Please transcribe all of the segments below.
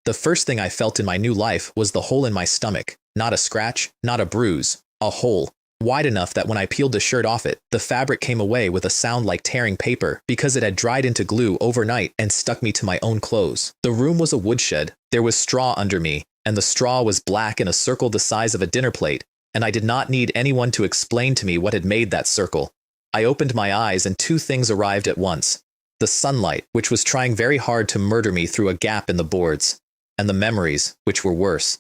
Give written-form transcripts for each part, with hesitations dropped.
The first thing I felt in my new life was the hole in my stomach. Not a scratch, not a bruise, a hole. Wide enough that when I peeled the shirt off it, the fabric came away with a sound like tearing paper because it had dried into glue overnight and stuck me to my own clothes. The room was a woodshed. There was straw under me, and the straw was black in a circle the size of a dinner plate, and I did not need anyone to explain to me what had made that circle. I opened my eyes and two things arrived at once. The sunlight, which was trying very hard to murder me through a gap in the boards, and the memories, which were worse,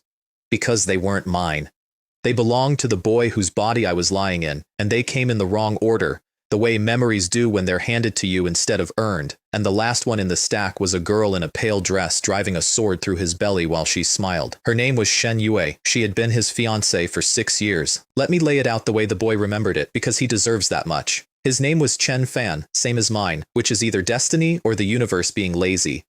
because they weren't mine. They belonged to the boy whose body I was lying in, and they came in the wrong order, the way memories do when they're handed to you instead of earned, and the last one in the stack was a girl in a pale dress driving a sword through his belly while she smiled. Her name was Shen Yue. She had been his fiancée for 6 years. Let me lay it out the way the boy remembered it, because he deserves that much. His name was Chen Fan, same as mine, which is either destiny or the universe being lazy.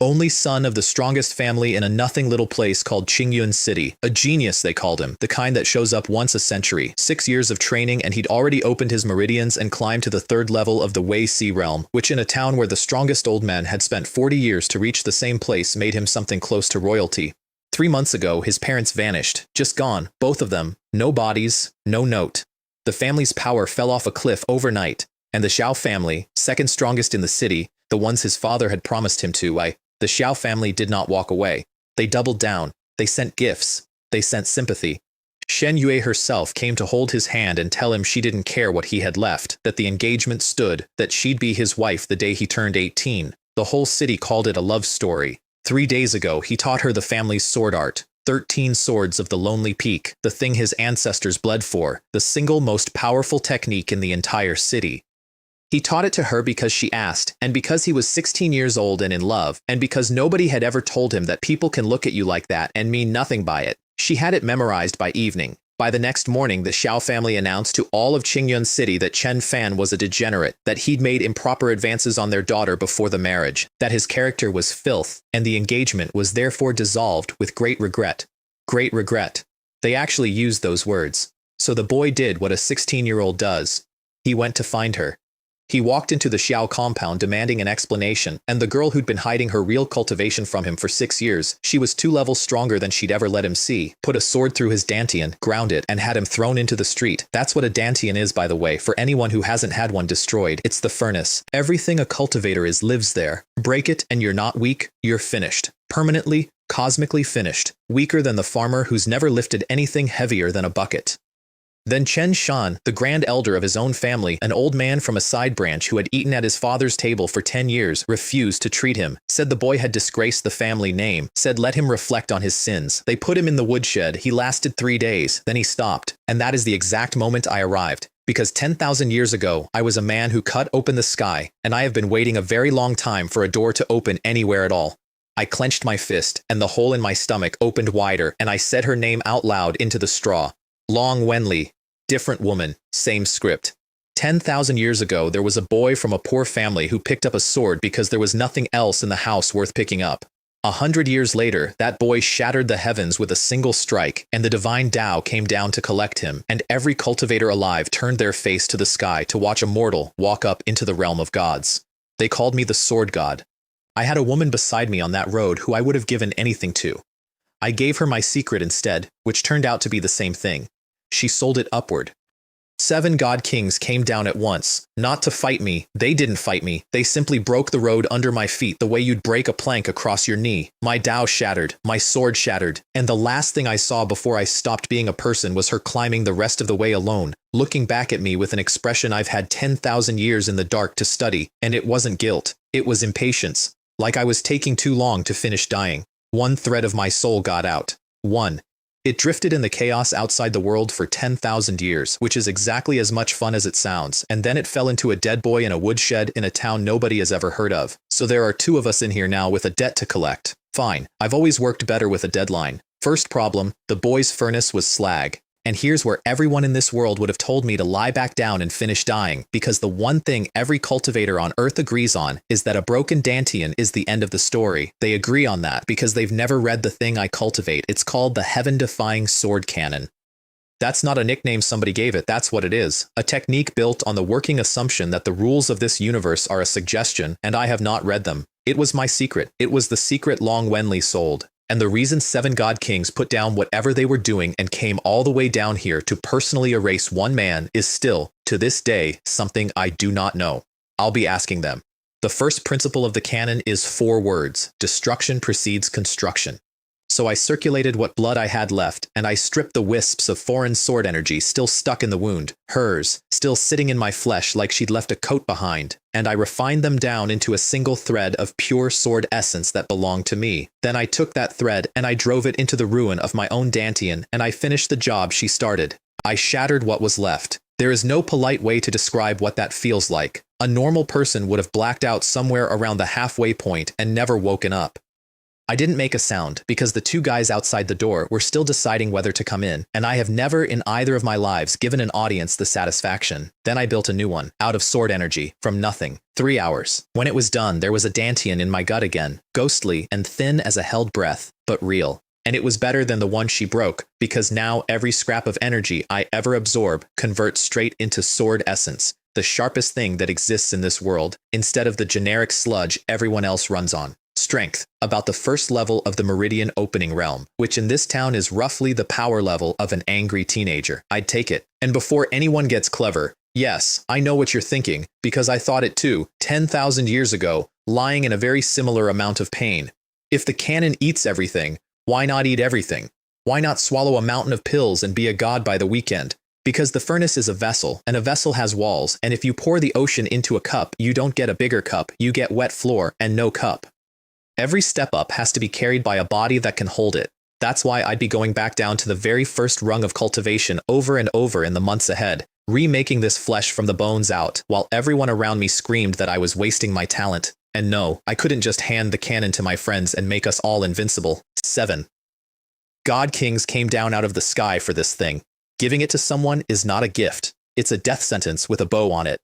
Only son of the strongest family in a nothing little place called Qingyun City. A genius, they called him, the kind that shows up once a century. 6 years of training and he'd already opened his meridians and climbed to the 3rd level of the Wei Sea realm, which in a town where the strongest old men had spent 40 years to reach the same place made him something close to royalty. 3 months ago, his parents vanished, just gone, both of them, no bodies, no note. The family's power fell off a cliff overnight, and the Xiao family, second strongest in the city, the ones his father had promised him to, the Xiao family did not walk away. They doubled down. They sent gifts. They sent sympathy. Shen Yue herself came to hold his hand and tell him she didn't care what he had left, that the engagement stood, that she'd be his wife the day he turned 18. The whole city called it a love story. 3 days ago, he taught her the family's sword art. 13 swords of the Lonely Peak, the thing his ancestors bled for, the single most powerful technique in the entire city. He taught it to her because she asked, and because he was 16 years old and in love, and because nobody had ever told him that people can look at you like that and mean nothing by it. She had it memorized by evening. By the next morning, the Xiao family announced to all of Qingyun City that Chen Fan was a degenerate, that he'd made improper advances on their daughter before the marriage, that his character was filth, and the engagement was therefore dissolved with great regret. Great regret. They actually used those words. So the boy did what a 16-year-old does. He went to find her. He walked into the Xiao compound demanding an explanation, and the girl who'd been hiding her real cultivation from him for 6 years, she was 2 levels stronger than she'd ever let him see, put a sword through his dantian, ground it, and had him thrown into the street. That's what a dantian is, by the way, for anyone who hasn't had one destroyed. It's the furnace. Everything a cultivator is lives there. Break it and you're not weak, you're finished. Permanently, cosmically finished. Weaker than the farmer who's never lifted anything heavier than a bucket. Then Chen Shan, the grand elder of his own family, an old man from a side branch who had eaten at his father's table for 10 years, refused to treat him, said the boy had disgraced the family name, said let him reflect on his sins. They put him in the woodshed. He lasted 3 days, then he stopped. And that is the exact moment I arrived. Because 10,000 years ago, I was a man who cut open the sky, and I have been waiting a very long time for a door to open anywhere at all. I clenched my fist, and the hole in my stomach opened wider, and I said her name out loud into the straw. Long Wenli. Different woman, same script. 10,000 years ago, there was a boy from a poor family who picked up a sword because there was nothing else in the house worth picking up. 100 years later, that boy shattered the heavens with a single strike, and the divine Tao came down to collect him, and every cultivator alive turned their face to the sky to watch a mortal walk up into the realm of gods. They called me the sword god. I had a woman beside me on that road who I would have given anything to. I gave her my secret instead, which turned out to be the same thing. She sold it upward. 7 god kings came down at once, not to fight me. They didn't fight me. They simply broke the road under my feet the way you'd break a plank across your knee. My Tao shattered, my sword shattered, and the last thing I saw before I stopped being a person was her climbing the rest of the way alone, looking back at me with an expression I've had 10,000 years in the dark to study, and it wasn't guilt. It was impatience, like I was taking too long to finish dying. One thread of my soul got out. One. It drifted in the chaos outside the world for 10,000 years, which is exactly as much fun as it sounds, and then it fell into a dead boy in a woodshed in a town nobody has ever heard of. So there are 2 of us in here now with a debt to collect. Fine, I've always worked better with a deadline. First problem, the boy's furnace was slag. And here's where everyone in this world would have told me to lie back down and finish dying, because the one thing every cultivator on Earth agrees on is that a broken dantian is the end of the story. They agree on that because they've never read the thing I cultivate. It's called the heaven-defying sword cannon. That's not a nickname somebody gave it, that's what it is. A technique built on the working assumption that the rules of this universe are a suggestion, and I have not read them. It was my secret. It was the secret Long Wenli sold. And the reason 7 God Kings put down whatever they were doing and came all the way down here to personally erase one man is still, to this day, something I do not know. I'll be asking them. The first principle of the canon is 4 words. Destruction precedes construction. So I circulated what blood I had left, and I stripped the wisps of foreign sword energy still stuck in the wound, hers, still sitting in my flesh like she'd left a coat behind, and I refined them down into a single thread of pure sword essence that belonged to me. Then I took that thread and I drove it into the ruin of my own dantian, and I finished the job she started. I shattered what was left. There is no polite way to describe what that feels like. A normal person would have blacked out somewhere around the halfway point and never woken up. I didn't make a sound because the 2 guys outside the door were still deciding whether to come in, and I have never in either of my lives given an audience the satisfaction. Then I built a new one, out of sword energy, from nothing. 3 hours. When it was done, there was a dantian in my gut again, ghostly and thin as a held breath, but real. And it was better than the one she broke, because now every scrap of energy I ever absorb converts straight into sword essence, the sharpest thing that exists in this world, instead of the generic sludge everyone else runs on. Strength, about the first level of the meridian opening realm, which in this town is roughly the power level of an angry teenager. I'd take it. And before anyone gets clever, yes, I know what you're thinking, because I thought it too, 10,000 years ago, lying in a very similar amount of pain. If the canon eats everything, why not eat everything? Why not swallow a mountain of pills and be a god by the weekend? Because the furnace is a vessel, and a vessel has walls, and if you pour the ocean into a cup, you don't get a bigger cup, you get wet floor and no cup. Every step up has to be carried by a body that can hold it. That's why I'd be going back down to the very first rung of cultivation over and over in the months ahead, remaking this flesh from the bones out, while everyone around me screamed that I was wasting my talent. And no, I couldn't just hand the canon to my friends and make us all invincible. 7. God Kings came down out of the sky for this thing. Giving it to someone is not a gift. It's a death sentence with a bow on it.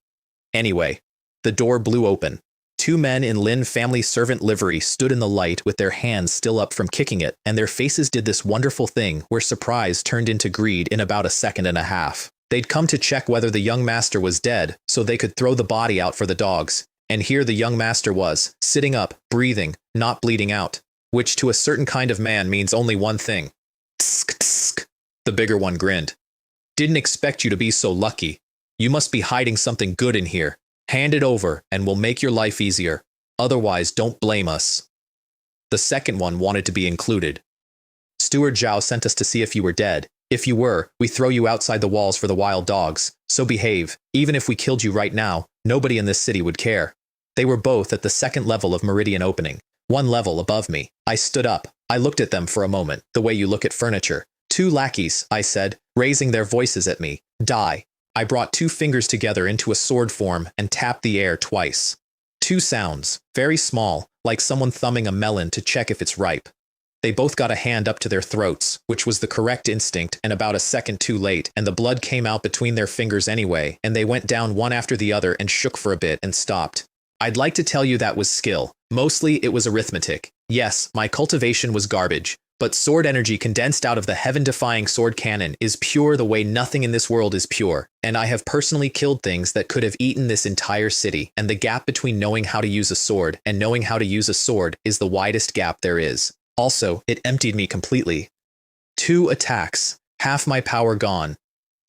Anyway, the door blew open. 2 men in Lin family servant livery stood in the light with their hands still up from kicking it, and their faces did this wonderful thing where surprise turned into greed in about a second and a half. They'd come to check whether the young master was dead so they could throw the body out for the dogs. And here the young master was, sitting up, breathing, not bleeding out, which to a certain kind of man means only one thing. Tsk, tsk. The bigger one grinned. Didn't expect you to be so lucky. You must be hiding something good in here. Hand it over, and we'll make your life easier. Otherwise, don't blame us. The second one wanted to be included. Steward Zhao sent us to see if you were dead. If you were, we throw you outside the walls for the wild dogs. So behave. Even if we killed you right now, nobody in this city would care. They were both at the second level of meridian opening, 1 level above me. I stood up. I looked at them for a moment, the way you look at furniture. 2 lackeys, I said, raising their voices at me. Die. I brought 2 fingers together into a sword form and tapped the air twice. 2 sounds, very small, like someone thumbing a melon to check if it's ripe. They both got a hand up to their throats, which was the correct instinct and about a second too late, and the blood came out between their fingers anyway, and they went down one after the other and shook for a bit and stopped. I'd like to tell you that was skill. Mostly it was arithmetic. Yes, my cultivation was garbage, but sword energy condensed out of the heaven-defying sword cannon is pure the way nothing in this world is pure, and I have personally killed things that could have eaten this entire city, and the gap between knowing how to use a sword and knowing how to use a sword is the widest gap there is. Also, it emptied me completely. 2 attacks, half my power gone.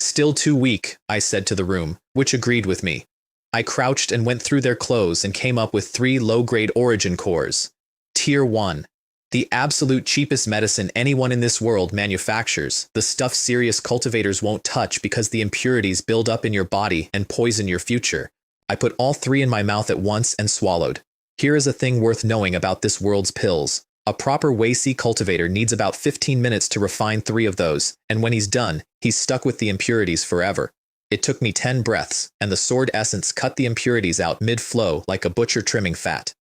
Still too weak, I said to the room, which agreed with me. I crouched and went through their clothes and came up with 3 low-grade origin cores. Tier 1. The absolute cheapest medicine anyone in this world manufactures, the stuff serious cultivators won't touch because the impurities build up in your body and poison your future. I put all 3 in my mouth at once and swallowed. Here is a thing worth knowing about this world's pills. A proper Wei-Si cultivator needs about 15 minutes to refine 3 of those, and when he's done, he's stuck with the impurities forever. It took me 10 breaths, and the sword essence cut the impurities out mid-flow like a butcher trimming fat.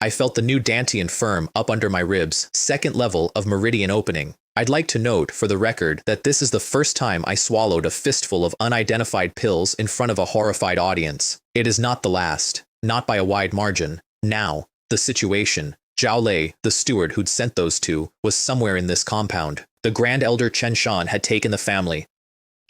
I felt the new dantian firm up under my ribs, second level of meridian opening. I'd like to note, for the record, that this is the first time I swallowed a fistful of unidentified pills in front of a horrified audience. It is not the last, not by a wide margin. Now, the situation. Zhao Lei, the steward who'd sent those 2, was somewhere in this compound. The Grand Elder Chen Shan had taken the family.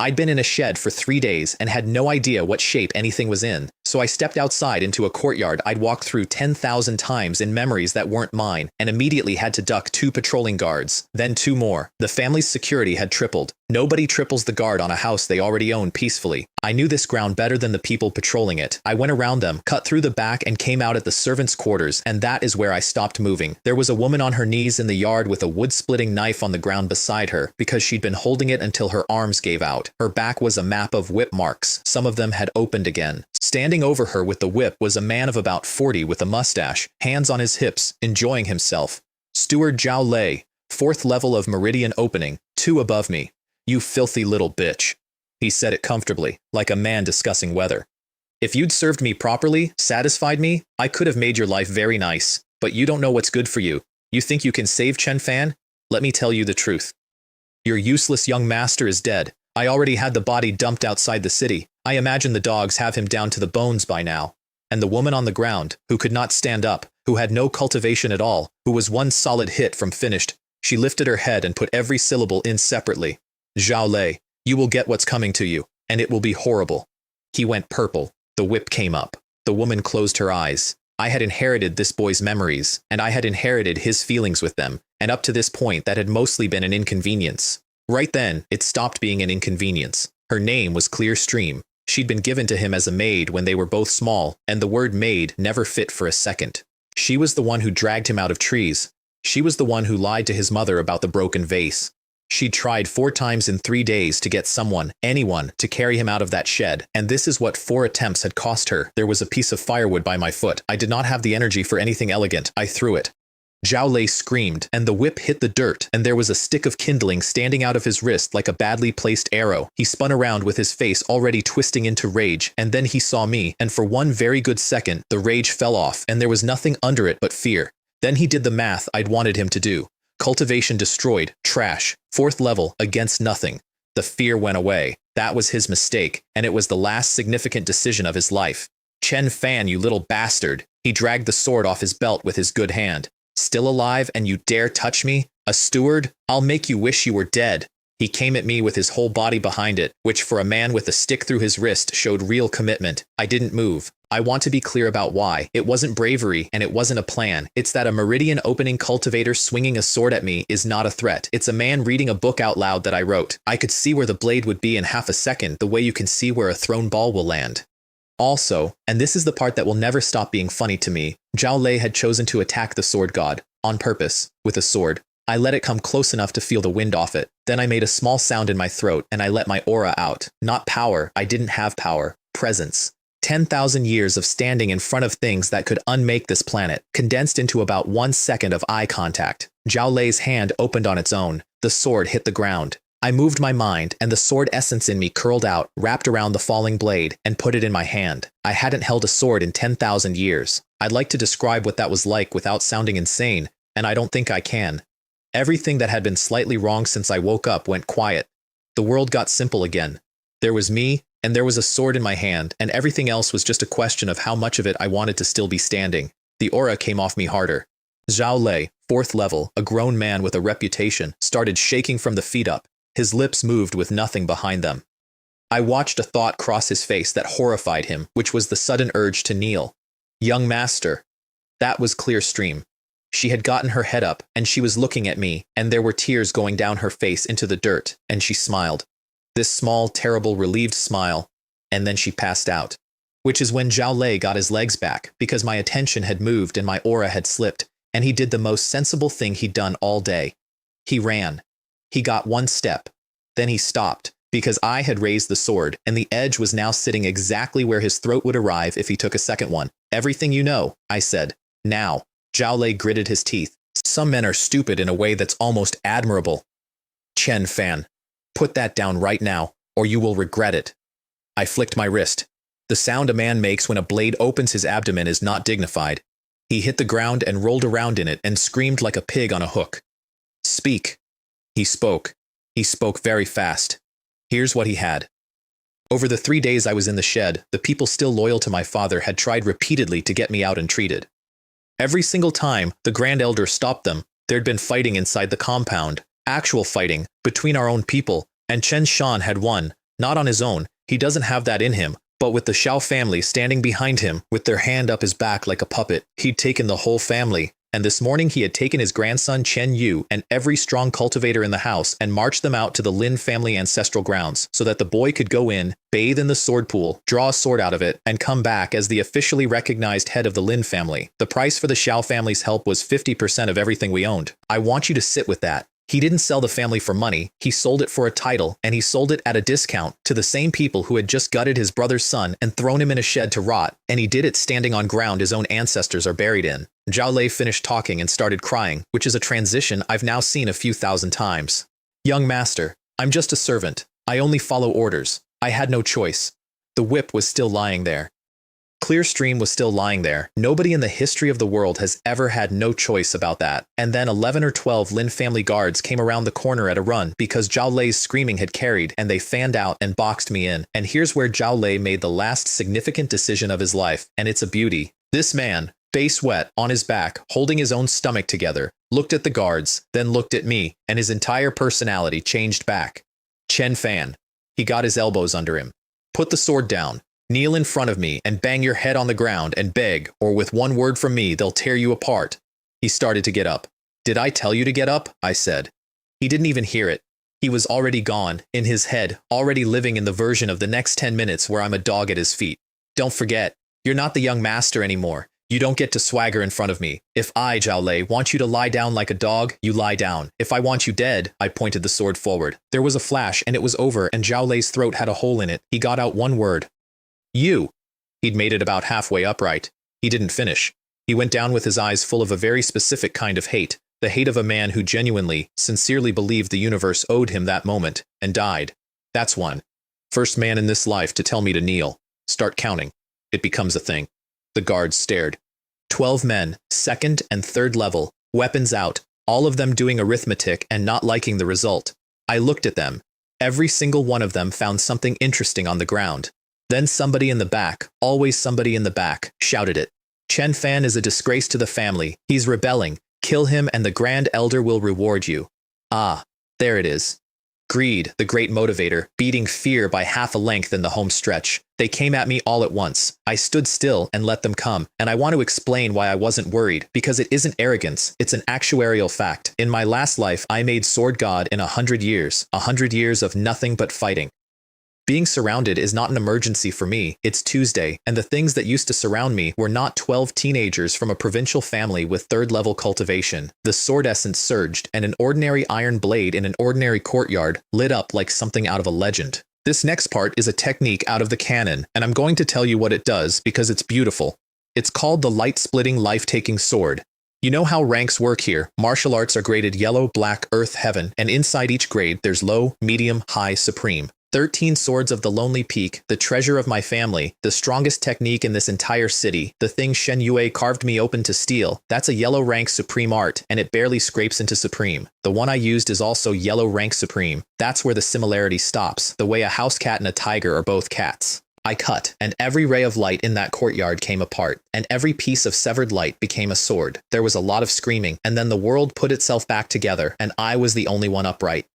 I'd been in a shed for 3 days and had no idea what shape anything was in, so I stepped outside into a courtyard I'd walked through 10,000 times in memories that weren't mine, and immediately had to duck 2 patrolling guards, then 2 more. The family's security had tripled. Nobody triples the guard on a house they already own peacefully. I knew this ground better than the people patrolling it. I went around them, cut through the back, and came out at the servants' quarters, and that is where I stopped moving. There was a woman on her knees in the yard with a wood-splitting knife on the ground beside her, because she'd been holding it until her arms gave out. Her back was a map of whip marks. Some of them had opened again. Standing over her with the whip was a man of about 40 with a mustache, hands on his hips, enjoying himself. Steward Zhao Lei, 4th level of meridian opening, 2 above me. You filthy little bitch. He said it comfortably, like a man discussing weather. If you'd served me properly, satisfied me, I could have made your life very nice, but you don't know what's good for you. You think you can save Chen Fan? Let me tell you the truth. Your useless young master is dead. I already had the body dumped outside the city. I imagine the dogs have him down to the bones by now. And the woman on the ground, who could not stand up, who had no cultivation at all, who was one solid hit from finished, she lifted her head and put every syllable in separately. Zhao Lei, you will get what's coming to you, and it will be horrible. He went purple. The whip came up. The woman closed her eyes. I had inherited this boy's memories, and I had inherited his feelings with them, and up to this point that had mostly been an inconvenience. Right then, it stopped being an inconvenience. Her name was Clear Stream. She'd been given to him as a maid when they were both small, and the word maid never fit for a second. She was the one who dragged him out of trees. She was the one who lied to his mother about the broken vase. She'd tried 4 times in 3 days to get someone, anyone, to carry him out of that shed, and this is what 4 attempts had cost her. There was a piece of firewood by my foot. I did not have the energy for anything elegant. I threw it. Zhao Lei screamed, and the whip hit the dirt, and there was a stick of kindling standing out of his wrist like a badly placed arrow. He spun around with his face already twisting into rage, and then he saw me, and for one very good second, the rage fell off, and there was nothing under it but fear. Then he did the math I'd wanted him to do. Cultivation destroyed, trash, 4th level, against nothing. The fear went away. That was his mistake, and it was the last significant decision of his life. Chen Fan, you little bastard. He dragged the sword off his belt with his good hand. Still alive, and you dare touch me? A steward? I'll make you wish you were dead. He came at me with his whole body behind it, which for a man with a stick through his wrist showed real commitment. I didn't move. I want to be clear about why. It wasn't bravery, and it wasn't a plan. It's that a meridian opening cultivator swinging a sword at me is not a threat. It's a man reading a book out loud that I wrote. I could see where the blade would be in half a second, the way you can see where a thrown ball will land. Also, and this is the part that will never stop being funny to me, Zhao Lei had chosen to attack the sword god, on purpose, with a sword. I let it come close enough to feel the wind off it. Then I made a small sound in my throat, and I let my aura out. Not power. I didn't have power. Presence. 10,000 years of standing in front of things that could unmake this planet, condensed into about 1 second of eye contact. Zhao Lei's hand opened on its own. The sword hit the ground. I moved my mind, and the sword essence in me curled out, wrapped around the falling blade, and put it in my hand. I hadn't held a sword in 10,000 years. I'd like to describe what that was like without sounding insane, and I don't think I can. Everything that had been slightly wrong since I woke up went quiet. The world got simple again. There was me, and there was a sword in my hand, and everything else was just a question of how much of it I wanted to still be standing. The aura came off me harder. Zhao Lei, 4th level, a grown man with a reputation, started shaking from the feet up. His lips moved with nothing behind them. I watched a thought cross his face that horrified him, which was the sudden urge to kneel. Young master. That was Clear Stream. She had gotten her head up, and she was looking at me, and there were tears going down her face into the dirt, and she smiled. This small, terrible, relieved smile, and then she passed out. Which is when Zhao Lei got his legs back, because my attention had moved and my aura had slipped, and he did the most sensible thing he'd done all day. He ran. He got 1 step. Then he stopped, because I had raised the sword, and the edge was now sitting exactly where his throat would arrive if he took a second one. Everything you know, I said. Now. Zhao Lei gritted his teeth. Some men are stupid in a way that's almost admirable. Chen Fan, put that down right now, or you will regret it. I flicked my wrist. The sound a man makes when a blade opens his abdomen is not dignified. He hit the ground and rolled around in it and screamed like a pig on a hook. Speak. He spoke. He spoke very fast. Here's what he had. Over the 3 days I was in the shed, the people still loyal to my father had tried repeatedly to get me out and treated. Every single time, the Grand Elder stopped them. There'd been fighting inside the compound, actual fighting, between our own people, and Chen Shan had won, Not on his own, he doesn't have that in him, but with the Xiao family standing behind him, with their hand up his back like a puppet, he'd taken the whole family. And this morning he had taken his grandson Chen Yu and every strong cultivator in the house and marched them out to the Lin family ancestral grounds so that the boy could go in, bathe in the sword pool, draw a sword out of it, and come back as the officially recognized head of the Lin family. The price for the Xiao family's help was 50% of everything we owned. I want you to sit with that. He didn't sell the family for money, he sold it for a title, and he sold it at a discount to the same people who had just gutted his brother's son and thrown him in a shed to rot, and he did it standing on ground his own ancestors are buried in. Zhao Lei finished talking and started crying, which is a transition I've now seen a few thousand times. Young master, I'm just a servant. I only follow orders. I had no choice. The whip was still lying there. Clear stream was still lying there. Nobody in the history of the world has ever had no choice about that. And then 11 or 12 Lin family guards came around the corner at a run because Zhao Lei's screaming had carried, and they fanned out and boxed me in. And here's where Zhao Lei made the last significant decision of his life, and it's a beauty. This man, face wet, on his back, holding his own stomach together, looked at the guards, then looked at me, and his entire personality changed back. Chen Fan. He got his elbows under him. Put the sword down. Kneel in front of me and bang your head on the ground and beg, or with one word from me, they'll tear you apart. He started to get up. Did I tell you to get up? I said. He didn't even hear it. He was already gone, in his head, already living in the version of the next 10 minutes where I'm a dog at his feet. Don't forget, you're not the young master anymore. You don't get to swagger in front of me. If I, Zhao Lei, want you to lie down like a dog, you lie down. If I want you dead, I pointed the sword forward. There was a flash and it was over, and Zhao Lei's throat had a hole in it. He got out one word. You. He'd made it about halfway upright. He didn't finish. He went down with his eyes full of a very specific kind of hate, the hate of a man who genuinely, sincerely believed the universe owed him that moment, and died. That's one. First man in this life to tell me to kneel. Start counting. It becomes a thing. The guards stared. 12 men, second and third level, weapons out, all of them doing arithmetic and not liking the result. I looked at them. Every single one of them found something interesting on the ground. Then somebody in the back, always somebody in the back, shouted it. Chen Fan is a disgrace to the family. He's rebelling. Kill him and the Grand Elder will reward you. Ah, there it is. Greed, the great motivator, beating fear by half a length in the home stretch. They came at me all at once. I stood still and let them come, and I want to explain why I wasn't worried, because it isn't arrogance, it's an actuarial fact. In my last life, I made Sword God in 100 years, 100 years of nothing but fighting. Being surrounded is not an emergency for me, it's Tuesday, and the things that used to surround me were not 12 teenagers from a provincial family with third-level cultivation. The sword essence surged, and an ordinary iron blade in an ordinary courtyard lit up like something out of a legend. This next part is a technique out of the canon, and I'm going to tell you what it does because it's beautiful. It's called the light-splitting, life-taking sword. You know how ranks work here. Martial arts are graded yellow, black, earth, heaven, and inside each grade there's low, medium, high, supreme. 13 swords of the Lonely Peak, the treasure of my family, the strongest technique in this entire city, the thing Shen Yue carved me open to steal. That's a yellow rank supreme art, and it barely scrapes into supreme. The one I used is also yellow rank supreme. That's where the similarity stops, the way a house cat and a tiger are both cats. I cut, and every ray of light in that courtyard came apart, and every piece of severed light became a sword. There was a lot of screaming, and then the world put itself back together, and I was the only one upright.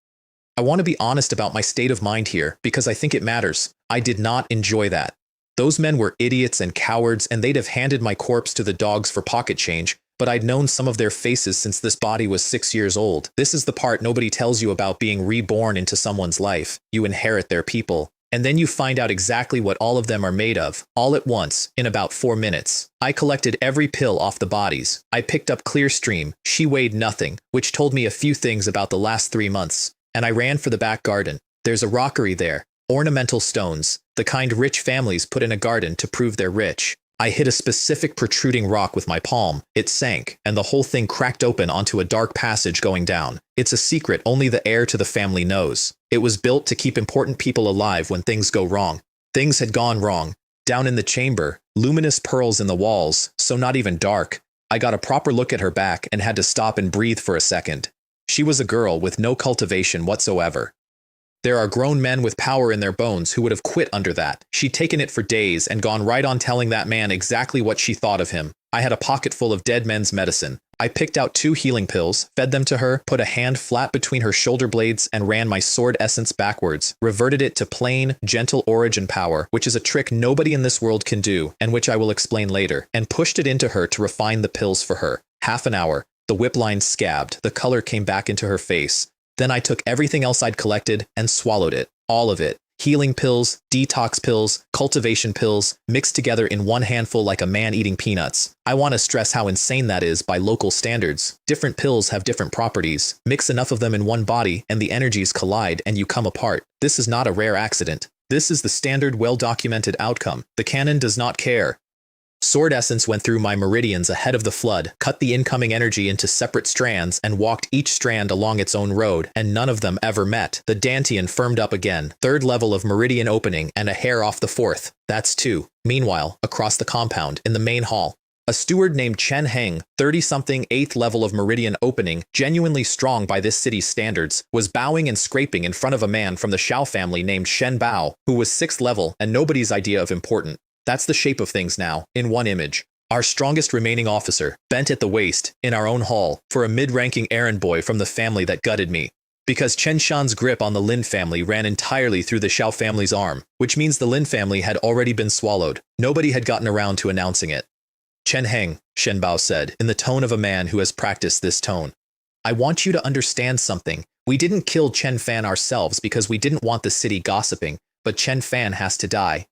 I want to be honest about my state of mind here, because I think it matters. I did not enjoy that. Those men were idiots and cowards, and they'd have handed my corpse to the dogs for pocket change, but I'd known some of their faces since this body was 6 years old. This is the part nobody tells you about being reborn into someone's life. You inherit their people. And then you find out exactly what all of them are made of, all at once, in about 4 minutes. I collected every pill off the bodies. I picked up Clear Stream. She weighed nothing, which told me a few things about the last 3 months. And I ran for the back garden. There's a rockery there, ornamental stones, the kind rich families put in a garden to prove they're rich. I hit a specific protruding rock with my palm. It sank, and the whole thing cracked open onto a dark passage going down. It's a secret only the heir to the family knows. It was built to keep important people alive when things go wrong. Things had gone wrong. Down in the chamber, luminous pearls in the walls, so not even dark. I got a proper look at her back and had to stop and breathe for a second. She was a girl with no cultivation whatsoever. There are grown men with power in their bones who would have quit under that. She'd taken it for days and gone right on telling that man exactly what she thought of him. I had a pocket full of dead men's medicine. I picked out 2 healing pills, fed them to her, put a hand flat between her shoulder blades and ran my sword essence backwards, reverted it to plain, gentle origin power, which is a trick nobody in this world can do, and which I will explain later, and pushed it into her to refine the pills for her. Half an hour, the whip line scabbed, the color came back into her face. Then I took everything else I'd collected and swallowed it, all of it. Healing pills, detox pills, cultivation pills, mixed together in one handful like a man eating peanuts. I want to stress how insane that is by local standards. Different pills have different properties. Mix enough of them in one body and the energies collide and you come apart. This is not a rare accident. This is the standard, well-documented outcome. The canon does not care. Sword essence went through my meridians ahead of the flood, cut the incoming energy into separate strands, and walked each strand along its own road, and none of them ever met. The dantian firmed up again, 3rd level of meridian opening, and a hair off the 4th. That's 2. Meanwhile, across the compound, in the main hall, a steward named Chen Heng, 30-something 8th level of meridian opening, genuinely strong by this city's standards, was bowing and scraping in front of a man from the Xiao family named Shen Bao, who was 6th level and nobody's idea of important. That's the shape of things now, in one image. Our strongest remaining officer, bent at the waist, in our own hall, for a mid-ranking errand boy from the family that gutted me. Because Chen Shan's grip on the Lin family ran entirely through the Xiao family's arm, which means the Lin family had already been swallowed. Nobody had gotten around to announcing it. Chen Heng, Shen Bao said, in the tone of a man who has practiced this tone. I want you to understand something. We didn't kill Chen Fan ourselves because we didn't want the city gossiping, but Chen Fan has to die.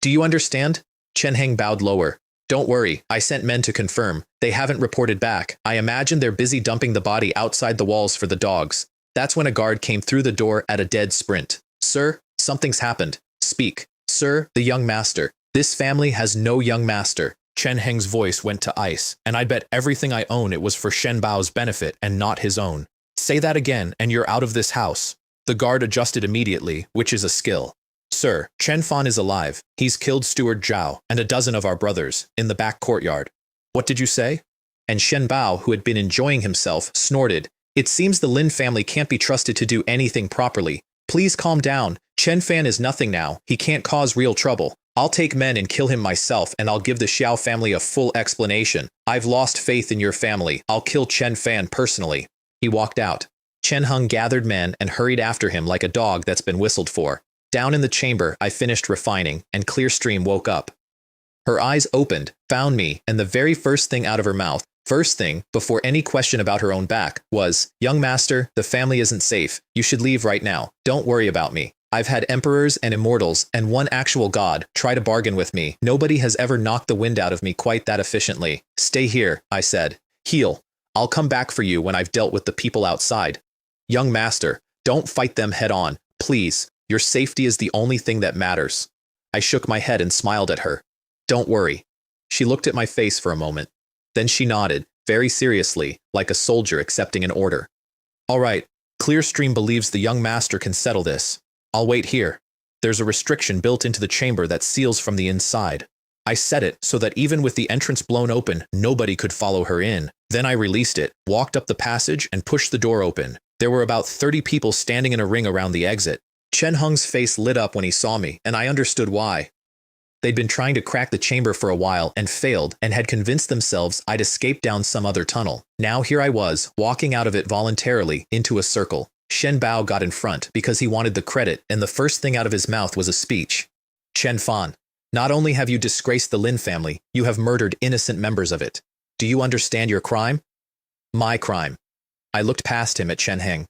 Do you understand? Chen Heng bowed lower. Don't worry, I sent men to confirm. They haven't reported back. I imagine they're busy dumping the body outside the walls for the dogs. That's when a guard came through the door at a dead sprint. Sir, something's happened. Speak. Sir, the young master. This family has no young master. Chen Heng's voice went to ice, and I bet everything I own it was for Shen Bao's benefit and not his own. Say that again, and you're out of this house. The guard adjusted immediately, which is a skill. Sir, Chen Fan is alive. He's killed Steward Zhao and a dozen of our brothers in the back courtyard. What did you say? And Shen Bao, who had been enjoying himself, snorted. It seems the Lin family can't be trusted to do anything properly. Please calm down. Chen Fan is nothing now. He can't cause real trouble. I'll take men and kill him myself, and I'll give the Xiao family a full explanation. I've lost faith in your family. I'll kill Chen Fan personally. He walked out. Chen Heng gathered men and hurried after him like a dog that's been whistled for. Down in the chamber, I finished refining, and Clearstream woke up. Her eyes opened, found me, and the very first thing out of her mouth, before any question about her own back, was, Young master, the family isn't safe. You should leave right now. Don't worry about me. I've had emperors and immortals, and one actual god, try to bargain with me. Nobody has ever knocked the wind out of me quite that efficiently. Stay here, I said. Heal. I'll come back for you when I've dealt with the people outside. Young master, don't fight them head on, please. Your safety is the only thing that matters. I shook my head and smiled at her. Don't worry. She looked at my face for a moment. Then she nodded, very seriously, like a soldier accepting an order. All right, Clearstream believes the young master can settle this. I'll wait here. There's a restriction built into the chamber that seals from the inside. I set it so that even with the entrance blown open, nobody could follow her in. Then I released it, walked up the passage, and pushed the door open. There were about 30 people standing in a ring around the exit. Chen Heng's face lit up when he saw me, and I understood why. They'd been trying to crack the chamber for a while and failed, and had convinced themselves I'd escaped down some other tunnel. Now here I was, walking out of it voluntarily, into a circle. Shen Bao got in front because he wanted the credit, and the first thing out of his mouth was a speech. Chen Fan, not only have you disgraced the Lin family, you have murdered innocent members of it. Do you understand your crime? My crime. I looked past him at Chen Heng.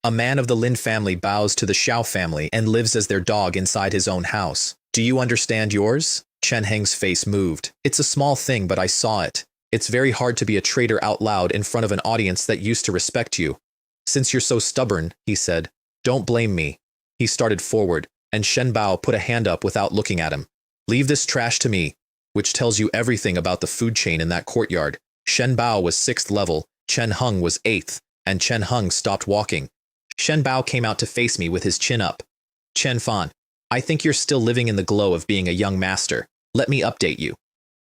A man of the Lin family bows to the Xiao family and lives as their dog inside his own house. Do you understand yours? Chen Heng's face moved. It's a small thing, but I saw it. It's very hard to be a traitor out loud in front of an audience that used to respect you. Since you're so stubborn, he said, don't blame me. He started forward, and Shen Bao put a hand up without looking at him. Leave this trash to me, which tells you everything about the food chain in that courtyard. Shen Bao was 6th level, Chen Heng was 8th, and Chen Heng stopped walking. Shen Bao came out to face me with his chin up. Chen Fan, I think you're still living in the glow of being a young master. Let me update you.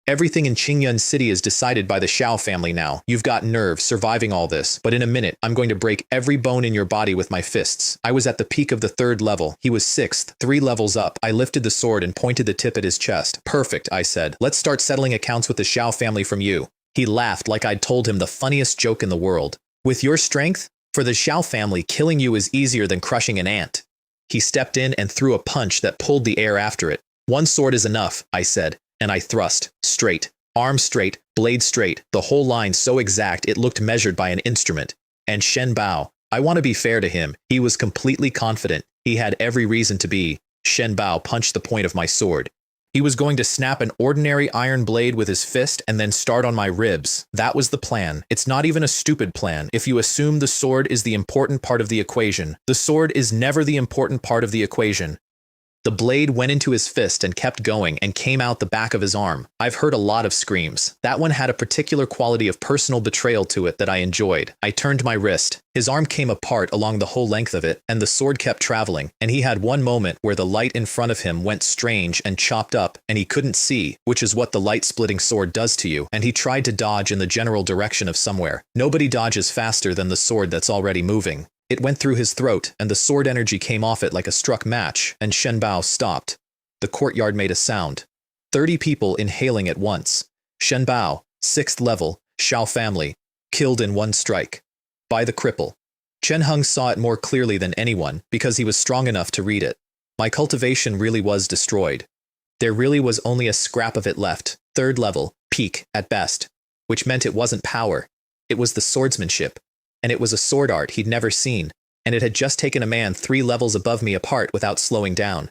Everything in Qingyun City is decided by the Xiao family now. You've got nerve surviving all this, but in a minute, I'm going to break every bone in your body with my fists. I was at the peak of the 3rd level. He was 6th, 3 levels up. I lifted the sword and pointed the tip at his chest. Perfect, I said. Let's start settling accounts with the Xiao family from you. He laughed like I'd told him the funniest joke in the world. With your strength, for the Xiao family, killing you is easier than crushing an ant. He stepped in and threw a punch that pulled the air after it. One sword is enough, I said, and I thrust. Straight. Arm straight, blade straight, the whole line so exact it looked measured by an instrument. And Shen Bao, I want to be fair to him, he was completely confident. He had every reason to be. Shen Bao punched the point of my sword. He was going to snap an ordinary iron blade with his fist and then start on my ribs. That was the plan. It's not even a stupid plan. If you assume the sword is the important part of the equation, the sword is never the important part of the equation. The blade went into his fist and kept going and came out the back of his arm. I've heard a lot of screams. That one had a particular quality of personal betrayal to it that I enjoyed. I turned my wrist. His arm came apart along the whole length of it, and the sword kept traveling, and he had one moment where the light in front of him went strange and chopped up, and he couldn't see, which is what the light-splitting sword does to you, and he tried to dodge in the general direction of somewhere. Nobody dodges faster than the sword that's already moving. It went through his throat, and the sword energy came off it like a struck match, and Shen Bao stopped. The courtyard made a sound. 30 people inhaling at once. Shen Bao, 6th level, Xiao family, killed in one strike. By the cripple. Chen Heng saw it more clearly than anyone, because he was strong enough to read it. My cultivation really was destroyed. There really was only a scrap of it left, 3rd level, peak, at best. Which meant it wasn't power. It was the swordsmanship. And it was a sword art he'd never seen, and it had just taken a man 3 levels above me apart without slowing down.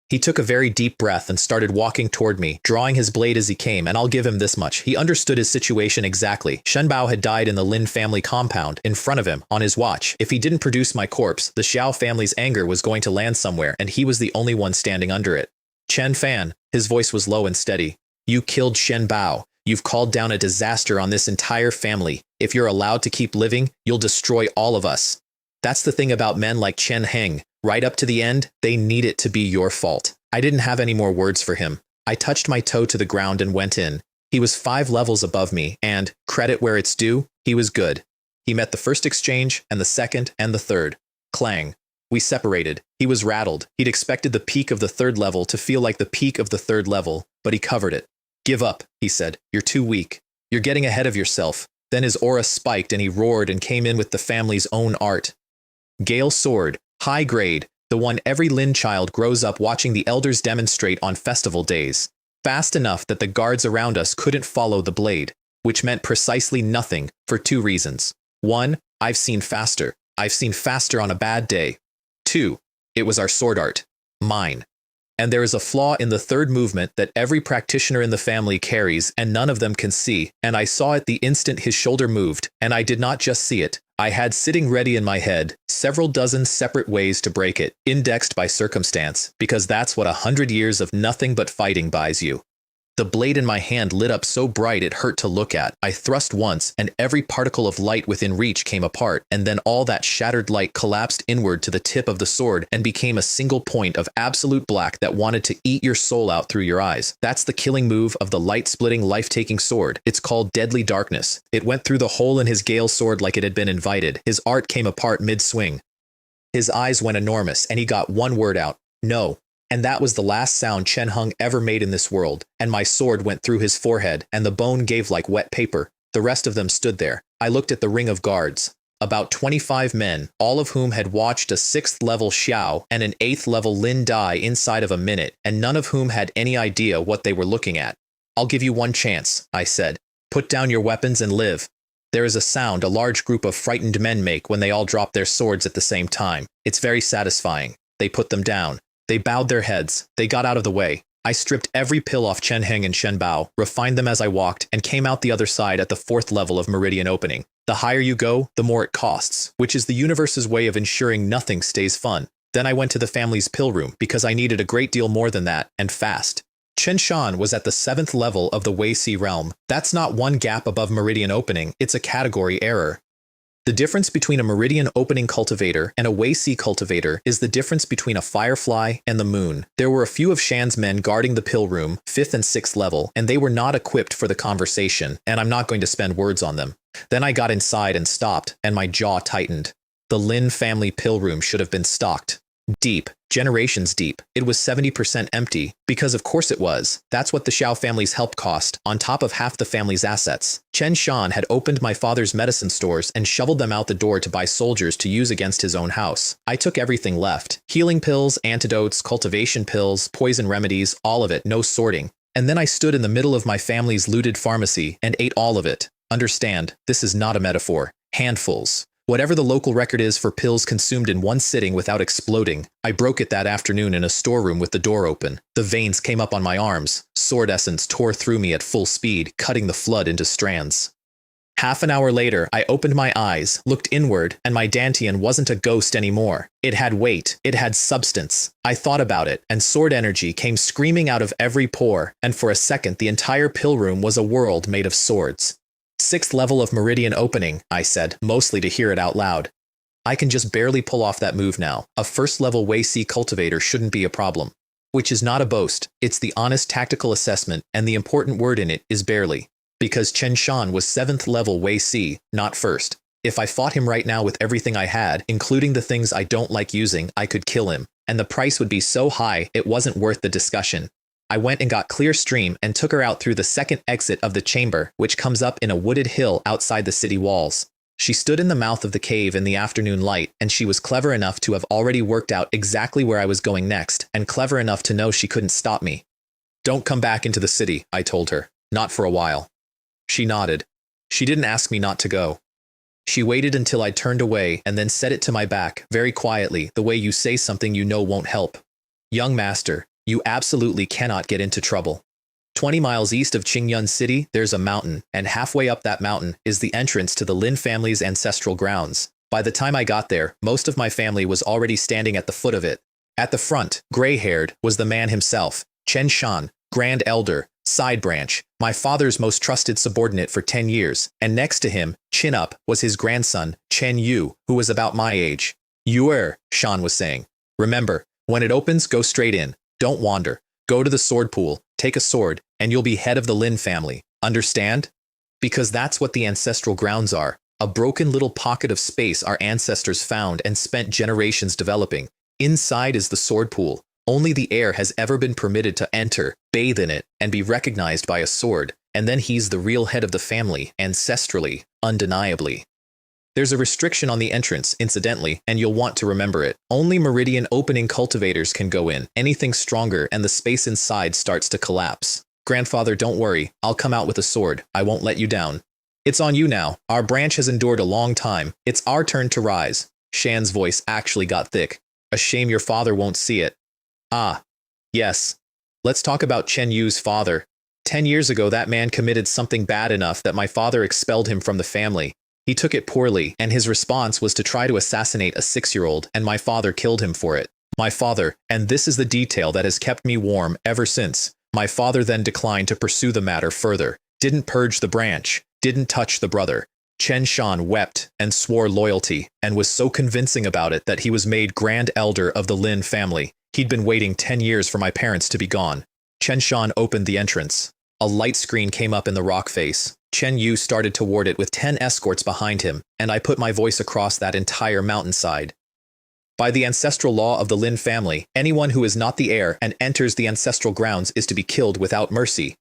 He took a very deep breath and started walking toward me, drawing his blade as he came, and I'll give him this much. He understood his situation exactly. Shen Bao had died in the Lin family compound, in front of him, on his watch. If he didn't produce my corpse, the Xiao family's anger was going to land somewhere, and he was the only one standing under it. Chen Fan, his voice was low and steady. You killed Shen Bao. You've called down a disaster on this entire family. If you're allowed to keep living, you'll destroy all of us. That's the thing about men like Chen Heng. Right up to the end, they need it to be your fault. I didn't have any more words for him. I touched my toe to the ground and went in. He was 5 levels above me, and, credit where it's due, he was good. He met the first exchange, and the second, and the third. Clang. We separated. He was rattled. He'd expected the peak of the 3rd level to feel like the peak of the 3rd level, but he covered it. Give up, he said. You're too weak. You're getting ahead of yourself. Then his aura spiked and he roared and came in with the family's own art. Gale sword, high grade, the one every Lin child grows up watching the elders demonstrate on festival days. Fast enough that the guards around us couldn't follow the blade, which meant precisely nothing for 2 reasons. 1, I've seen faster. I've seen faster on a bad day. 2, it was our sword art. Mine. And there is a flaw in the 3rd movement that every practitioner in the family carries and none of them can see, and I saw it the instant his shoulder moved, and I did not just see it. I had sitting ready in my head several dozen separate ways to break it, indexed by circumstance, because that's what 100 years of nothing but fighting buys you. The blade in my hand lit up so bright it hurt to look at. I thrust once, and every particle of light within reach came apart, and then all that shattered light collapsed inward to the tip of the sword and became a single point of absolute black that wanted to eat your soul out through your eyes. That's the killing move of the light-splitting, life-taking sword. It's called Deadly Darkness. It went through the hole in his Gale sword like it had been invited. His art came apart mid-swing. His eyes went enormous, and he got one word out. No. And that was the last sound Chen Heng ever made in this world, and my sword went through his forehead, and the bone gave like wet paper. The rest of them stood there. I looked at the ring of guards. About 25 men, all of whom had watched a 6th level Xiao and an 8th level Lin die inside of a minute, and none of whom had any idea what they were looking at. I'll give you one chance, I said. Put down your weapons and live. There is a sound a large group of frightened men make when they all drop their swords at the same time. It's very satisfying. They put them down. They bowed their heads. They got out of the way. I stripped every pill off Chen Heng and Shen Bao, refined them as I walked, and came out the other side at the 4th level of meridian opening. The higher you go, the more it costs, which is the universe's way of ensuring nothing stays fun. Then I went to the family's pill room, because I needed a great deal more than that, and fast. Chen Shan was at the 7th level of the Wei Si realm. That's not one gap above meridian opening, it's a category error. The difference between a meridian opening cultivator and a Wei Si cultivator is the difference between a firefly and the moon. There were a few of Shan's men guarding the pill room, 5th and 6th level, and they were not equipped for the conversation, and I'm not going to spend words on them. Then I got inside and stopped, and my jaw tightened. The Lin family pill room should have been stocked. Deep, generations deep. It was 70% empty, because of course it was. That's what the Xiao family's help cost, on top of half the family's assets. Chen Shan had opened my father's medicine stores and shoveled them out the door to buy soldiers to use against his own house. I took everything left. Healing pills, antidotes, cultivation pills, poison remedies, all of it, no sorting. And then I stood in the middle of my family's looted pharmacy and ate all of it. Understand, this is not a metaphor. Handfuls. Whatever the local record is for pills consumed in one sitting without exploding, I broke it that afternoon in a storeroom with the door open. The veins came up on my arms. Sword essence tore through me at full speed, cutting the flood into strands. Half an hour later, I opened my eyes, looked inward, and my dantian wasn't a ghost anymore. It had weight. It had substance. I thought about it, and sword energy came screaming out of every pore, and for a second the entire pill room was a world made of swords. 6th level of meridian opening, I said, mostly to hear it out loud. I can just barely pull off that move now. A 1st level Wei C cultivator shouldn't be a problem. Which is not a boast. It's the honest tactical assessment, and the important word in it is barely. Because Chen Shan was 7th level Wei C, not 1st. If I fought him right now with everything I had, including the things I don't like using, I could kill him. And the price would be so high, it wasn't worth the discussion. I went and got clear stream and took her out through the second exit of the chamber, which comes up in a wooded hill outside the city walls. She stood in the mouth of the cave in the afternoon light, and she was clever enough to have already worked out exactly where I was going next, and clever enough to know she couldn't stop me. "Don't come back into the city," I told her. "Not for a while." She nodded. She didn't ask me not to go. She waited until I turned away and then said it to my back, very quietly, the way you say something you know won't help. "Young master, you absolutely cannot get into trouble. 20 miles east of Qingyun City, there's a mountain, and halfway up that mountain is the entrance to the Lin family's ancestral grounds. By the time I got there, most of my family was already standing at the foot of it. At the front, gray-haired, was the man himself, Chen Shan, Grand Elder, Side Branch, my father's most trusted subordinate for 10 years, and next to him, chin up, was his grandson, Chen Yu, who was about my age. "Yuer," Shan was saying. "Remember, when it opens, go straight in. Don't wander. Go to the sword pool, take a sword, and you'll be head of the Lin family. Understand? Because that's what the ancestral grounds are. A broken little pocket of space our ancestors found and spent generations developing. Inside is the sword pool. Only the heir has ever been permitted to enter, bathe in it, and be recognized by a sword. And then he's the real head of the family, ancestrally, undeniably. There's a restriction on the entrance, incidentally, and you'll want to remember it. Only meridian opening cultivators can go in. Anything stronger and the space inside starts to collapse. Grandfather, don't worry. I'll come out with a sword. I won't let you down. It's on you now. Our branch has endured a long time. It's our turn to rise." Shan's voice actually got thick. "A shame your father won't see it." "Ah, yes. Let's talk about Chen Yu's father. 10 years ago, that man committed something bad enough that my father expelled him from the family. He took it poorly, and his response was to try to assassinate a 6-year-old, and my father killed him for it. My father, and this is the detail that has kept me warm ever since, my father then declined to pursue the matter further, didn't purge the branch, didn't touch the brother. Chen Shan wept and swore loyalty, and was so convincing about it that he was made Grand Elder of the Lin family. He'd been waiting 10 years for my parents to be gone." Chen Shan opened the entrance. A light screen came up in the rock face. Chen Yu started toward it with 10 escorts behind him, and I put my voice across that entire mountainside. "By the ancestral law of the Lin family, anyone who is not the heir and enters the ancestral grounds is to be killed without mercy."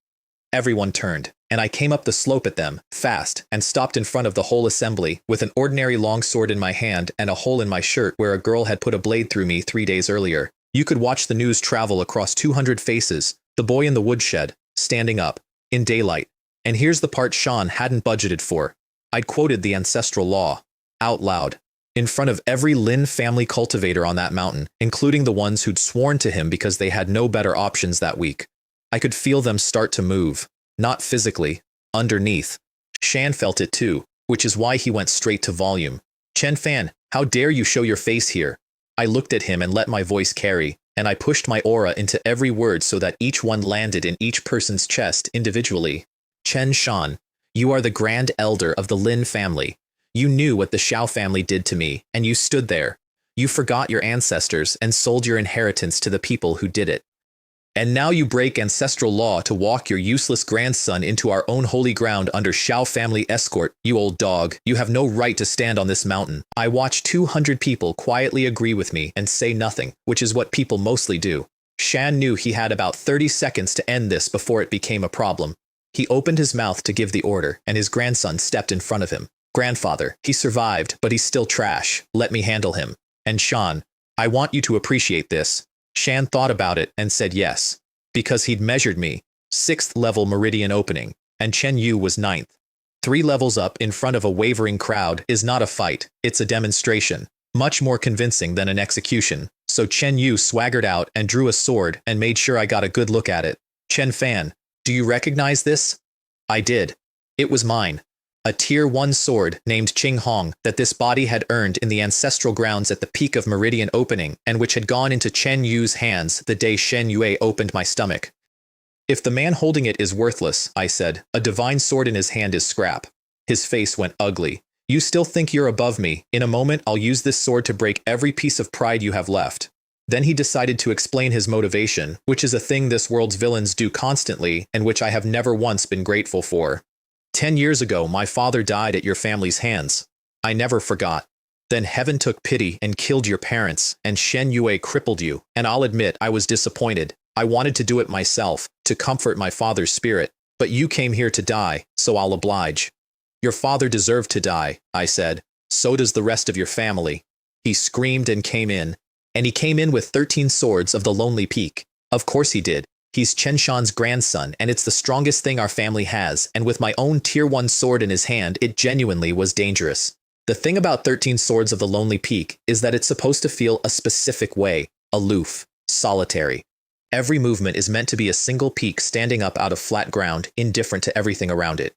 Everyone turned, and I came up the slope at them, fast, and stopped in front of the whole assembly, with an ordinary longsword in my hand and a hole in my shirt where a girl had put a blade through me 3 days earlier. You could watch the news travel across 200 faces, the boy in the woodshed, standing up, in daylight. And here's the part Shan hadn't budgeted for. I'd quoted the ancestral law, out loud, in front of every Lin family cultivator on that mountain, including the ones who'd sworn to him because they had no better options that week. I could feel them start to move, not physically, underneath. Shan felt it too, which is why he went straight to volume. "Chen Fan, how dare you show your face here?" I looked at him and let my voice carry, and I pushed my aura into every word so that each one landed in each person's chest individually. "Chen Shan, you are the Grand Elder of the Lin family. You knew what the Xiao family did to me, and you stood there. You forgot your ancestors and sold your inheritance to the people who did it. And now you break ancestral law to walk your useless grandson into our own holy ground under Xiao family escort, you old dog. You have no right to stand on this mountain. I watched 200 people quietly agree with me and say nothing, which is what people mostly do. Shan knew he had about 30 seconds to end this before it became a problem. He opened his mouth to give the order, and his grandson stepped in front of him. Grandfather, he survived, but he's still trash. Let me handle him. And Shan, I want you to appreciate this. Shan thought about it and said yes. Because he'd measured me, 6th level meridian opening, and Chen Yu was 9th. 3 levels up in front of a wavering crowd is not a fight, it's a demonstration. Much more convincing than an execution. So Chen Yu swaggered out and drew a sword and made sure I got a good look at it. Chen Fan, do you recognize this? I did. It was mine. A Tier 1 sword named Qing Hong that this body had earned in the ancestral grounds at the peak of meridian opening and which had gone into Chen Yu's hands the day Shen Yue opened my stomach. If the man holding it is worthless, I said, a divine sword in his hand is scrap. His face went ugly. You still think you're above me. In a moment, I'll use this sword to break every piece of pride you have left. Then he decided to explain his motivation, which is a thing this world's villains do constantly and which I have never once been grateful for. 10 years ago, my father died at your family's hands. I never forgot. Then heaven took pity and killed your parents, and Shen Yue crippled you, and I'll admit I was disappointed. I wanted to do it myself, to comfort my father's spirit, but you came here to die, so I'll oblige. Your father deserved to die, I said. So does the rest of your family. He screamed and came in. And he came in with 13 swords of the Lonely Peak. Of course he did. He's Chen Shan's grandson, and it's the strongest thing our family has, and with my own Tier 1 sword in his hand, it genuinely was dangerous. The thing about 13 Swords of the Lonely Peak is that it's supposed to feel a specific way, aloof, solitary. Every movement is meant to be a single peak standing up out of flat ground, indifferent to everything around it.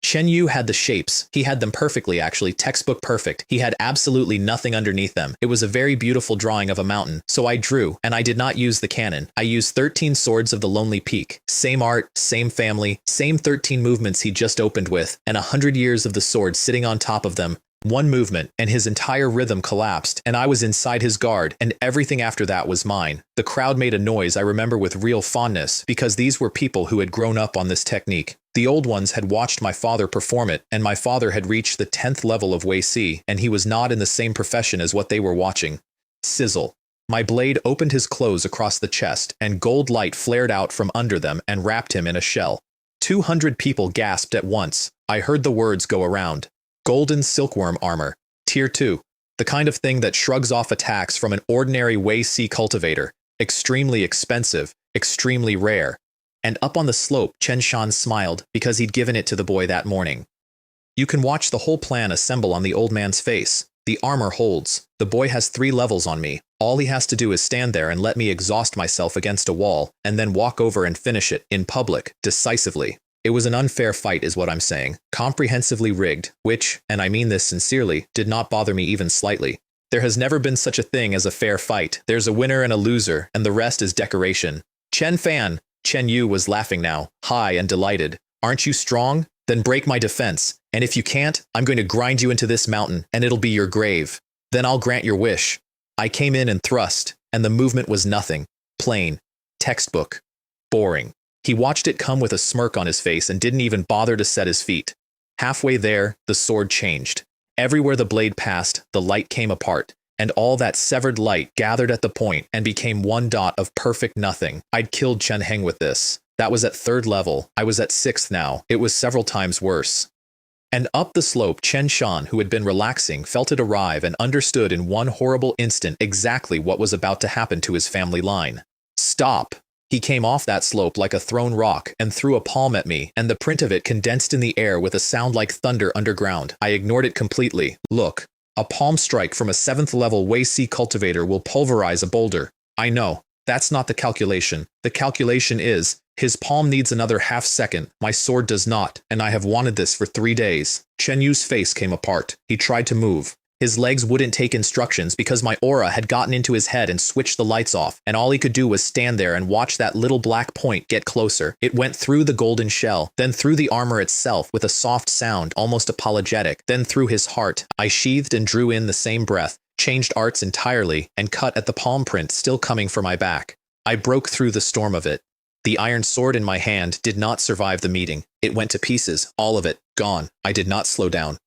Chen Yu had the shapes. He had them perfectly, actually, textbook perfect. He had absolutely nothing underneath them. It was a very beautiful drawing of a mountain. So I drew, and I did not use the cannon. I used 13 Swords of the Lonely Peak. Same art, same family, same 13 movements he just opened with, and 100 years of the sword sitting on top of them. One movement, and his entire rhythm collapsed, and I was inside his guard, and everything after that was mine. The crowd made a noise I remember with real fondness, because these were people who had grown up on this technique. The old ones had watched my father perform it, and my father had reached the 10th level of Wei Si, and he was not in the same profession as what they were watching. Sizzle. My blade opened his clothes across the chest, and gold light flared out from under them and wrapped him in a shell. 200 people gasped at once. I heard the words go around. Golden silkworm armor. Tier 2. The kind of thing that shrugs off attacks from an ordinary Wei Si cultivator. Extremely expensive, extremely rare. And up on the slope, Chen Shan smiled because he'd given it to the boy that morning. You can watch the whole plan assemble on the old man's face. The armor holds. The boy has 3 levels on me. All he has to do is stand there and let me exhaust myself against a wall, and then walk over and finish it, in public, decisively. It was an unfair fight is what I'm saying, comprehensively rigged, which, and I mean this sincerely, did not bother me even slightly. There has never been such a thing as a fair fight. There's a winner and a loser, and the rest is decoration. Chen Fan! Chen Yu was laughing now, high and delighted. Aren't you strong? Then break my defense, and if you can't, I'm going to grind you into this mountain, and it'll be your grave. Then I'll grant your wish. I came in and thrust, and the movement was nothing. Plain. Textbook. Boring. He watched it come with a smirk on his face and didn't even bother to set his feet. Halfway there, the sword changed. Everywhere the blade passed, the light came apart, and all that severed light gathered at the point and became one dot of perfect nothing. I'd killed Chen Heng with this. That was at 3rd level. I was at 6th now. It was several times worse. And up the slope, Chen Shan, who had been relaxing, felt it arrive and understood in one horrible instant exactly what was about to happen to his family line. Stop! He came off that slope like a thrown rock and threw a palm at me, and the print of it condensed in the air with a sound like thunder underground. I ignored it completely. Look, a palm strike from a 7th level Wei Si cultivator will pulverize a boulder. I know. That's not the calculation. The calculation is, his palm needs another half second. My sword does not, and I have wanted this for 3 days. Chen Yu's face came apart. He tried to move. His legs wouldn't take instructions because my aura had gotten into his head and switched the lights off, and all he could do was stand there and watch that little black point get closer. It went through the golden shell, then through the armor itself with a soft sound, almost apologetic, then through his heart. I sheathed and drew in the same breath, changed arts entirely, and cut at the palm print still coming for my back. I broke through the storm of it. The iron sword in my hand did not survive the meeting. It went to pieces, all of it, gone. I did not slow down.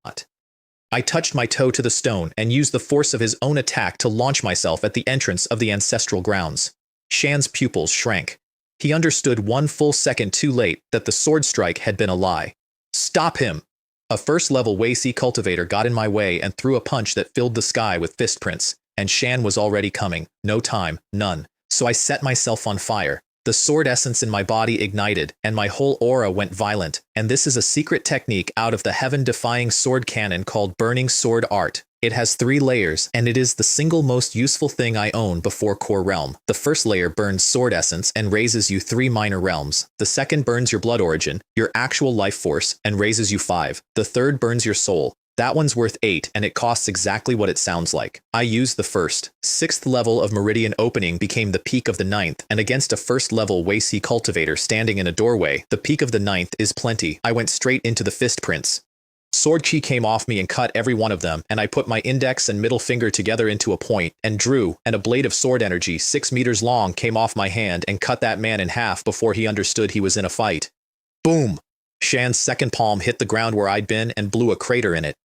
I touched my toe to the stone and used the force of his own attack to launch myself at the entrance of the ancestral grounds. Shan's pupils shrank. He understood 1 full second too late that the sword strike had been a lie. Stop him! A first-level Wei-Si cultivator got in my way and threw a punch that filled the sky with fist prints, and Shan was already coming. No time, none. So I set myself on fire. The sword essence in my body ignited, and my whole aura went violent, and this is a secret technique out of the heaven-defying sword canon called Burning Sword Art. It has 3 layers, and it is the single most useful thing I own before Core Realm. The first layer burns sword essence and raises you 3 minor realms. The second burns your blood origin, your actual life force, and raises you 5. The third burns your soul. That one's worth 8, and it costs exactly what it sounds like. I used the first. 6th level of Meridian Opening became the peak of the 9th, and against a first-level Wei-Si cultivator standing in a doorway, the peak of the 9th is plenty. I went straight into the fist prints. Sword chi came off me and cut every one of them, and I put my index and middle finger together into a point, and drew, and a blade of sword energy 6 meters long came off my hand and cut that man in half before he understood he was in a fight. Boom! Shan's second palm hit the ground where I'd been and blew a crater in it.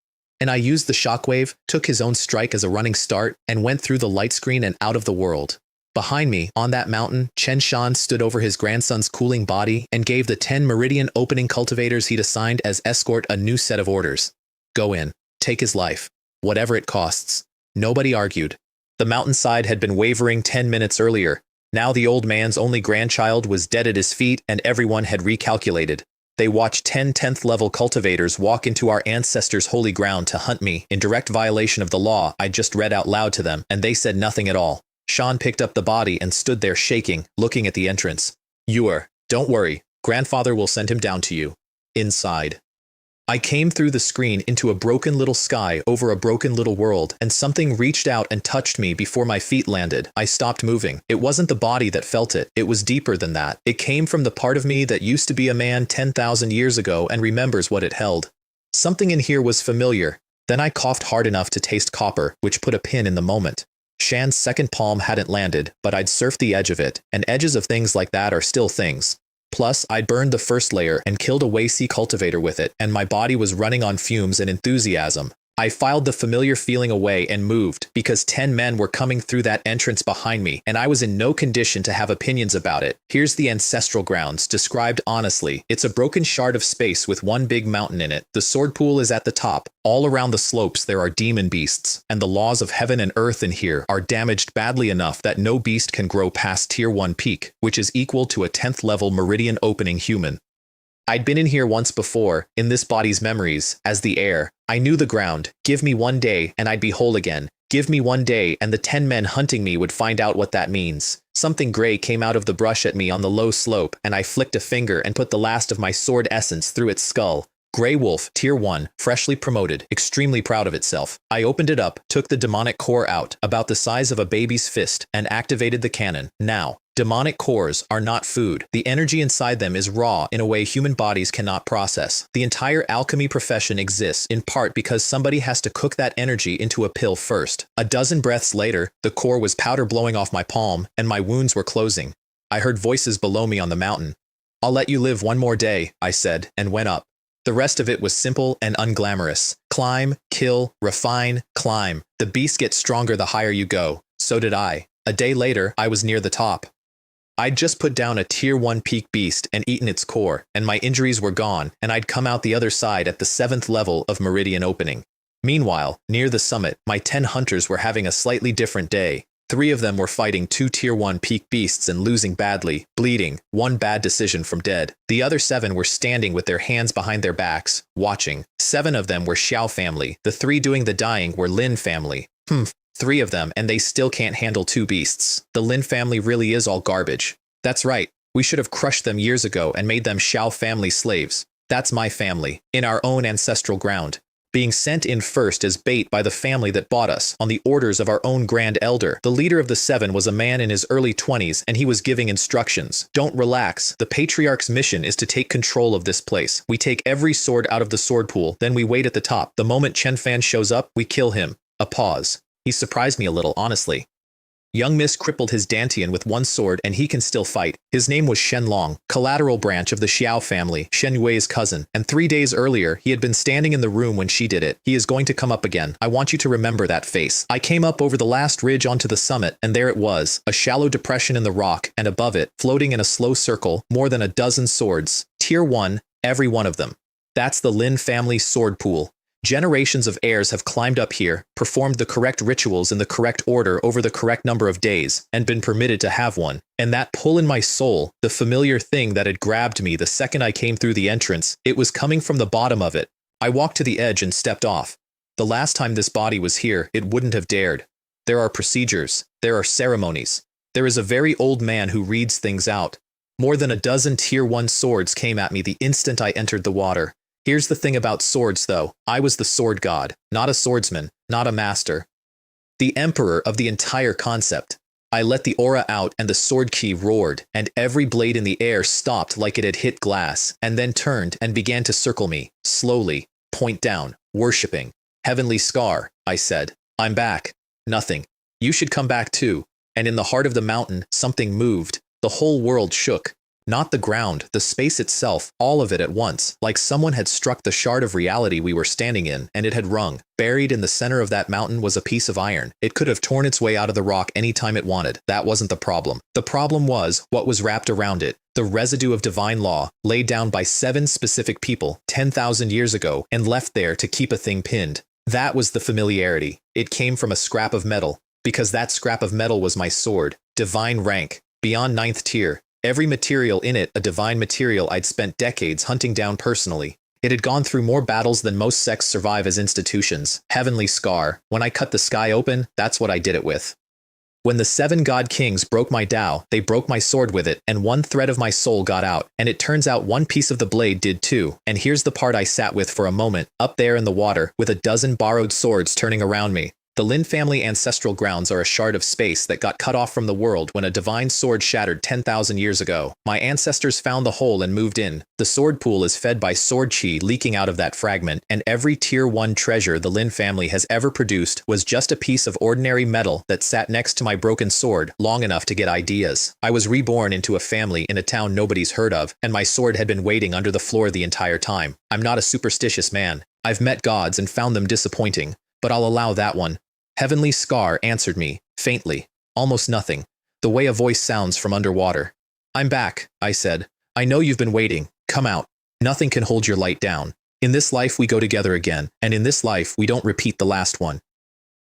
And I used the shockwave, took his own strike as a running start, and went through the light screen and out of the world. Behind me, on that mountain, Chen Shan stood over his grandson's cooling body and gave the 10 Meridian Opening cultivators he'd assigned as escort a new set of orders. Go in. Take his life. Whatever it costs. Nobody argued. The mountainside had been wavering 10 minutes earlier. Now the old man's only grandchild was dead at his feet and everyone had recalculated. They watched 10 10th-level cultivators walk into our ancestors' holy ground to hunt me in direct violation of the law I just read out loud to them, and they said nothing at all. Shan picked up the body and stood there shaking, looking at the entrance. Don't worry. Grandfather will send him down to you. Inside. I came through the screen into a broken little sky over a broken little world, and something reached out and touched me before my feet landed. I stopped moving. It wasn't the body that felt it. It was deeper than that. It came from the part of me that used to be a man 10,000 years ago and remembers what it held. Something in here was familiar. Then I coughed hard enough to taste copper, which put a pin in the moment. Shan's second palm hadn't landed, but I'd surfed the edge of it, and edges of things like that are still things. Plus, I'd burned the first layer and killed a Wei-Si cultivator with it, and my body was running on fumes and enthusiasm. I filed the familiar feeling away and moved, because 10 men were coming through that entrance behind me, and I was in no condition to have opinions about it. Here's the ancestral grounds, described honestly. It's a broken shard of space with one big mountain in it. The sword pool is at the top. All around the slopes there are demon beasts, and the laws of heaven and earth in here are damaged badly enough that no beast can grow past Tier 1 peak, which is equal to a 10th level Meridian Opening human. I'd been in here once before, in this body's memories, as the heir. I knew the ground. Give me 1 day, and I'd be whole again. Give me 1 day, and the 10 men hunting me would find out what that means. Something gray came out of the brush at me on the low slope, and I flicked a finger and put the last of my sword essence through its skull. Grey Wolf, Tier 1, freshly promoted, extremely proud of itself. I opened it up, took the demonic core out, about the size of a baby's fist, and activated the cannon. Now, demonic cores are not food. The energy inside them is raw in a way human bodies cannot process. The entire alchemy profession exists in part because somebody has to cook that energy into a pill first. A dozen breaths later, the core was powder blowing off my palm, and my wounds were closing. I heard voices below me on the mountain. I'll let you live 1 more day, I said, and went up. The rest of it was simple and unglamorous. Climb, kill, refine, climb. The beast gets stronger the higher you go. So did I. A day later, I was near the top. I'd just put down a Tier 1 peak beast and eaten its core, and my injuries were gone, and I'd come out the other side at the 7th level of Meridian Opening. Meanwhile, near the summit, my 10 hunters were having a slightly different day. 3 of them were fighting 2 Tier 1 peak beasts and losing badly, bleeding, 1 bad decision from dead. The other 7 were standing with their hands behind their backs, watching. 7 of them were Xiao family. The 3 doing the dying were Lin family. 3 of them, and they still can't handle 2 beasts. The Lin family really is all garbage. That's right. We should have crushed them years ago and made them Xiao family slaves. That's my family, in our own ancestral ground. Being sent in first as bait by the family that bought us, on the orders of our own grand elder. The leader of the 7 was a man in his early 20s, and he was giving instructions. Don't relax. The patriarch's mission is to take control of this place. We take every sword out of the sword pool, then we wait at the top. The moment Chen Fan shows up, we kill him. A pause. He surprised me a little, honestly. Young Miss crippled his dantian with one sword and he can still fight. His name was Shenlong, collateral branch of the Xiao family, Shen Yui's cousin, and 3 days earlier he had been standing in the room when she did it. He is going to come up again. I want you to remember that face. I came up over the last ridge onto the summit, and there it was, a shallow depression in the rock, and above it, floating in a slow circle, more than a dozen swords. Tier 1, every one of them. That's the Lin family sword pool. Generations of heirs have climbed up here, performed the correct rituals in the correct order over the correct number of days, and been permitted to have one. And that pull in my soul, the familiar thing that had grabbed me the second I came through the entrance, it was coming from the bottom of it. I walked to the edge and stepped off. The last time this body was here, it wouldn't have dared. There are procedures. There are ceremonies. There is a very old man who reads things out. More than a dozen Tier 1 swords came at me the instant I entered the water. Here's the thing about swords, though. I was the sword god, not a swordsman, not a master. The emperor of the entire concept. I let the aura out and the sword key roared, and every blade in the air stopped like it had hit glass, and then turned and began to circle me, slowly, point down, worshipping. Heavenly Scar, I said. I'm back. Nothing. You should come back too. And in the heart of the mountain, something moved. The whole world shook. Not the ground, the space itself, all of it at once, like someone had struck the shard of reality we were standing in, and it had rung. Buried in the center of that mountain was a piece of iron. It could have torn its way out of the rock any time it wanted. That wasn't the problem. The problem was what was wrapped around it, the residue of divine law, laid down by 7 specific people 10,000 years ago and left there to keep a thing pinned. That was the familiarity. It came from a scrap of metal, because that scrap of metal was my sword, divine rank, beyond 9th tier. Every material in it a divine material I'd spent decades hunting down personally. It had gone through more battles than most sects survive as institutions. Heavenly Scar. When I cut the sky open, that's what I did it with. When the 7 god kings broke my Tao, they broke my sword with it, and one thread of my soul got out, and it turns out one piece of the blade did too. And here's the part I sat with for a moment, up there in the water, with a dozen borrowed swords turning around me. The Lin family ancestral grounds are a shard of space that got cut off from the world when a divine sword shattered 10,000 years ago. My ancestors found the hole and moved in. The sword pool is fed by sword chi leaking out of that fragment, and every Tier 1 treasure the Lin family has ever produced was just a piece of ordinary metal that sat next to my broken sword long enough to get ideas. I was reborn into a family in a town nobody's heard of, and my sword had been waiting under the floor the entire time. I'm not a superstitious man. I've met gods and found them disappointing, but I'll allow that one. Heavenly Scar answered me, faintly, almost nothing, the way a voice sounds from underwater. I'm back, I said. I know you've been waiting. Come out. Nothing can hold your light down. In this life we go together again, and in this life we don't repeat the last one.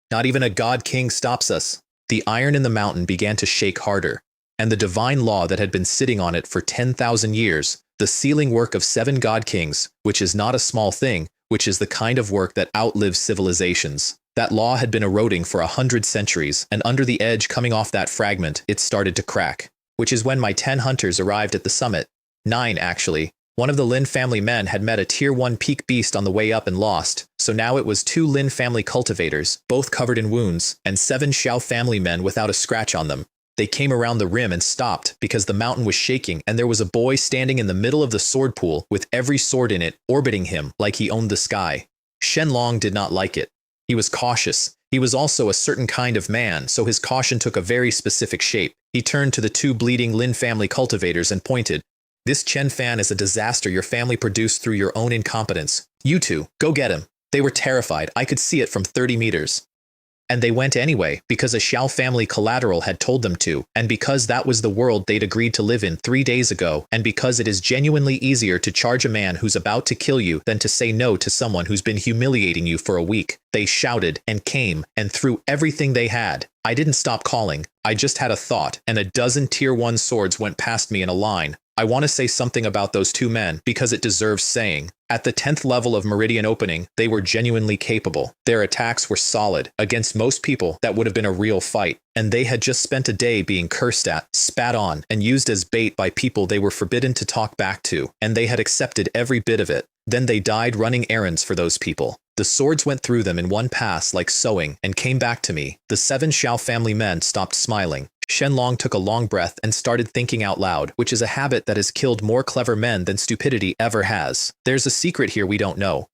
Not even a god king stops us. The iron in the mountain began to shake harder, and the divine law that had been sitting on it for 10,000 years, the sealing work of 7 god kings, which is not a small thing, which is the kind of work that outlives civilizations. That law had been eroding for 100 centuries, and under the edge coming off that fragment, it started to crack. Which is when my 10 hunters arrived at the summit. 9, actually. One of the Lin family men had met a Tier 1 peak beast on the way up and lost, so now it was 2 Lin family cultivators, both covered in wounds, and 7 Xiao family men without a scratch on them. They came around the rim and stopped because the mountain was shaking and there was a boy standing in the middle of the sword pool with every sword in it orbiting him like he owned the sky. Shenlong did not like it. He was cautious. He was also a certain kind of man, so his caution took a very specific shape. He turned to the 2 bleeding Lin family cultivators and pointed. This Chen fan is a disaster your family produced through your own incompetence. You 2, go get him. They were terrified. I could see it from 30 meters. And they went anyway, because a Xiao family collateral had told them to, and because that was the world they'd agreed to live in 3 days ago, and because it is genuinely easier to charge a man who's about to kill you than to say no to someone who's been humiliating you for a week. They shouted and came and threw everything they had. I didn't stop calling. I just had a thought, and a dozen Tier 1 swords went past me in a line. I want to say something about those 2 men because it deserves saying. At the 10th level of Meridian Opening, they were genuinely capable. Their attacks were solid. Against most people, that would have been a real fight. And they had just spent a day being cursed at, spat on, and used as bait by people they were forbidden to talk back to. And they had accepted every bit of it. Then they died running errands for those people. The swords went through them in one pass like sewing and came back to me. The 7 Xiao family men stopped smiling. Shenlong took a long breath and started thinking out loud, which is a habit that has killed more clever men than stupidity ever has. There's a secret here we don't know.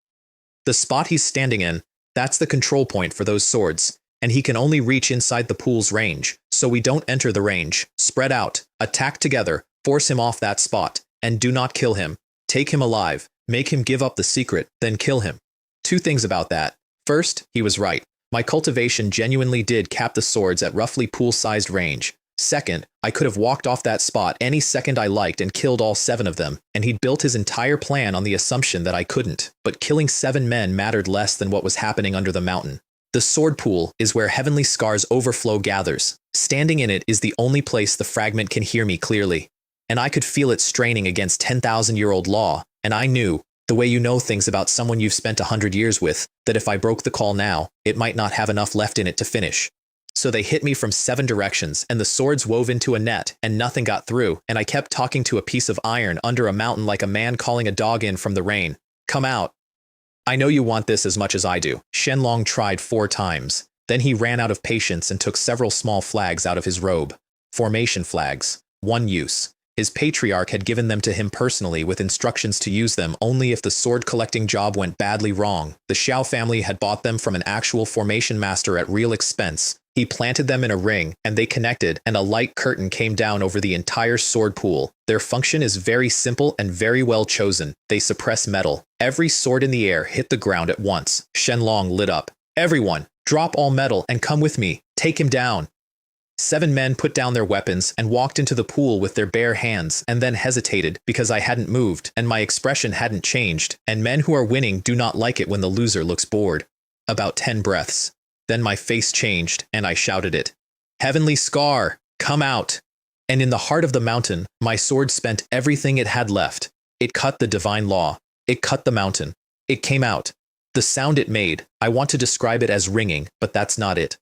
The spot he's standing in, that's the control point for those swords, and he can only reach inside the pool's range. so we don't enter the range. Spread out, attack together, force him off that spot, and do not kill him. Take him alive, make him give up the secret, then kill him. Two things about that. First, he was right. My cultivation genuinely did cap the swords at roughly pool-sized range. Second, I could have walked off that spot any second I liked and killed all 7 of them, and he'd built his entire plan on the assumption that I couldn't. But killing 7 men mattered less than what was happening under the mountain. The sword pool is where Heavenly Scar's overflow gathers. Standing in it is the only place the fragment can hear me clearly. And I could feel it straining against 10,000-year-old law, and I knew, the way you know things about someone you've spent 100 years with, that if I broke the call now, it might not have enough left in it to finish. So they hit me from 7 directions, and the swords wove into a net, and nothing got through, and I kept talking to a piece of iron under a mountain like a man calling a dog in from the rain. Come out. I know you want this as much as I do. Shenlong tried 4 times. Then he ran out of patience and took several small flags out of his robe. Formation flags. One use. His patriarch had given them to him personally with instructions to use them only if the sword-collecting job went badly wrong. The Xiao family had bought them from an actual formation master at real expense. He planted them in a ring, and they connected, and a light curtain came down over the entire sword pool. Their function is very simple and very well chosen. They suppress metal. Every sword in the air hit the ground at once. Shenlong lit up. Everyone, drop all metal and come with me. Take him down. 7 men put down their weapons and walked into the pool with their bare hands and then hesitated because I hadn't moved and my expression hadn't changed, and men who are winning do not like it when the loser looks bored. About 10 breaths. Then my face changed and I shouted it. Heavenly Scar, come out! And in the heart of the mountain, my sword spent everything it had left. It cut the divine law. It cut the mountain. It came out. The sound it made, I want to describe it as ringing, but that's not it.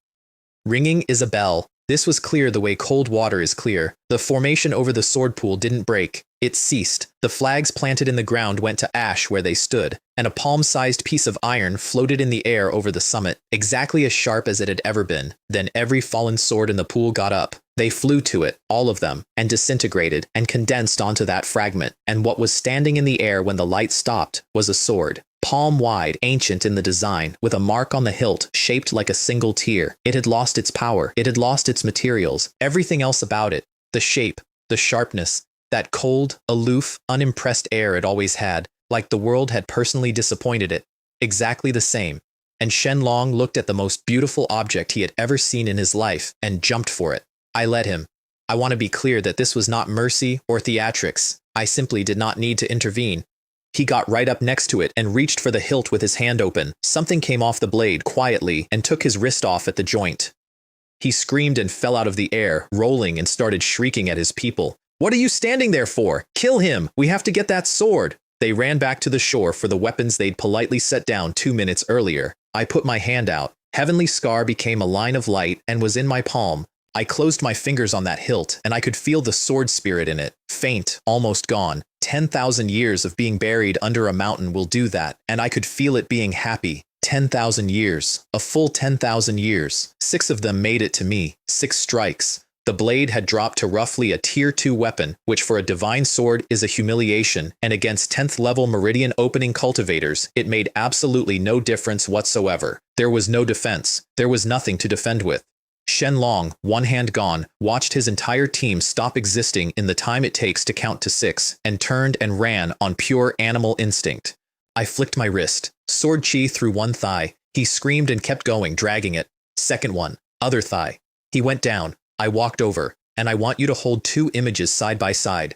Ringing is a bell. This was clear the way cold water is clear. The formation over the sword pool didn't break. It ceased. The flags planted in the ground went to ash where they stood, and a palm-sized piece of iron floated in the air over the summit, exactly as sharp as it had ever been. Then every fallen sword in the pool got up. They flew to it, all of them, and disintegrated and condensed onto that fragment, and what was standing in the air when the light stopped was a sword. Palm-wide, ancient in the design, with a mark on the hilt shaped like a single tear. It had lost its power. It had lost its materials. Everything else about it. The shape, the sharpness, that cold, aloof, unimpressed air it always had, like the world had personally disappointed it. Exactly the same. And Shenlong looked at the most beautiful object he had ever seen in his life and jumped for it. I let him. I want to be clear that this was not mercy or theatrics. I simply did not need to intervene. He got right up next to it and reached for the hilt with his hand open. Something came off the blade quietly and took his wrist off at the joint. He screamed and fell out of the air, rolling, and started shrieking at his people. What are you standing there for? Kill him! We have to get that sword! They ran back to the shore for the weapons they'd politely set down 2 minutes earlier. I put my hand out. Heavenly Scar became a line of light and was in my palm. I closed my fingers on that hilt, and I could feel the sword spirit in it. Faint, almost gone. 10,000 years of being buried under a mountain will do that, and I could feel it being happy. 10,000 years. A full 10,000 years. 6 of them made it to me. 6 strikes. The blade had dropped to roughly a tier 2 weapon, which for a divine sword is a humiliation, and against 10th level meridian opening cultivators, it made absolutely no difference whatsoever. There was no defense. There was nothing to defend with. Shenlong, one hand gone, watched his entire team stop existing in the time it takes to count to 6, and turned and ran on pure animal instinct. I flicked my wrist. Sword chi through one thigh. He screamed and kept going, dragging it. Second one. Other thigh. He went down. I walked over, and I want you to hold 2 images side by side.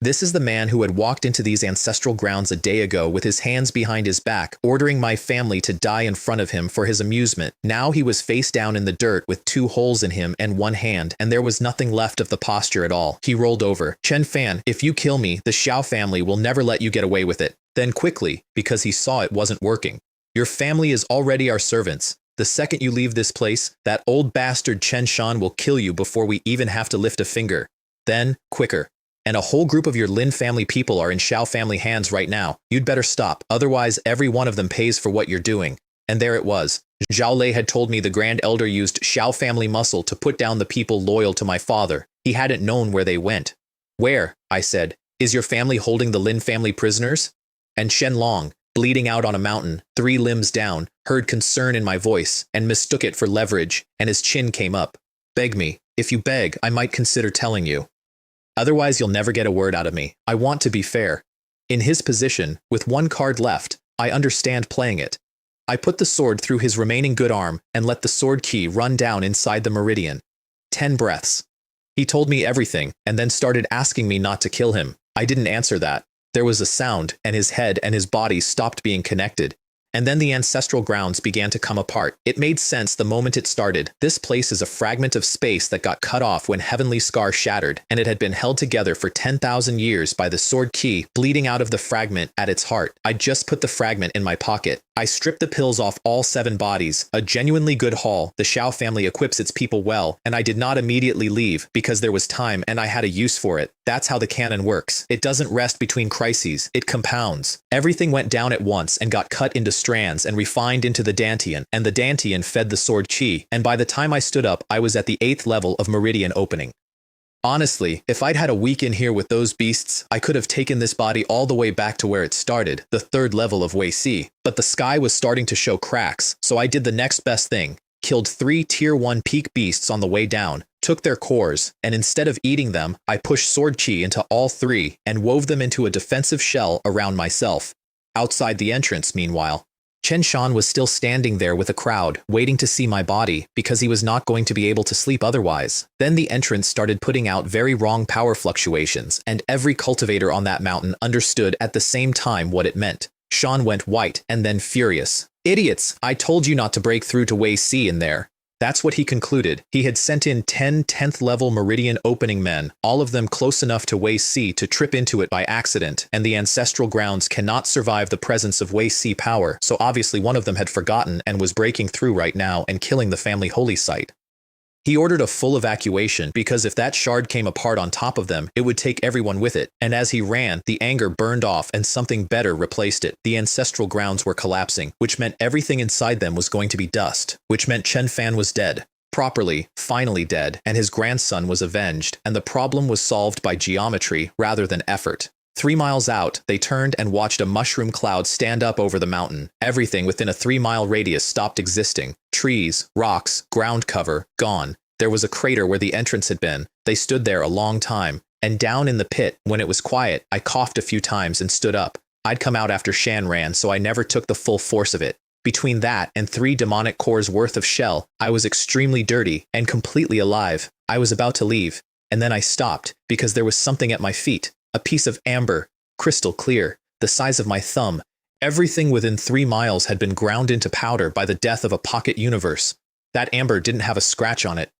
This is the man who had walked into these ancestral grounds a day ago with his hands behind his back, ordering my family to die in front of him for his amusement. Now he was face down in the dirt with 2 holes in him and 1 hand, and there was nothing left of the posture at all. He rolled over. Chen Fan, if you kill me, the Xiao family will never let you get away with it. Then quickly, because he saw it wasn't working. Your family is already our servants. The second you leave this place, that old bastard Chen Shan will kill you before we even have to lift a finger. Then, quicker. And a whole group of your Lin family people are in Xiao family hands right now. You'd better stop, otherwise every one of them pays for what you're doing. And there it was. Zhao Lei had told me the Grand Elder used Xiao family muscle to put down the people loyal to my father. He hadn't known where they went. Where? I said. Is your family holding the Lin family prisoners? And Shenlong, bleeding out on a mountain, 3 limbs down, heard concern in my voice and mistook it for leverage, and his chin came up. Beg me. If you beg, I might consider telling you. Otherwise, you'll never get a word out of me. I want to be fair. In his position, with one card left, I understand playing it. I put the sword through his remaining good arm and let the sword key run down inside the meridian. 10 breaths. He told me everything and then started asking me not to kill him. I didn't answer that. There was a sound, and his head and his body stopped being connected. And then the ancestral grounds began to come apart. It made sense the moment it started. This place is a fragment of space that got cut off when Heavenly Scar shattered, and it had been held together for 10,000 years by the sword key bleeding out of the fragment at its heart. I just put the fragment in my pocket. I stripped the pills off all 7 bodies, a genuinely good haul. The Xiao family equips its people well, and I did not immediately leave because there was time and I had a use for it. That's how the canon works. It doesn't rest between crises, it compounds. Everything went down at once and got cut into strands and refined into the dantian, and the dantian fed the sword chi, and by the time I stood up, I was at the 8th level of meridian opening. Honestly, if I'd had a week in here with those beasts, I could have taken this body all the way back to where it started, the 3rd level of Wei Si. But the sky was starting to show cracks, so I did the next best thing. Killed 3 tier 1 peak beasts on the way down, took their cores, and instead of eating them, I pushed sword chi into all 3 and wove them into a defensive shell around myself. Outside the entrance, meanwhile, Chen Shan was still standing there with a crowd, waiting to see my body, because he was not going to be able to sleep otherwise. Then the entrance started putting out very wrong power fluctuations, and every cultivator on that mountain understood at the same time what it meant. Shan went white and then furious. "Idiots! I told you not to break through to Wei Si in there." That's what he concluded. He had sent in 10 10th level meridian opening men, all of them close enough to Wei Si to trip into it by accident, and the ancestral grounds cannot survive the presence of Wei Si power, so obviously one of them had forgotten and was breaking through right now and killing the family holy site. He ordered a full evacuation because if that shard came apart on top of them, it would take everyone with it, and as he ran, the anger burned off and something better replaced it. The ancestral grounds were collapsing, which meant everything inside them was going to be dust, which meant Chen Fan was dead. Properly, finally dead, and his grandson was avenged, and the problem was solved by geometry rather than effort. 3 miles out, they turned and watched a mushroom cloud stand up over the mountain. Everything within a 3-mile radius stopped existing. Trees, rocks, ground cover, gone. There was a crater where the entrance had been. They stood there a long time. And down in the pit, when it was quiet, I coughed a few times and stood up. I'd come out after Shan ran, so I never took the full force of it. Between that and 3 demonic cores worth of shell, I was extremely dirty and completely alive. I was about to leave, and then I stopped because there was something at my feet. A piece of amber, crystal clear, the size of my thumb. Everything within 3 miles had been ground into powder by the death of a pocket universe. That amber didn't have a scratch on it.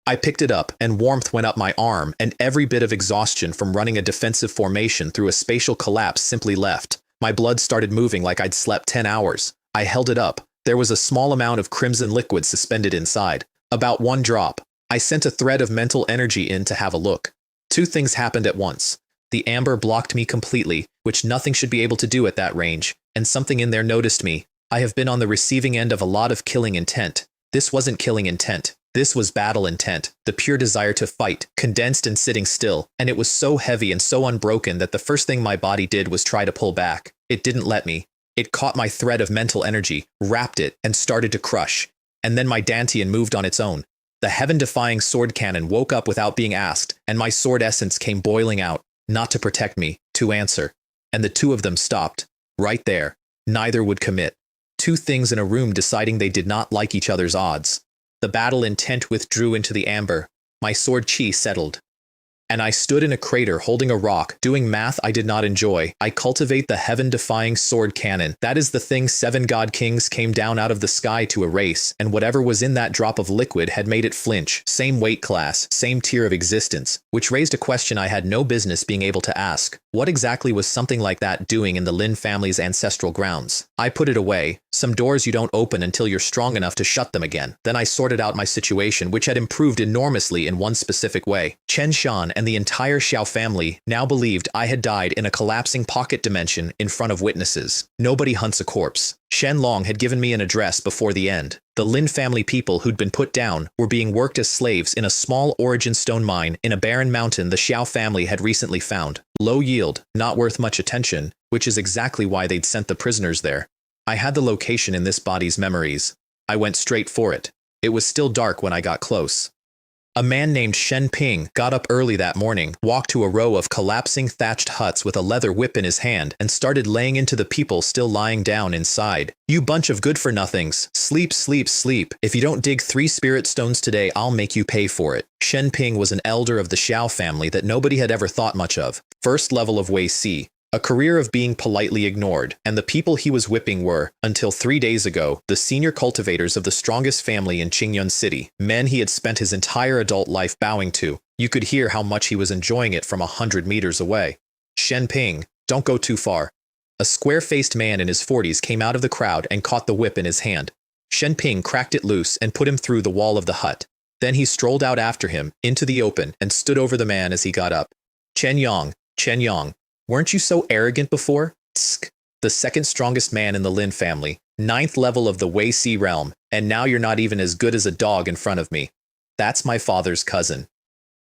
I picked it up, and warmth went up my arm, and every bit of exhaustion from running a defensive formation through a spatial collapse simply left. My blood started moving like I'd slept 10 hours. I held it up. There was a small amount of crimson liquid suspended inside. About 1 drop. I sent a thread of mental energy in to have a look. 2 things happened at once. The amber blocked me completely, which nothing should be able to do at that range, and something in there noticed me. I have been on the receiving end of a lot of killing intent. This wasn't killing intent. This was battle intent, the pure desire to fight, condensed and sitting still, and it was so heavy and so unbroken that the first thing my body did was try to pull back. It didn't let me. It caught my thread of mental energy, wrapped it, and started to crush. And then my dantian moved on its own. The heaven-defying sword cannon woke up without being asked, and my sword essence came boiling out. Not to protect me, to answer. And the 2 of them stopped. Right there. Neither would commit. 2 things in a room deciding they did not like each other's odds. The battle intent withdrew into the amber. My sword chi settled. And I stood in a crater holding a rock, doing math I did not enjoy. I cultivate the heaven-defying sword cannon. That is the thing 7 god kings came down out of the sky to erase, and whatever was in that drop of liquid had made it flinch. Same weight class, same tier of existence, which raised a question I had no business being able to ask. What exactly was something like that doing in the Lin family's ancestral grounds? I put it away. Some doors you don't open until you're strong enough to shut them again. Then I sorted out my situation, which had improved enormously in one specific way. Chen Shan and the entire Xiao family now believed I had died in a collapsing pocket dimension in front of witnesses. Nobody hunts a corpse. Shen Long had given me an address before the end. The Lin family people who'd been put down were being worked as slaves in a small origin stone mine in a barren mountain the Xiao family had recently found. Low yield, not worth much attention, which is exactly why they'd sent the prisoners there. I had the location in this body's memories. I went straight for it. It was still dark when I got close. A man named Shen Ping got up early that morning, walked to a row of collapsing thatched huts with a leather whip in his hand, and started laying into the people still lying down inside. You bunch of good-for-nothings. Sleep, sleep, sleep. If you don't dig 3 spirit stones today, I'll make you pay for it. Shen Ping was an elder of the Xiao family that nobody had ever thought much of. First level of Wei Si. A career of being politely ignored, and the people he was whipping were, until 3 days ago, the senior cultivators of the strongest family in Qingyun City, men he had spent his entire adult life bowing to. You could hear how much he was enjoying it from 100 meters away. Shen Ping, don't go too far. A square-faced man in his 40s came out of the crowd and caught the whip in his hand. Shen Ping cracked it loose and put him through the wall of the hut. Then he strolled out after him, into the open, and stood over the man as he got up. Chen Yang, weren't you so arrogant before? Tsk. The second strongest man in the Lin family, 9th level of the Wei Si realm, and now you're not even as good as a dog in front of me. That's my father's cousin.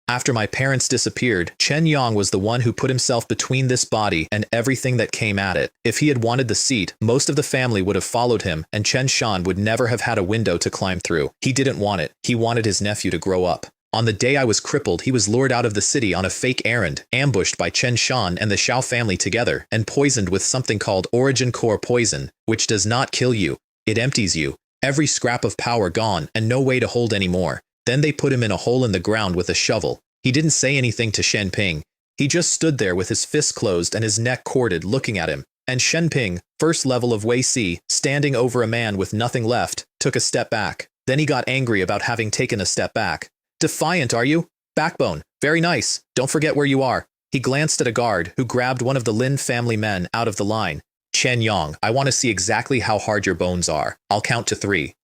After my parents disappeared, Chen Yang was the one who put himself between this body and everything that came at it. If he had wanted the seat, most of the family would have followed him, and Chen Shan would never have had a window to climb through. He didn't want it. He wanted his nephew to grow up. On the day I was crippled, he was lured out of the city on a fake errand, ambushed by Chen Shan and the Xiao family together, and poisoned with something called origin core poison, which does not kill you. It empties you. Every scrap of power gone, and no way to hold any more. Then they put him in a hole in the ground with a shovel. He didn't say anything to Shen Ping. He just stood there with his fists closed and his neck corded, looking at him. And Shen Ping, first level of Wei Si, standing over a man with nothing left, took a step back. Then he got angry about having taken a step back. Defiant, are you? Backbone. Very nice. Don't forget where you are. He glanced at a guard, who grabbed one of the Lin family men out of the line. Chen Yang, I want to see exactly how hard your bones are. I'll count to 3.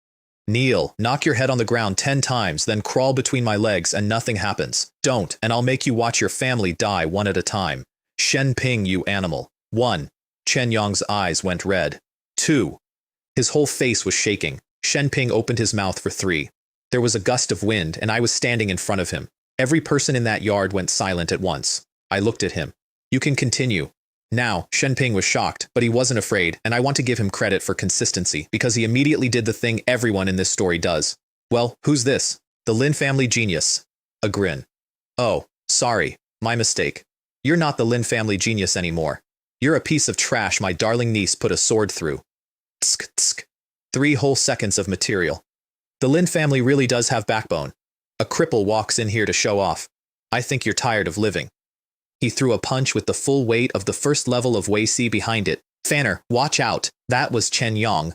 Kneel, knock your head on the ground 10 times, then crawl between my legs and nothing happens. Don't, and I'll make you watch your family die one at a time. Shen Ping, you animal. 1. Chen Yang's eyes went red. 2. His whole face was shaking. Shen Ping opened his mouth for 3. There was a gust of wind, and I was standing in front of him. Every person in that yard went silent at once. I looked at him. You can continue. Now, Shen Ping was shocked, but he wasn't afraid, and I want to give him credit for consistency, because he immediately did the thing everyone in this story does. Well, who's this? The Lin family genius. A grin. Oh, sorry. My mistake. You're not the Lin family genius anymore. You're a piece of trash my darling niece put a sword through. Tsk, tsk. 3 whole seconds of material. The Lin family really does have backbone. A cripple walks in here to show off. I think you're tired of living. He threw a punch with the full weight of the first level of Wei Si behind it. Fanner, watch out. That was Chen Yang.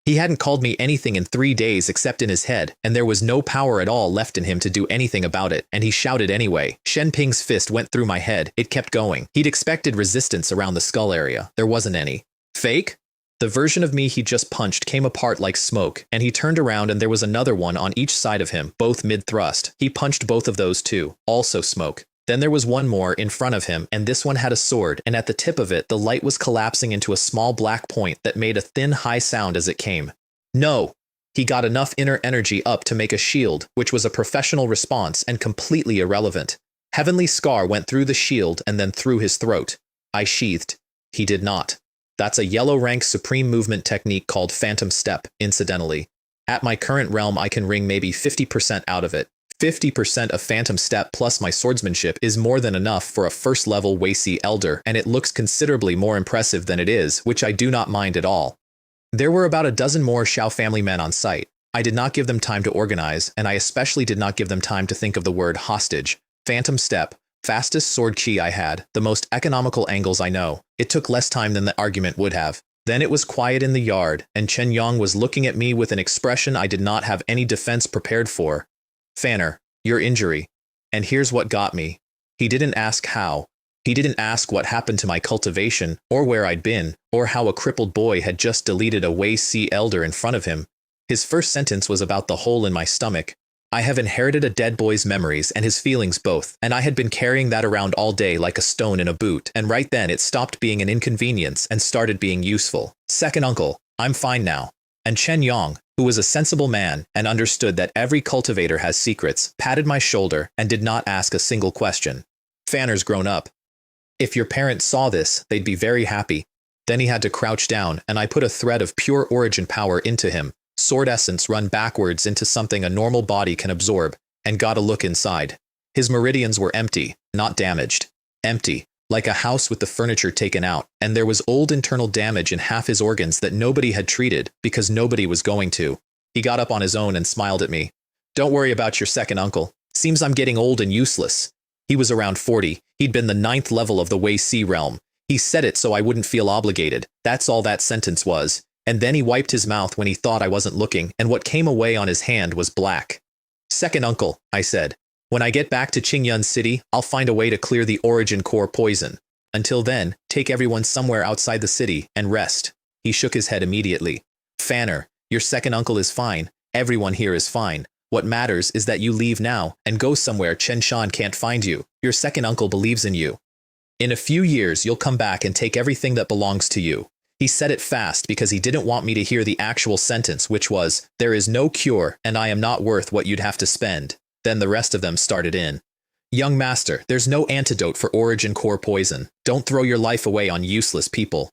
He hadn't called me anything in 3 days except in his head, and there was no power at all left in him to do anything about it, and he shouted anyway. Shen Ping's fist went through my head. It kept going. He'd expected resistance around the skull area. There wasn't any. Fake? The version of me he just punched came apart like smoke, and he turned around and there was another one on each side of him, both mid-thrust. He punched both of those too, also smoke. Then there was one more in front of him, and this one had a sword, and at the tip of it the light was collapsing into a small black point that made a thin high sound as it came. No! He got enough inner energy up to make a shield, which was a professional response and completely irrelevant. Heavenly Scar went through the shield and then through his throat. I sheathed. He did not. That's a yellow rank supreme movement technique called Phantom Step, incidentally. At my current realm I can wring maybe 50% out of it. 50% of Phantom Step plus my swordsmanship is more than enough for a first level Wei Si elder, and it looks considerably more impressive than it is, which I do not mind at all. There were about a dozen more Xiao family men on site. I did not give them time to organize, and I especially did not give them time to think of the word hostage. Phantom Step. Fastest sword key I had, the most economical angles I know. It took less time than the argument would have. Then it was quiet in the yard, and Chen Yang was looking at me with an expression I did not have any defense prepared for. Fanner, your injury. And here's what got me. He didn't ask how. He didn't ask what happened to my cultivation, or where I'd been, or how a crippled boy had just deleted a Wei Si elder in front of him. His first sentence was about the hole in my stomach. I have inherited a dead boy's memories and his feelings both, and I had been carrying that around all day like a stone in a boot, and right then it stopped being an inconvenience and started being useful. Second uncle, I'm fine now. And Chen Yang, who was a sensible man and understood that every cultivator has secrets, patted my shoulder and did not ask a single question. Fanner's grown up. If your parents saw this, they'd be very happy. Then he had to crouch down, and I put a thread of pure origin power into him. Sword essence run backwards into something a normal body can absorb. and got a look inside. His meridians were empty, not damaged. Empty, like a house with the furniture taken out, and there was old internal damage in half his organs that nobody had treated because nobody was going to. He got up on his own and smiled at me. Don't worry about your second uncle. Seems I'm getting old and useless. He was around 40. He'd been the 9th level of the Wei Si realm. He said it so I wouldn't feel obligated. That's all that sentence was. And then he wiped his mouth when he thought I wasn't looking, and what came away on his hand was black. Second uncle, I said. When I get back to Qingyun City, I'll find a way to clear the origin core poison. Until then, take everyone somewhere outside the city and rest. He shook his head immediately. Fanner, your second uncle is fine. Everyone here is fine. What matters is that you leave now and go somewhere Chen Shan can't find you. Your second uncle believes in you. In a few years, you'll come back and take everything that belongs to you. He said it fast because he didn't want me to hear the actual sentence, which was, there is no cure and I am not worth what you'd have to spend. Then the rest of them started in. Young master, there's no antidote for origin core poison. Don't throw your life away on useless people.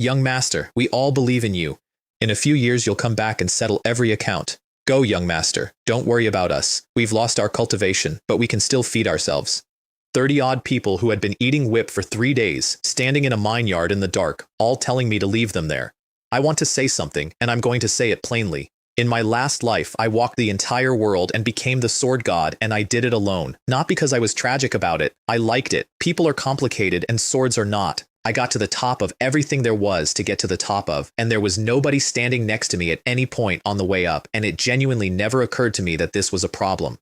Young master, we all believe in you. In a few years, you'll come back and settle every account. Go, young master. Don't worry about us. We've lost our cultivation, but we can still feed ourselves. 30-odd people who had been eating whip for 3 days, standing in a mine yard in the dark, all telling me to leave them there. I want to say something, and I'm going to say it plainly. In my last life, I walked the entire world and became the sword god, and I did it alone. Not because I was tragic about it. I liked it. People are complicated and swords are not. I got to the top of everything there was to get to the top of, and there was nobody standing next to me at any point on the way up, and it genuinely never occurred to me that this was a problem.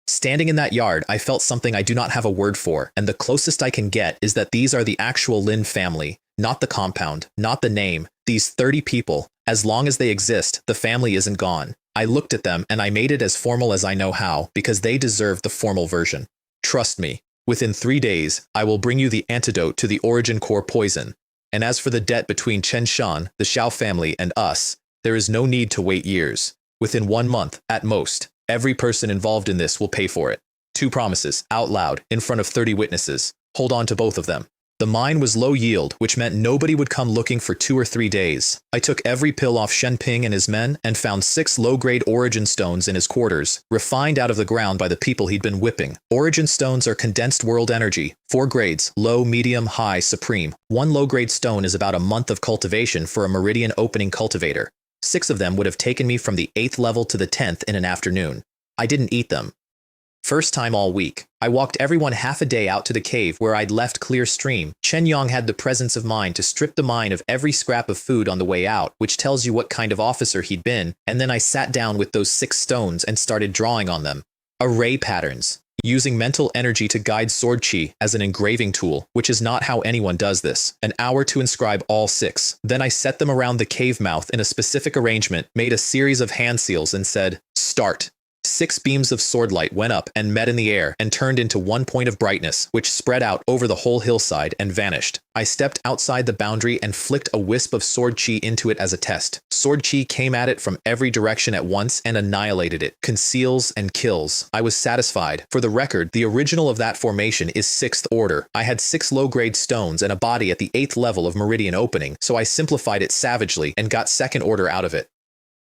Standing in that yard, I felt something I do not have a word for, and the closest I can get is that these are the actual Lin family, not the compound, not the name. These 30 people, as long as they exist, the family isn't gone. I looked at them and I made it as formal as I know how, because they deserve the formal version. Trust me, within 3 days, I will bring you the antidote to the origin core poison. And as for the debt between Chen Shan, the Xiao family, and us, there is no need to wait years. Within 1 month, at most, every person involved in this will pay for it. 2 promises, out loud, in front of 30 witnesses. Hold on to both of them. The mine was low yield, which meant nobody would come looking for 2 or 3 days. I took every pill off Shenping and his men and found 6 low-grade origin stones in his quarters, refined out of the ground by the people he'd been whipping. Origin stones are condensed world energy, 4 grades, low, medium, high, supreme. 1 low-grade stone is about a month of cultivation for a meridian opening cultivator. 6 of them would have taken me from the 8th level to the 10th in an afternoon. I didn't eat them. First time all week. I walked everyone half a day out to the cave where I'd left clear stream. Chen Yong had the presence of mind to strip the mine of every scrap of food on the way out, which tells you what kind of officer he'd been, and then I sat down with those 6 stones and started drawing on them. Array patterns. Using mental energy to guide sword chi as an engraving tool, which is not how anyone does this. An hour to inscribe all 6. Then I set them around the cave mouth in a specific arrangement, made a series of hand seals and said, start. 6 beams of sword light went up and met in the air and turned into 1 point of brightness, which spread out over the whole hillside and vanished. I stepped outside the boundary and flicked a wisp of sword chi into it as a test. Sword chi came at it from every direction at once and annihilated it. Conceals and kills. I was satisfied. For the record, the original of that formation is 6th order. I had 6 low-grade stones and a body at the 8th level of meridian opening, so I simplified it savagely and got 2nd order out of it.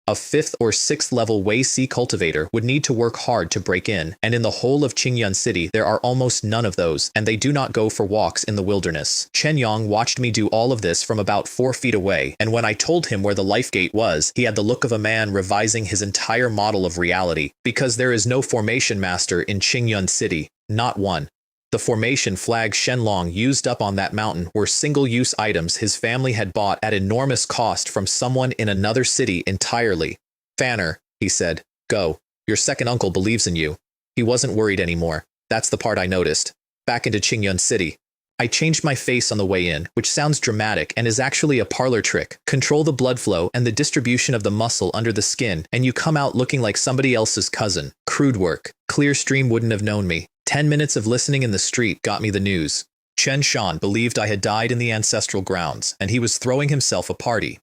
A 5th or 6th level Wei Si cultivator would need to work hard to break in, and in the whole of Qingyun City there are almost none of those, and they do not go for walks in the wilderness. Chen Yong watched me do all of this from about 4 feet away, and when I told him where the life gate was, he had the look of a man revising his entire model of reality, because there is no formation master in Qingyun City, not one. The formation flag Shenlong used up on that mountain were single-use items his family had bought at enormous cost from someone in another city entirely. Fanner, he said, go. Your second uncle believes in you. He wasn't worried anymore. That's the part I noticed. Back into Qingyun City. I changed my face on the way in, which sounds dramatic and is actually a parlor trick. Control the blood flow and the distribution of the muscle under the skin, and you come out looking like somebody else's cousin. Crude work. Clearstream wouldn't have known me. 10 minutes of listening in the street got me the news. Chen Shan believed I had died in the ancestral grounds, and he was throwing himself a party.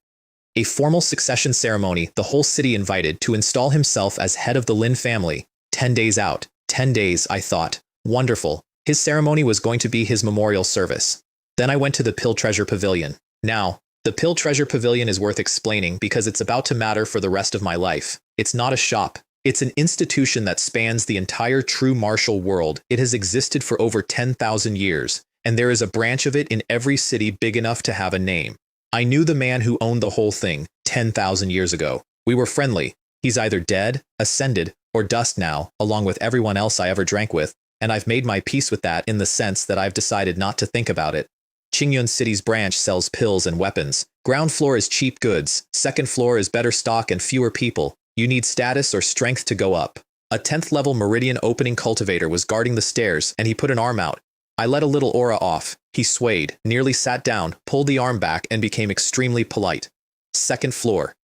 A formal succession ceremony the whole city invited to install himself as head of the Lin family. 10 days out. 10 days, I thought. Wonderful. His ceremony was going to be his memorial service. Then I went to the Pill Treasure Pavilion. Now, the Pill Treasure Pavilion is worth explaining because it's about to matter for the rest of my life. It's not a shop. It's an institution that spans the entire true martial world. It has existed for over 10,000 years, and there is a branch of it in every city big enough to have a name. I knew the man who owned the whole thing 10,000 years ago. We were friendly. He's either dead, ascended, or dust now, along with everyone else I ever drank with, and I've made my peace with that in the sense that I've decided not to think about it. Qingyun City's branch sells pills and weapons. Ground floor is cheap goods. Second floor is better stock and fewer people. You need status or strength to go up. A 10th level meridian opening cultivator was guarding the stairs, and he put an arm out. I let a little aura off. He swayed, nearly sat down, pulled the arm back, and became extremely polite. Second floor.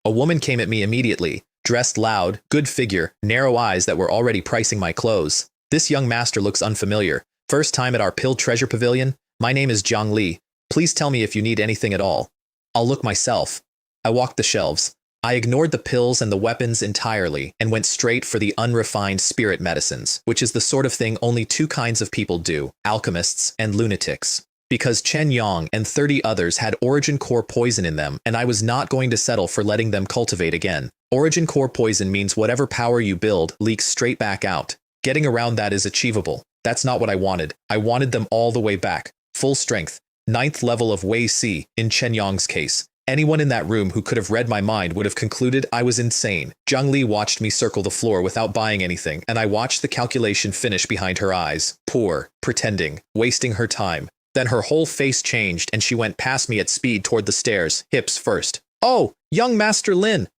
A woman came at me immediately, dressed loud, good figure, narrow eyes that were already pricing my clothes. This young master looks unfamiliar. First time at our Pill Treasure Pavilion? My name is Zhang Li. Please tell me if you need anything at all. I'll look myself. I walked the shelves. I ignored the pills and the weapons entirely and went straight for the unrefined spirit medicines, which is the sort of thing only two kinds of people do, alchemists and lunatics. Because Chen Yang and 30 others had origin core poison in them, and I was not going to settle for letting them cultivate again. Origin core poison means whatever power you build leaks straight back out. Getting around that is achievable. That's not what I wanted. I wanted them all the way back. Full strength. 9th level of Wei Si, in Chen Yang's case. Anyone in that room who could have read my mind would have concluded I was insane. Zhang Li watched me circle the floor without buying anything, and I watched the calculation finish behind her eyes. Poor, pretending, wasting her time. Then her whole face changed and she went past me at speed toward the stairs, hips first. Oh, young Master Lin!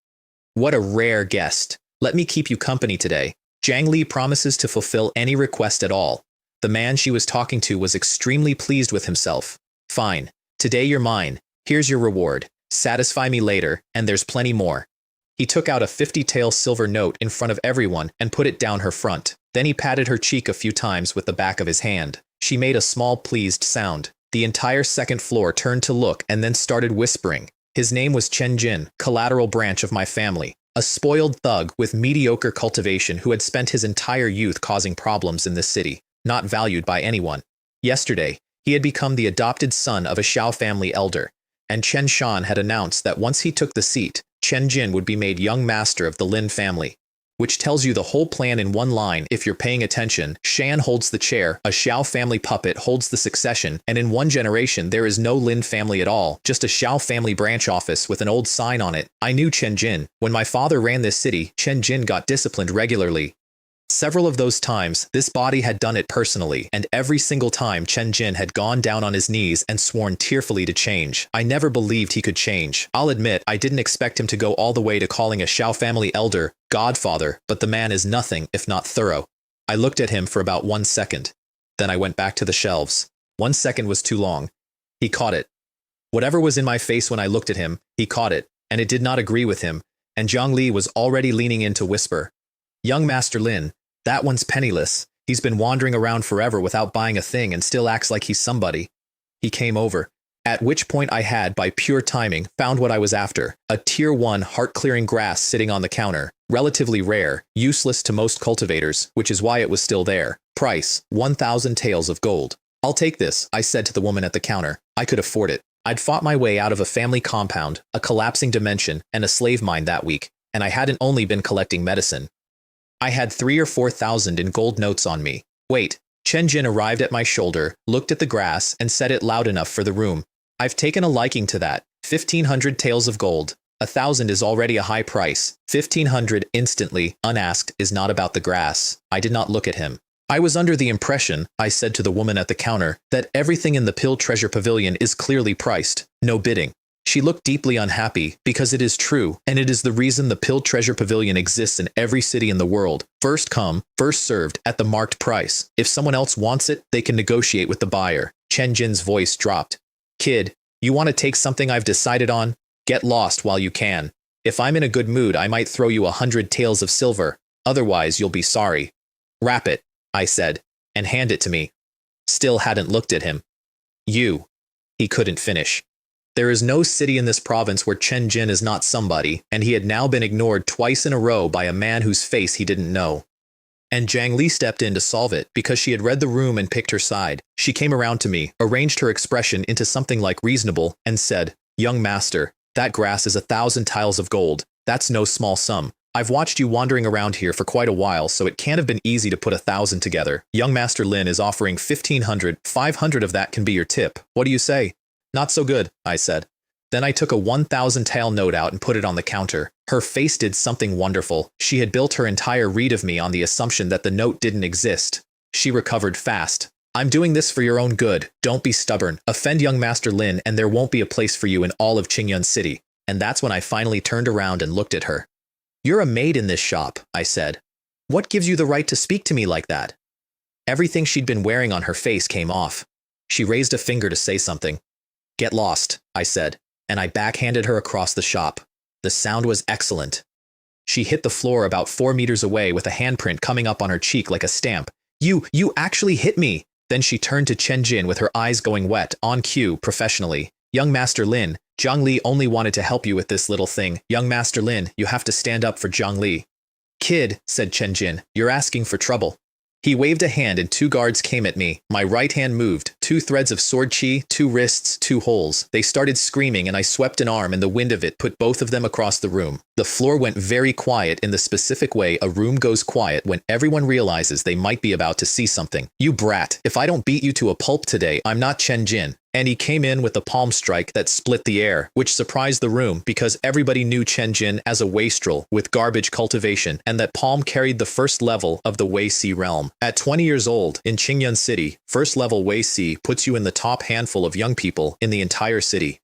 What a rare guest. Let me keep you company today. Zhang Li promises to fulfill any request at all. The man she was talking to was extremely pleased with himself. Fine. Today you're mine. Here's your reward. Satisfy me later, and there's plenty more. He took out a 50-tael silver note in front of everyone and put it down her front. Then he patted her cheek a few times with the back of his hand. She made a small pleased sound. The entire second floor turned to look and then started whispering. His name was Chen Jin, collateral branch of my family. A spoiled thug with mediocre cultivation who had spent his entire youth causing problems in this city, not valued by anyone. Yesterday, he had become the adopted son of a Xiao family elder, and Chen Shan had announced that once he took the seat, Chen Jin would be made young master of the Lin family. Which tells you the whole plan in one line if you're paying attention. Shan holds the chair, a Xiao family puppet holds the succession, and in one generation there is no Lin family at all, just a Xiao family branch office with an old sign on it. I knew Chen Jin. When my father ran this city, Chen Jin got disciplined regularly. Several of those times, this body had done it personally, and every single time Chen Jin had gone down on his knees and sworn tearfully to change. I never believed he could change. I'll admit, I didn't expect him to go all the way to calling a Xiao family elder godfather, but the man is nothing if not thorough. I looked at him for about 1 second. Then I went back to the shelves. 1 second was too long. He caught it. Whatever was in my face when I looked at him, he caught it, and it did not agree with him, and Zhang Li was already leaning in to whisper. Young Master Lin, that one's penniless. He's been wandering around forever without buying a thing and still acts like he's somebody. He came over, at which point I had, by pure timing, found what I was after. A tier 1 heart-clearing grass sitting on the counter. Relatively rare, useless to most cultivators, which is why it was still there. Price, 1,000 taels of gold. I'll take this, I said to the woman at the counter. I could afford it. I'd fought my way out of a family compound, a collapsing dimension, and a slave mine that week, and I hadn't only been collecting medicine. I had 3,000 or 4,000 in gold notes on me. Wait, Chen Jin arrived at my shoulder, looked at the grass, and said it loud enough for the room. I've taken a liking to that. 1,500 taels of gold. 1,000 is already a high price. 1,500 instantly, unasked, is not about the grass. I did not look at him. I was under the impression, I said to the woman at the counter, that everything in the Pill Treasure Pavilion is clearly priced. No bidding. She looked deeply unhappy, because it is true, and it is the reason the Pill Treasure Pavilion exists in every city in the world. First come, first served, at the marked price. If someone else wants it, they can negotiate with the buyer. Chen Jin's voice dropped. Kid, you want to take something I've decided on? Get lost while you can. If I'm in a good mood, I might throw you 100 taels of silver. Otherwise, you'll be sorry. Wrap it, I said, and hand it to me. Still hadn't looked at him. You. He couldn't finish. There is no city in this province where Chen Jin is not somebody, and he had now been ignored twice in a row by a man whose face he didn't know. And Zhang Li stepped in to solve it because she had read the room and picked her side. She came around to me, arranged her expression into something like reasonable, and said, Young master, that grass is 1,000 taels of gold. That's no small sum. I've watched you wandering around here for quite a while, so it can't have been easy to put 1,000 together. Young Master Lin is offering 1,500, 500 of that can be your tip. What do you say? Not so good, I said. Then I took a 1,000 tael note out and put it on the counter. Her face did something wonderful. She had built her entire read of me on the assumption that the note didn't exist. She recovered fast. I'm doing this for your own good. Don't be stubborn. Offend young Master Lin and there won't be a place for you in all of Qingyun City. And that's when I finally turned around and looked at her. You're a maid in this shop, I said. What gives you the right to speak to me like that? Everything she'd been wearing on her face came off. She raised a finger to say something. Get lost, I said, and I backhanded her across the shop. The sound was excellent. She hit the floor about 4 meters away with a handprint coming up on her cheek like a stamp. You actually hit me! Then she turned to Chen Jin with her eyes going wet, on cue, professionally. Young Master Lin, Zhang Li only wanted to help you with this little thing. Young Master Lin, you have to stand up for Zhang Li. Kid, said Chen Jin, you're asking for trouble. He waved a hand and 2 guards came at me. My right hand moved, 2 threads of sword chi, 2 wrists, 2 holes. They started screaming and I swept an arm and the wind of it put both of them across the room. The floor went very quiet in the specific way a room goes quiet when everyone realizes they might be about to see something. You brat, if I don't beat you to a pulp today, I'm not Chen Jin. And he came in with a palm strike that split the air, which surprised the room because everybody knew Chen Jin as a wastrel with garbage cultivation and that palm carried the first level of the Wei Si realm. At 20 years old, in Qingyun City, first level Wei Si puts you in the top handful of young people in the entire city.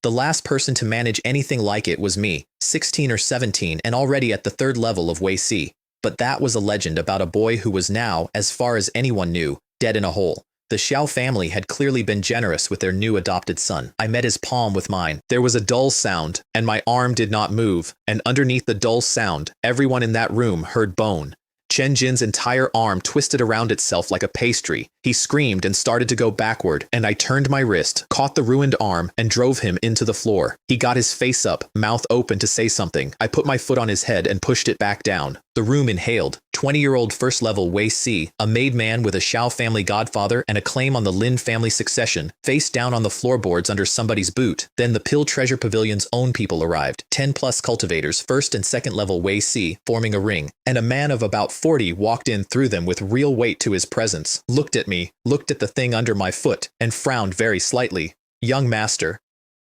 The last person to manage anything like it was me, 16 or 17 and already at the 3rd level of Wei Si. But that was a legend about a boy who was now, as far as anyone knew, dead in a hole. The Xiao family had clearly been generous with their new adopted son. I met his palm with mine. There was a dull sound, and my arm did not move, and underneath the dull sound, everyone in that room heard bone. Chen Jin's entire arm twisted around itself like a pastry. He screamed and started to go backward, and I turned my wrist, caught the ruined arm, and drove him into the floor. He got his face up, mouth open to say something. I put my foot on his head and pushed it back down. The room inhaled. 20-year-old first-level Wei Si, a made man with a Xiao family godfather and a claim on the Lin family succession, face down on the floorboards under somebody's boot. Then the Pill Treasure Pavilion's own people arrived. 10+ cultivators, 1st and 2nd level Wei Si, forming a ring. And a man of about 40 walked in through them with real weight to his presence, looked at me, looked at the thing under my foot, and frowned very slightly. Young master.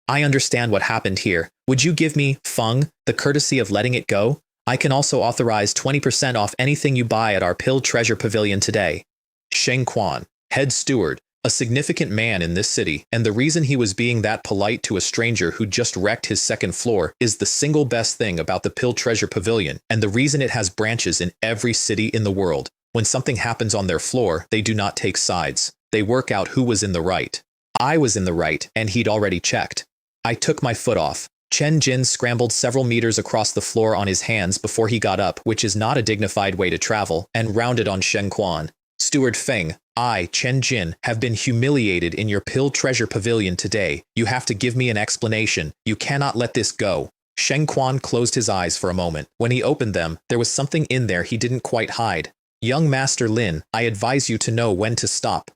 I understand what happened here. Would you give me, Feng, the courtesy of letting it go? I can also authorize 20% off anything you buy at our Pill Treasure Pavilion today. Sheng Quan, head steward, a significant man in this city, and the reason he was being that polite to a stranger who just wrecked his 2nd floor is the single best thing about the Pill Treasure Pavilion, and the reason it has branches in every city in the world. When something happens on their floor, they do not take sides. They work out who was in the right. I was in the right, and he'd already checked. I took my foot off. Chen Jin scrambled several meters across the floor on his hands before he got up, which is not a dignified way to travel, and rounded on Shen Quan. Steward Feng, I, Chen Jin, have been humiliated in your Pill Treasure Pavilion today. You have to give me an explanation. You cannot let this go. Shen Quan closed his eyes for a moment. When he opened them, there was something in there he didn't quite hide. Young Master Lin, I advise you to know when to stop.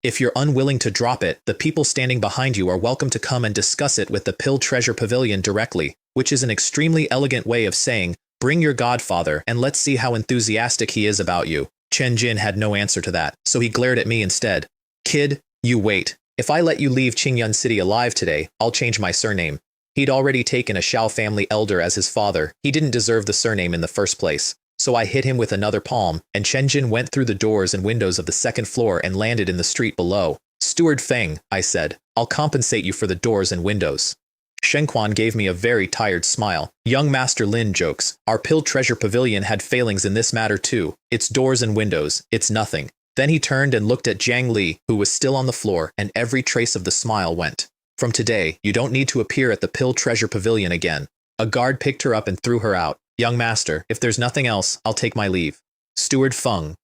If you're unwilling to drop it, the people standing behind you are welcome to come and discuss it with the Pill Treasure Pavilion directly, which is an extremely elegant way of saying, bring your godfather and let's see how enthusiastic he is about you. Chen Jin had no answer to that, so he glared at me instead. Kid, you wait. If I let you leave Qingyun City alive today, I'll change my surname. He'd already taken a Xiao family elder as his father. He didn't deserve the surname in the first place. So I hit him with another palm, and Chen Jin went through the doors and windows of the 2nd floor and landed in the street below. Steward Feng, I said, I'll compensate you for the doors and windows. Shen Quan gave me a very tired smile. Young Master Lin jokes. Our Pill Treasure Pavilion had failings in this matter too. It's doors and windows. It's nothing. Then he turned and looked at Zhang Li, who was still on the floor, and every trace of the smile went. From today, you don't need to appear at the Pill Treasure Pavilion again. A guard picked her up and threw her out. Young master, if there's nothing else, I'll take my leave. Steward Feng.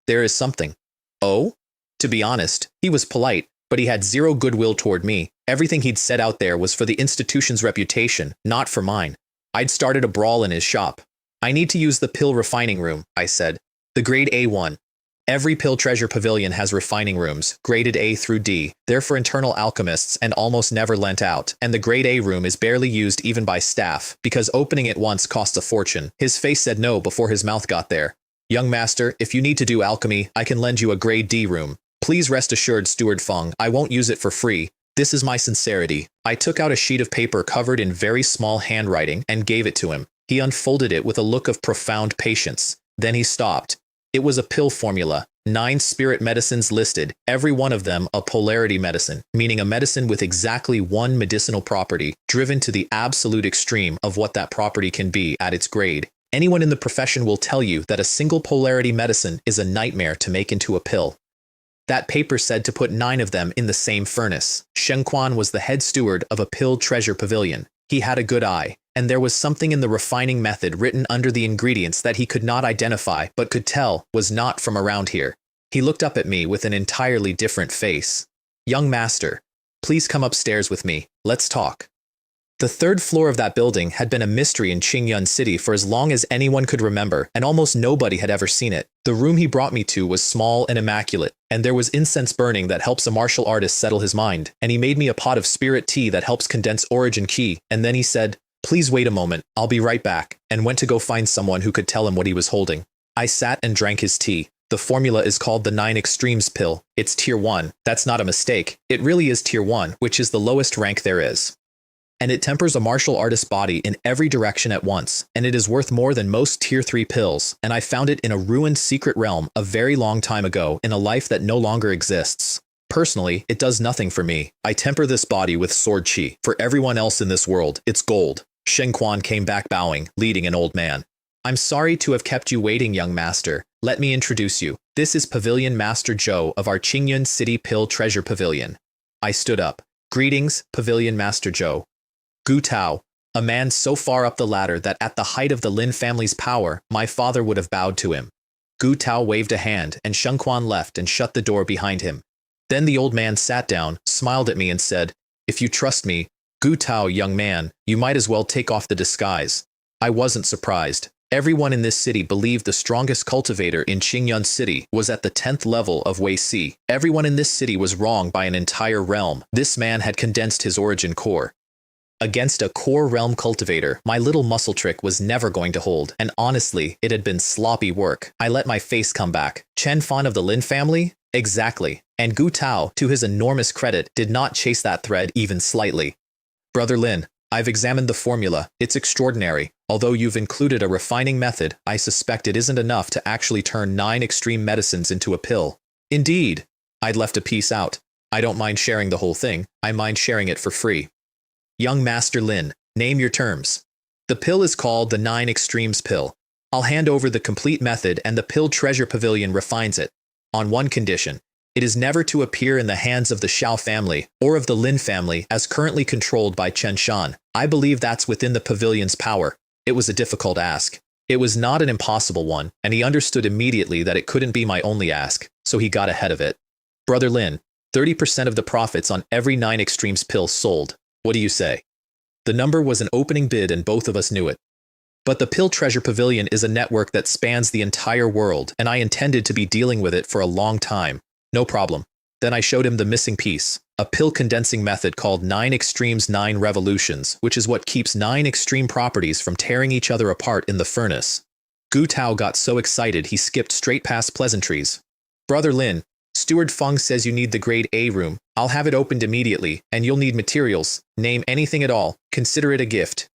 There is something. Oh? To be honest, he was polite, but he had zero goodwill toward me. Everything he'd said out there was for the institution's reputation, not for mine. I'd started a brawl in his shop. I need to use the pill refining room, I said. The grade A1. Every pill treasure pavilion has refining rooms, graded A through D. They're for internal alchemists and almost never lent out, and the grade A room is barely used even by staff, because opening it once costs a fortune. His face said no before his mouth got there. Young master, if you need to do alchemy, I can lend you a grade D room. Please rest assured, Steward Feng, I won't use it for free. This is my sincerity. I took out a sheet of paper covered in very small handwriting and gave it to him. He unfolded it with a look of profound patience. Then he stopped. It was a pill formula, 9 spirit medicines listed, every one of them a polarity medicine, meaning a medicine with exactly one medicinal property, driven to the absolute extreme of what that property can be at its grade. Anyone in the profession will tell you that a single polarity medicine is a nightmare to make into a pill. That paper said to put 9 of them in the same furnace. Shen Quan was the head steward of a pill treasure pavilion. He had a good eye, and there was something in the refining method written under the ingredients that he could not identify but could tell was not from around here. He looked up at me with an entirely different face. Young master, please come upstairs with me. Let's talk. The 3rd floor of that building had been a mystery in Qingyun City for as long as anyone could remember, and almost nobody had ever seen it. The room he brought me to was small and immaculate, and there was incense burning that helps a martial artist settle his mind, and he made me a pot of spirit tea that helps condense origin ki, and then he said, "Please wait a moment, I'll be right back," and went to go find someone who could tell him what he was holding. I sat and drank his tea. The formula is called the 9 Extremes pill. It's tier 1. That's not a mistake. It really is tier 1, which is the lowest rank there is. And it tempers a martial artist's body in every direction at once, and it is worth more than most tier 3 pills, and I found it in a ruined secret realm a very long time ago in a life that no longer exists. Personally, it does nothing for me. I temper this body with sword chi. For everyone else in this world, it's gold. Shen Quan came back bowing, leading an old man. I'm sorry to have kept you waiting, young master. Let me introduce you. This is Pavilion Master Zhou of our Qingyun City Pill Treasure Pavilion. I stood up. Greetings, Pavilion Master Zhou. Gu Tao, a man so far up the ladder that at the height of the Lin family's power, my father would have bowed to him. Gu Tao waved a hand, and Shen Quan left and shut the door behind him. Then the old man sat down, smiled at me and said, "If you trust me, Gu Tao, young man, you might as well take off the disguise." I wasn't surprised. Everyone in this city believed the strongest cultivator in Qingyun City was at the 10th level of Wei Si. Everyone in this city was wrong by an entire realm. This man had condensed his origin core. Against a core realm cultivator, my little muscle trick was never going to hold, and honestly, it had been sloppy work. I let my face come back. Chen Fan of the Lin family? Exactly. And Gu Tao, to his enormous credit, did not chase that thread even slightly. Brother Lin, I've examined the formula. It's extraordinary. Although you've included a refining method, I suspect it isn't enough to actually turn 9 extreme medicines into a pill. Indeed. I'd left a piece out. I don't mind sharing the whole thing. I mind sharing it for free. Young Master Lin, name your terms. The pill is called the 9 Extremes pill. I'll hand over the complete method and the Pill Treasure Pavilion refines it. On one condition. It is never to appear in the hands of the Xiao family or of the Lin family as currently controlled by Chen Shan. I believe that's within the pavilion's power. It was a difficult ask. It was not an impossible one, and he understood immediately that it couldn't be my only ask, so he got ahead of it. Brother Lin, 30% of the profits on every 9 Extremes pill sold. What do you say? The number was an opening bid and both of us knew it. But the Pill Treasure Pavilion is a network that spans the entire world, and I intended to be dealing with it for a long time. No problem. Then I showed him the missing piece, a pill condensing method called 9 Extremes 9 Revolutions, which is what keeps 9 extreme properties from tearing each other apart in the furnace. Gu Tao got so excited he skipped straight past pleasantries. Brother Lin, Steward Feng says you need the grade A room. I'll have it opened immediately, and you'll need materials. Name anything at all. Consider it a gift.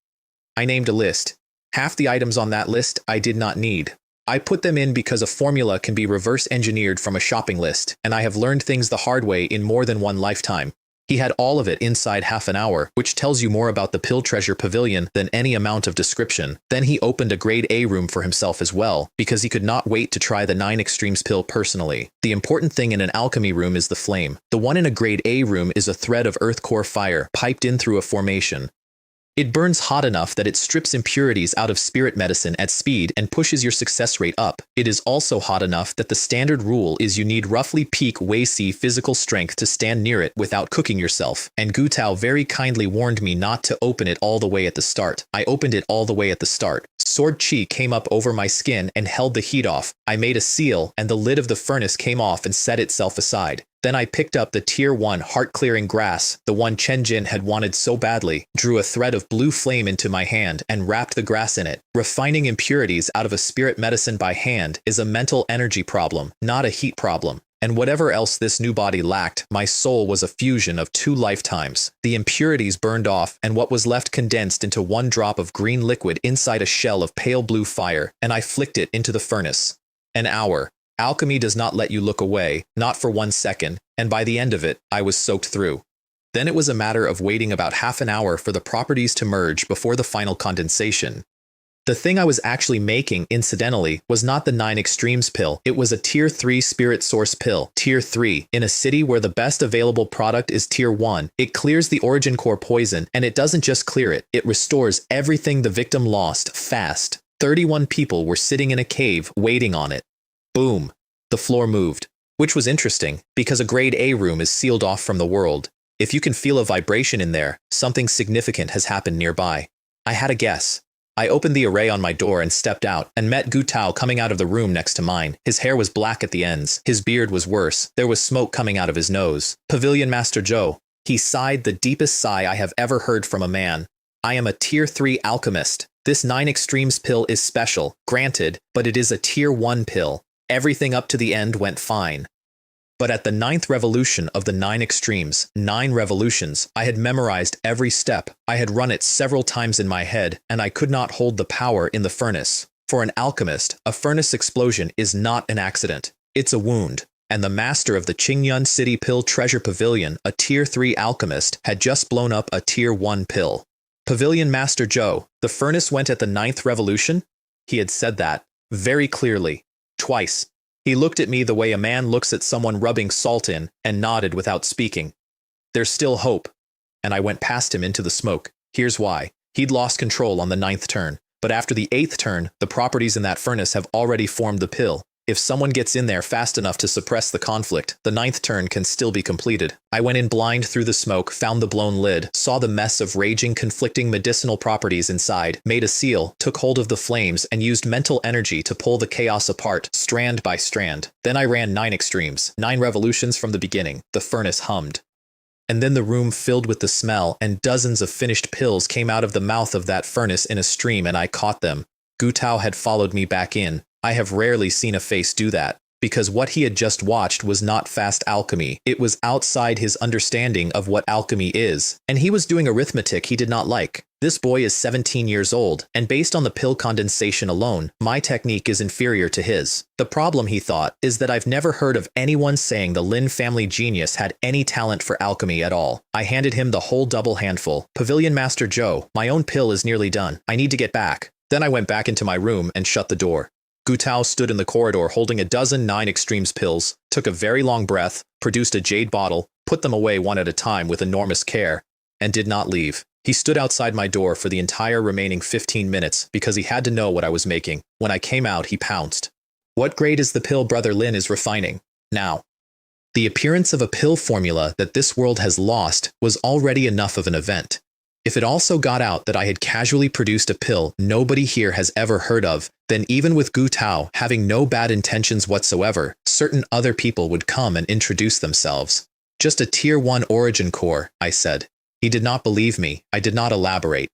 I named a list. Half the items on that list I did not need. I put them in because a formula can be reverse engineered from a shopping list, and I have learned things the hard way in more than one lifetime. He had all of it inside half an hour, which tells you more about the Pill Treasure Pavilion than any amount of description. Then he opened a grade A room for himself as well, because he could not wait to try the 9 Extremes pill personally. The important thing in an alchemy room is the flame. The one in a grade A room is a thread of earth core fire piped in through a formation. It burns hot enough that it strips impurities out of spirit medicine at speed and pushes your success rate up. It is also hot enough that the standard rule is you need roughly peak Wei Si physical strength to stand near it without cooking yourself, and Gu Tao very kindly warned me not to open it all the way at the start. I opened it all the way at the start. Sword chi came up over my skin and held the heat off. I made a seal, and the lid of the furnace came off and set itself aside. Then I picked up the Tier 1 heart-clearing grass, the one Chen Jin had wanted so badly, drew a thread of blue flame into my hand, and wrapped the grass in it. Refining impurities out of a spirit medicine by hand is a mental energy problem, not a heat problem. And whatever else this new body lacked, my soul was a fusion of 2 lifetimes. The impurities burned off, and what was left condensed into 1 drop of green liquid inside a shell of pale blue fire, and I flicked it into the furnace. An hour. Alchemy does not let you look away, not for 1 second, and by the end of it, I was soaked through. Then it was a matter of waiting about half an hour for the properties to merge before the final condensation. The thing I was actually making, incidentally, was not the 9 Extremes pill. It was a Tier 3 Spirit Source pill. Tier 3. In a city where the best available product is Tier 1, it clears the origin core poison, and it doesn't just clear it, it restores everything the victim lost, fast. 31 people were sitting in a cave, waiting on it. Boom. The floor moved. Which was interesting, because a grade A room is sealed off from the world. If you can feel a vibration in there, something significant has happened nearby. I had a guess. I opened the array on my door and stepped out, and met Gu Tao coming out of the room next to mine. His hair was black at the ends. His beard was worse. There was smoke coming out of his nose. Pavilion Master Zhou. He sighed the deepest sigh I have ever heard from a man. I am a Tier 3 alchemist. This 9 Extremes pill is special, granted, but it is a Tier 1 pill. Everything up to the end went fine. But at the 9th revolution of the 9 Extremes, 9 revolutions, I had memorized every step. I had run it several times in my head, and I could not hold the power in the furnace. For an alchemist, a furnace explosion is not an accident. It's a wound. And the master of the Qingyun City Pill Treasure Pavilion, a Tier 3 alchemist, had just blown up a Tier 1 pill. Pavilion Master Zhou, the furnace went at the 9th revolution? He had said that, very clearly. Twice. He looked at me the way a man looks at someone rubbing salt in, and nodded without speaking. There's still hope. And I went past him into the smoke. Here's why. He'd lost control on the 9th turn. But after the 8th turn, the properties in that furnace have already formed the pill. If someone gets in there fast enough to suppress the conflict, the 9th turn can still be completed. I went in blind through the smoke, found the blown lid, saw the mess of raging, conflicting medicinal properties inside, made a seal, took hold of the flames, and used mental energy to pull the chaos apart, strand by strand. Then I ran 9 extremes, 9 revolutions from the beginning. The furnace hummed. And then the room filled with the smell, and dozens of finished pills came out of the mouth of that furnace in a stream, and I caught them. Gu Tao had followed me back in. I have rarely seen a face do that, because what he had just watched was not fast alchemy. It was outside his understanding of what alchemy is, and he was doing arithmetic he did not like. This boy is 17 years old, and based on the pill condensation alone, my technique is inferior to his. The problem, he thought, is that I've never heard of anyone saying the Lin family genius had any talent for alchemy at all. I handed him the whole double handful. Pavilion Master Zhou, my own pill is nearly done. I need to get back. Then I went back into my room and shut the door. Gu Tao stood in the corridor holding a dozen 9 extremes pills, took a very long breath, produced a jade bottle, put them away one at a time with enormous care, and did not leave. He stood outside my door for the entire remaining 15 minutes because he had to know what I was making. When I came out, he pounced. What grade is the pill Brother Lin is refining? Now. The appearance of a pill formula that this world has lost was already enough of an event. If it also got out that I had casually produced a pill nobody here has ever heard of, then even with Gu Tao having no bad intentions whatsoever, certain other people would come and introduce themselves. Just a Tier 1 origin core, I said. He did not believe me. I did not elaborate.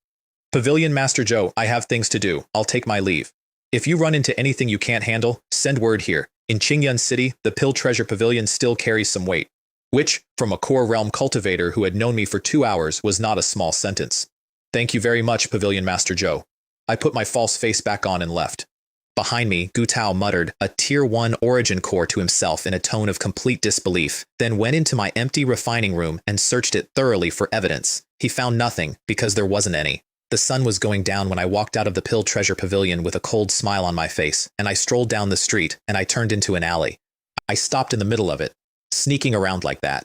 Pavilion Master Zhou, I have things to do. I'll take my leave. If you run into anything you can't handle, send word here. In Qingyun City, the Pill Treasure Pavilion still carries some weight. Which, from a core realm cultivator who had known me for 2 hours, was not a small sentence. Thank you very much, Pavilion Master Zhou. I put my false face back on and left. Behind me, Gu Tao muttered a Tier 1 origin core to himself in a tone of complete disbelief, then went into my empty refining room and searched it thoroughly for evidence. He found nothing, because there wasn't any. The sun was going down when I walked out of the Pill Treasure Pavilion with a cold smile on my face, and I strolled down the street, and I turned into an alley. I stopped in the middle of it. Sneaking around like that.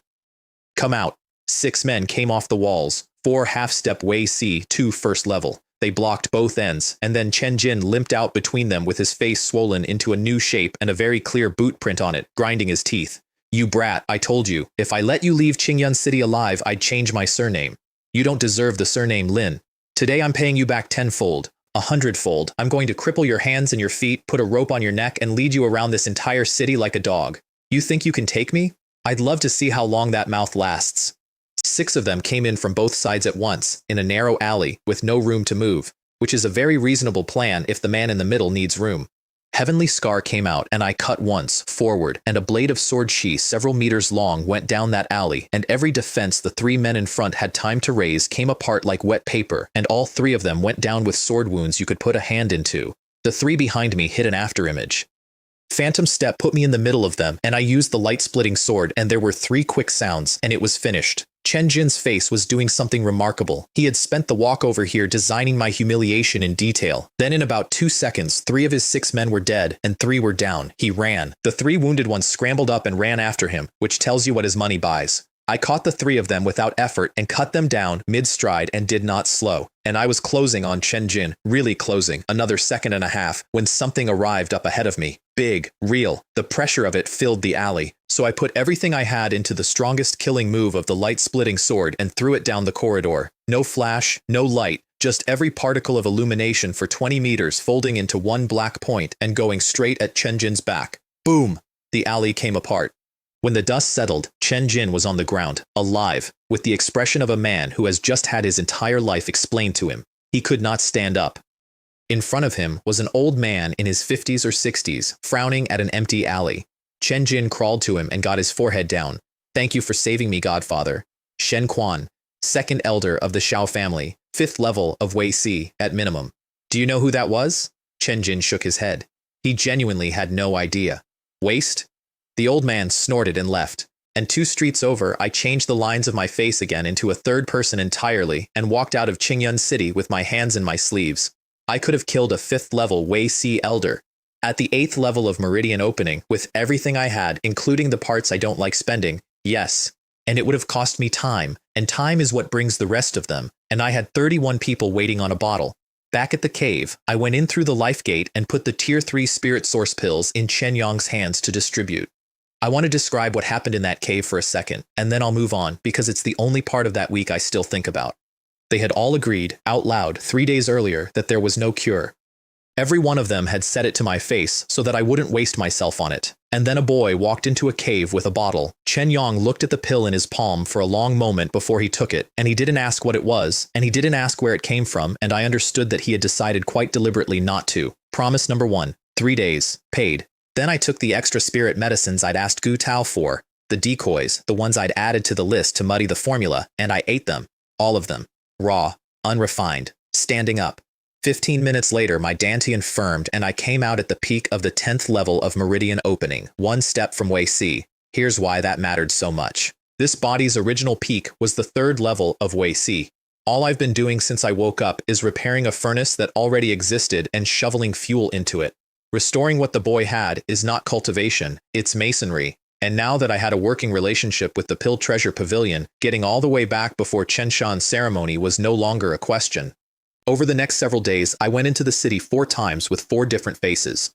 Come out. 6 men came off the walls, 4 half-step Wei Si, 2 first level. They blocked both ends, and then Chen Jin limped out between them with his face swollen into a new shape and a very clear boot print on it, grinding his teeth. You brat, I told you, if I let you leave Qingyun City alive, I'd change my surname. You don't deserve the surname Lin. Today I'm paying you back 10-fold, 100-fold. I'm going to cripple your hands and your feet, put a rope on your neck, and lead you around this entire city like a dog. You think you can take me? I'd love to see how long that mouth lasts. 6 of them came in from both sides at once, in a narrow alley, with no room to move, which is a very reasonable plan if the man in the middle needs room. Heavenly Scar came out, and I cut once, forward, and a blade of sword sheath several meters long went down that alley, and every defense the 3 men in front had time to raise came apart like wet paper, and all 3 of them went down with sword wounds you could put a hand into. The 3 behind me hit an afterimage. Phantom Step put me in the middle of them, and I used the light-splitting sword, and there were 3 quick sounds, and it was finished. Chen Jin's face was doing something remarkable. He had spent the walk over here designing my humiliation in detail. Then in about 2 seconds, 3 of his 6 men were dead, and 3 were down. He ran. The 3 wounded ones scrambled up and ran after him, which tells you what his money buys. I caught the 3 of them without effort and cut them down mid-stride and did not slow. And I was closing on Chen Jin, really closing, another 1.5 seconds, when something arrived up ahead of me. Big, real. The pressure of it filled the alley. So I put everything I had into the strongest killing move of the light-splitting sword and threw it down the corridor. No flash, no light, just every particle of illumination for 20 meters folding into one black point and going straight at Chen Jin's back. Boom! The alley came apart. When the dust settled, Chen Jin was on the ground, alive, with the expression of a man who has just had his entire life explained to him. He could not stand up. In front of him was an old man in his 50s or 60s, frowning at an empty alley. Chen Jin crawled to him and got his forehead down. Thank you for saving me, Godfather. Shen Quan, 2nd elder of the Xiao family, 5th level of Wei Si, at minimum. Do you know who that was? Chen Jin shook his head. He genuinely had no idea. Waste? The old man snorted and left. And 2 streets over, I changed the lines of my face again into a 3rd person entirely and walked out of Qingyun City with my hands in my sleeves. I could have killed a 5th level Wei Si elder. At the 8th level of Meridian Opening, with everything I had, including the parts I don't like spending, yes. And it would have cost me time, and time is what brings the rest of them, and I had 31 people waiting on a bottle. Back at the cave, I went in through the life gate and put the Tier 3 spirit source pills in Chen Yong's hands to distribute. I want to describe what happened in that cave for a second, and then I'll move on because it's the only part of that week I still think about. They had all agreed, out loud, 3 days earlier, that there was no cure. Every one of them had said it to my face so that I wouldn't waste myself on it. And then a boy walked into a cave with a bottle. Chen Yong looked at the pill in his palm for a long moment before he took it, and he didn't ask what it was, and he didn't ask where it came from, and I understood that he had decided quite deliberately not to. Promise number 1, 3 days, paid. Then I took the extra spirit medicines I'd asked Gu Tao for, the decoys, the ones I'd added to the list to muddy the formula, and I ate them. All of them. Raw, unrefined, standing up. 15 minutes later, my dantian firmed, and I came out at the peak of the 10th level of Meridian Opening, 1 step from Wei Si. Here's why that mattered so much. This body's original peak was the 3rd level of Wei Si. All I've been doing since I woke up is repairing a furnace that already existed and shoveling fuel into it. Restoring what the boy had is not cultivation, it's masonry. And now that I had a working relationship with the Pill Treasure Pavilion, getting all the way back before Chen Shan's ceremony was no longer a question. Over the next several days, I went into the city 4 times with 4 different faces.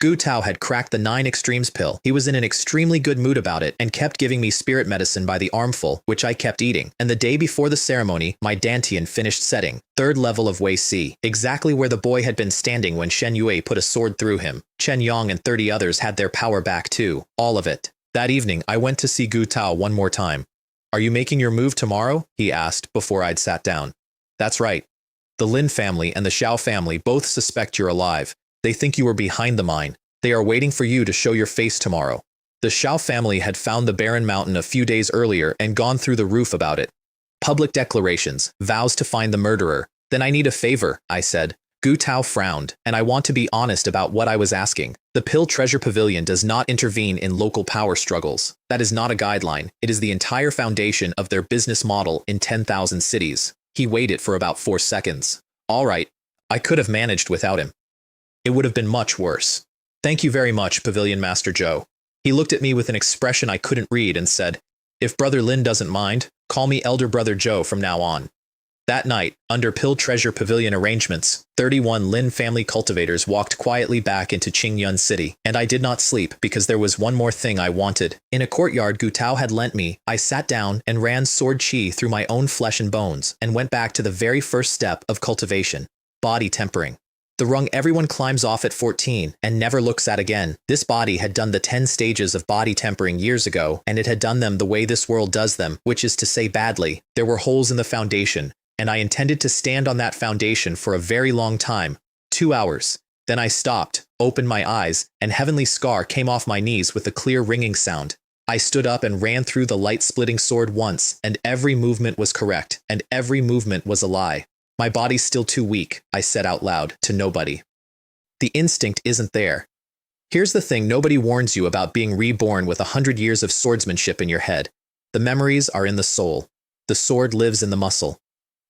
Gu Tao had cracked the 9 extremes pill. He was in an extremely good mood about it and kept giving me spirit medicine by the armful, which I kept eating. And the day before the ceremony, my dantian finished setting, 3rd level of Wei Si, exactly where the boy had been standing when Shen Yue put a sword through him. Chen Yong and 30 others had their power back too, all of it. That evening, I went to see Gu Tao one more time. Are you making your move tomorrow? He asked before I'd sat down. That's right. The Lin family and the Xiao family both suspect you're alive. They think you were behind the mine. They are waiting for you to show your face tomorrow. The Xiao family had found the barren mountain a few days earlier and gone through the roof about it. Public declarations, vows to find the murderer. Then I need a favor, I said. Gu Tao frowned, and I want to be honest about what I was asking. The Pill Treasure Pavilion does not intervene in local power struggles. That is not a guideline. It is the entire foundation of their business model in 10,000 cities. He waited for about 4 seconds. All right, I could have managed without him. It would have been much worse. Thank you very much, Pavilion Master Zhou. He looked at me with an expression I couldn't read and said, if Brother Lin doesn't mind, Call me Elder Brother Joe from now on. That night, under Pill Treasure Pavilion arrangements, 31 Lin family cultivators walked quietly back into Qingyun City, and I did not sleep because there was one more thing I wanted. In a courtyard Gu Tao had lent me, I sat down and ran sword qi through my own flesh and bones, and went back to the very first step of cultivation: body tempering. The rung everyone climbs off at 14 and never looks at again. This body had done the 10 stages of body tempering years ago, and it had done them the way this world does them, which is to say badly. There were holes in the foundation, and I intended to stand on that foundation for a very long time, 2 hours. Then I stopped, opened my eyes, and Heavenly Scar came off my knees with a clear ringing sound. I stood up and ran through the light-splitting sword once, and every movement was correct, and every movement was a lie. My body's still too weak, I said out loud, to nobody. The instinct isn't there. Here's the thing nobody warns you about being reborn with 100 years of swordsmanship in your head. The memories are in the soul. The sword lives in the muscle.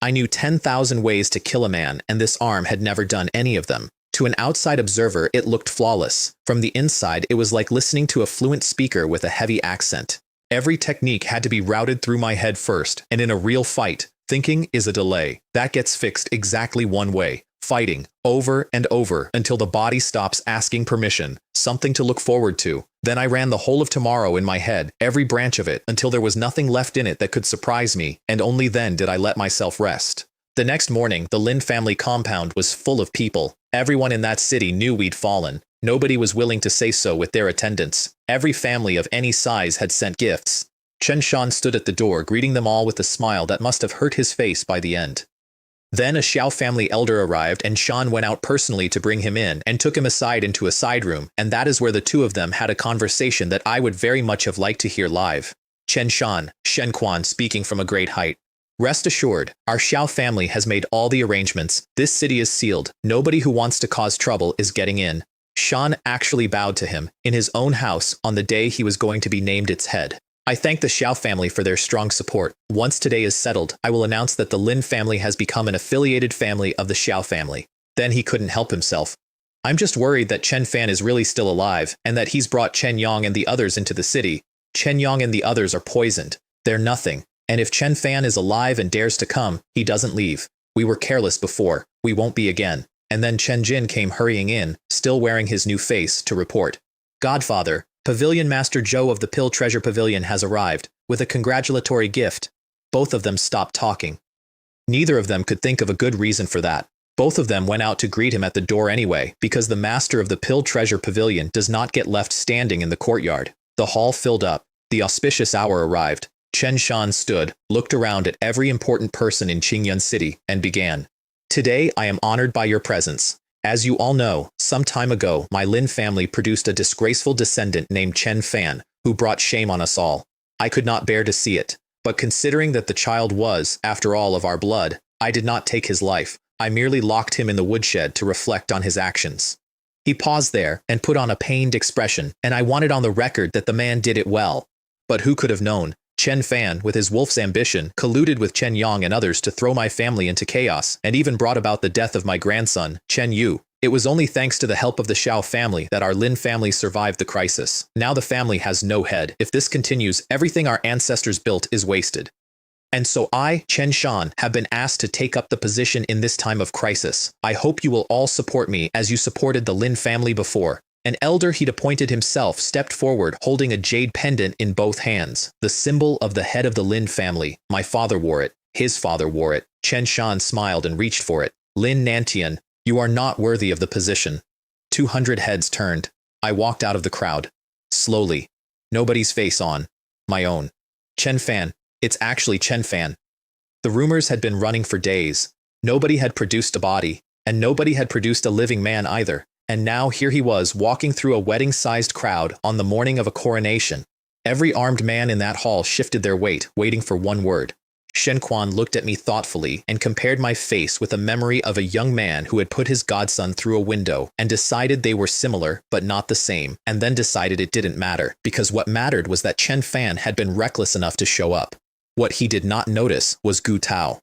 I knew 10,000 ways to kill a man, and this arm had never done any of them. To an outside observer, it looked flawless. From the inside, it was like listening to a fluent speaker with a heavy accent. Every technique had to be routed through my head first, and in a real fight, thinking is a delay. That gets fixed exactly one way: fighting, over and over, until the body stops asking permission, something to look forward to. Then I ran the whole of tomorrow in my head, every branch of it, until there was nothing left in it that could surprise me, and only then did I let myself rest. The next morning, the Lin family compound was full of people. Everyone in that city knew we'd fallen. Nobody was willing to say so with their attendance. Every family of any size had sent gifts. Chen Shan stood at the door, greeting them all with a smile that must have hurt his face by the end. Then a Xiao family elder arrived, and Shan went out personally to bring him in and took him aside into a side room, and that is where the two of them had a conversation that I would very much have liked to hear live. Chen Shan, Shen Quan speaking from a great height. Rest assured, our Xiao family has made all the arrangements. This city is sealed. Nobody who wants to cause trouble is getting in. Shan actually bowed to him, in his own house, on the day he was going to be named its head. I thank the Xiao family for their strong support. Once today is settled, I will announce that the Lin family has become an affiliated family of the Xiao family. Then he couldn't help himself. I'm just worried that Chen Fan is really still alive, and that he's brought Chen Yang and the others into the city. Chen Yang and the others are poisoned. They're nothing. And if Chen Fan is alive and dares to come, he doesn't leave. We were careless before. We won't be again. And then Chen Jin came hurrying in, still wearing his new face, to report. Godfather, Pavilion Master Zhou of the Pill Treasure Pavilion has arrived, with a congratulatory gift. Both of them stopped talking. Neither of them could think of a good reason for that. Both of them went out to greet him at the door anyway, because the master of the Pill Treasure Pavilion does not get left standing in the courtyard. The hall filled up. The auspicious hour arrived. Chen Shan stood, looked around at every important person in Qingyun City, and began. Today I am honored by your presence. As you all know, some time ago, my Lin family produced a disgraceful descendant named Chen Fan, who brought shame on us all. I could not bear to see it, but considering that the child was, after all, of our blood, I did not take his life. I merely locked him in the woodshed to reflect on his actions. He paused there and put on a pained expression, and I wanted on the record that the man did it well. But who could have known? Chen Fan, with his wolf's ambition, colluded with Chen Yang and others to throw my family into chaos, and even brought about the death of my grandson, Chen Yu. It was only thanks to the help of the Xiao family that our Lin family survived the crisis. Now the family has no head. If this continues, everything our ancestors built is wasted. And so I, Chen Shan, have been asked to take up the position in this time of crisis. I hope you will all support me as you supported the Lin family before. An elder he'd appointed himself stepped forward, holding a jade pendant in both hands, the symbol of the head of the Lin family. My father wore it. His father wore it. Chen Shan smiled and reached for it. Lin Nantian, you are not worthy of the position. 200 heads turned. I walked out of the crowd. Slowly. Nobody's face on. My own. Chen Fan. It's actually Chen Fan. The rumors had been running for days. Nobody had produced a body, and nobody had produced a living man either. And now here he was, walking through a wedding-sized crowd on the morning of a coronation. Every armed man in that hall shifted their weight, waiting for one word. Shen Quan looked at me thoughtfully and compared my face with a memory of a young man who had put his godson through a window and decided they were similar but not the same, and then decided it didn't matter, because what mattered was that Chen Fan had been reckless enough to show up. What he did not notice was Gu Tao.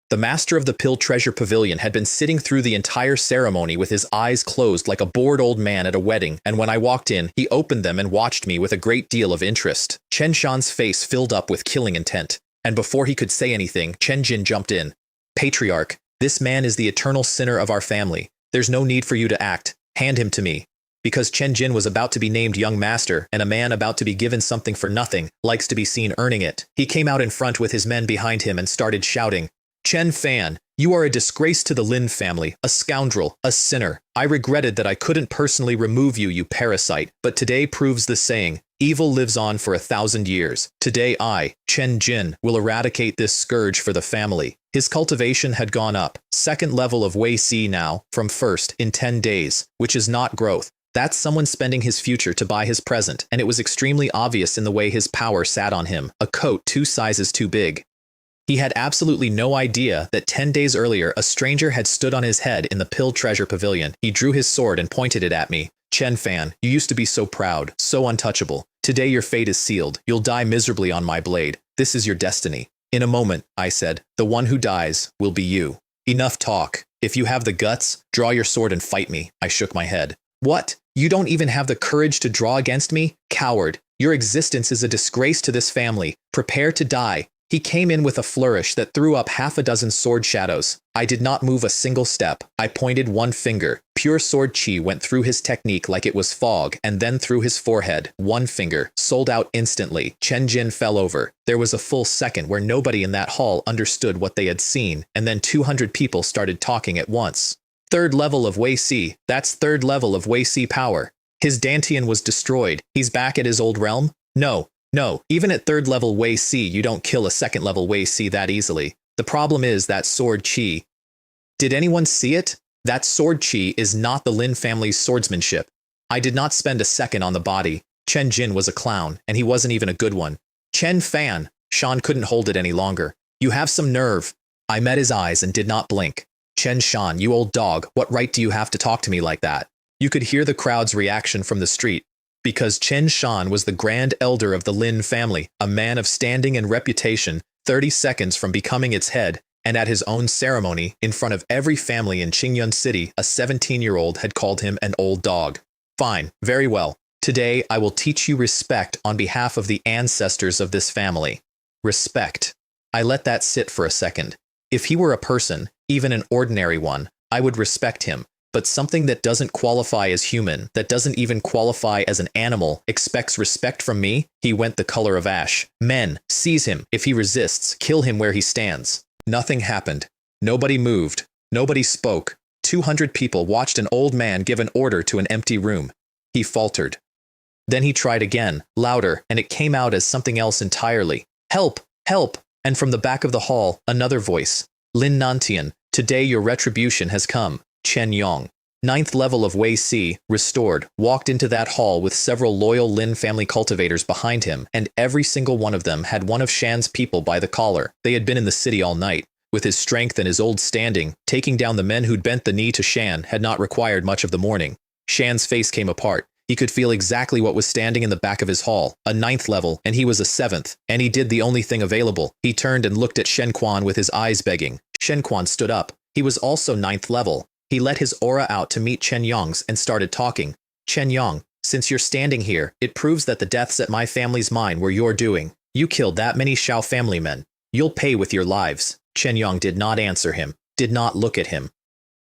The master of the Pill Treasure Pavilion had been sitting through the entire ceremony with his eyes closed like a bored old man at a wedding, and when I walked in, he opened them and watched me with a great deal of interest. Chen Shan's face filled up with killing intent. And before he could say anything, Chen Jin jumped in. Patriarch, this man is the eternal sinner of our family. There's no need for you to act. Hand him to me. Because Chen Jin was about to be named young master, and a man about to be given something for nothing likes to be seen earning it. He came out in front with his men behind him and started shouting, Chen Fan, you are a disgrace to the Lin family, a scoundrel, a sinner. I regretted that I couldn't personally remove you, you parasite, but today proves the saying, evil lives on for 1,000 years. Today I, Chen Jin, will eradicate this scourge for the family. His cultivation had gone up, second level of Wei Si now, from first, in 10 days, which is not growth. That's someone spending his future to buy his present, and it was extremely obvious in the way his power sat on him, a coat 2 sizes too big. He had absolutely no idea that 10 days earlier a stranger had stood on his head in the Pill Treasure Pavilion. He drew his sword and pointed it at me. Chen Fan, you used to be so proud, so untouchable. Today your fate is sealed. You'll die miserably on my blade. This is your destiny. In a moment, I said, the one who dies will be you. Enough talk. If you have the guts, draw your sword and fight me. I shook my head. What? You don't even have the courage to draw against me? Coward. Your existence is a disgrace to this family. Prepare to die. He came in with a flourish that threw up 6 sword shadows. I did not move a single step. I pointed one finger. Pure sword chi went through his technique like it was fog, and then through his forehead. One finger, sold out instantly. Chen Jin fell over. There was a full second where nobody in that hall understood what they had seen, and then 200 people started talking at once. Third level of Wei Si. That's third level of Wei Si power. His dantian was destroyed. He's back at his old realm? No, even at third level Wei Si, you don't kill a second level Wei Si that easily. The problem is that sword chi. Did anyone see it? That sword chi is not the Lin family's swordsmanship. I did not spend a second on the body. Chen Jin was a clown, and he wasn't even a good one. Chen Fan. Shan couldn't hold it any longer. You have some nerve. I met his eyes and did not blink. Chen Shan, you old dog, what right do you have to talk to me like that? You could hear the crowd's reaction from the street. Because Chen Shan was the grand elder of the Lin family, a man of standing and reputation, 30 seconds from becoming its head, and at his own ceremony, in front of every family in Qingyun City, a 17-year-old had called him an old dog. Fine, very well. Today I will teach you respect on behalf of the ancestors of this family. Respect. I let that sit for a second. If he were a person, even an ordinary one, I would respect him. But something that doesn't qualify as human, that doesn't even qualify as an animal, expects respect from me? He went the color of ash. Men, seize him. If he resists, kill him where he stands. Nothing happened. Nobody moved. Nobody spoke. 200 people watched an old man give an order to an empty room. He faltered. Then he tried again, louder, and it came out as something else entirely. Help! Help! And from the back of the hall, another voice. Lin Nantian, today your retribution has come. Chen Yong, 9th level of Wei Si, restored, walked into that hall with several loyal Lin family cultivators behind him, and every single one of them had one of Shan's people by the collar. They had been in the city all night. With his strength and his old standing, taking down the men who'd bent the knee to Shan had not required much of the morning. Shan's face came apart. He could feel exactly what was standing in the back of his hall, a 9th level, and he was a 7th, and he did the only thing available. He turned and looked at Shen Quan with his eyes begging. Shen Quan stood up. He was also 9th level. He let his aura out to meet Chen Yong's and started talking. Chen Yong, since you're standing here, it proves that the deaths at my family's mine were your doing. You killed that many Shao family men. You'll pay with your lives. Chen Yong did not answer him, did not look at him.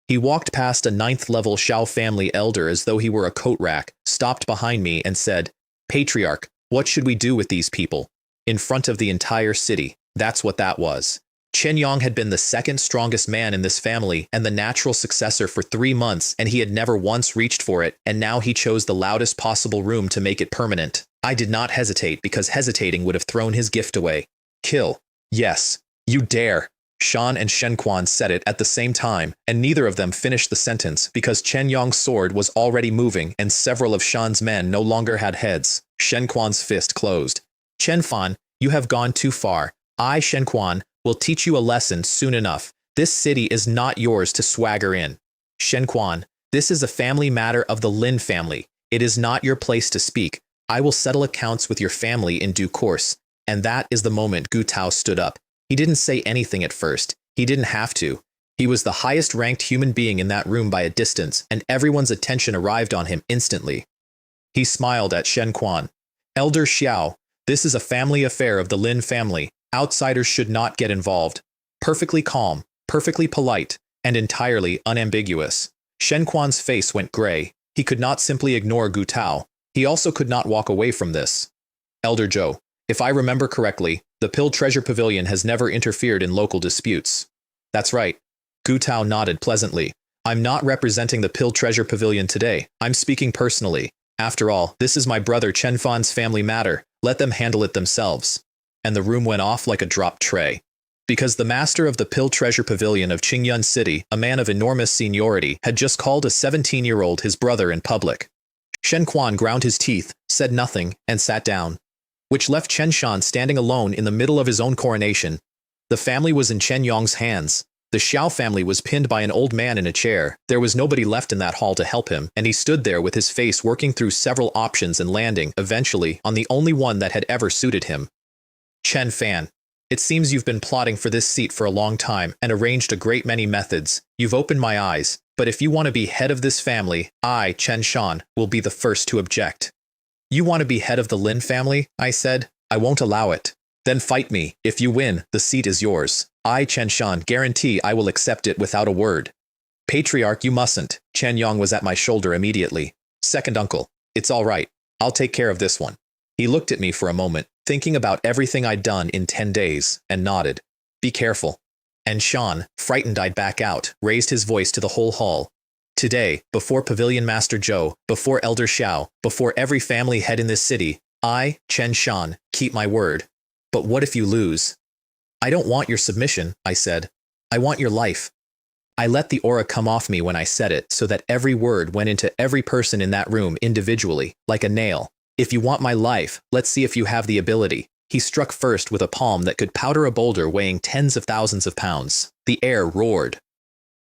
He walked past a 9th level Shao family elder as though he were a coat rack, stopped behind me and said, Patriarch, what should we do with these people? In front of the entire city. That's what that was. Chen Yong had been the second strongest man in this family and the natural successor for 3 months, and he had never once reached for it, and now he chose the loudest possible room to make it permanent. I did not hesitate because hesitating would have thrown his gift away. Kill. Yes. You dare. Shan and Shen Quan said it at the same time, and neither of them finished the sentence because Chen Yong's sword was already moving and several of Shan's men no longer had heads. Shen Quan's fist closed. Chen Fan, you have gone too far. I, Shen Quan, will teach you a lesson soon enough. This city is not yours to swagger in. Shen Quan, this is a family matter of the Lin family. It is not your place to speak. I will settle accounts with your family in due course. And that is the moment Gu Tao stood up. He didn't say anything at first. He didn't have to. He was the highest ranked human being in that room by a distance, and everyone's attention arrived on him instantly. He smiled at Shen Quan. Elder Xiao, this is a family affair of the Lin family. Outsiders should not get involved. Perfectly calm, perfectly polite, and entirely unambiguous. Shen Quan's face went gray. He could not simply ignore Gu Tao. He also could not walk away from this. Elder Zhou, if I remember correctly, the Pill Treasure Pavilion has never interfered in local disputes. That's right. Gu Tao nodded pleasantly. I'm not representing the Pill Treasure Pavilion today. I'm speaking personally. After all, this is my brother Chen Fan's family matter. Let them handle it themselves. And the room went off like a dropped tray. Because the master of the Pill Treasure Pavilion of Qingyun City, a man of enormous seniority, had just called a 17-year-old his brother in public. Shen Quan ground his teeth, said nothing, and sat down. Which left Chen Shan standing alone in the middle of his own coronation. The family was in Chen Yong's hands. The Xiao family was pinned by an old man in a chair. There was nobody left in that hall to help him, and he stood there with his face working through several options and landing, eventually, on the only one that had ever suited him. Chen Fan. It seems you've been plotting for this seat for a long time and arranged a great many methods. You've opened my eyes, but if you want to be head of this family, I, Chen Shan, will be the first to object. You want to be head of the Lin family? I said. I won't allow it. Then fight me. If you win, the seat is yours. I, Chen Shan, guarantee I will accept it without a word. Patriarch, you mustn't. Chen Yong was at my shoulder immediately. Second uncle. It's all right. I'll take care of this one. He looked at me for a moment, thinking about everything I'd done in 10 days, and nodded. Be careful. And Shan, frightened I'd back out, raised his voice to the whole hall. Today, before Pavilion Master Zhou, before Elder Xiao, before every family head in this city, I, Chen Shan, keep my word. But what if you lose? I don't want your submission, I said. I want your life. I let the aura come off me when I said it so that every word went into every person in that room individually, like a nail. If you want my life, let's see if you have the ability. He struck first with a palm that could powder a boulder weighing tens of thousands of pounds. The air roared.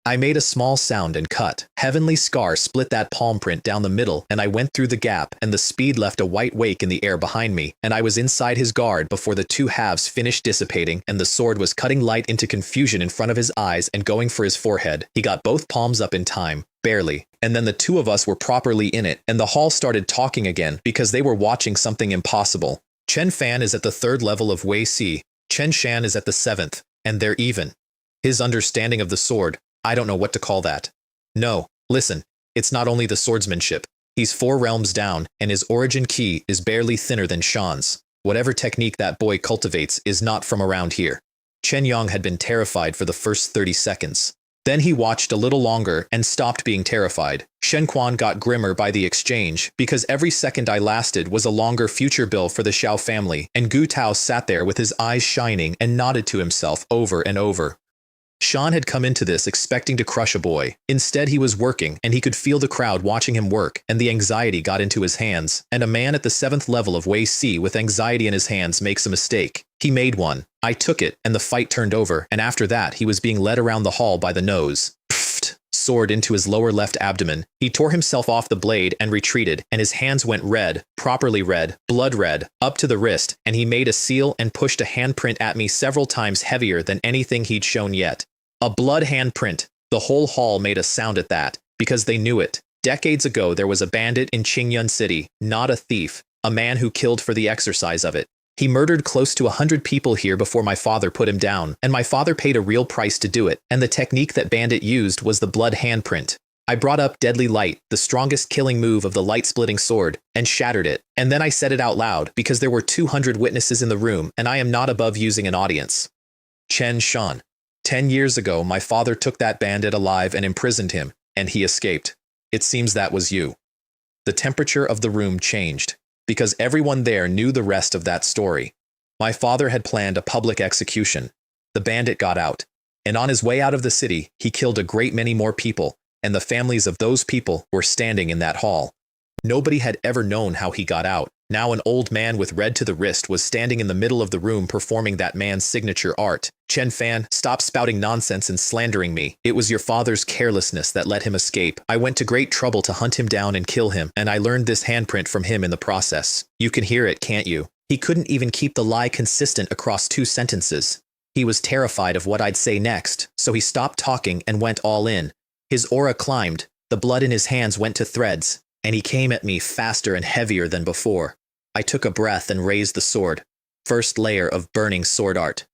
I made a small sound and cut. Heavenly Scar split that palm print down the middle, and I went through the gap, and the speed left a white wake in the air behind me, and I was inside his guard before the two halves finished dissipating, and the sword was cutting light into confusion in front of his eyes and going for his forehead. He got both palms up in time, barely, and then the two of us were properly in it, and the hall started talking again because they were watching something impossible. Chen Fan is at the 3rd level of Wei Si. Chen Shan is at the 7th, and they're even. His understanding of the sword, I don't know what to call that. No, listen, it's not only the swordsmanship. He's 4 realms down, and his origin key is barely thinner than Shan's. Whatever technique that boy cultivates is not from around here. Chen Yong had been terrified for the first 30 seconds. Then he watched a little longer and stopped being terrified. Shen Quan got grimmer by the exchange, because every second I lasted was a longer future bill for the Xiao family, and Gu Tao sat there with his eyes shining and nodded to himself over and over. Shan had come into this expecting to crush a boy. Instead, he was working, and he could feel the crowd watching him work, and the anxiety got into his hands. And a man at the 7th level of Wei Si with anxiety in his hands makes a mistake. He made one. I took it, and the fight turned over, and after that, he was being led around the hall by the nose. Pfft! Sword into his lower left abdomen. He tore himself off the blade and retreated, and his hands went red, properly red, blood red, up to the wrist, and he made a seal and pushed a handprint at me several times heavier than anything he'd shown yet. A blood handprint. The whole hall made a sound at that, because they knew it. Decades ago, there was a bandit in Qingyun City, not a thief, a man who killed for the exercise of it. He murdered close to 100 people here before my father put him down, and my father paid a real price to do it, and the technique that bandit used was the blood handprint. I brought up Deadly Light, the strongest killing move of the light-splitting sword, and shattered it, and then I said it out loud, because there were 200 witnesses in the room, and I am not above using an audience. Chen Shan. 10 years ago, my father took that bandit alive and imprisoned him, and he escaped. It seems that was you. The temperature of the room changed, because everyone there knew the rest of that story. My father had planned a public execution. The bandit got out, and on his way out of the city, he killed a great many more people, and the families of those people were standing in that hall. Nobody had ever known how he got out. Now an old man with red to the wrist was standing in the middle of the room performing that man's signature art. Chen Fan, stop spouting nonsense and slandering me. It was your father's carelessness that let him escape. I went to great trouble to hunt him down and kill him, and I learned this handprint from him in the process. You can hear it, can't you? He couldn't even keep the lie consistent across 2 sentences. He was terrified of what I'd say next, so he stopped talking and went all in. His aura climbed, the blood in his hands went to threads, and he came at me faster and heavier than before. I took a breath and raised the sword. First layer of burning sword art.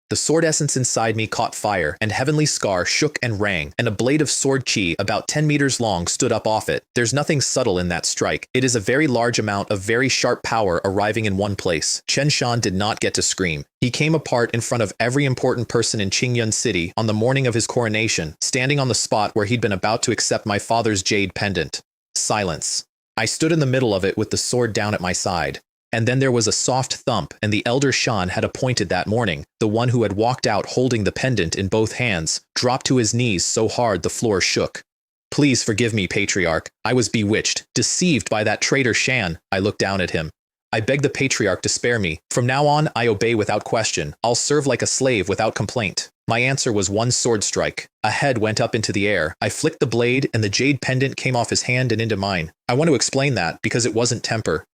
The sword essence inside me caught fire, and heavenly scar shook and rang, and a blade of sword chi about 10 meters long stood up off it. There's nothing subtle in that strike. It is a very large amount of very sharp power arriving in one place. Chen Shan did not get to scream. He came apart in front of every important person in Qingyun City on the morning of his coronation, standing on the spot where he'd been about to accept my father's jade pendant. Silence. I stood in the middle of it with the sword down at my side. And then there was a soft thump, and the elder Shan had appointed that morning, the one who had walked out holding the pendant in both hands, dropped to his knees so hard the floor shook. Please forgive me, patriarch. I was bewitched, deceived by that traitor Shan. I looked down at him. I beg the patriarch to spare me. From now on, I obey without question. I'll serve like a slave without complaint. My answer was one sword strike. A head went up into the air. I flicked the blade, and the jade pendant came off his hand and into mine. I want to explain that, because it wasn't temper.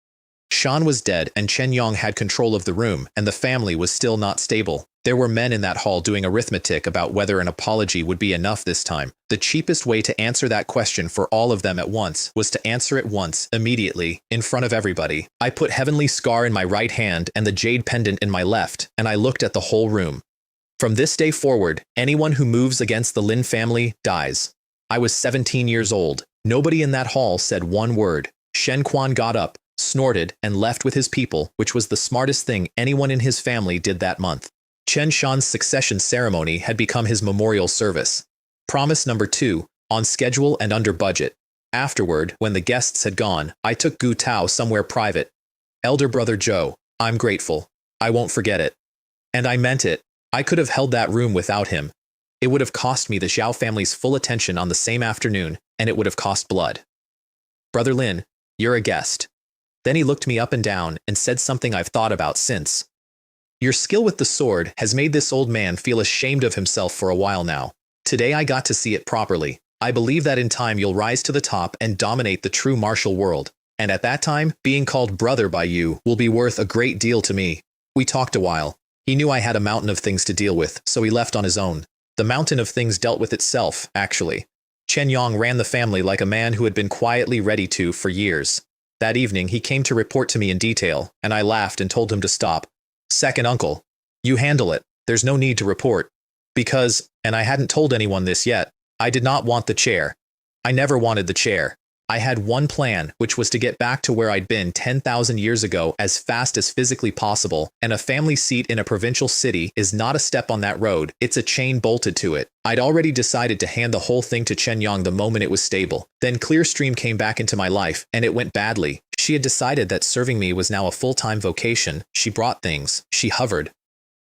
Shan was dead, and Chen Yong had control of the room, and the family was still not stable. There were men in that hall doing arithmetic about whether an apology would be enough this time. The cheapest way to answer that question for all of them at once was to answer it once, immediately, in front of everybody. I put heavenly scar in my right hand and the jade pendant in my left, and I looked at the whole room. From this day forward, anyone who moves against the Lin family dies. I was 17 years old. Nobody in that hall said one word. Shen Quan got up, snorted, and left with his people, which was the smartest thing anyone in his family did that month. Chen Shan's succession ceremony had become his memorial service. Promise number 2, on schedule and under budget. Afterward, when the guests had gone, I took Gu Tao somewhere private. Elder brother Joe, I'm grateful. I won't forget it. And I meant it. I could have held that room without him. It would have cost me the Zhao family's full attention on the same afternoon, and it would have cost blood. Brother Lin, you're a guest. Then he looked me up and down and said something I've thought about since. Your skill with the sword has made this old man feel ashamed of himself for a while now. Today I got to see it properly. I believe that in time you'll rise to the top and dominate the true martial world. And at that time, being called brother by you will be worth a great deal to me. We talked a while. He knew I had a mountain of things to deal with, so he left on his own. The mountain of things dealt with itself, actually. Chen Yong ran the family like a man who had been quietly ready to for years. That evening, he came to report to me in detail, and I laughed and told him to stop. Second uncle, you handle it. There's no need to report. Because, and I hadn't told anyone this yet, I did not want the chair. I never wanted the chair. I had one plan, which was to get back to where I'd been 10,000 years ago as fast as physically possible, and a family seat in a provincial city is not a step on that road, it's a chain bolted to it. I'd already decided to hand the whole thing to Chen Yong the moment it was stable. Then Clearstream came back into my life, and it went badly. She had decided that serving me was now a full-time vocation. She brought things. She hovered.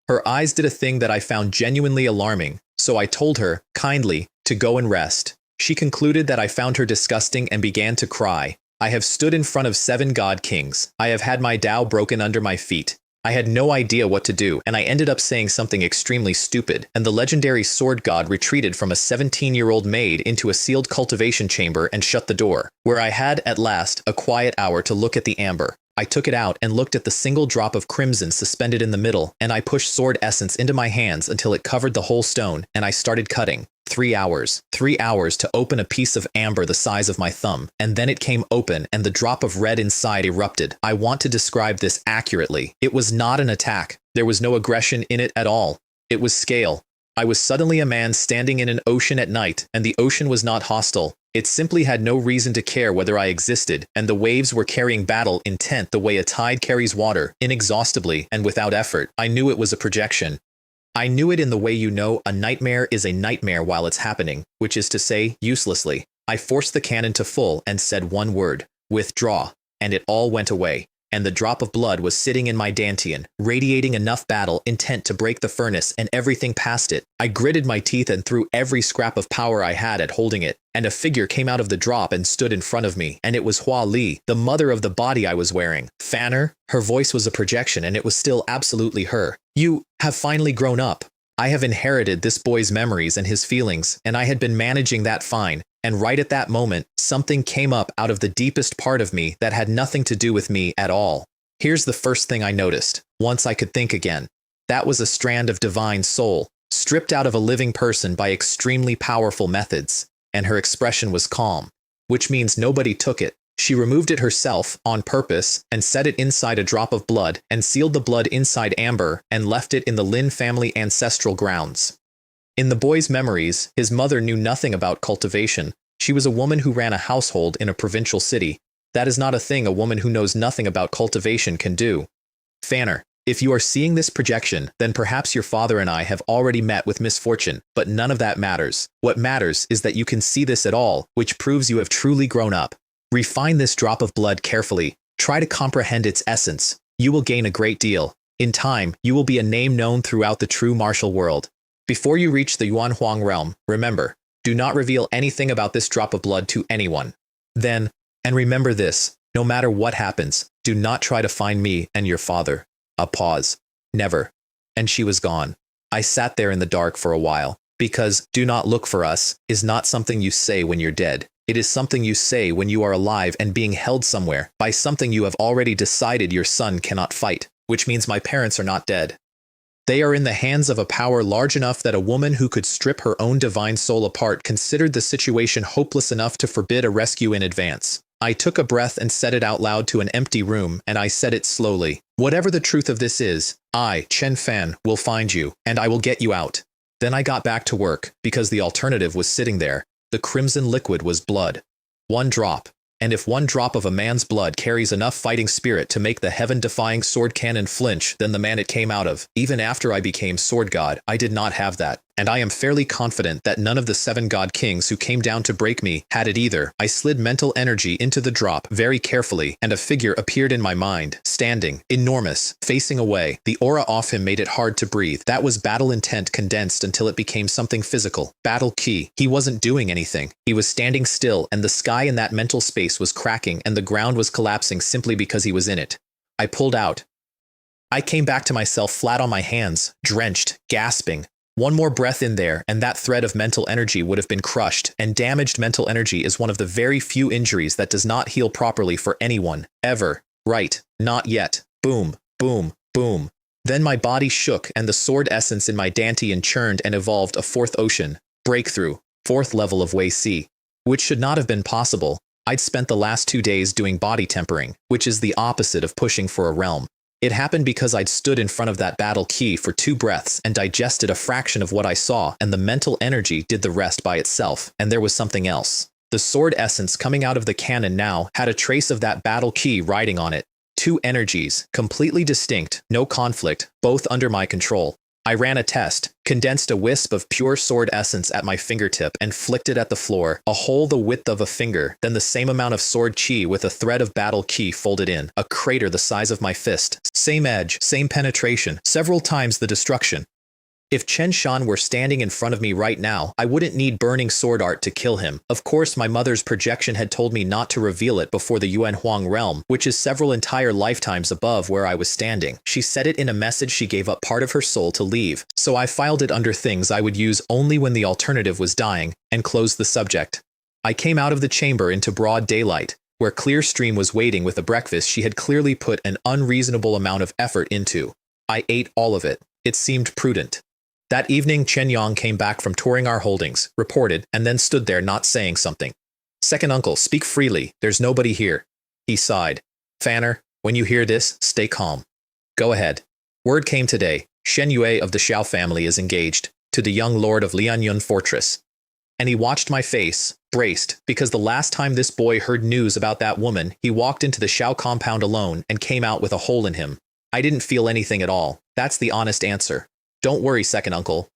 Her eyes did a thing that I found genuinely alarming, so I told her, kindly, to go and rest. She concluded that I found her disgusting and began to cry. I have stood in front of 7 god kings. I have had my Tao broken under my feet. I had no idea what to do, and I ended up saying something extremely stupid, and the legendary sword god retreated from a 17-year-old maid into a sealed cultivation chamber and shut the door, where I had, at last, a quiet hour to look at the amber. I took it out and looked at the single drop of crimson suspended in the middle, and I pushed sword essence into my hands until it covered the whole stone, and I started cutting. 3 hours. 3 hours to open a piece of amber the size of my thumb, and then it came open and the drop of red inside erupted. I want to describe this accurately. It was not an attack. There was no aggression in it at all. It was scale. I was suddenly a man standing in an ocean at night, and the ocean was not hostile. It simply had no reason to care whether I existed, and the waves were carrying battle intent the way a tide carries water, inexhaustibly and without effort. I knew it was a projection. I knew it in the way you know a nightmare is a nightmare while it's happening, which is to say, uselessly. I forced the cannon to full and said one word, withdraw, and it all went away. And the drop of blood was sitting in my dantian, radiating enough battle intent to break the furnace and everything past it. I gritted my teeth and threw every scrap of power I had at holding it, and a figure came out of the drop and stood in front of me, and it was Hua Li, the mother of the body I was wearing. Fanner? Her voice was a projection, and it was still absolutely her. You have finally grown up. I have inherited this boy's memories and his feelings, and I had been managing that fine. And right at that moment, something came up out of the deepest part of me that had nothing to do with me at all. Here's the first thing I noticed, once I could think again. That was a strand of divine soul, stripped out of a living person by extremely powerful methods, and her expression was calm, which means nobody took it. She removed it herself, on purpose, and set it inside a drop of blood, and sealed the blood inside amber, and left it in the Lin family ancestral grounds. In the boy's memories, his mother knew nothing about cultivation. She was a woman who ran a household in a provincial city. That is not a thing a woman who knows nothing about cultivation can do. Fanner, if you are seeing this projection, then perhaps your father and I have already met with misfortune, but none of that matters. What matters is that you can see this at all, which proves you have truly grown up. Refine this drop of blood carefully. Try to comprehend its essence. You will gain a great deal. In time, you will be a name known throughout the true martial world. Before you reach the Yuan Huang realm, remember, do not reveal anything about this drop of blood to anyone. Then, and remember this, no matter what happens, do not try to find me and your father. A pause. Never. And she was gone. I sat there in the dark for a while, because do not look for us is not something you say when you're dead. It is something you say when you are alive and being held somewhere by something you have already decided your son cannot fight, which means my parents are not dead. They are in the hands of a power large enough that a woman who could strip her own divine soul apart considered the situation hopeless enough to forbid a rescue in advance. I took a breath and said it out loud to an empty room, and I said it slowly. Whatever the truth of this is, I, Chen Fan, will find you, and I will get you out. Then I got back to work, because the alternative was sitting there. The crimson liquid was blood. One drop. And if one drop of a man's blood carries enough fighting spirit to make the heaven-defying sword cannon flinch, then the man it came out of, even after I became sword god, I did not have that. And I am fairly confident that none of the 7 god kings who came down to break me had it either. I slid mental energy into the drop very carefully, and a figure appeared in my mind, standing, enormous, facing away. The aura off him made it hard to breathe. That was battle intent condensed until it became something physical. Battle key. He wasn't doing anything. He was standing still, and the sky in that mental space was cracking, and the ground was collapsing simply because he was in it. I pulled out. I came back to myself flat on my hands, drenched, gasping. One more breath in there, and that thread of mental energy would have been crushed, and damaged mental energy is one of the very few injuries that does not heal properly for anyone, ever. Right, not yet. Boom, boom, boom. Then my body shook, and the sword essence in my dantian churned and evolved a 4th ocean. Breakthrough. 4th level of Wei Si. Which should not have been possible. I'd spent the last 2 days doing body tempering, which is the opposite of pushing for a realm. It happened because I'd stood in front of that battle key for 2 breaths and digested a fraction of what I saw, and the mental energy did the rest by itself, and there was something else. The sword essence coming out of the cannon now had a trace of that battle key riding on it. 2 energies, completely distinct, no conflict, both under my control. I ran a test, condensed a wisp of pure sword essence at my fingertip and flicked it at the floor, a hole the width of a finger, then the same amount of sword chi with a thread of battle key folded in, a crater the size of my fist, same edge, same penetration, several times the destruction. If Chen Shan were standing in front of me right now, I wouldn't need burning sword art to kill him. Of course, my mother's projection had told me not to reveal it before the Yuan Huang realm, which is several entire lifetimes above where I was standing. She said it in a message she gave up part of her soul to leave, so I filed it under things I would use only when the alternative was dying, and closed the subject. I came out of the chamber into broad daylight, where Clearstream was waiting with a breakfast she had clearly put an unreasonable amount of effort into. I ate all of it. It seemed prudent. That evening, Chen Yang came back from touring our holdings, reported, and then stood there not saying something. Second uncle, speak freely. There's nobody here. He sighed. Fanner, when you hear this, stay calm. Go ahead. Word came today. Shen Yue of the Xiao family is engaged to the young lord of Lianyun Fortress. And he watched my face, braced, because the last time this boy heard news about that woman, he walked into the Xiao compound alone and came out with a hole in him. I didn't feel anything at all. That's the honest answer. Don't worry, second uncle.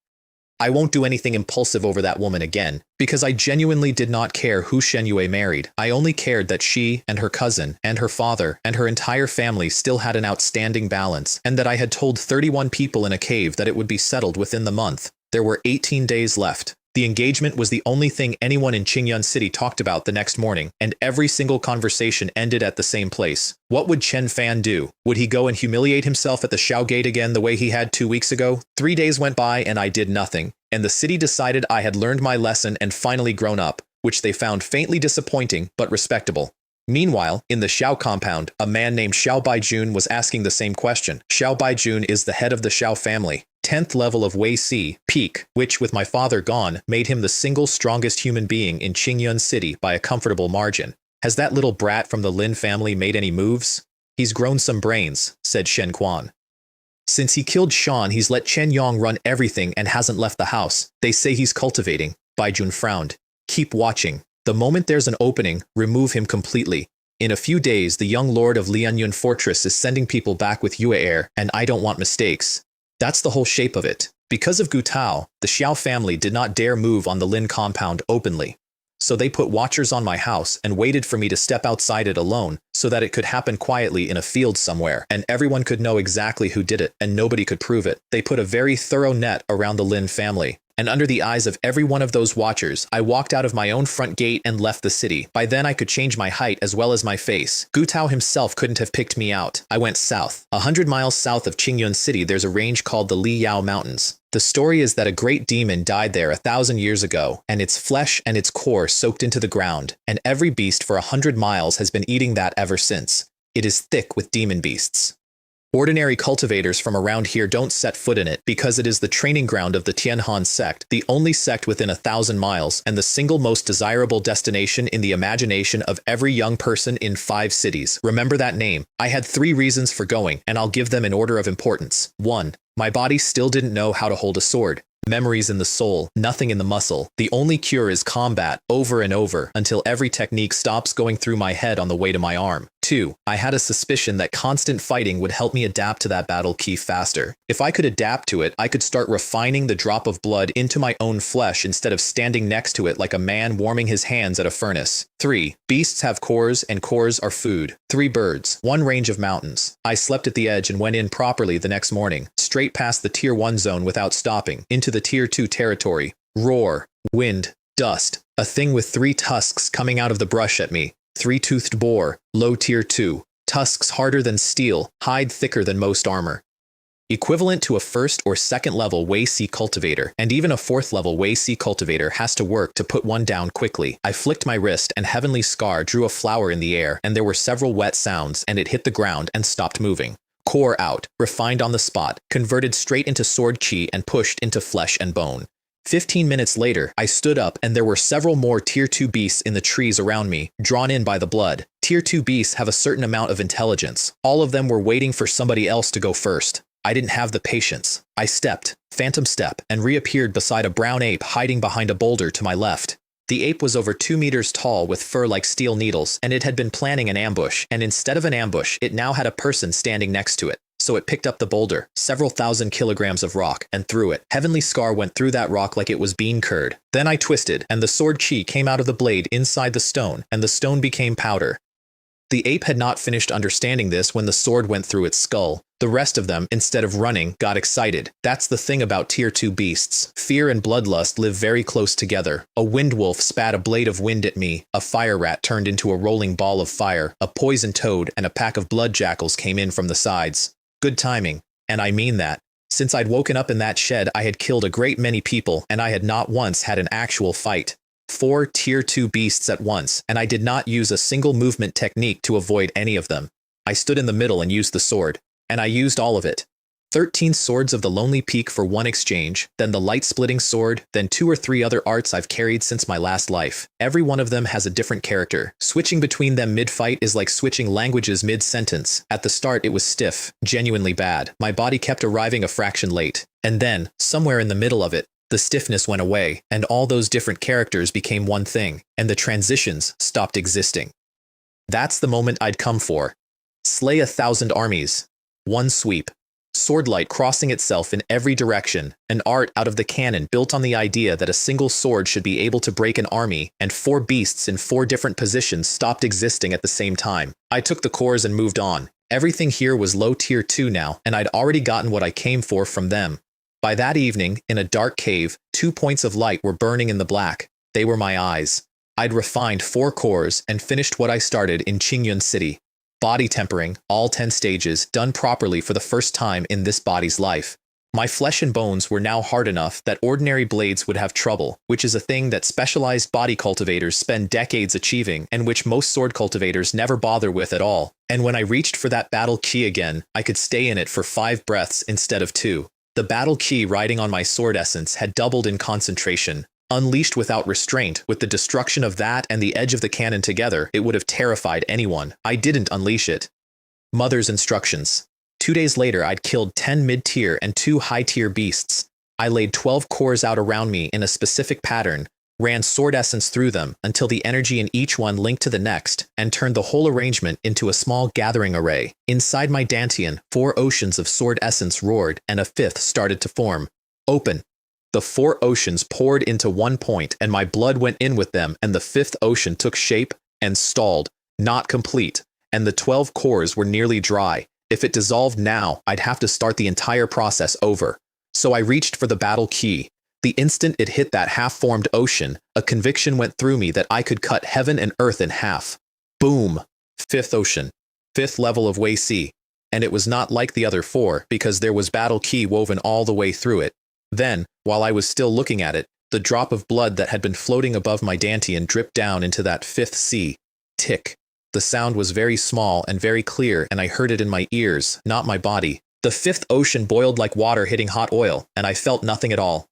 I won't do anything impulsive over that woman again, because I genuinely did not care who Shen Yue married. I only cared that she and her cousin and her father and her entire family still had an outstanding balance, and that I had told 31 people in a cave that it would be settled within the month. There were 18 days left. The engagement was the only thing anyone in Qingyun City talked about the next morning, and every single conversation ended at the same place. What would Chen Fan do? Would he go and humiliate himself at the Xiao Gate again the way he had 2 weeks ago? 3 days went by and I did nothing, and the city decided I had learned my lesson and finally grown up, which they found faintly disappointing but respectable. Meanwhile, in the Xiao compound, a man named Xiao Baijun was asking the same question. Xiao Baijun is the head of the Xiao family. 10th level of Wei Si, peak, which, with my father gone, made him the single strongest human being in Qingyun City by a comfortable margin. Has that little brat from the Lin family made any moves? He's grown some brains, said Shen Quan. Since he killed Shan, he's let Chen Yong run everything and hasn't left the house. They say he's cultivating. Bai Jun frowned. Keep watching. The moment there's an opening, remove him completely. In a few days, the young lord of Lianyun Fortress is sending people back with Yue heir, and I don't want mistakes. That's the whole shape of it. Because of Gu Tao, the Xiao family did not dare move on the Lin compound openly. So they put watchers on my house and waited for me to step outside it alone so that it could happen quietly in a field somewhere and everyone could know exactly who did it and nobody could prove it. They put a very thorough net around the Lin family. And under the eyes of every one of those watchers, I walked out of my own front gate and left the city. By then I could change my height as well as my face. Gu Tao himself couldn't have picked me out. I went south. 100 miles south of Qingyun City there's a range called the Li Yao Mountains. The story is that a great demon died there 1,000 years ago, and its flesh and its core soaked into the ground, and every beast for 100 miles has been eating that ever since. It is thick with demon beasts. Ordinary cultivators from around here don't set foot in it because it is the training ground of the Tianhan sect, the only sect within 1,000 miles and the single most desirable destination in the imagination of every young person in 5 cities. Remember that name. I had 3 reasons for going, and I'll give them in order of importance. 1. My body still didn't know how to hold a sword. Memories in the soul, nothing in the muscle. The only cure is combat, over and over, until every technique stops going through my head on the way to my arm. 2. I had a suspicion that constant fighting would help me adapt to that battle key faster. If I could adapt to it, I could start refining the drop of blood into my own flesh instead of standing next to it like a man warming his hands at a furnace. 3. Beasts have cores and cores are food. 3 birds, 1 range of mountains. I slept at the edge and went in properly the next morning, straight past the Tier 1 zone without stopping, into the Tier 2 territory. Roar, wind, dust, a thing with 3 tusks coming out of the brush at me. 3-toothed boar, low tier 2, tusks harder than steel, hide thicker than most armor. Equivalent to a 1st or 2nd level Wei Si cultivator, and even a 4th level Wei Si cultivator has to work to put one down quickly. I flicked my wrist and Heavenly Scar drew a flower in the air and there were several wet sounds and it hit the ground and stopped moving. Core out, refined on the spot, converted straight into sword chi and pushed into flesh and bone. 15 minutes later, I stood up and there were several more Tier 2 beasts in the trees around me, drawn in by the blood. Tier 2 beasts have a certain amount of intelligence. All of them were waiting for somebody else to go first. I didn't have the patience. I stepped, phantom step, and reappeared beside a brown ape hiding behind a boulder to my left. The ape was over 2 meters tall with fur like steel needles, and it had been planning an ambush, and instead of an ambush, it now had a person standing next to it. So it picked up the boulder, several thousand kilograms of rock, and threw it. Heavenly Scar went through that rock like it was bean curd. Then I twisted, and the sword chi came out of the blade inside the stone, and the stone became powder. The ape had not finished understanding this when the sword went through its skull. The rest of them, instead of running, got excited. That's the thing about Tier 2 beasts. Fear and bloodlust live very close together. A wind wolf spat a blade of wind at me, a fire rat turned into a rolling ball of fire, a poison toad and a pack of blood jackals came in from the sides. Good timing, and I mean that. Since I'd woken up in that shed, I had killed a great many people, and I had not once had an actual fight. 4 Tier 2 beasts at once, and I did not use a single movement technique to avoid any of them. I stood in the middle and used the sword, and I used all of it. 13 swords of the Lonely Peak for 1 exchange, then the light-splitting sword, then 2 or 3 other arts I've carried since my last life. Every one of them has a different character. Switching between them mid-fight is like switching languages mid-sentence. At the start it was stiff, genuinely bad. My body kept arriving a fraction late. And then, somewhere in the middle of it, the stiffness went away, and all those different characters became one thing, and the transitions stopped existing. That's the moment I'd come for. Slay 1,000 armies. 1 sweep. Swordlight crossing itself in every direction, an art out of the canon built on the idea that a single sword should be able to break an army, and 4 beasts in 4 different positions stopped existing at the same time. I took the cores and moved on. Everything here was low tier 2 now, and I'd already gotten what I came for from them. By that evening, in a dark cave, 2 points of light were burning in the black. They were my eyes. I'd refined 4 cores and finished what I started in Qingyun City. Body tempering, all 10 stages, done properly for the first time in this body's life. My flesh and bones were now hard enough that ordinary blades would have trouble, which is a thing that specialized body cultivators spend decades achieving and which most sword cultivators never bother with at all. And when I reached for that battle key again, I could stay in it for 5 breaths instead of 2. The battle key riding on my sword essence had doubled in concentration. Unleashed without restraint, with the destruction of that and the edge of the cannon together, it would have terrified anyone. I didn't unleash it. Mother's instructions. 2 days later, I'd killed 10 mid-tier and 2 high-tier beasts. I laid 12 cores out around me in a specific pattern, ran sword essence through them until the energy in each one linked to the next, and turned the whole arrangement into a small gathering array. Inside my dantian, 4 oceans of sword essence roared, and a 5th started to form. Open. The 4 oceans poured into one point, and my blood went in with them, and the 5th ocean took shape and stalled, not complete, and the 12 cores were nearly dry. If it dissolved now, I'd have to start the entire process over. So I reached for the battle key. The instant it hit that half-formed ocean, a conviction went through me that I could cut heaven and earth in half. Boom! 5th ocean. 5th level of Wei Si. And it was not like the other 4 because there was battle key woven all the way through it. Then, while I was still looking at it, the drop of blood that had been floating above my dantian dripped down into that 5th sea. Tick. The sound was very small and very clear, and I heard it in my ears, not my body. The 5th ocean boiled like water hitting hot oil, and I felt nothing at all.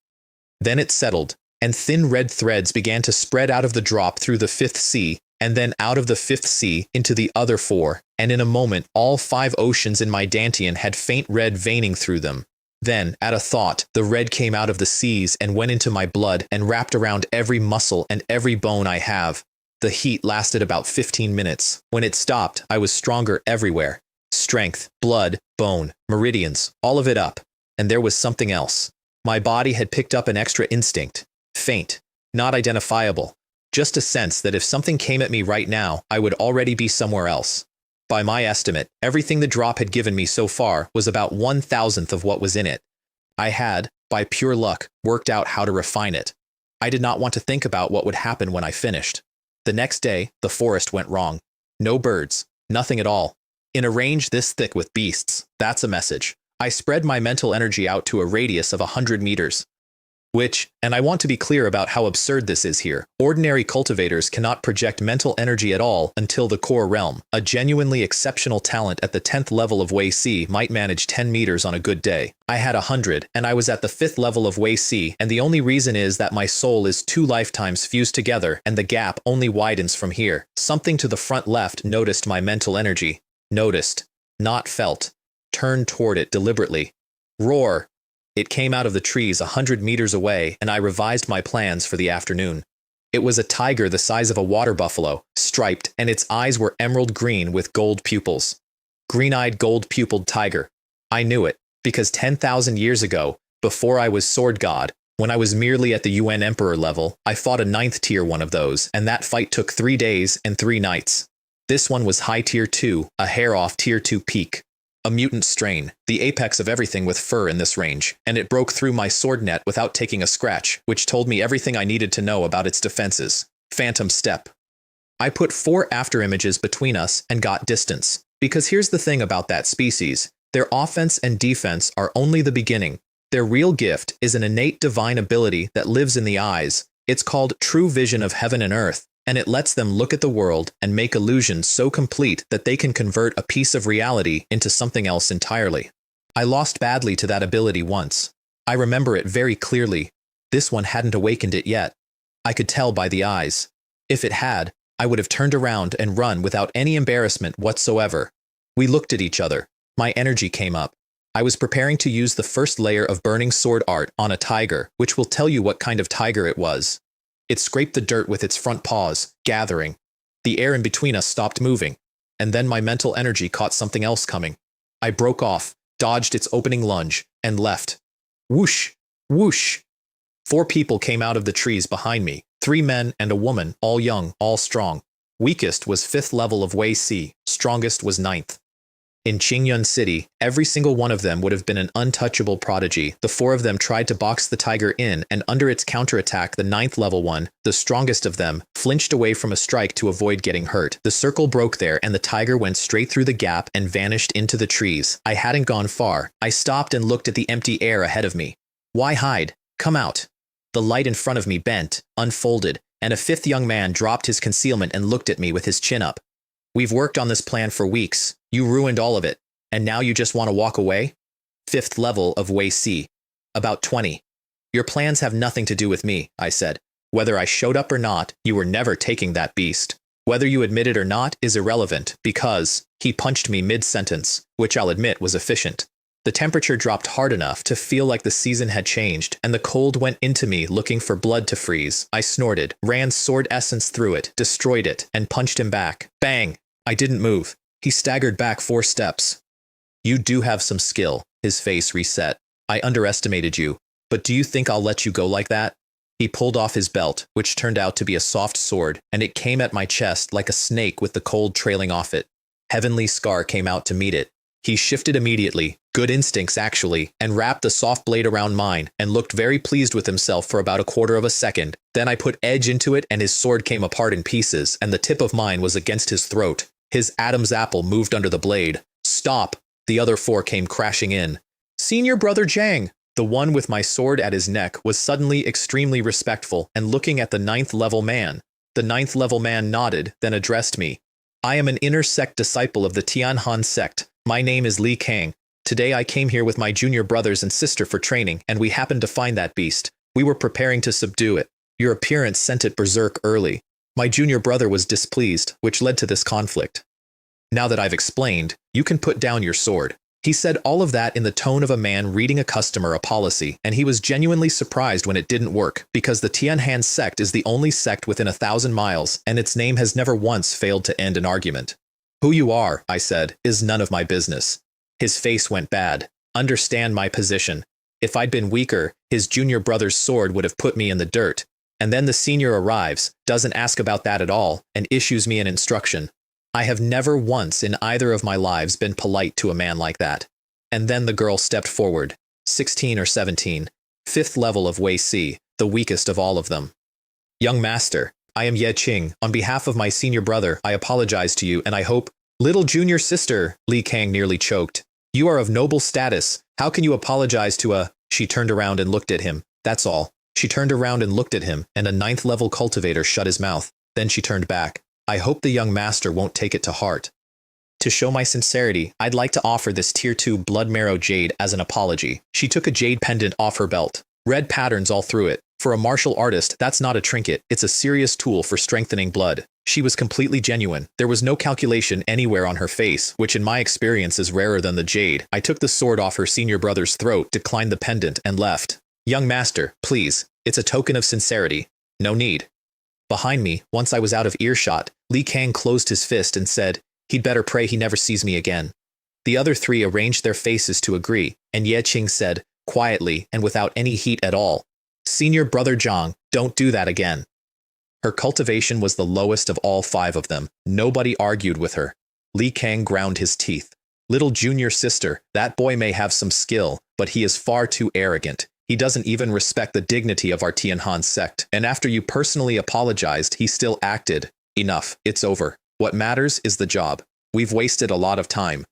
Then it settled, and thin red threads began to spread out of the drop through the 5th sea, and then out of the 5th sea into the other 4, and in a moment all 5 oceans in my dantian had faint red veining through them. Then, at a thought, the red came out of the seas and went into my blood and wrapped around every muscle and every bone I have. The heat lasted about 15 minutes. When it stopped, I was stronger everywhere. Strength, blood, bone, meridians, all of it up. And there was something else. My body had picked up an extra instinct. Faint. Not identifiable. Just a sense that if something came at me right now, I would already be somewhere else. By my estimate, everything the drop had given me so far was about 1/1000th of what was in it. I had, by pure luck, worked out how to refine it. I did not want to think about what would happen when I finished. The next day, the forest went wrong. No birds. Nothing at all. In a range this thick with beasts, that's a message. I spread my mental energy out to a radius of 100 meters. Which, and I want to be clear about how absurd this is here, ordinary cultivators cannot project mental energy at all until the core realm. A genuinely exceptional talent at the 10th level of Wei Si might manage 10 meters on a good day. I had 100, and I was at the 5th level of Wei Si, and the only reason is that my soul is 2 lifetimes fused together, and the gap only widens from here. Something to the front left noticed my mental energy. Noticed. Not felt. Turned toward it deliberately. Roar! It came out of the trees 100 meters away, and I revised my plans for the afternoon. It was a tiger the size of a water buffalo, striped, and its eyes were emerald green with gold pupils. Green-eyed, gold-pupiled tiger. I knew it, because 10,000 years ago, before I was Sword God, when I was merely at the UN Emperor level, I fought a 9th tier one of those, and that fight took 3 days and 3 nights. This one was high tier 2, a hair off tier 2 peak. A mutant strain, the apex of everything with fur in this range, and it broke through my sword net without taking a scratch, which told me everything I needed to know about its defenses. Phantom step. I put 4 afterimages between us and got distance, because here's the thing about that species. Their offense and defense are only the beginning. Their real gift is an innate divine ability that lives in the eyes. It's called true vision of heaven and earth, and it lets them look at the world and make illusions so complete that they can convert a piece of reality into something else entirely. I lost badly to that ability once. I remember it very clearly. This one hadn't awakened it yet. I could tell by the eyes. If it had, I would have turned around and run without any embarrassment whatsoever. We looked at each other. My energy came up. I was preparing to use the first layer of burning sword art on a tiger, which will tell you what kind of tiger it was. It scraped the dirt with its front paws, gathering. The air in between us stopped moving, and then my mental energy caught something else coming. I broke off, dodged its opening lunge, and left. Whoosh! Whoosh! 4 people came out of the trees behind me, 3 men and a woman, all young, all strong. Weakest was 5th level of Wei Si, strongest was 9th. In Qingyun City, every single one of them would have been an untouchable prodigy. The 4 of them tried to box the tiger in, and under its counterattack, the 9th level one, the strongest of them, flinched away from a strike to avoid getting hurt. The circle broke there, and the tiger went straight through the gap and vanished into the trees. I hadn't gone far. I stopped and looked at the empty air ahead of me. Why hide? Come out. The light in front of me bent, unfolded, and a 5th young man dropped his concealment and looked at me with his chin up. We've worked on this plan for weeks. You ruined all of it, and now you just want to walk away? 5th level of Wei Si. About 20. Your plans have nothing to do with me, I said. Whether I showed up or not, you were never taking that beast. Whether you admit it or not is irrelevant because he punched me mid-sentence, which I'll admit was efficient. The temperature dropped hard enough to feel like the season had changed, and the cold went into me looking for blood to freeze. I snorted, ran sword essence through it, destroyed it, and punched him back. Bang! I didn't move. He staggered back 4 steps. You do have some skill. His face reset. I underestimated you, but do you think I'll let you go like that? He pulled off his belt, which turned out to be a soft sword, and it came at my chest like a snake with the cold trailing off it. Heavenly Scar came out to meet it. He shifted immediately, good instincts actually, and wrapped the soft blade around mine and looked very pleased with himself for about 1/4 of a second. Then I put edge into it and his sword came apart in pieces and the tip of mine was against his throat. His Adam's apple moved under the blade. Stop! The other 4 came crashing in. Senior Brother Jang! The one with my sword at his neck was suddenly extremely respectful and looking at the 9th level man. The 9th level man nodded, then addressed me. I am an inner sect disciple of the Tianhan sect. My name is Li Kang. Today I came here with my junior brothers and sister for training, and we happened to find that beast. We were preparing to subdue it. Your appearance sent it berserk early. My junior brother was displeased, which led to this conflict. Now that I've explained, you can put down your sword. He said all of that in the tone of a man reading a customer a policy, and he was genuinely surprised when it didn't work, because the Tianhan sect is the only sect within 1,000 miles, and its name has never once failed to end an argument. Who you are, I said, is none of my business. His face went bad. Understand my position. If I'd been weaker, his junior brother's sword would have put me in the dirt. And then the senior arrives, doesn't ask about that at all, and issues me an instruction. I have never once in either of my lives been polite to a man like that. And then the girl stepped forward. 16 or 17. 5th level of Wei Si, the weakest of all of them. Young master, I am Ye Qing. On behalf of my senior brother, I apologize to you, and I hope— Little junior sister, Li Kang nearly choked. You are of noble status. How can you apologize to a— She turned around and looked at him. That's all. She turned around and looked at him, and a 9th level cultivator shut his mouth. Then she turned back. I hope the young master won't take it to heart. To show my sincerity, I'd like to offer this Tier 2 blood marrow jade as an apology. She took a jade pendant off her belt. Red patterns all through it. For a martial artist, that's not a trinket, it's a serious tool for strengthening blood. She was completely genuine. There was no calculation anywhere on her face, which in my experience is rarer than the jade. I took the sword off her senior brother's throat, declined the pendant, and left. Young master, please. It's a token of sincerity. No need. Behind me, once I was out of earshot, Li Kang closed his fist and said, he'd better pray he never sees me again. The other 3 arranged their faces to agree, and Ye Qing said, quietly and without any heat at all, Senior Brother Zhang, don't do that again. Her cultivation was the lowest of all 5 of them. Nobody argued with her. Li Kang ground his teeth. Little junior sister, that boy may have some skill, but he is far too arrogant. He doesn't even respect the dignity of our Tianhan sect. And after you personally apologized, he still acted. Enough, it's over. What matters is the job. We've wasted a lot of time.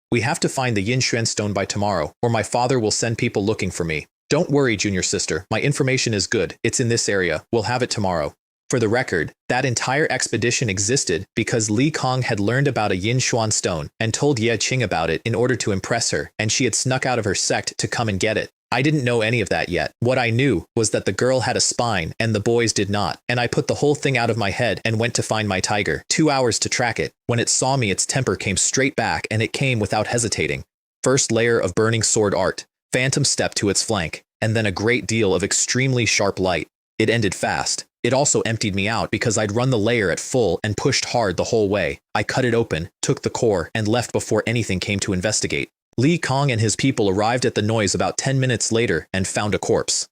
We have to find the Yin Xuan stone by tomorrow, or my father will send people looking for me. Don't worry, junior sister. My information is good. It's in this area. We'll have it tomorrow. For the record, that entire expedition existed because Li Kang had learned about a Yin Xuan stone and told Ye Qing about it in order to impress her, and she had snuck out of her sect to come and get it. I didn't know any of that yet. What I knew was that the girl had a spine and the boys did not, and I put the whole thing out of my head and went to find my tiger. 2 hours to track it. When it saw me, its temper came straight back and it came without hesitating. First layer of burning sword art, phantom step to its flank, and then a great deal of extremely sharp light. It ended fast. It also emptied me out because I'd run the layer at full and pushed hard the whole way. I cut it open, took the core, and left before anything came to investigate. Li Kang and his people arrived at the noise about 10 minutes later and found a corpse.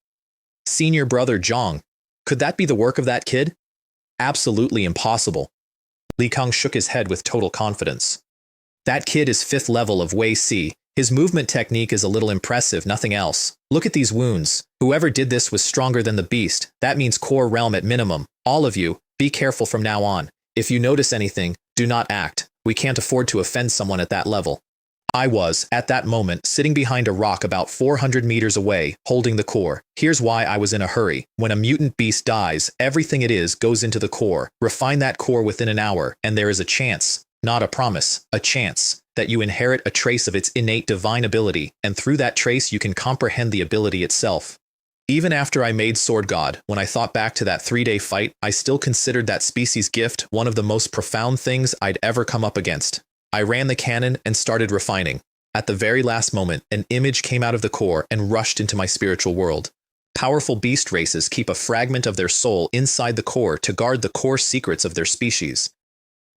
Senior Brother Zhang. Could that be the work of that kid? Absolutely impossible. Li Kang shook his head with total confidence. That kid is 5th level of Wei Si. His movement technique is a little impressive, nothing else. Look at these wounds. Whoever did this was stronger than the beast. That means core realm at minimum. All of you, be careful from now on. If you notice anything, do not act. We can't afford to offend someone at that level. I was, at that moment, sitting behind a rock about 400 meters away, holding the core. Here's why I was in a hurry. When a mutant beast dies, everything it is goes into the core. Refine that core within an hour, and there is a chance, not a promise, a chance, that you inherit a trace of its innate divine ability, and through that trace you can comprehend the ability itself. Even after I made Sword God, when I thought back to that 3-day fight, I still considered that species gift one of the most profound things I'd ever come up against. I ran the cannon and started refining. At the very last moment, an image came out of the core and rushed into my spiritual world. Powerful beast races keep a fragment of their soul inside the core to guard the core secrets of their species.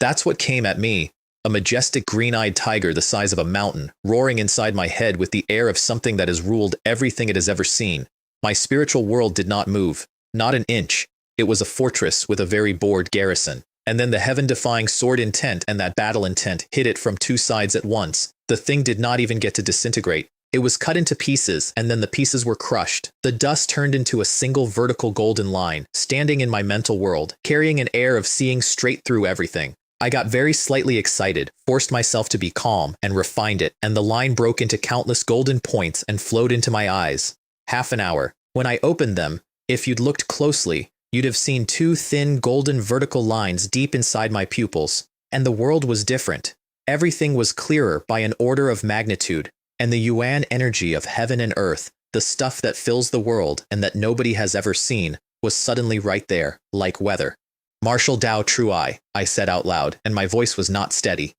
That's what came at me. A majestic green-eyed tiger the size of a mountain, roaring inside my head with the air of something that has ruled everything it has ever seen. My spiritual world did not move, not an inch. It was a fortress with a very bored garrison. And then the heaven-defying sword intent and that battle intent hit it from two sides at once. The thing did not even get to disintegrate. It was cut into pieces, and then the pieces were crushed. The dust turned into a single vertical golden line, standing in my mental world, carrying an air of seeing straight through everything. I got very slightly excited, forced myself to be calm, and refined it, and the line broke into countless golden points and flowed into my eyes. Half an hour. When I opened them, if you'd looked closely, you'd have seen two thin golden vertical lines deep inside my pupils. And the world was different. Everything was clearer by an order of magnitude, and the yuan energy of heaven and earth, the stuff that fills the world and that nobody has ever seen, was suddenly right there, like weather. Martial Dao True Eye, I said out loud, and my voice was not steady.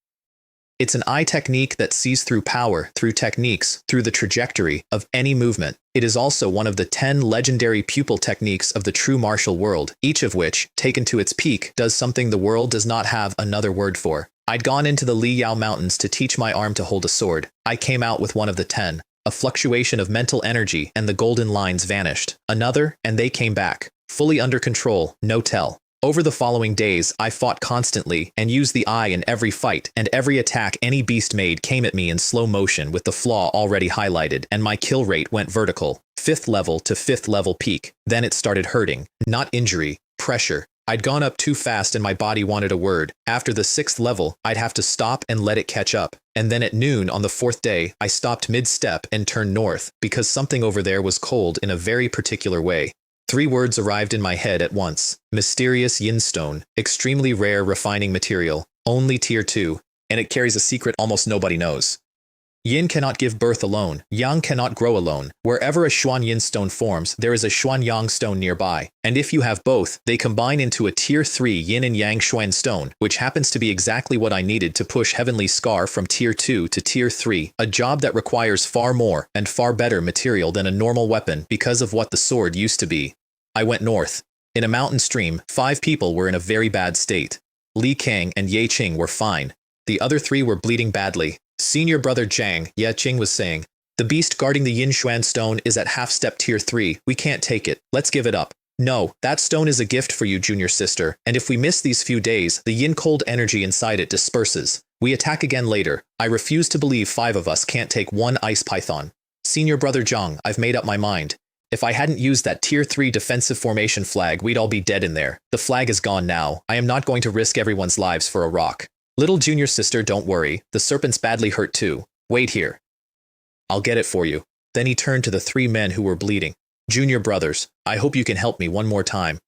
It's an eye technique that sees through power, through techniques, through the trajectory of any movement. It is also one of the 10 legendary pupil techniques of the true martial world, each of which, taken to its peak, does something the world does not have another word for. I'd gone into the Liyao Mountains to teach my arm to hold a sword. I came out with one of the 10. A fluctuation of mental energy and the golden lines vanished. Another, and they came back. Fully under control, no tell. Over the following days, I fought constantly and used the eye in every fight, and every attack any beast made came at me in slow motion with the flaw already highlighted, and my kill rate went vertical, 5th level to 5th level peak. Then it started hurting. Not injury, pressure. I'd gone up too fast and my body wanted a word. After the 6th level, I'd have to stop and let it catch up. And then at noon on the 4th day, I stopped mid-step and turned north, because something over there was cold in a very particular way. 3 words arrived in my head at once. Mysterious yin stone, extremely rare refining material, only tier 2, and it carries a secret almost nobody knows. Yin cannot give birth alone, yang cannot grow alone. Wherever a Xuan Yin stone forms, there is a Xuan Yang stone nearby, and if you have both, they combine into a tier 3 Yin and Yang Xuan stone, which happens to be exactly what I needed to push Heavenly Scar from tier 2 to tier 3, a job that requires far more and far better material than a normal weapon because of what the sword used to be. I went north. In a mountain stream, 5 people were in a very bad state. Li Kang and Ye Qing were fine. The other 3 were bleeding badly. Senior brother Zhang, Ye Qing was saying, "The beast guarding the Yin Xuan stone is at half-step tier 3. We can't take it. Let's give it up." "No, that stone is a gift for you, junior sister, and if we miss these few days, the yin cold energy inside it disperses. We attack again later. I refuse to believe 5 of us can't take one ice python." "Senior brother Zhang, I've made up my mind. If I hadn't used that tier 3 defensive formation flag, we'd all be dead in there. The flag is gone now. I am not going to risk everyone's lives for a rock." "Little junior sister, don't worry. The serpent's badly hurt too. Wait here. I'll get it for you." Then he turned to the 3 men who were bleeding. "Junior brothers, I hope you can help me one more time."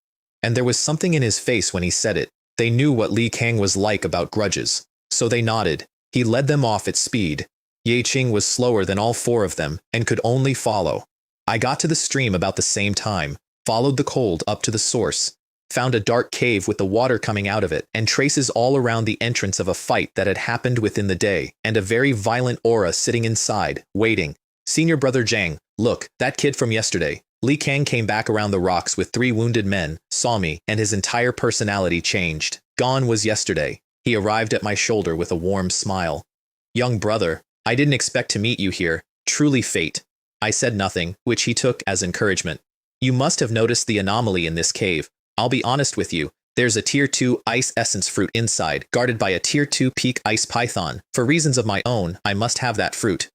And there was something in his face when he said it. They knew what Li Kang was like about grudges. So they nodded. He led them off at speed. Ye Qing was slower than all 4 of them, and could only follow. I got to the stream about the same time, followed the cold up to the source, found a dark cave with the water coming out of it, and traces all around the entrance of a fight that had happened within the day, and a very violent aura sitting inside, waiting. "Senior brother Zhang, look, that kid from yesterday." Li Kang came back around the rocks with 3 wounded men, saw me, and his entire personality changed. Gone was yesterday. He arrived at my shoulder with a warm smile. "Young brother, I didn't expect to meet you here. Truly fate." I said nothing, which he took as encouragement. "You must have noticed the anomaly in this cave. I'll be honest with you, there's a tier 2 ice essence fruit inside, guarded by a tier 2 peak ice python. For reasons of my own, I must have that fruit.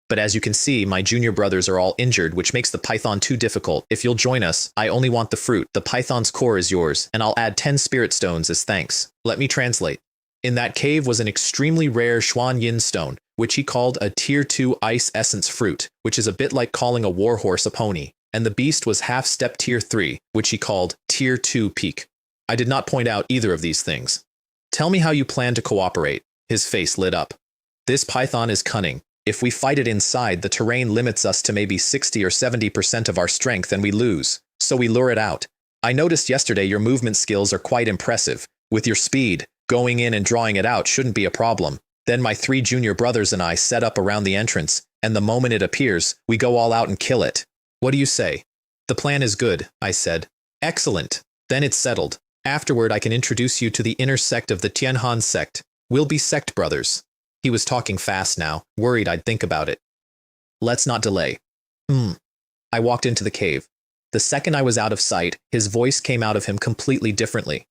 But as you can see, my junior brothers are all injured, which makes the python too difficult. If you'll join us, I only want the fruit. The python's core is yours, and I'll add 10 spirit stones as thanks." Let me translate. In that cave was an extremely rare Xuan Yin stone, which he called a tier 2 ice essence fruit, which is a bit like calling a warhorse a pony. And the beast was half-step tier 3, which he called tier 2 peak. I did not point out either of these things. "Tell me how you plan to cooperate." His face lit up. "This python is cunning. If we fight it inside, the terrain limits us to maybe 60 or 70% of our strength and we lose. So we lure it out. I noticed yesterday your movement skills are quite impressive. With your speed, going in and drawing it out shouldn't be a problem. Then my 3 junior brothers and I set up around the entrance, and the moment it appears, we go all out and kill it. What do you say? The plan is good, I said. Excellent. Then it's settled. Afterward, I can introduce you to the inner sect of the Tianhan sect. We'll be sect brothers. He was talking fast now, worried I'd think about it. Let's not delay. I walked into the cave. The second I was out of sight, his voice came out of him completely differently.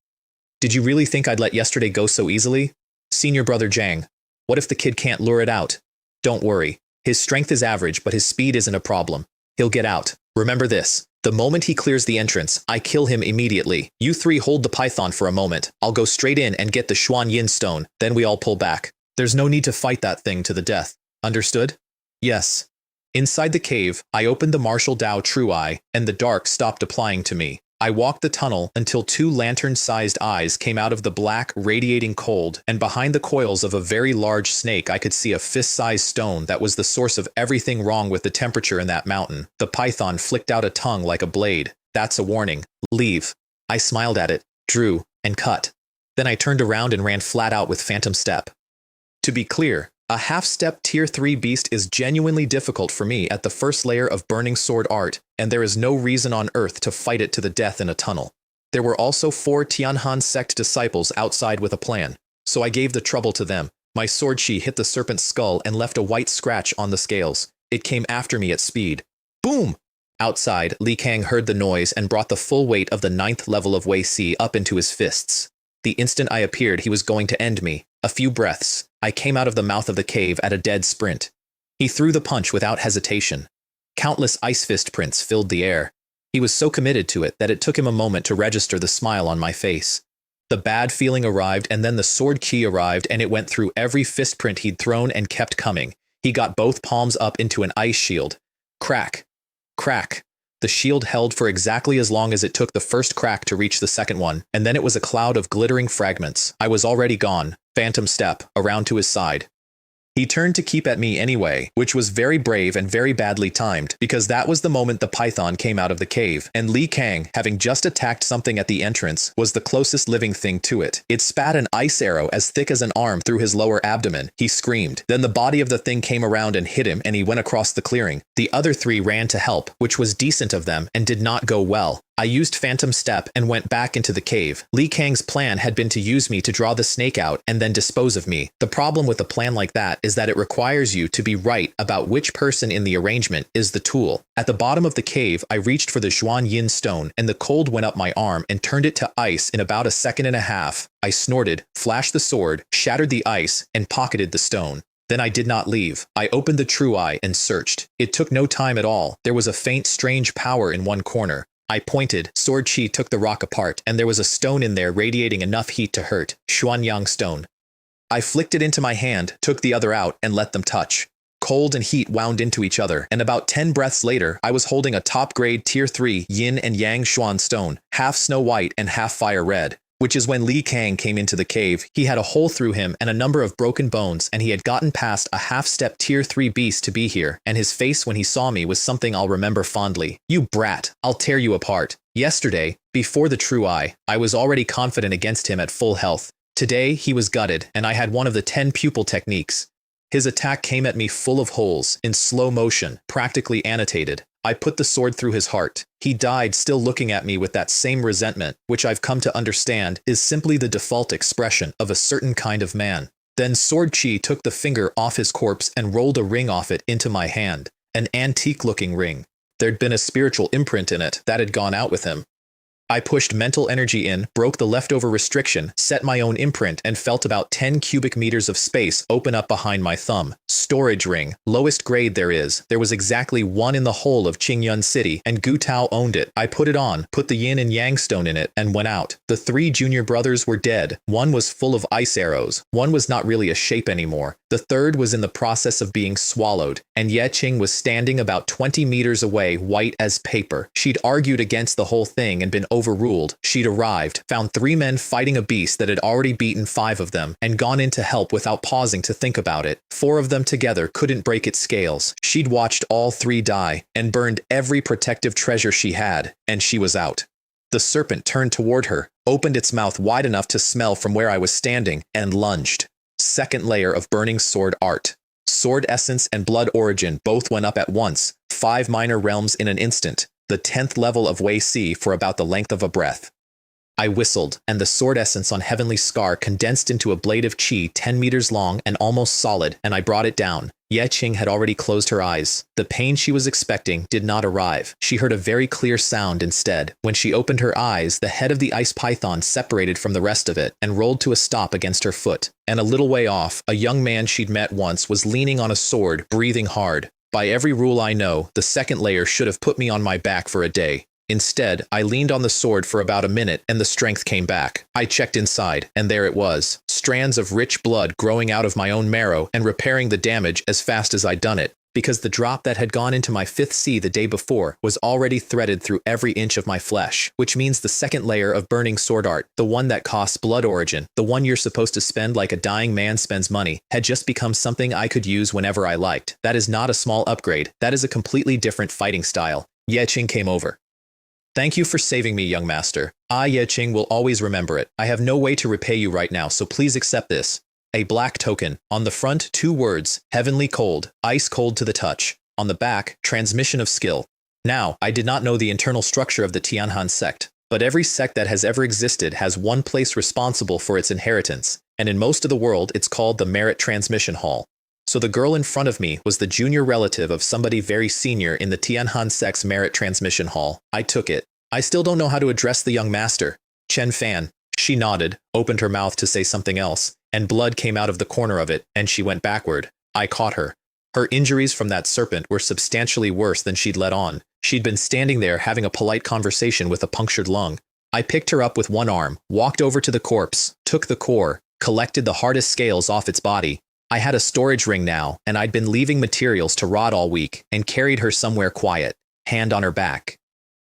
Did you really think I'd let yesterday go so easily? Senior brother Zhang, what if the kid can't lure it out? Don't worry. His strength is average, but his speed isn't a problem. He'll get out. Remember this. The moment he clears the entrance, I kill him immediately. You 3 hold the python for a moment. I'll go straight in and get the Xuan Yin stone, then we all pull back. There's no need to fight that thing to the death. Understood? Yes. Inside the cave, I opened the martial Dao True Eye, and the dark stopped applying to me. I walked the tunnel until 2 lantern-sized eyes came out of the black, radiating cold, and behind the coils of a very large snake I could see a fist-sized stone that was the source of everything wrong with the temperature in that mountain. The python flicked out a tongue like a blade. That's a warning. Leave. I smiled at it, drew, and cut. Then I turned around and ran flat out with phantom step. To be clear, a half-step tier 3 beast is genuinely difficult for me at the first layer of Burning Sword art, and there is no reason on earth to fight it to the death in a tunnel. There were also 4 Tianhan sect disciples outside with a plan, so I gave the trouble to them. My sword chi hit the serpent's skull and left a white scratch on the scales. It came after me at speed. Boom! Outside, Li Kang heard the noise and brought the full weight of the 9th level of Wei Si up into his fists. The instant I appeared, he was going to end me. A few breaths. I came out of the mouth of the cave at a dead sprint. He threw the punch without hesitation. Countless ice fist prints filled the air. He was so committed to it that it took him a moment to register the smile on my face. The bad feeling arrived, and then the sword chi arrived, and it went through every fist print he'd thrown and kept coming. He got both palms up into an ice shield. Crack. Crack. The shield held for exactly as long as it took the first crack to reach the second one, and then it was a cloud of glittering fragments. I was already gone. Phantom step, around to his side. He turned to keep at me anyway, which was very brave and very badly timed, because that was the moment the python came out of the cave, and Li Kang, having just attacked something at the entrance, was the closest living thing to it. It spat an ice arrow as thick as an arm through his lower abdomen. He screamed. Then the body of the thing came around and hit him, and he went across the clearing. The other 3 ran to help, which was decent of them, and did not go well. I used Phantom Step and went back into the cave. Li Kang's plan had been to use me to draw the snake out and then dispose of me. The problem with a plan like that is that it requires you to be right about which person in the arrangement is the tool. At the bottom of the cave, I reached for the Xuan Yin stone, and the cold went up my arm and turned it to ice in about a second and a half. I snorted, flashed the sword, shattered the ice, and pocketed the stone. Then I did not leave. I opened the True Eye and searched. It took no time at all. There was a faint, strange power in one corner. I pointed, sword chi took the rock apart, and there was a stone in there radiating enough heat to hurt. Xuanyang stone. I flicked it into my hand, took the other out, and let them touch. Cold and heat wound into each other, and about 10 breaths later, I was holding a top-grade Tier 3 Yin and Yang Xuan stone, half snow white and half fire red. Which is when Li Kang came into the cave. He had a hole through him and a number of broken bones, and he had gotten past a half-step Tier 3 beast to be here, and his face when he saw me was something I'll remember fondly. You brat, I'll tear you apart. Yesterday, before the True Eye, I was already confident against him at full health. Today, he was gutted, and I had one of the 10 pupil techniques. His attack came at me full of holes, in slow motion, practically annotated. I put the sword through his heart. He died still looking at me with that same resentment, which I've come to understand is simply the default expression of a certain kind of man. Then Sword Chi took the finger off his corpse and rolled a ring off it into my hand. An antique-looking ring. There'd been a spiritual imprint in it that had gone out with him. I pushed mental energy in, broke the leftover restriction, set my own imprint, and felt about 10 cubic meters of space open up behind my thumb. Storage ring. Lowest grade there is. There was exactly one in the whole of Qingyun City, and Gu Tao owned it. I put it on, put the yin and yang stone in it, and went out. The 3 junior brothers were dead. One was full of ice arrows. One was not really a shape anymore. The third was in the process of being swallowed, and Ye Qing was standing about 20 meters away, white as paper. She'd argued against the whole thing and been overruled, she'd arrived, found 3 men fighting a beast that had already beaten 5 of them, and gone in to help without pausing to think about it. 4 of them together couldn't break its scales. She'd watched all 3 die, and burned every protective treasure she had, and she was out. The serpent turned toward her, opened its mouth wide enough to smell from where I was standing, and lunged. Second layer of burning sword art. Sword essence and blood origin both went up at once, 5 minor realms in an instant, the 10th level of Wei Si for about the length of a breath. I whistled, and the sword essence on Heavenly Scar condensed into a blade of chi 10 meters long and almost solid, and I brought it down. Ye Qing had already closed her eyes. The pain she was expecting did not arrive. She heard a very clear sound instead. When she opened her eyes, the head of the ice python separated from the rest of it and rolled to a stop against her foot. And a little way off, a young man she'd met once was leaning on a sword, breathing hard. By every rule I know, the second layer should have put me on my back for a day. Instead, I leaned on the sword for about a minute and the strength came back. I checked inside, and there it was. Strands of rich blood growing out of my own marrow and repairing the damage as fast as I'd done it, because the drop that had gone into my 5th sea the day before was already threaded through every inch of my flesh, which means the second layer of burning sword art, the one that costs blood origin, the one you're supposed to spend like a dying man spends money, had just become something I could use whenever I liked. That is not a small upgrade, that is a completely different fighting style. Ye Qing came over. Thank you for saving me, young master. I, Ye Qing, will always remember it. I have no way to repay you right now, so please accept this. A black token. On the front, 2 words, heavenly cold, ice cold to the touch. On the back, transmission of skill. Now, I did not know the internal structure of the Tianhan sect, but every sect that has ever existed has one place responsible for its inheritance, and in most of the world it's called the Merit Transmission Hall. So the girl in front of me was the junior relative of somebody very senior in the Tianhan sect's Merit Transmission Hall. I took it. I still don't know how to address the young master. Chen Fan. She nodded, opened her mouth to say something else, and blood came out of the corner of it, and she went backward. I caught her. Her injuries from that serpent were substantially worse than she'd let on. She'd been standing there having a polite conversation with a punctured lung. I picked her up with one arm, walked over to the corpse, took the core, collected the hardest scales off its body. I had a storage ring now, and I'd been leaving materials to rot all week, and carried her somewhere quiet, hand on her back.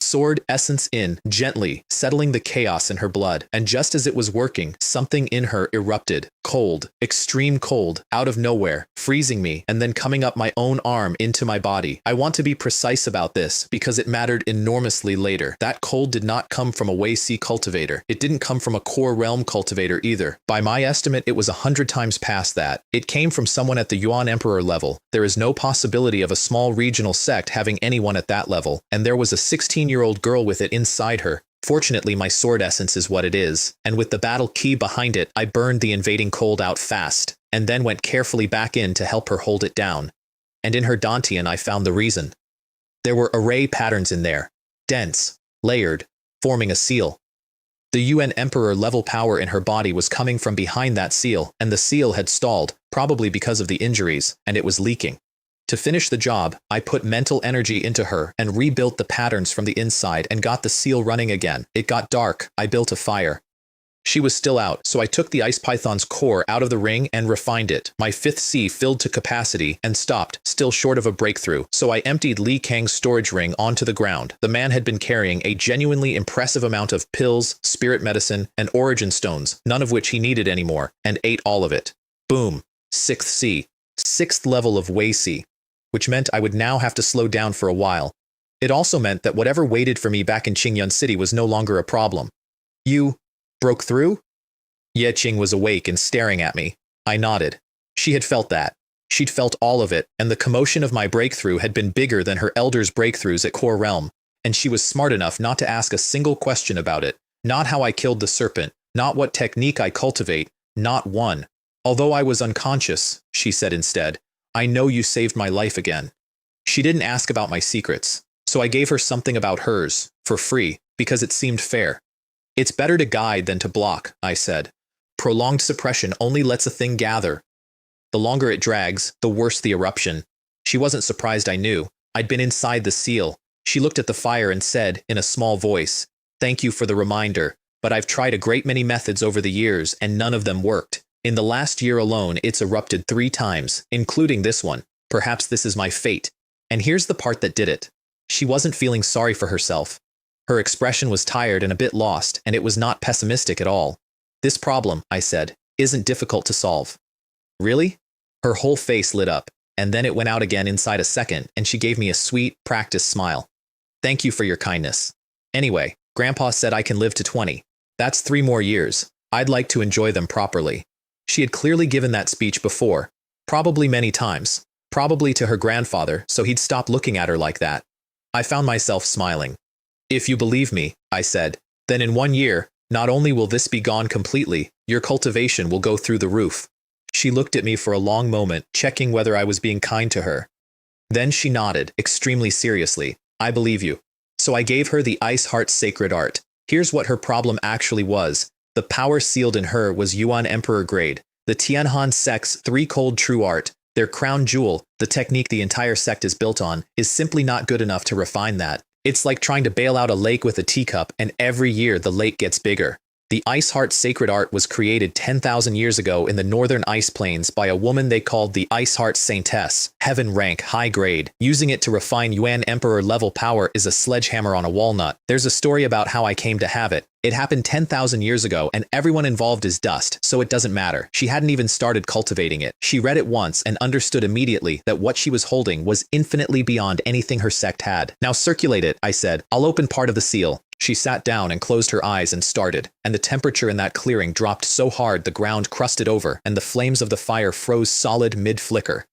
Sword essence in, gently, settling the chaos in her blood, and just as it was working, something in her erupted. Cold, extreme cold, out of nowhere, freezing me, and then coming up my own arm into my body. I want to be precise about this, because it mattered enormously later. That cold did not come from a Wei Si cultivator. It didn't come from a core realm cultivator either. By my estimate, it was 100 times past that. It came from someone at the Yuan Emperor level. There is no possibility of a small regional sect having anyone at that level, and there was a 16-year-old girl with it inside her. Fortunately, my sword essence is what it is, and with the battle key behind it, I burned the invading cold out fast, and then went carefully back in to help her hold it down. And in her dantian I found the reason. There were array patterns in there, dense, layered, forming a seal. The UN Emperor level power in her body was coming from behind that seal, and the seal had stalled, probably because of the injuries, and it was leaking. To finish the job, I put mental energy into her and rebuilt the patterns from the inside and got the seal running again. It got dark. I built a fire. She was still out, so I took the ice python's core out of the ring and refined it. My 5th sea filled to capacity and stopped, still short of a breakthrough, so I emptied Li Kang's storage ring onto the ground. The man had been carrying a genuinely impressive amount of pills, spirit medicine, and origin stones, none of which he needed anymore, and ate all of it. Boom. 6th sea. 6th level of Wei Si, which meant I would now have to slow down for a while. It also meant that whatever waited for me back in Qingyun City was no longer a problem. You broke through? Ye Qing was awake and staring at me. I nodded. She had felt that. She'd felt all of it, and the commotion of my breakthrough had been bigger than her elders' breakthroughs at Core Realm, and she was smart enough not to ask a single question about it. Not how I killed the serpent, not what technique I cultivate, not one. Although I was unconscious, she said instead, I know you saved my life again. She didn't ask about my secrets, so I gave her something about hers, for free, because it seemed fair. It's better to guide than to block, I said. Prolonged suppression only lets a thing gather. The longer it drags, the worse the eruption. She wasn't surprised I knew. I'd been inside the seal. She looked at the fire and said, in a small voice, Thank you for the reminder, but I've tried a great many methods over the years and none of them worked. In the last year alone, it's erupted 3 times, including this one. Perhaps this is my fate. And here's the part that did it. She wasn't feeling sorry for herself. Her expression was tired and a bit lost, and it was not pessimistic at all. This problem, I said, isn't difficult to solve. Really? Her whole face lit up, and then it went out again inside a second, and she gave me a sweet, practiced smile. Thank you for your kindness. Anyway, Grandpa said I can live to 20. That's 3 more years. I'd like to enjoy them properly. She had clearly given that speech before, probably many times, probably to her grandfather, so he'd stop looking at her like that. I found myself smiling. If you believe me, I said, then in 1 year, not only will this be gone completely, your cultivation will go through the roof. She looked at me for a long moment, checking whether I was being kind to her. Then she nodded, extremely seriously. I believe you. So I gave her the Ice Heart Sacred Art. Here's what her problem actually was. The power sealed in her was Yuan Emperor grade. The Tianhan sect's 3 cold true art, their crown jewel, the technique the entire sect is built on, is simply not good enough to refine that. It's like trying to bail out a lake with a teacup, and every year the lake gets bigger. The Ice Heart Sacred Art was created 10,000 years ago in the northern ice plains by a woman they called the Ice Heart Saintess, heaven rank, high grade. Using it to refine Yuan Emperor level power is a sledgehammer on a walnut. There's a story about how I came to have it. It happened 10,000 years ago, and everyone involved is dust, so it doesn't matter. She hadn't even started cultivating it. She read it once and understood immediately that what she was holding was infinitely beyond anything her sect had. Now circulate it, I said. I'll open part of the seal. She sat down and closed her eyes and started, and the temperature in that clearing dropped so hard the ground crusted over, and the flames of the fire froze solid mid-flicker.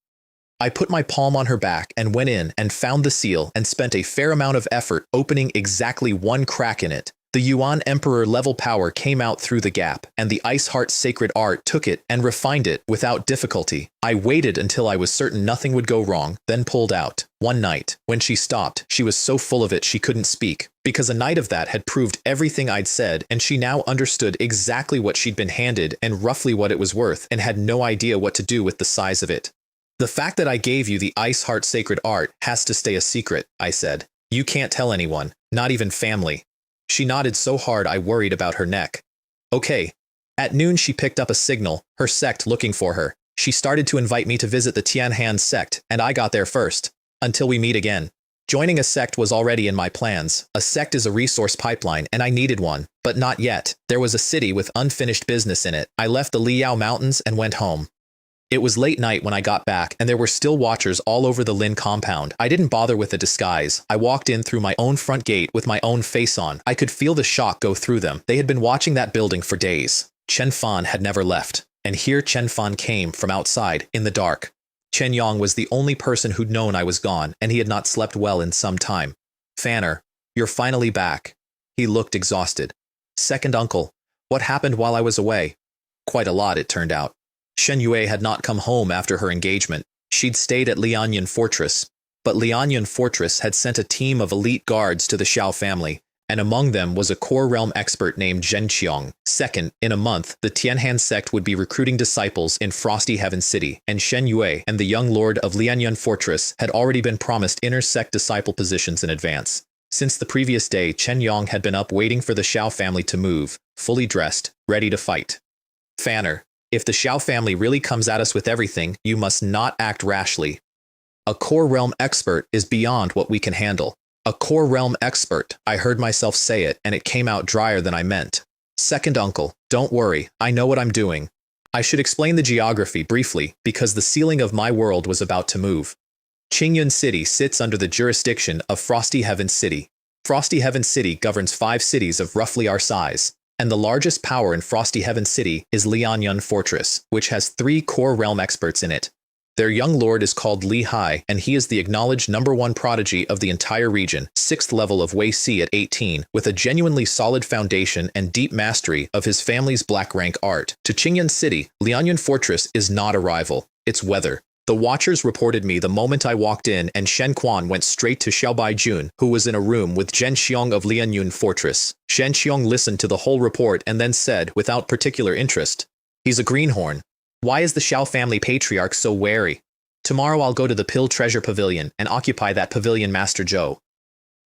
I put my palm on her back and went in and found the seal and spent a fair amount of effort opening exactly 1 crack in it. The Yuan Emperor level power came out through the gap, and the Ice Heart Sacred Art took it and refined it without difficulty. I waited until I was certain nothing would go wrong, then pulled out. One night, when she stopped, she was so full of it she couldn't speak, because a night of that had proved everything I'd said, and she now understood exactly what she'd been handed and roughly what it was worth, and had no idea what to do with the size of it. The fact that I gave you the Ice Heart Sacred Art has to stay a secret, I said. You can't tell anyone, not even family. She nodded so hard I worried about her neck. Okay. At noon she picked up a signal, her sect looking for her. She started to invite me to visit the Tianhan sect, and I got there first. Until we meet again. Joining a sect was already in my plans. A sect is a resource pipeline, and I needed one. But not yet. There was a city with unfinished business in it. I left the Liao Mountains and went home. It was late night when I got back, and there were still watchers all over the Lin compound. I didn't bother with a disguise. I walked in through my own front gate with my own face on. I could feel the shock go through them. They had been watching that building for days. Chen Fan had never left. And here Chen Fan came from outside, in the dark. Chen Yang was the only person who'd known I was gone, and he had not slept well in some time. Fanner, you're finally back. He looked exhausted. Second uncle, what happened while I was away? Quite a lot, it turned out. Shen Yue had not come home after her engagement. She'd stayed at Lianyan Fortress. But Lianyan Fortress had sent a team of elite guards to the Xiao family, and among them was a core realm expert named Zhen Qiong. Second, in a month, the Tianhan sect would be recruiting disciples in Frosty Heaven City, and Shen Yue and the young lord of Lianyan Fortress had already been promised inner sect disciple positions in advance. Since the previous day, Chen Yang had been up waiting for the Xiao family to move, fully dressed, ready to fight. Fanner, if the Xiao family really comes at us with everything, you must not act rashly. A core realm expert is beyond what we can handle. A core realm expert, I heard myself say it, and it came out drier than I meant. Second uncle, don't worry, I know what I'm doing. I should explain the geography briefly, because the ceiling of my world was about to move. Qingyun City sits under the jurisdiction of Frosty Heaven City. Frosty Heaven City governs 5 cities of roughly our size. And the largest power in Frosty Heaven City is Lianyan Fortress, which has 3 core realm experts in it. Their young lord is called Li Hai, and he is the acknowledged #1 prodigy of the entire region, 6th level of Wei Si at 18, with a genuinely solid foundation and deep mastery of his family's black rank art. To Qingyun City, Lianyan Fortress is not a rival, it's weather. The watchers reported me the moment I walked in, and Shen Quan went straight to Xiaobai Jun, who was in a room with Zhen Xiong of Lianyun Fortress. Shen Xiong listened to the whole report and then said, without particular interest, "He's a greenhorn. Why is the Xiao family patriarch so wary? Tomorrow I'll go to the Pill Treasure Pavilion and occupy that pavilion, Master Zhou."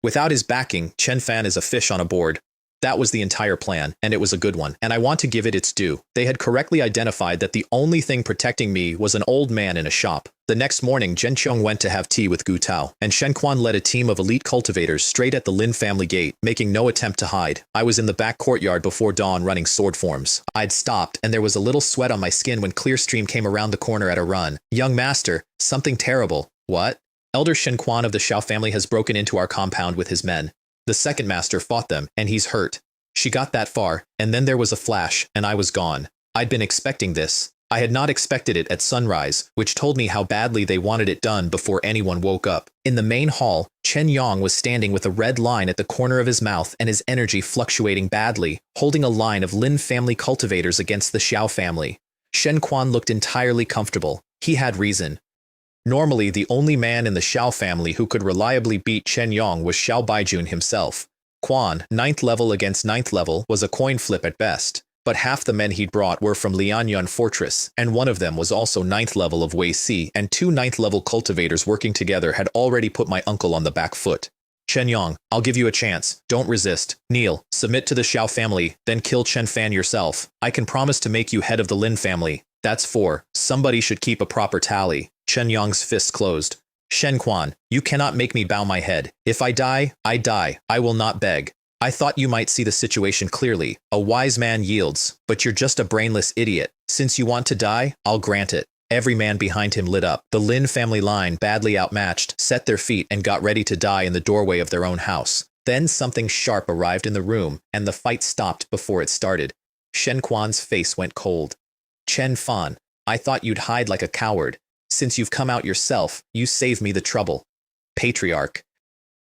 Without his backing, Chen Fan is a fish on a board. That was the entire plan, and it was a good one, and I want to give it its due. They had correctly identified that the only thing protecting me was an old man in a shop. The next morning, Zhen Qiong went to have tea with Gu Tao, and Shen Quan led a team of elite cultivators straight at the Lin family gate, making no attempt to hide. I was in the back courtyard before dawn running sword forms. I'd stopped, and there was a little sweat on my skin when Clearstream came around the corner at a run. Young master, something terrible. What? Elder Shen Quan of the Xiao family has broken into our compound with his men. The second master fought them, and he's hurt. She got that far, and then there was a flash, and I was gone. I'd been expecting this. I had not expected it at sunrise, which told me how badly they wanted it done before anyone woke up. In the main hall, Chen Yang was standing with a red line at the corner of his mouth and his energy fluctuating badly, holding a line of Lin family cultivators against the Xiao family. Shen Quan looked entirely comfortable. He had reason. Normally, the only man in the Xiao family who could reliably beat Chen Yang was Xiao Baijun himself. Quan, 9th level against 9th level, was a coin flip at best. But half the men he'd brought were from Lianyun Fortress, and one of them was also 9th level of Wei Si, and 2 9th level cultivators working together had already put my uncle on the back foot. Chen Yang, I'll give you a chance. Don't resist. Kneel, submit to the Xiao family, then kill Chen Fan yourself. I can promise to make you head of the Lin family. That's 4. Somebody should keep a proper tally. Chen Yang's fists closed. Shen Quan, you cannot make me bow my head. If I die, I die. I will not beg. I thought you might see the situation clearly. A wise man yields, but you're just a brainless idiot. Since you want to die, I'll grant it. Every man behind him lit up. The Lin family line, badly outmatched, set their feet and got ready to die in the doorway of their own house. Then something sharp arrived in the room, and the fight stopped before it started. Shen Quan's face went cold. Chen Fan, I thought you'd hide like a coward. Since you've come out yourself, you save me the trouble. Patriarch.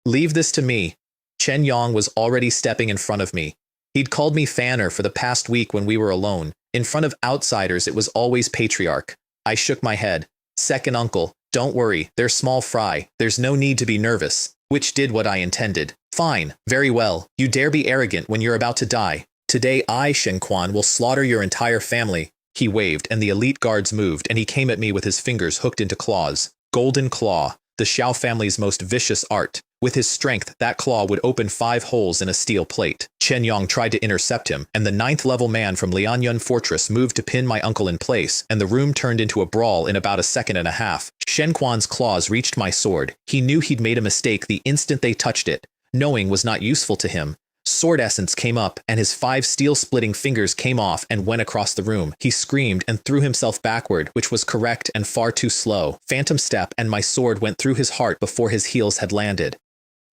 Leave this to me. Chen Yang was already stepping in front of me. He'd called me Fanner for the past week when we were alone. In front of outsiders, it was always Patriarch. I shook my head. Second uncle, don't worry, they're small fry. There's no need to be nervous. Which did what I intended. Fine, very well. You dare be arrogant when you're about to die. Today I, Shen Quan, will slaughter your entire family. He waved, and the elite guards moved, and he came at me with his fingers hooked into claws. Golden Claw, the Xiao family's most vicious art. With his strength, that claw would open 5 holes in a steel plate. Chen Yang tried to intercept him, and the 9th level man from Lianyun Fortress moved to pin my uncle in place, and the room turned into a brawl in about a second and a half. Shen Quan's claws reached my sword. He knew he'd made a mistake the instant they touched it. Knowing was not useful to him. Sword essence came up, and his 5 steel-splitting fingers came off and went across the room. He screamed and threw himself backward, which was correct and far too slow. Phantom step, and my sword went through his heart before his heels had landed.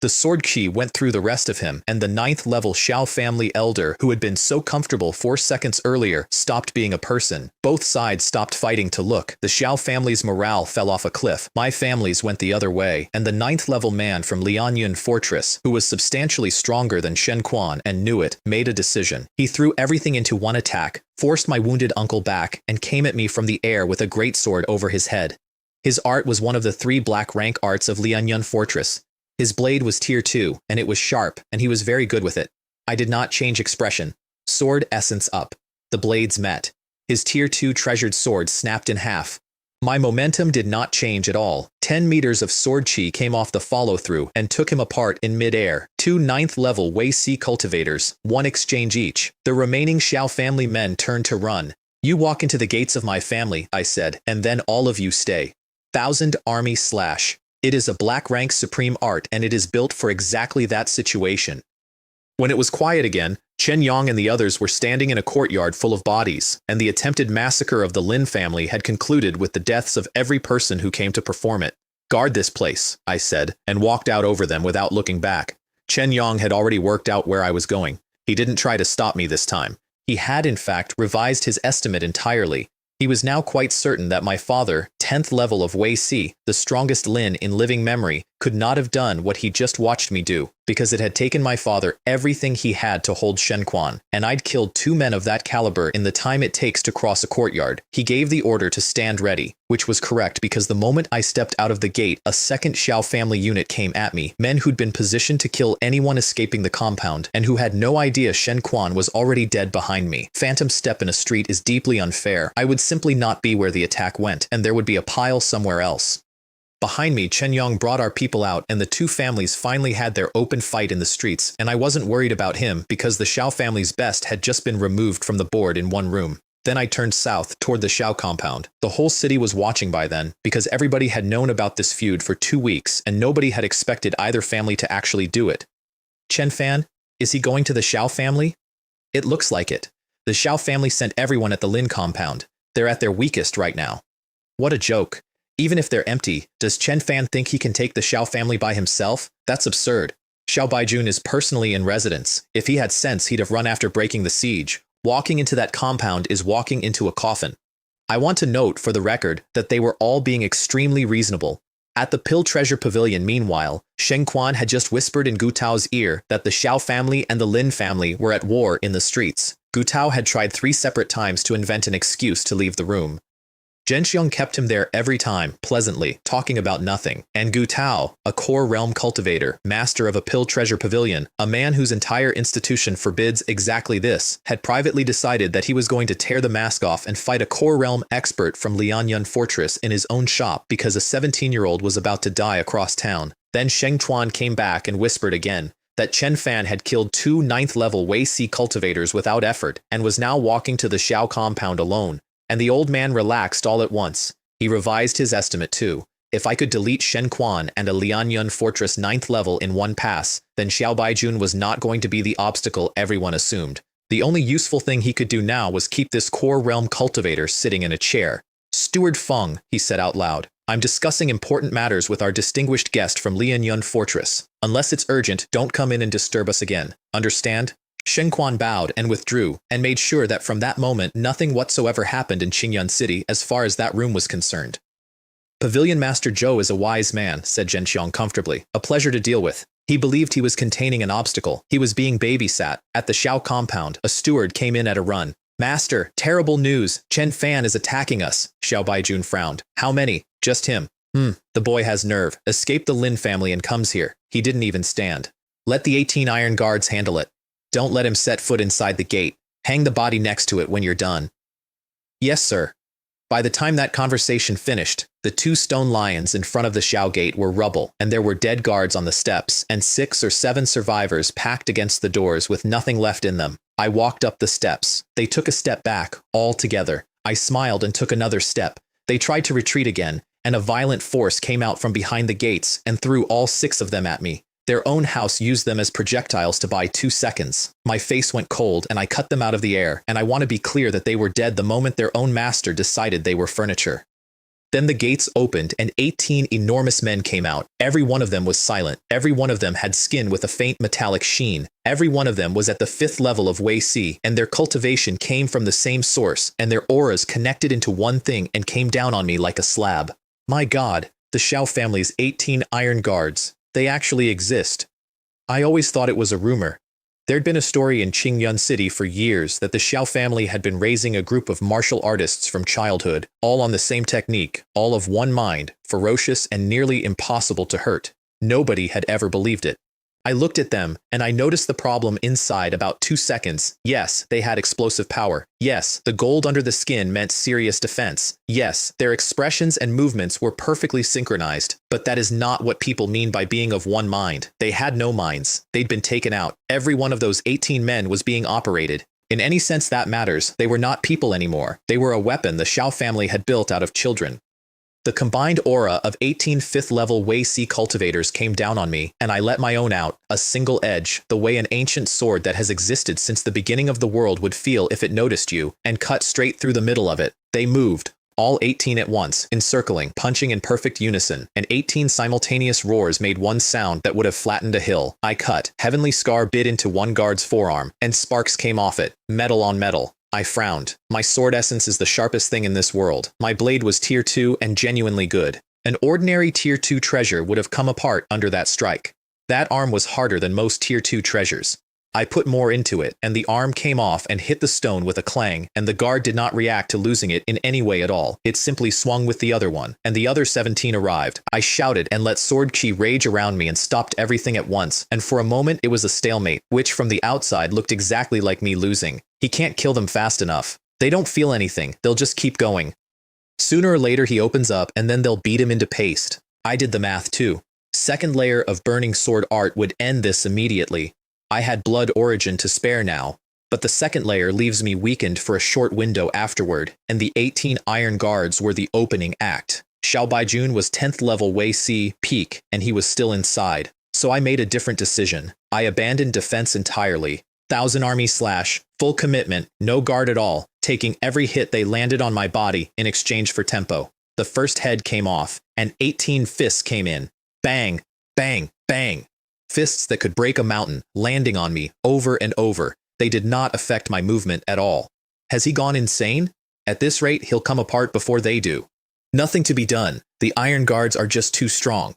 The sword chi went through the rest of him, and the 9th level Xiao family elder, who had been so comfortable 4 seconds earlier, stopped being a person. Both sides stopped fighting to look. The Xiao family's morale fell off a cliff. My family's went the other way, and the 9th level man from Lianyun Fortress, who was substantially stronger than Shen Quan and knew it, made a decision. He threw everything into one attack, forced my wounded uncle back, and came at me from the air with a greatsword over his head. His art was one of the 3 black rank arts of Lianyun Fortress. His blade was tier 2, and it was sharp, and he was very good with it. I did not change expression. Sword essence up. The blades met. His tier 2 treasured sword snapped in half. My momentum did not change at all. 10 meters of sword chi came off the follow-through and took him apart in mid-air. 2 9th level Wei Si cultivators, 1 exchange each. The remaining Xiao family men turned to run. You walk into the gates of my family, I said, and then all of you stay. 1000 army slash. It is a black rank supreme art, and it is built for exactly that situation. When it was quiet again, Chen Yang and the others were standing in a courtyard full of bodies, and the attempted massacre of the Lin family had concluded with the deaths of every person who came to perform it. Guard this place, I said, and walked out over them without looking back. Chen Yang had already worked out where I was going. He didn't try to stop me this time. He had, in fact, revised his estimate entirely. He was now quite certain that my father, 10th level of Wei Si, the strongest Lin in living memory, could not have done what he just watched me do, because it had taken my father everything he had to hold Shen Quan, and I'd killed 2 men of that caliber in the time it takes to cross a courtyard. He gave the order to stand ready, which was correct because the moment I stepped out of the gate, a second Xiao family unit came at me, men who'd been positioned to kill anyone escaping the compound, and who had no idea Shen Quan was already dead behind me. Phantom step in a street is deeply unfair. I would simply not be where the attack went, and there would be a pile somewhere else. Behind me, Chen Yang brought our people out, and the 2 families finally had their open fight in the streets, and I wasn't worried about him because the Xiao family's best had just been removed from the board in one room. Then I turned south toward the Xiao compound. The whole city was watching by then, because everybody had known about this feud for 2 weeks and nobody had expected either family to actually do it. Chen Fan, is he going to the Xiao family? It looks like it. The Xiao family sent everyone at the Lin compound. They're at their weakest right now. What a joke. Even if they're empty, does Chen Fan think he can take the Xiao family by himself? That's absurd. Xiao Baijun is personally in residence. If he had sense, he'd have run after breaking the siege. Walking into that compound is walking into a coffin. I want to note, for the record, that they were all being extremely reasonable. At the Pill Treasure Pavilion, meanwhile, Sheng Quan had just whispered in Gu Tao's ear that the Xiao family and the Lin family were at war in the streets. Gu Tao had tried 3 separate times to invent an excuse to leave the room. Zhenxiong kept him there every time, pleasantly, talking about nothing. And Gu Tao, a core realm cultivator, master of a Pill Treasure Pavilion, a man whose entire institution forbids exactly this, had privately decided that he was going to tear the mask off and fight a core realm expert from Lianyun Fortress in his own shop because a 17-year-old was about to die across town. Then Sheng Chuan came back and whispered again that Chen Fan had killed 2 9th-level Wei Si cultivators without effort and was now walking to the Xiao compound alone. And the old man relaxed all at once. He revised his estimate too. If I could delete Shen Quan and a Lianyun Fortress 9th level in one pass, then Xiao Baijun was not going to be the obstacle everyone assumed. The only useful thing he could do now was keep this core realm cultivator sitting in a chair. Steward Feng, he said out loud, I'm discussing important matters with our distinguished guest from Lianyun Fortress. Unless it's urgent, don't come in and disturb us again. Understand? Sheng Quan bowed and withdrew, and made sure that from that moment nothing whatsoever happened in Qingyun City as far as that room was concerned. Pavilion Master Zhou is a wise man, said Zhenxiong comfortably, a pleasure to deal with. He believed he was containing an obstacle. He was being babysat. At the Xiao compound, a steward came in at a run. Master, terrible news. Chen Fan is attacking us. Xiao Baijun frowned. How many? Just him. The boy has nerve. Escaped the Lin family and comes here. He didn't even stand. Let the 18 iron guards handle it. Don't let him set foot inside the gate. Hang the body next to it when you're done. Yes, sir. By the time that conversation finished, the 2 stone lions in front of the Xiao gate were rubble, and there were dead guards on the steps, and 6 or 7 survivors packed against the doors with nothing left in them. I walked up the steps. They took a step back, all together. I smiled and took another step. They tried to retreat again, and a violent force came out from behind the gates and threw all 6 of them at me. Their own house used them as projectiles to buy 2 seconds. My face went cold and I cut them out of the air, and I want to be clear that they were dead the moment their own master decided they were furniture. Then the gates opened and 18 enormous men came out. Every one of them was silent. Every one of them had skin with a faint metallic sheen. Every one of them was at the 5th level of Wei Si, and their cultivation came from the same source, and their auras connected into one thing and came down on me like a slab. My God, the Xiao family's 18 iron guards. They actually exist. I always thought it was a rumor. There'd been a story in Qingyun City for years that the Xiao family had been raising a group of martial artists from childhood, all on the same technique, all of one mind, ferocious and nearly impossible to hurt. Nobody had ever believed it. I looked at them, and I noticed the problem inside about 2 seconds. Yes, they had explosive power. Yes, the gold under the skin meant serious defense. Yes, their expressions and movements were perfectly synchronized. But that is not what people mean by being of one mind. They had no minds. They'd been taken out. Every one of those 18 men was being operated. In any sense that matters, they were not people anymore. They were a weapon the Xiao family had built out of children. The combined aura of 18 5th-level Wei Si cultivators came down on me, and I let my own out, a single edge, the way an ancient sword that has existed since the beginning of the world would feel if it noticed you, and cut straight through the middle of it. They moved, all 18 at once, encircling, punching in perfect unison, and 18 simultaneous roars made one sound that would have flattened a hill. I cut. Heavenly Scar bit into one guard's forearm, and sparks came off it, metal on metal. I frowned. My sword essence is the sharpest thing in this world. My blade was tier 2 and genuinely good. An ordinary tier 2 treasure would have come apart under that strike. That arm was harder than most tier 2 treasures. I put more into it, and the arm came off and hit the stone with a clang, and the guard did not react to losing it in any way at all. It simply swung with the other one, and the other 17 arrived. I shouted and let sword chi rage around me and stopped everything at once, and for a moment it was a stalemate, which from the outside looked exactly like me losing. He can't kill them fast enough. They don't feel anything, they'll just keep going. Sooner or later he opens up, and then they'll beat him into paste. I did the math too. Second layer of burning sword art would end this immediately. I had blood origin to spare now. But the second layer leaves me weakened for a short window afterward, and the 18 iron guards were the opening act. Xiao Baijun was 10th level Wei Si peak, and he was still inside. So I made a different decision. I abandoned defense entirely. 1,000 army / full commitment, no guard at all, taking every hit they landed on my body in exchange for tempo. The first head came off, and 18 fists came in. Bang, bang, bang. Fists that could break a mountain, landing on me over and over. They did not affect my movement at all. Has he gone insane? At this rate, he'll come apart before they do. Nothing to be done. The iron guards are just too strong.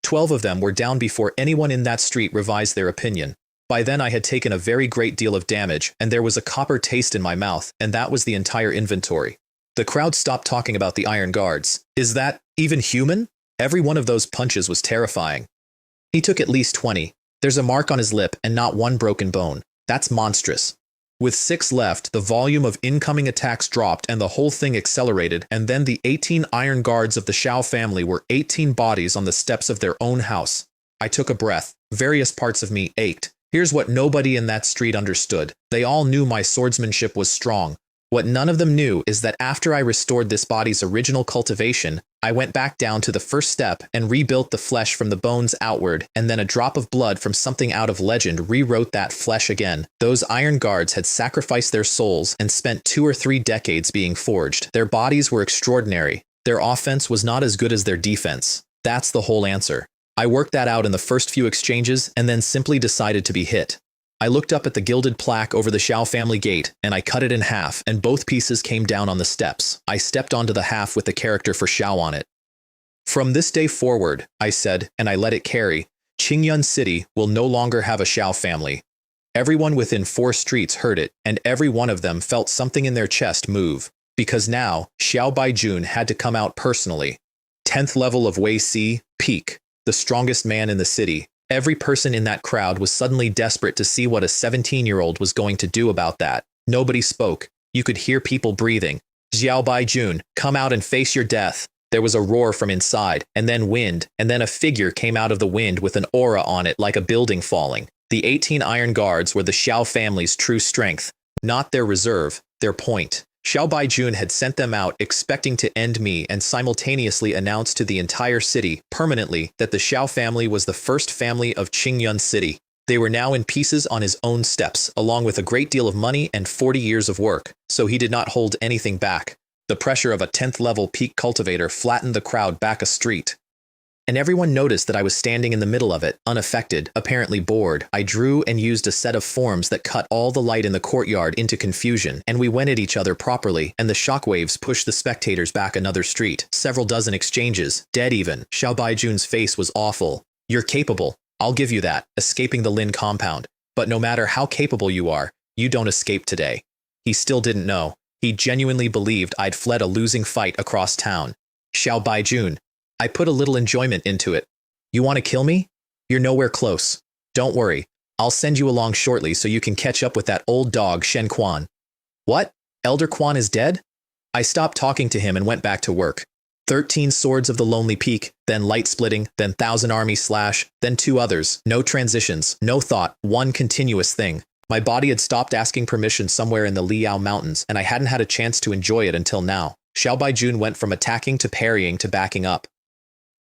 12 of them were down before anyone in that street revised their opinion. By then I had taken a very great deal of damage, and there was a copper taste in my mouth, and that was the entire inventory. The crowd stopped talking about the iron guards. Is that even human? Every one of those punches was terrifying. He took at least 20. There's a mark on his lip and not one broken bone. That's monstrous. With 6 left, the volume of incoming attacks dropped and the whole thing accelerated, and then the 18 iron guards of the Xiao family were 18 bodies on the steps of their own house. I took a breath. Various parts of me ached. Here's what nobody in that street understood. They all knew my swordsmanship was strong. What none of them knew is that after I restored this body's original cultivation, I went back down to the first step and rebuilt the flesh from the bones outward, and then a drop of blood from something out of legend rewrote that flesh again. Those iron guards had sacrificed their souls and spent 2 or 3 decades being forged. Their bodies were extraordinary. Their offense was not as good as their defense. That's the whole answer. I worked that out in the first few exchanges and then simply decided to be hit. I looked up at the gilded plaque over the Xiao family gate, and I cut it in half, and both pieces came down on the steps. I stepped onto the half with the character for Xiao on it. From this day forward, I said, and I let it carry, Qingyun City will no longer have a Xiao family. Everyone within 4 streets heard it, and every one of them felt something in their chest move, because now Xiao Baijun had to come out personally. 10th level of Wei Si, peak, the strongest man in the city. Every person in that crowd was suddenly desperate to see what a 17-year-old was going to do about that. Nobody spoke. You could hear people breathing. Xiao Baijun, come out and face your death. There was a roar from inside, and then wind, and then a figure came out of the wind with an aura on it like a building falling. The 18 iron guards were the Xiao family's true strength, not their reserve, their point. Xiao Baijun had sent them out expecting to end me and simultaneously announced to the entire city permanently that the Xiao family was the first family of Qingyun City. They were now in pieces on his own steps, along with a great deal of money and 40 years of work, so he did not hold anything back. The pressure of a 10th level peak cultivator flattened the crowd back a street. And everyone noticed that I was standing in the middle of it, unaffected, apparently bored. I drew and used a set of forms that cut all the light in the courtyard into confusion, and we went at each other properly, and the shockwaves pushed the spectators back another street. Several dozen exchanges, dead even. Xiao Baijun's face was awful. You're capable. I'll give you that, escaping the Lin compound. But no matter how capable you are, you don't escape today. He still didn't know. He genuinely believed I'd fled a losing fight across town. Xiao Baijun. I put a little enjoyment into it. You want to kill me? You're nowhere close. Don't worry. I'll send you along shortly so you can catch up with that old dog Shen Quan. What? Elder Quan is dead? I stopped talking to him and went back to work. 13 swords of the Lonely Peak, then light splitting, then 1,000 army slash, then 2 others. No transitions, no thought, one continuous thing. My body had stopped asking permission somewhere in the Liao Mountains, and I hadn't had a chance to enjoy it until now. Xiao Baijun went from attacking to parrying to backing up.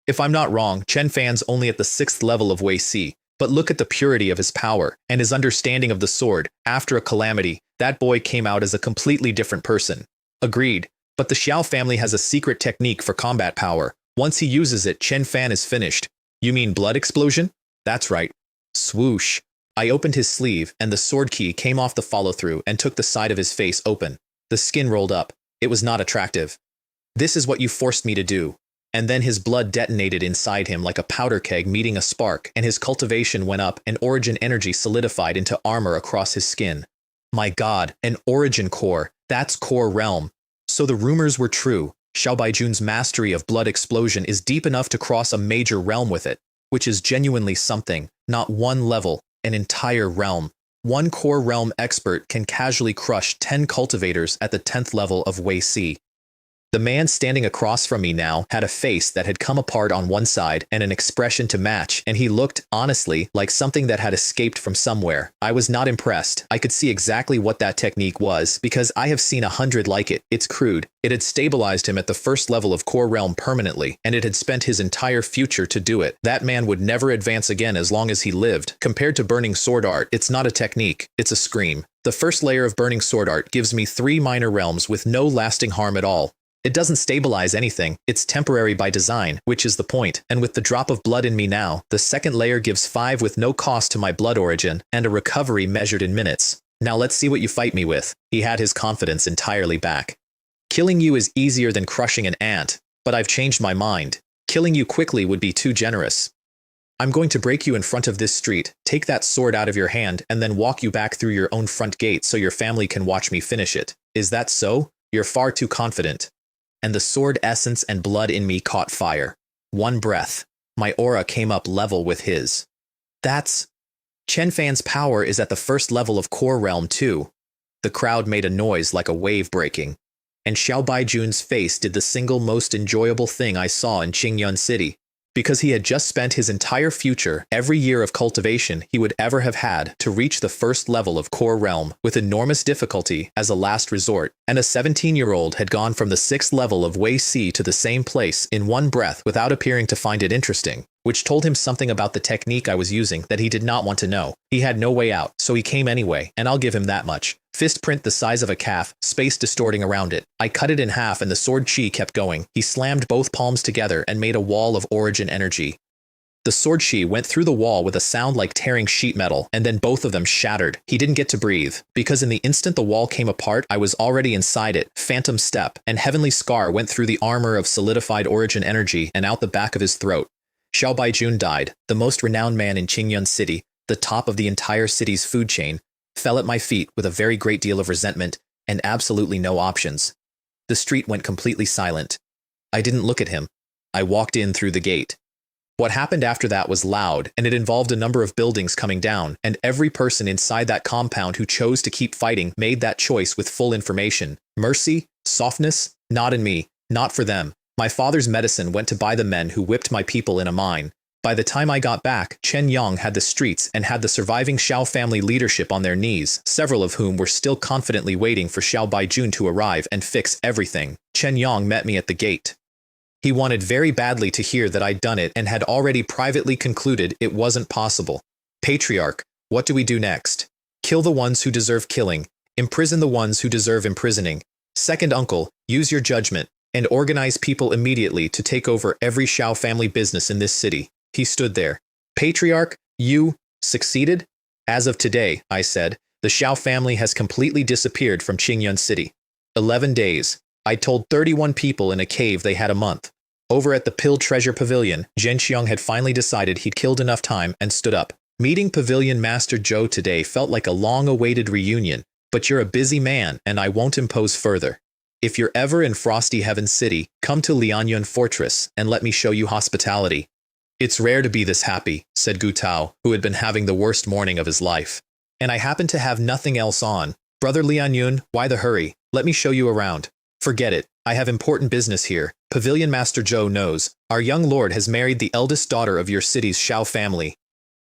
If I'm not wrong, Chen Fan's only at the 6th level of Wei Si, but look at the purity of his power and his understanding of the sword. After a calamity, that boy came out as a completely different person. Agreed, but the Xiao family has a secret technique for combat power. Once he uses it, Chen Fan is finished. You mean blood explosion? That's right. Swoosh. I opened his sleeve, and the sword key came off the follow-through and took the side of his face open. The skin rolled up. It was not attractive. This is what you forced me to do. And then his blood detonated inside him like a powder keg meeting a spark, and his cultivation went up and origin energy solidified into armor across his skin. My God, an origin core. That's core realm. So the rumors were true. Xiao Baijun's mastery of blood explosion is deep enough to cross a major realm with it, which is genuinely something, not one level, an entire realm. One core realm expert can casually crush 10 cultivators at the 10th level of Wei Si. The man standing across from me now had a face that had come apart on one side and an expression to match, and he looked, honestly, like something that had escaped from somewhere. I was not impressed. I could see exactly what that technique was, because I have seen 100 like it. It's crude. It had stabilized him at the first level of core realm permanently, and it had spent his entire future to do it. That man would never advance again as long as he lived. Compared to burning sword art, it's not a technique, it's a scream. The first layer of burning sword art gives me 3 minor realms with no lasting harm at all. It doesn't stabilize anything, it's temporary by design, which is the point, and with the drop of blood in me now, the second layer gives 5 with no cost to my blood origin, and a recovery measured in minutes. Now let's see what you fight me with. He had his confidence entirely back. Killing you is easier than crushing an ant, but I've changed my mind. Killing you quickly would be too generous. I'm going to break you in front of this street, take that sword out of your hand, and then walk you back through your own front gate so your family can watch me finish it. Is that so? You're far too confident. And the sword essence and blood in me caught fire. One breath. My aura came up level with his. That's... Chen Fan's power is at the first level of core realm too. The crowd made a noise like a wave breaking. And Xiao Baijun's face did the single most enjoyable thing I saw in Qingyun City. Because he had just spent his entire future, every year of cultivation he would ever have had, to reach the first level of core realm with enormous difficulty as a last resort, and a 17-year-old had gone from the 6th level of Wei Si to the same place in one breath without appearing to find it interesting, which told him something about the technique I was using that he did not want to know. He had no way out, so he came anyway, and I'll give him that much. Fist print the size of a calf, space distorting around it. I cut it in half and the sword chi kept going. He slammed both palms together and made a wall of origin energy. The sword chi went through the wall with a sound like tearing sheet metal, and then both of them shattered. He didn't get to breathe, because in the instant the wall came apart, I was already inside it. Phantom step, and heavenly scar went through the armor of solidified origin energy and out the back of his throat. Xiao Baijun died, the most renowned man in Qingyun City, the top of the entire city's food chain, fell at my feet with a very great deal of resentment and absolutely no options. The street went completely silent. I didn't look at him. I walked in through the gate. What happened after that was loud, and it involved a number of buildings coming down, and every person inside that compound who chose to keep fighting made that choice with full information. Mercy, softness, not in me, not for them. My father's medicine went to buy the men who whipped my people in a mine. By the time I got back, Chen Yang had the streets and had the surviving Xiao family leadership on their knees, several of whom were still confidently waiting for Xiao Baijun to arrive and fix everything. Chen Yang met me at the gate. He wanted very badly to hear that I'd done it and had already privately concluded it wasn't possible. Patriarch, what do we do next? Kill the ones who deserve killing, imprison the ones who deserve imprisoning. Second uncle, use your judgment, and organize people immediately to take over every Xiao family business in this city. He stood there. Patriarch, you succeeded? As of today, I said, the Xiao family has completely disappeared from Qingyun City. 11 days. I told 31 people in a cave they had a month. Over at the Pill Treasure Pavilion, Zhenxiang had finally decided he'd killed enough time and stood up. Meeting Pavilion Master Zhou today felt like a long-awaited reunion, but you're a busy man and I won't impose further. If you're ever in Frosty Heaven City, come to Lianyun Fortress and let me show you hospitality. It's rare to be this happy, said Gu Tao, who had been having the worst morning of his life. And I happen to have nothing else on. Brother Lianyun, why the hurry? Let me show you around. Forget it. I have important business here. Pavilion Master Zhou knows. Our young lord has married the eldest daughter of your city's Xiao family.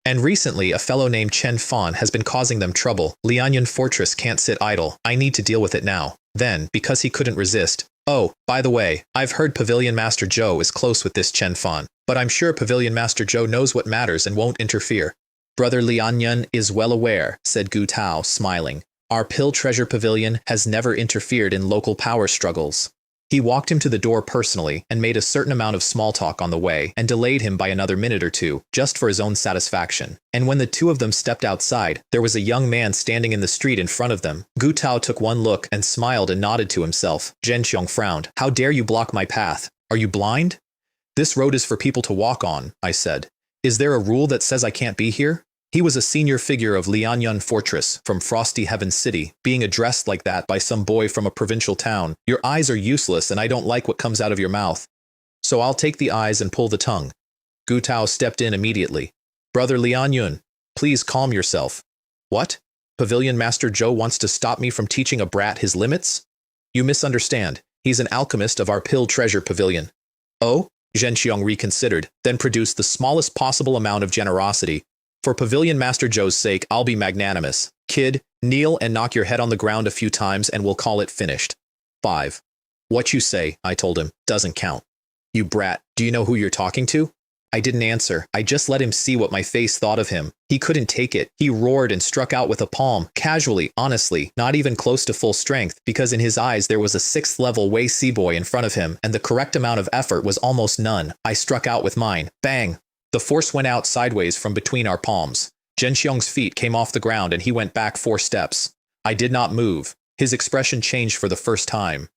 And recently, a fellow named Chen Fan has been causing them trouble. Lianyun Fortress can't sit idle. I need to deal with it now. Then, because he couldn't resist, oh, by the way, I've heard Pavilion Master Zhou is close with this Chen Fan, but I'm sure Pavilion Master Zhou knows what matters and won't interfere. Brother Lianyun is well aware, said Gu Tao, smiling. Our Pill Treasure Pavilion has never interfered in local power struggles. He walked him to the door personally and made a certain amount of small talk on the way and delayed him by another minute or two, just for his own satisfaction. And when the two of them stepped outside, there was a young man standing in the street in front of them. Gu Tao took one look and smiled and nodded to himself. Zhenxiang frowned. How dare you block my path? Are you blind? This road is for people to walk on, I said. Is there a rule that says I can't be here? He was a senior figure of Lianyun Fortress from Frosty Heaven City, being addressed like that by some boy from a provincial town. Your eyes are useless and I don't like what comes out of your mouth. So I'll take the eyes and pull the tongue. Gu Tao stepped in immediately. Brother Lianyun, please calm yourself. What? Pavilion Master Zhou wants to stop me from teaching a brat his limits? You misunderstand. He's an alchemist of our Pill Treasure Pavilion. Oh? Zhenxiang reconsidered, then produced the smallest possible amount of generosity. For Pavilion Master Zhou's sake, I'll be magnanimous. Kid, kneel and knock your head on the ground a few times and we'll call it finished. 5. What you say, I told him, doesn't count. You brat, do you know who you're talking to? I didn't answer. I just let him see what my face thought of him. He couldn't take it. He roared and struck out with a palm, casually, honestly, not even close to full strength, because in his eyes there was a 6th level Wei Si boy in front of him, and the correct amount of effort was almost none. I struck out with mine. Bang! The force went out sideways from between our palms. Zhenxiang's feet came off the ground and he went back 4 steps. I did not move. His expression changed for the first time.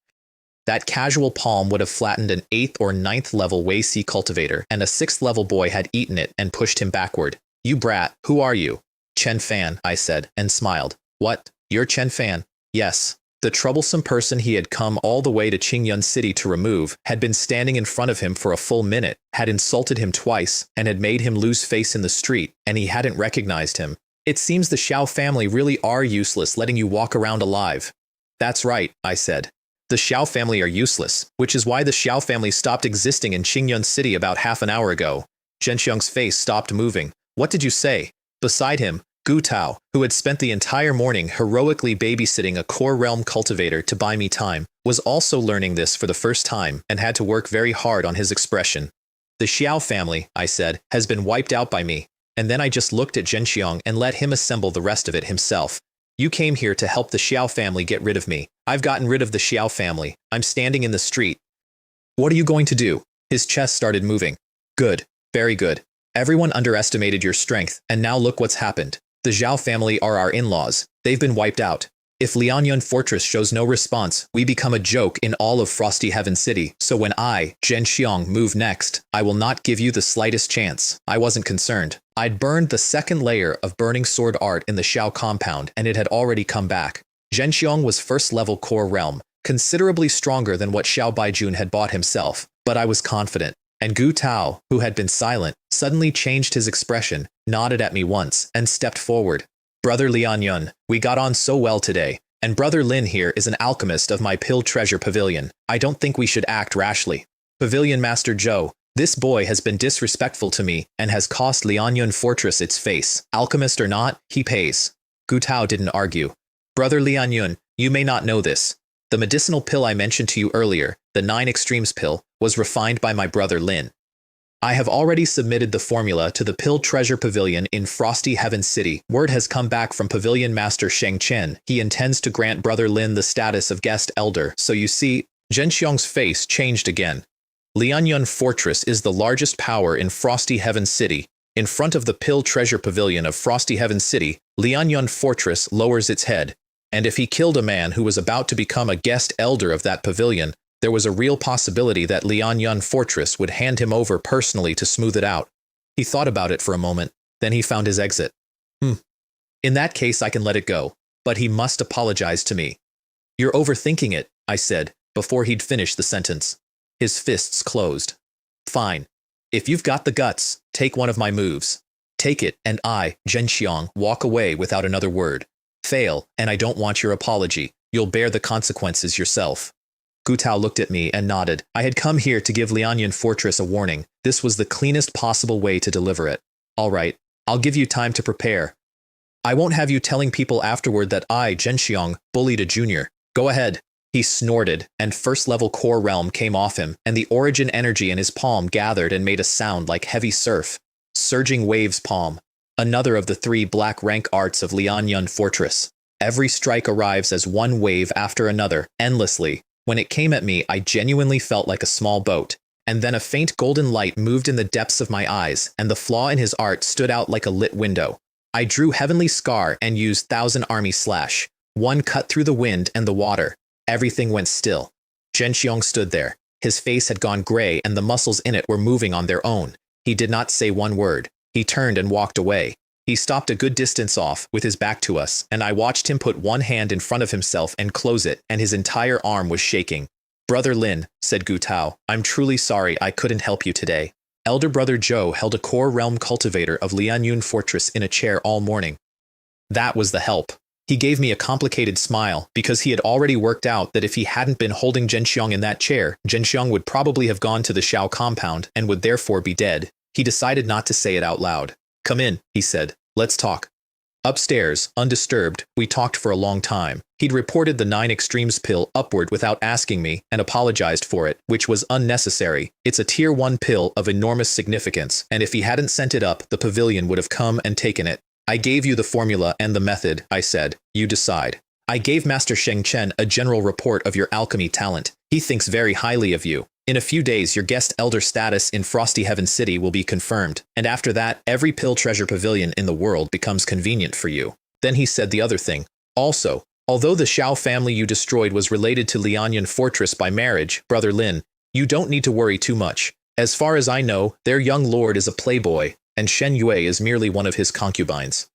That casual palm would have flattened an 8th or 9th level Wei Si cultivator, and a 6th level boy had eaten it and pushed him backward. You brat, who are you? Chen Fan, I said, and smiled. What? You're Chen Fan? Yes. The troublesome person he had come all the way to Qingyun City to remove had been standing in front of him for a full minute, had insulted him twice, and had made him lose face in the street, and he hadn't recognized him. It seems the Xiao family really are useless, letting you walk around alive. That's right, I said. The Xiao family are useless, which is why the Xiao family stopped existing in Qingyun City about half an hour ago. Zhenxiang's face stopped moving. What did you say? Beside him, Gu Tao, who had spent the entire morning heroically babysitting a core realm cultivator to buy me time, was also learning this for the first time and had to work very hard on his expression. The Xiao family, I said, has been wiped out by me, and then I just looked at Zhenxiang and let him assemble the rest of it himself. You came here to help the Xiao family get rid of me. I've gotten rid of the Xiao family. I'm standing in the street. What are you going to do? His chest started moving. Good. Very good. Everyone underestimated your strength, and now look what's happened. The Zhao family are our in-laws. They've been wiped out. If Lianyun Fortress shows no response, we become a joke in all of Frosty Heaven City, so when I, Zhenxiang, move next, I will not give you the slightest chance. I wasn't concerned. I'd burned the 2nd layer of burning sword art in the Xiao compound, and it had already come back. Zhenxiang was 1st level core realm, considerably stronger than what Xiao Baijun had bought himself, but I was confident. And Gu Tao, who had been silent, suddenly changed his expression, nodded at me once, and stepped forward. Brother Lianyun, we got on so well today, and Brother Lin here is an alchemist of my Pill Treasure Pavilion. I don't think we should act rashly. Pavilion Master Zhou, this boy has been disrespectful to me and has cost Lianyun Fortress its face. Alchemist or not, he pays. Gu Tao didn't argue. Brother Lianyun, you may not know this. The medicinal pill I mentioned to you earlier, the 9 Extremes pill, was refined by my brother Lin. I have already submitted the formula to the Pill Treasure Pavilion in Frosty Heaven City. Word has come back from Pavilion Master Sheng Chen. He intends to grant Brother Lin the status of guest elder, so you see, Zhenxiang's face changed again. Lianyun Fortress is the largest power in Frosty Heaven City. In front of the Pill Treasure Pavilion of Frosty Heaven City, Lianyun Fortress lowers its head. And if he killed a man who was about to become a guest elder of that pavilion, there was a real possibility that Lianyun Fortress would hand him over personally to smooth it out. He thought about it for a moment, then he found his exit. In that case I can let it go, but he must apologize to me. You're overthinking it, I said, before he'd finished the sentence. His fists closed. Fine. If you've got the guts, take one of my moves. Take it, and I, Zhenxiang, walk away without another word. Fail, and I don't want your apology. You'll bear the consequences yourself. Gu Tao looked at me and nodded. I had come here to give Lianyun Fortress a warning. This was the cleanest possible way to deliver it. All right, I'll give you time to prepare. I won't have you telling people afterward that I, Zhenxiang, bullied a junior. Go ahead. He snorted, and 1st level core realm came off him, and the origin energy in his palm gathered and made a sound like heavy surf. Surging waves palm. Another of the 3 black rank arts of Lianyun Fortress. Every strike arrives as one wave after another, endlessly. When it came at me, I genuinely felt like a small boat. And then a faint golden light moved in the depths of my eyes, and the flaw in his art stood out like a lit window. I drew Heavenly Scar and used 1,000 Army Slash. One cut through the wind and the water. Everything went still. Zhenxiang stood there. His face had gone gray and the muscles in it were moving on their own. He did not say one word. He turned and walked away. He stopped a good distance off, with his back to us, and I watched him put one hand in front of himself and close it, and his entire arm was shaking. Brother Lin, said Gu Tao, I'm truly sorry I couldn't help you today. Elder Brother Zhou held a core realm cultivator of Lianyun Fortress in a chair all morning. That was the help. He gave me a complicated smile because he had already worked out that if he hadn't been holding Zhenxiang in that chair, Zhenxiang would probably have gone to the Xiao compound and would therefore be dead. He decided not to say it out loud. "Come in," he said. "Let's talk." Upstairs, undisturbed, we talked for a long time. He'd reported the 9 extremes pill upward without asking me and apologized for it, which was unnecessary. It's a tier 1 pill of enormous significance, and if he hadn't sent it up, the pavilion would have come and taken it. "I gave you the formula and the method," I said. "You decide." I gave Master Sheng Chen a general report of your alchemy talent. He thinks very highly of you. In a few days, your guest elder status in Frosty Heaven City will be confirmed, and after that, every pill treasure pavilion in the world becomes convenient for you. Then he said the other thing. Also, although the Xiao family you destroyed was related to Lianyan Fortress by marriage, Brother Lin, you don't need to worry too much. As far as I know, their young lord is a playboy, and Shen Yue is merely one of his concubines.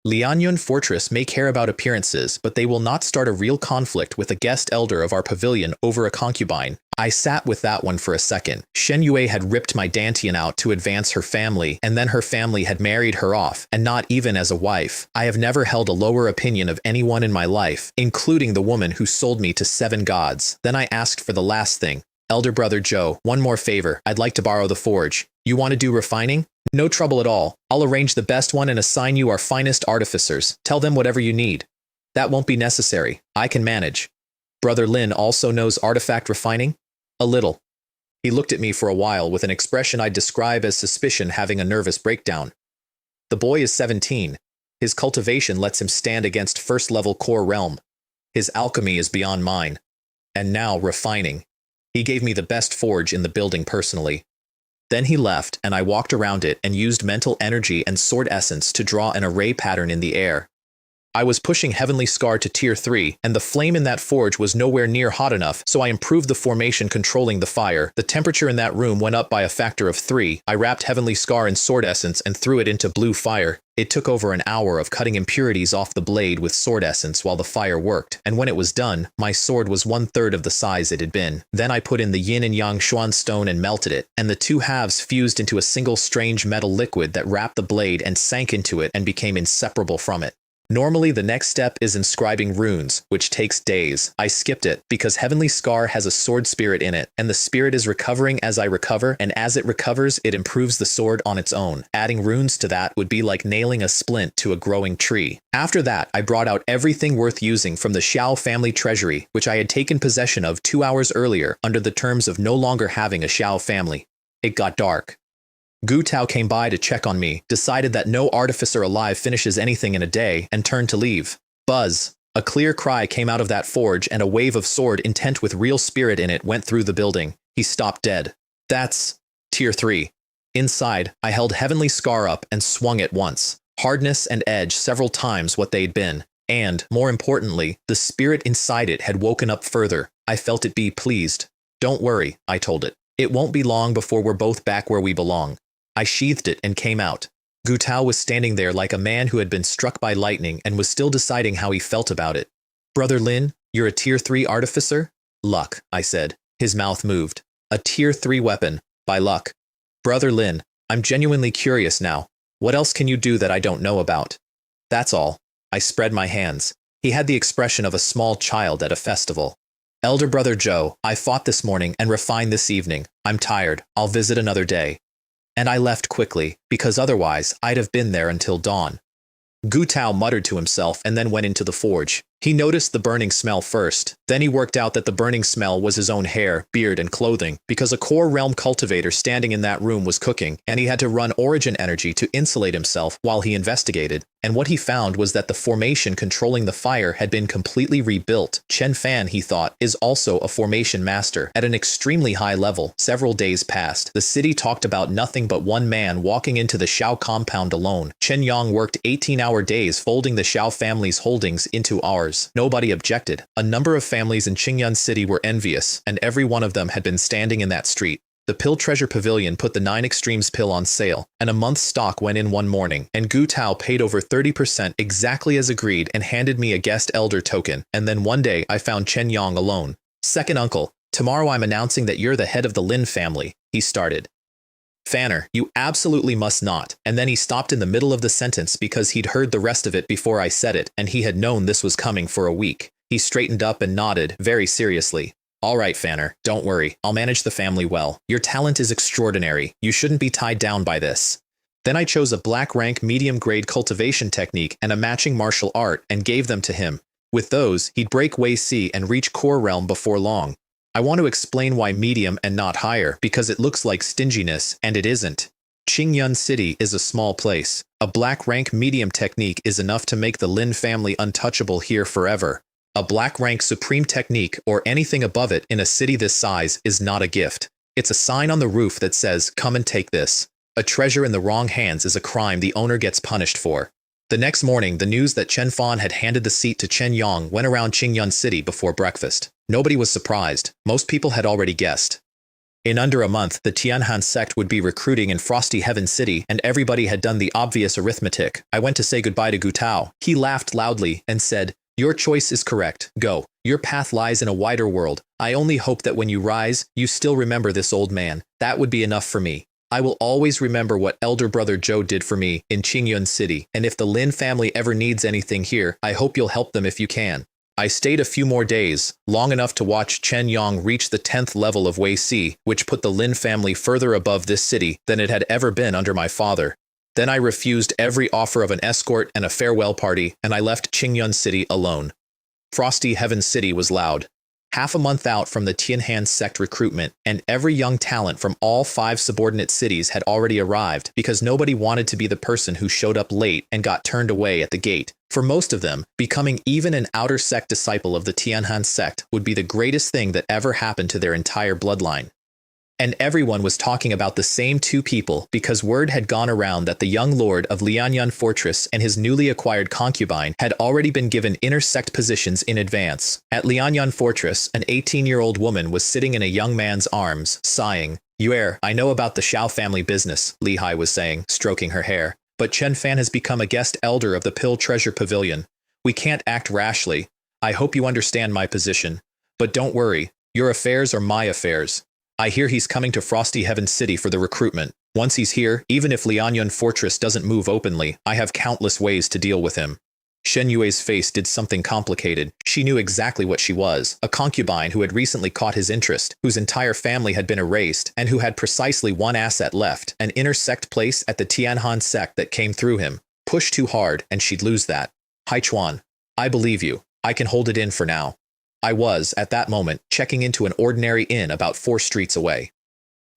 Lianyan Fortress may care about appearances, but they will not start a real conflict with a guest elder of our pavilion over a concubine. I sat with that one for a second. Shen Yue had ripped my dantian out to advance her family, and then her family had married her off, and not even as a wife. I have never held a lower opinion of anyone in my life, including the woman who sold me to 7 gods. Then I asked for the last thing. "Elder brother Joe, one more favor. I'd like to borrow the forge. You want to do refining?" "No trouble at all. I'll arrange the best one and assign you our finest artificers. Tell them whatever you need." "That won't be necessary. I can manage." "Brother Lin also knows artifact refining?" "A little." He looked at me for a while with an expression I'd describe as suspicion having a nervous breakdown. The boy is 17. His cultivation lets him stand against first-level core realm. His alchemy is beyond mine. And now refining. He gave me the best forge in the building personally. Then he left, and I walked around it and used mental energy and sword essence to draw an array pattern in the air. I was pushing Heavenly Scar to tier 3, and the flame in that forge was nowhere near hot enough, so I improved the formation controlling the fire. The temperature in that room went up by a factor of 3. I wrapped Heavenly Scar in sword essence and threw it into blue fire. It took over an hour of cutting impurities off the blade with sword essence while the fire worked, and when it was done, my sword was 1/3 of the size it had been. Then I put in the yin and yang Xuan stone and melted it, and the 2 halves fused into a single strange metal liquid that wrapped the blade and sank into it and became inseparable from it. Normally, the next step is inscribing runes, which takes days. I skipped it because Heavenly Scar has a sword spirit in it, and the spirit is recovering as I recover, and as it recovers, it improves the sword on its own. Adding runes to that would be like nailing a splint to a growing tree. After that, I brought out everything worth using from the Xiao family treasury, which I had taken possession of 2 hours earlier under the terms of no longer having a Xiao family. It got dark. Gu Tao came by to check on me, decided that no artificer alive finishes anything in a day, and turned to leave. Buzz! A clear cry came out of that forge, and a wave of sword intent with real spirit in it went through the building. He stopped dead. That's tier 3. Inside, I held Heavenly Scar up and swung it once. Hardness and edge several times what they'd been. And, more importantly, the spirit inside it had woken up further. I felt it be pleased. "Don't worry," I told it. "It won't be long before we're both back where we belong." I sheathed it and came out. Gu Tao was standing there like a man who had been struck by lightning and was still deciding how he felt about it. "Brother Lin, you're a tier 3 artificer?" "Luck," I said. His mouth moved. "A tier 3 weapon, by luck." "Brother Lin, I'm genuinely curious now. What else can you do that I don't know about?" "That's all." I spread my hands. He had the expression of a small child at a festival. "Elder brother Joe, I fought this morning and refined this evening. I'm tired. I'll visit another day." And I left quickly, because otherwise I'd have been there until dawn. Gu Tao muttered to himself and then went into the forge. He noticed the burning smell first. Then he worked out that the burning smell was his own hair, beard, and clothing, because a core realm cultivator standing in that room was cooking, and he had to run origin energy to insulate himself while he investigated. And what he found was that the formation controlling the fire had been completely rebuilt. Chen Fan, he thought, is also a formation master at an extremely high level. Several days passed. The city talked about nothing but one man walking into the Xiao compound alone. Chen Yang worked 18-hour days folding the Xiao family's holdings into ours. Nobody objected. A number of families in Qingyun City were envious, and every one of them had been standing in that street. The Pill Treasure Pavilion put the 9 Extremes pill on sale, and a month's stock went in one morning, and Gu Tao paid over 30% exactly as agreed and handed me a guest elder token, and then one day I found Chen Yang alone. "Second uncle, tomorrow I'm announcing that you're the head of the Lin family," he started. Fanner, you absolutely must not. And then he stopped in the middle of the sentence because he'd heard the rest of it before I said it, and he had known this was coming for a week. He straightened up and nodded, very seriously. All right, Fanner, don't worry. I'll manage the family well. Your talent is extraordinary. You shouldn't be tied down by this. Then I chose a black rank medium-grade cultivation technique and a matching martial art and gave them to him. With those, he'd break Wei Si and reach Core Realm before long. I want to explain why medium and not higher, because it looks like stinginess, and it isn't. Qingyun City is a small place. A black rank medium technique is enough to make the Lin family untouchable here forever. A black rank supreme technique, or anything above it in a city this size, is not a gift. It's a sign on the roof that says, "Come and take this." A treasure in the wrong hands is a crime the owner gets punished for. The next morning, the news that Chen Fan had handed the seat to Chen Yong went around Qingyun City before breakfast. Nobody was surprised. Most people had already guessed. In under a month, the Tianhan sect would be recruiting in Frosty Heaven City, and everybody had done the obvious arithmetic. I went to say goodbye to Gu Tao. He laughed loudly and said, "Your choice is correct. Go. Your path lies in a wider world. I only hope that when you rise, you still remember this old man. That would be enough for me. I will always remember what elder brother Joe did for me in Qingyun City, and if the Lin family ever needs anything here, I hope you'll help them if you can." I stayed a few more days, long enough to watch Chen Yong reach the 10th level of Wei Si, which put the Lin family further above this city than it had ever been under my father. Then I refused every offer of an escort and a farewell party, and I left Qingyun City alone. Frosty Heaven City was loud. Half a month out from the Tianhan sect recruitment, and every young talent from all 5 subordinate cities had already arrived because nobody wanted to be the person who showed up late and got turned away at the gate. For most of them, becoming even an outer sect disciple of the Tianhan sect would be the greatest thing that ever happened to their entire bloodline. And everyone was talking about the same 2 people because word had gone around that the young lord of Lianyan Fortress and his newly acquired concubine had already been given inner sect positions in advance. At Lianyan Fortress, an 18-year-old woman was sitting in a young man's arms, sighing. "Yuer, I know about the Xiao family business," Li Hai was saying, stroking her hair. "But Chen Fan has become a guest elder of the Pill Treasure Pavilion. We can't act rashly. I hope you understand my position. But don't worry, your affairs are my affairs. I hear he's coming to Frosty Heaven City for the recruitment. Once he's here, even if Lianyan Fortress doesn't move openly, I have countless ways to deal with him." Shen Yue's face did something complicated. She knew exactly what she was, a concubine who had recently caught his interest, whose entire family had been erased, and who had precisely one asset left, an inner sect place at the Tianhan sect that came through him. Push too hard, and she'd lose that. "Hai Chuan, I believe you. I can hold it in for now." I was, at that moment, checking into an ordinary inn about 4 streets away.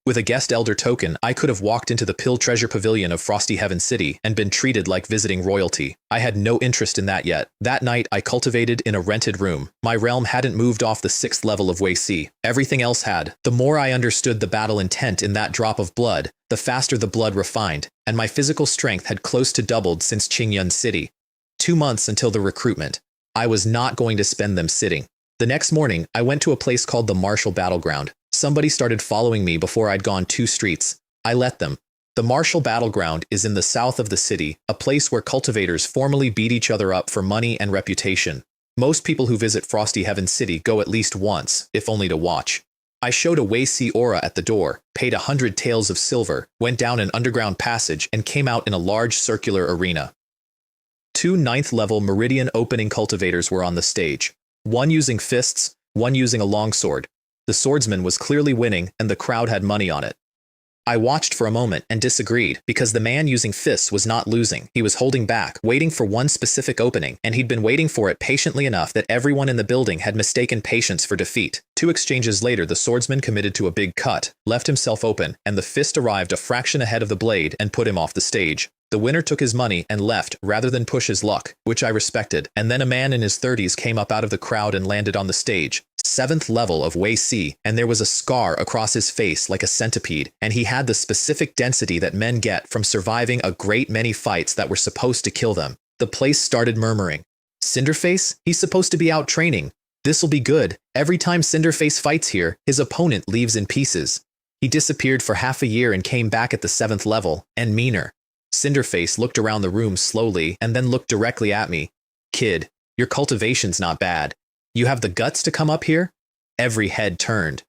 With a guest elder token, I could have walked into the Pill Treasure Pavilion of Frosty Heaven City and been treated like visiting royalty. I had no interest in that yet. That night, I cultivated in a rented room. My realm hadn't moved off the 6th level of Wei Si. Everything else had. The more I understood the battle intent in that drop of blood, the faster the blood refined, and my physical strength had close to doubled since Qingyun City. 2 months until the recruitment. I was not going to spend them sitting. The next morning, I went to a place called the Martial Battleground. Somebody started following me before I'd gone 2 streets. I let them. The Martial Battleground is in the south of the city, a place where cultivators formally beat each other up for money and reputation. Most people who visit Frosty Heaven City go at least once, if only to watch. I showed a Wei Si aura at the door, paid 100 taels of silver, went down an underground passage, and came out in a large circular arena. 2 9th-level Meridian opening cultivators were on the stage. One using fists, one using a longsword. The swordsman was clearly winning, and the crowd had money on it. I watched for a moment and disagreed, because the man using fists was not losing. He was holding back, waiting for one specific opening, and he'd been waiting for it patiently enough that everyone in the building had mistaken patience for defeat. 2 exchanges later, the swordsman committed to a big cut, left himself open, and the fist arrived a fraction ahead of the blade and put him off the stage. The winner took his money and left rather than push his luck, which I respected, and then a man in his 30s came up out of the crowd and landed on the stage. 7th level of Wei Si, and there was a scar across his face like a centipede, and he had the specific density that men get from surviving a great many fights that were supposed to kill them. The place started murmuring. "Cinderface? He's supposed to be out training. This'll be good. Every time Cinderface fights here, his opponent leaves in pieces." He disappeared for half a year and came back at the 7th level, and meaner. Cinderface looked around the room slowly and then looked directly at me. "Kid, your cultivation's not bad. You have the guts to come up here?" Every head turned.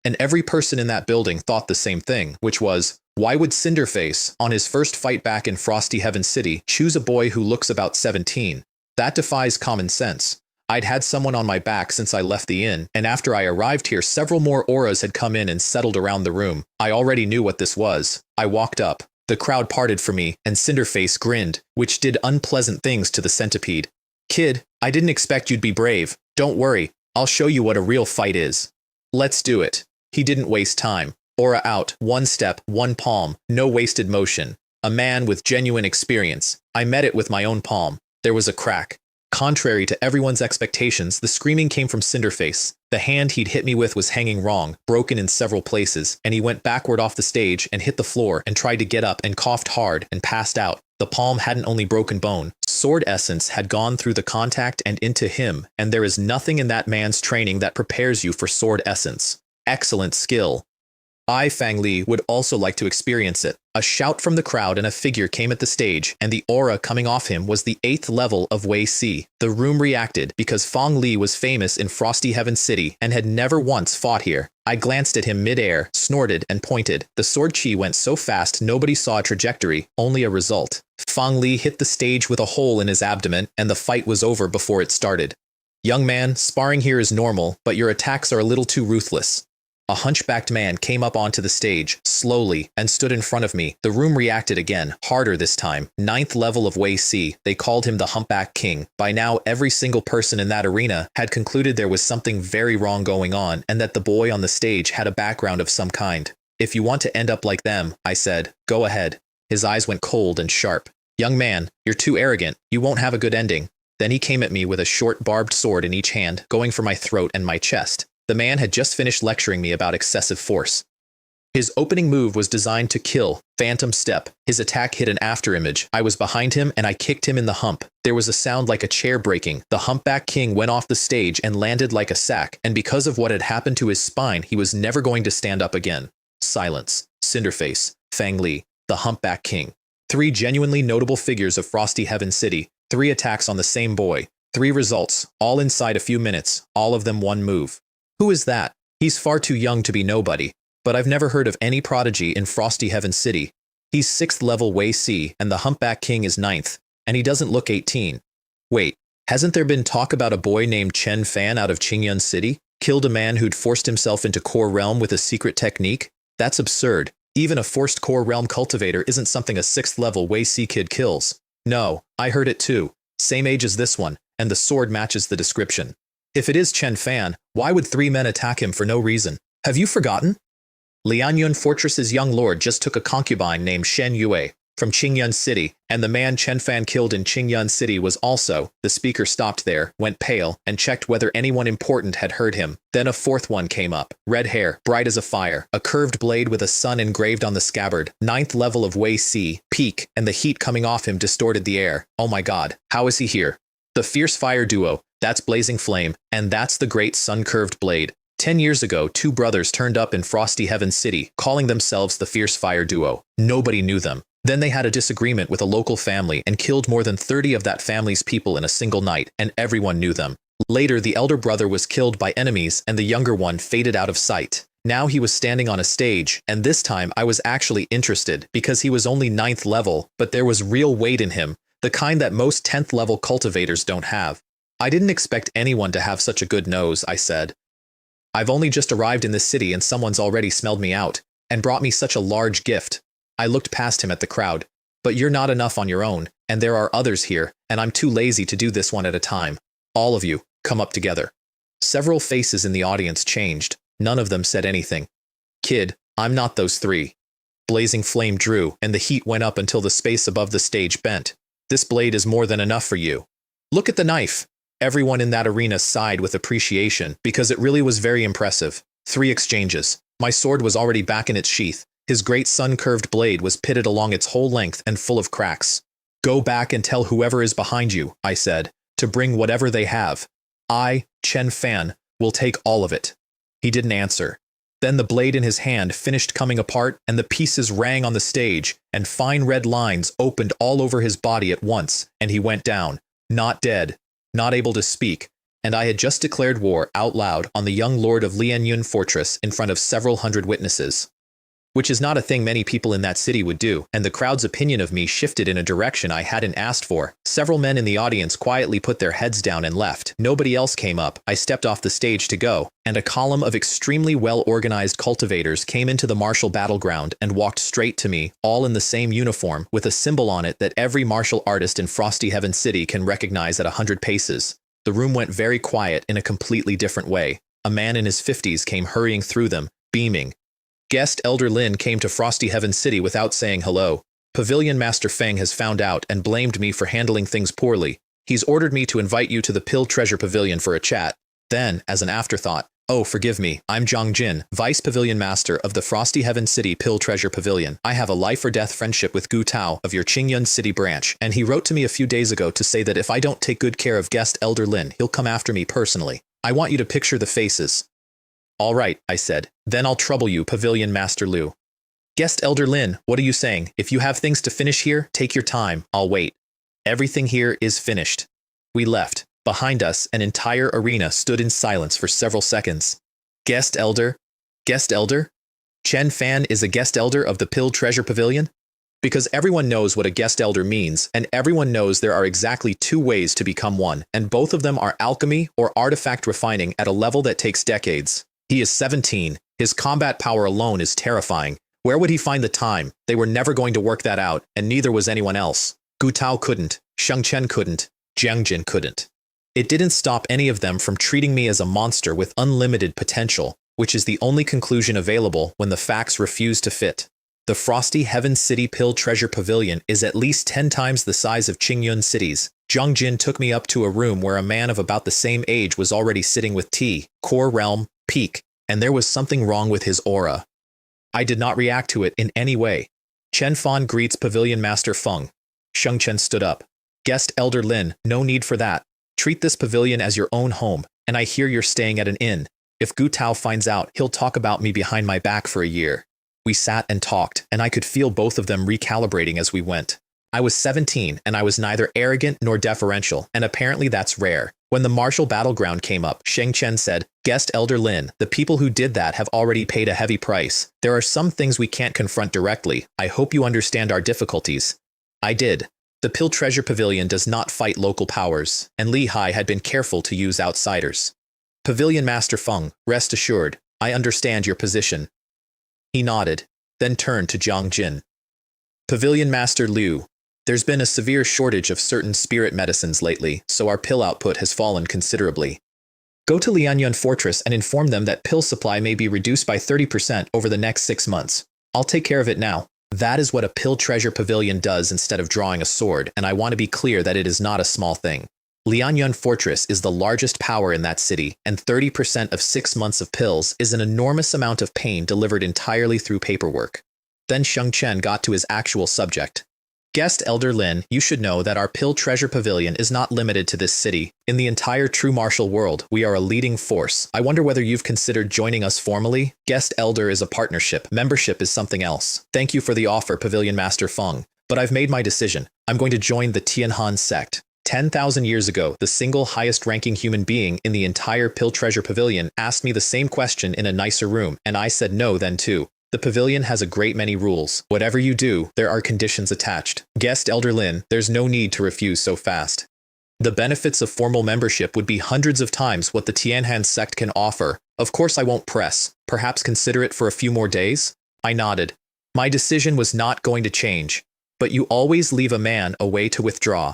And every person in that building thought the same thing, which was, why would Cinderface, on his first fight back in Frosty Heaven City, choose a boy who looks about 17? That defies common sense. I'd had someone on my back since I left the inn, and after I arrived here, several more auras had come in and settled around the room. I already knew what this was. I walked up. The crowd parted for me, and Cinderface grinned, which did unpleasant things to the centipede. Kid, I didn't expect you'd be brave. Don't worry, I'll show you what a real fight is. Let's do it. He didn't waste time. Aura out, one step, one palm, no wasted motion. A man with genuine experience. I met it with my own palm. There was a crack. Contrary to everyone's expectations, the screaming came from Cinderface. The hand he'd hit me with was hanging wrong, broken in several places, and he went backward off the stage and hit the floor and tried to get up and coughed hard and passed out. The palm hadn't only broken bone. Sword essence had gone through the contact and into him, and there is nothing in that man's training that prepares you for sword essence. Excellent skill. I, Fang Li, would also like to experience it. A shout from the crowd and a figure came at the stage, and the aura coming off him was the 8th level of Wei Si. The room reacted because Fang Li was famous in Frosty Heaven City and had never once fought here. I glanced at him mid-air, snorted, and pointed. The sword chi went so fast nobody saw a trajectory, only a result. Fang Li hit the stage with a hole in his abdomen, and the fight was over before it started. Young man, sparring here is normal, but your attacks are a little too ruthless. A hunchbacked man came up onto the stage, slowly, and stood in front of me. The room reacted again, harder this time. 9th level of Wei Si. They called him the Humpback King. By now, every single person in that arena had concluded there was something very wrong going on, and that the boy on the stage had a background of some kind. If you want to end up like them, I said, go ahead. His eyes went cold and sharp. Young man, you're too arrogant. You won't have a good ending. Then he came at me with a short barbed sword in each hand, going for my throat and my chest. The man had just finished lecturing me about excessive force. His opening move was designed to kill, Phantom Step. His attack hit an afterimage. I was behind him and I kicked him in the hump. There was a sound like a chair breaking. The Humpback King went off the stage and landed like a sack, and because of what had happened to his spine, he was never going to stand up again. Silence. Cinderface. Fang Li. The Humpback King. 3 genuinely notable figures of Frosty Heaven City. 3 attacks on the same boy. 3 results, all inside a few minutes, all of them one move. Who is that? He's far too young to be nobody, but I've never heard of any prodigy in Frosty Heaven City. He's 6th level Wei Si, and the Humpback King is 9th, and he doesn't look 18. Wait, hasn't there been talk about a boy named Chen Fan out of Qingyun City? Killed a man who'd forced himself into Core Realm with a secret technique? That's absurd. Even a forced Core Realm cultivator isn't something a 6th level Wei Si kid kills. No, I heard it too. Same age as this one, and the sword matches the description. If it is Chen Fan, why would 3 men attack him for no reason? Have you forgotten? Lianyun Fortress's young lord just took a concubine named Shen Yue from Qingyun City, and the man Chen Fan killed in Qingyun City was also, the speaker stopped there, went pale, and checked whether anyone important had heard him. Then a 4th one came up. Red hair, bright as a fire, a curved blade with a sun engraved on the scabbard, 9th level of Wei Si, peak, and the heat coming off him distorted the air. Oh my god, how is he here? The Fierce Fire Duo. That's Blazing Flame, and that's the Great Sun-Curved Blade. 10 years ago, 2 brothers turned up in Frosty Heaven City, calling themselves the Fierce Fire Duo. Nobody knew them. Then they had a disagreement with a local family and killed more than 30 of that family's people in a single night, and everyone knew them. Later, the elder brother was killed by enemies, and the younger one faded out of sight. Now he was standing on a stage, and this time I was actually interested, because he was only 9th level, but there was real weight in him, the kind that most 10th level cultivators don't have. I didn't expect anyone to have such a good nose, I said. I've only just arrived in this city and someone's already smelled me out, and brought me such a large gift. I looked past him at the crowd. But you're not enough on your own, and there are others here, and I'm too lazy to do this one at a time. All of you, come up together. Several faces in the audience changed. None of them said anything. Kid, I'm not those 3. Blazing Flame drew, and the heat went up until the space above the stage bent. This blade is more than enough for you. Look at the knife. Everyone in that arena sighed with appreciation, because it really was very impressive. 3 exchanges. My sword was already back in its sheath. His great sun-curved blade was pitted along its whole length and full of cracks. Go back and tell whoever is behind you, I said, to bring whatever they have. I, Chen Fan, will take all of it. He didn't answer. Then the blade in his hand finished coming apart, and the pieces rang on the stage, and fine red lines opened all over his body at once, and he went down, not dead, not able to speak, and I had just declared war out loud on the young lord of Lianyun Fortress in front of several hundred witnesses. Which is not a thing many people in that city would do, and the crowd's opinion of me shifted in a direction I hadn't asked for. Several men in the audience quietly put their heads down and left. Nobody else came up. I stepped off the stage to go, and a column of extremely well-organized cultivators came into the martial battleground and walked straight to me, all in the same uniform, with a symbol on it that every martial artist in Frosty Heaven City can recognize at 100 paces. The room went very quiet in a completely different way. A man in his 50s came hurrying through them, beaming. Guest Elder Lin came to Frosty Heaven City without saying hello. Pavilion Master Feng has found out and blamed me for handling things poorly. He's ordered me to invite you to the Pill Treasure Pavilion for a chat. Then, as an afterthought, oh, forgive me, I'm Zhang Jin, Vice Pavilion Master of the Frosty Heaven City Pill Treasure Pavilion. I have a life-or-death friendship with Gu Tao of your Qingyun City branch, and he wrote to me a few days ago to say that if I don't take good care of Guest Elder Lin, he'll come after me personally. I want you to picture the faces. All right, I said. Then I'll trouble you, Pavilion Master Liu. Guest Elder Lin, what are you saying? If you have things to finish here, take your time. I'll wait. Everything here is finished. We left. Behind us, an entire arena stood in silence for several seconds. Guest Elder? Guest Elder? Chen Fan is a Guest Elder of the Pill Treasure Pavilion? Because everyone knows what a Guest Elder means, and everyone knows there are exactly two ways to become one, and both of them are alchemy or artifact refining at a level that takes decades. He is 17. His combat power alone is terrifying. Where would he find the time? They were never going to work that out, and neither was anyone else. Gu Tao couldn't, Sheng Chen couldn't, Jiang Jin couldn't. It didn't stop any of them from treating me as a monster with unlimited potential, which is the only conclusion available when the facts refuse to fit. The Frosty Heaven City Pill Treasure Pavilion is at least 10 times the size of Qingyun cities. Zhang Jin took me up to a room where a man of about the same age was already sitting with T, Core Realm, Peak, and there was something wrong with his aura. I did not react to it in any way. Chen Fan greets Pavilion Master Feng. Sheng Chen stood up. Guest Elder Lin, no need for that. Treat this pavilion as your own home, and I hear you're staying at an inn. If Gu Tao finds out, he'll talk about me behind my back for a year. We sat and talked, and I could feel both of them recalibrating as we went. I was 17, and I was neither arrogant nor deferential, and apparently that's rare. When the martial battleground came up, Sheng Chen said, Guest Elder Lin, the people who did that have already paid a heavy price. There are some things we can't confront directly. I hope you understand our difficulties. I did. The Pill Treasure Pavilion does not fight local powers, and Li Hai had been careful to use outsiders. Pavilion Master Feng, rest assured, I understand your position. He nodded, then turned to Jiang Jin. Pavilion Master Liu, there's been a severe shortage of certain spirit medicines lately, so our pill output has fallen considerably. Go to Lianyun Fortress and inform them that pill supply may be reduced by 30% over the next 6 months. I'll take care of it now. That is what a Pill Treasure Pavilion does instead of drawing a sword, and I want to be clear that it is not a small thing. Lianyun Fortress is the largest power in that city, and 30% of 6 months of pills is an enormous amount of pain delivered entirely through paperwork. Then Sheng Chen got to his actual subject. Guest Elder Lin, you should know that our Pill Treasure Pavilion is not limited to this city. In the entire true martial world, we are a leading force. I wonder whether you've considered joining us formally? Guest Elder is a partnership. Membership is something else. Thank you for the offer, Pavilion Master Feng. But I've made my decision. I'm going to join the Tianhan sect. 10,000 years ago, the single highest-ranking human being in the entire Pill Treasure Pavilion asked me the same question in a nicer room, and I said no then too. The pavilion has a great many rules. Whatever you do, there are conditions attached. Guest Elder Lin, there's no need to refuse so fast. The benefits of formal membership would be hundreds of times what the Tianhan sect can offer. Of course I won't press. Perhaps consider it for a few more days? I nodded. My decision was not going to change. But you always leave a man a way to withdraw.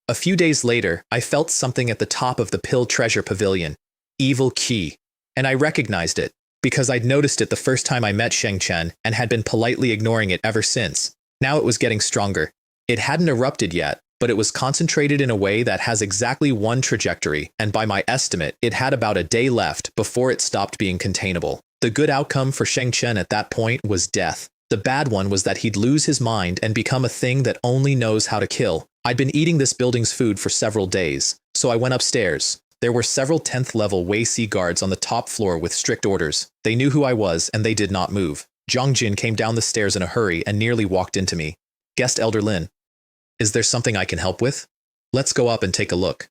A few days later, I felt something at the top of the Pill Treasure Pavilion. Evil Qi. And I recognized it, because I'd noticed it the first time I met Sheng Chen and had been politely ignoring it ever since. Now it was getting stronger. It hadn't erupted yet, but it was concentrated in a way that has exactly one trajectory, and by my estimate, it had about a day left before it stopped being containable. The good outcome for Sheng Chen at that point was death. The bad one was that he'd lose his mind and become a thing that only knows how to kill. I'd been eating this building's food for several days, so I went upstairs. There were several 10th level Wei Si guards on the top floor with strict orders. They knew who I was, and they did not move. Zhang Jin came down the stairs in a hurry and nearly walked into me. Guest Elder Lin. Is there something I can help with? Let's go up and take a look.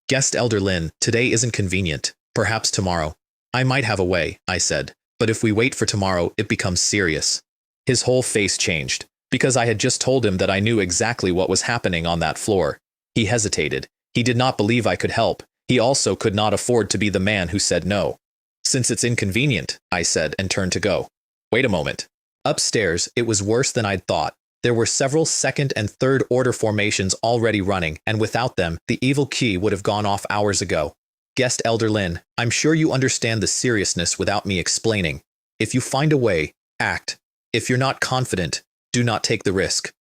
Guest Elder Lin, today isn't convenient. Perhaps tomorrow. I might have a way, I said. But if we wait for tomorrow, it becomes serious. His whole face changed, because I had just told him that I knew exactly what was happening on that floor. He hesitated. He did not believe I could help. He also could not afford to be the man who said no. Since it's inconvenient, I said, and turned to go. Wait a moment. Upstairs, it was worse than I'd thought. There were several second and third order formations already running, and without them, the evil key would have gone off hours ago. Guest Elder Lin, I'm sure you understand the seriousness without me explaining. If you find a way, act. If you're not confident, do not take the risk.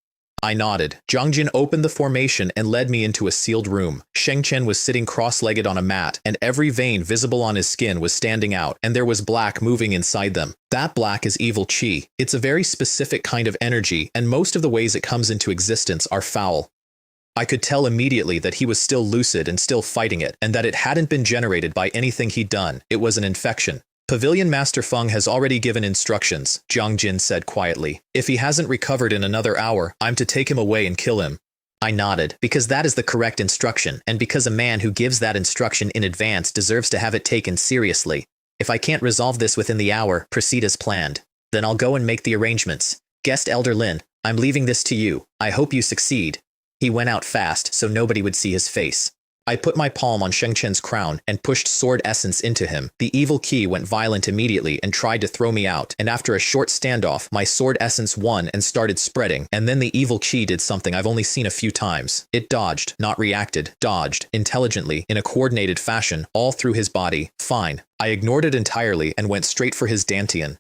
I nodded. Zhangjin opened the formation and led me into a sealed room. Shengchen was sitting cross-legged on a mat, and every vein visible on his skin was standing out, and there was black moving inside them. That black is evil qi. It's a very specific kind of energy, and most of the ways it comes into existence are foul. I could tell immediately that he was still lucid and still fighting it, and that it hadn't been generated by anything he'd done. It was an infection. Pavilion Master Feng has already given instructions, Zhang Jin said quietly. If he hasn't recovered in another hour, I'm to take him away and kill him. I nodded, because that is the correct instruction, and because a man who gives that instruction in advance deserves to have it taken seriously. If I can't resolve this within the hour, proceed as planned. Then I'll go and make the arrangements. Guest Elder Lin, I'm leaving this to you. I hope you succeed. He went out fast, so nobody would see his face. I put my palm on Shengchen's crown and pushed sword essence into him. The evil key went violent immediately and tried to throw me out, and after a short standoff, my sword essence won and started spreading, and then the evil key did something I've only seen a few times. It dodged, not reacted, dodged, intelligently, in a coordinated fashion, all through his body. Fine. I ignored it entirely and went straight for his dantian.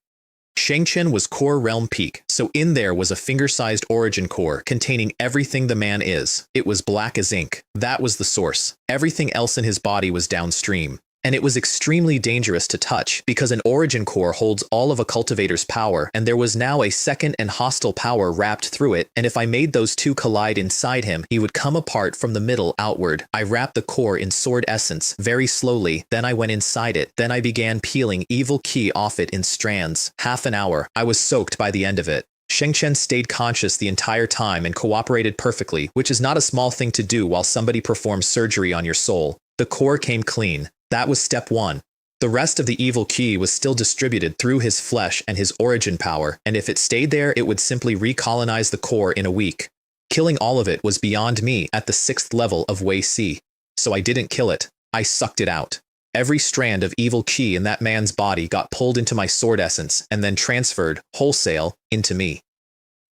Shengchen was core realm peak, so in there was a finger-sized origin core containing everything the man is. It was black as ink. That was the source. Everything else in his body was downstream. And it was extremely dangerous to touch, because an origin core holds all of a cultivator's power, and there was now a second and hostile power wrapped through it, and if I made those two collide inside him, he would come apart from the middle outward. I wrapped the core in sword essence, very slowly, then I went inside it, then I began peeling evil key off it in strands. Half an hour. I was soaked by the end of it. Shengchen stayed conscious the entire time and cooperated perfectly, which is not a small thing to do while somebody performs surgery on your soul. The core came clean. That was step 1. The rest of the evil key was still distributed through his flesh and his origin power, and if it stayed there, it would simply recolonize the core in a week. Killing all of it was beyond me at the 6th level of Wei Si. So I didn't kill it. I sucked it out. Every strand of evil key in that man's body got pulled into my sword essence and then transferred, wholesale, into me.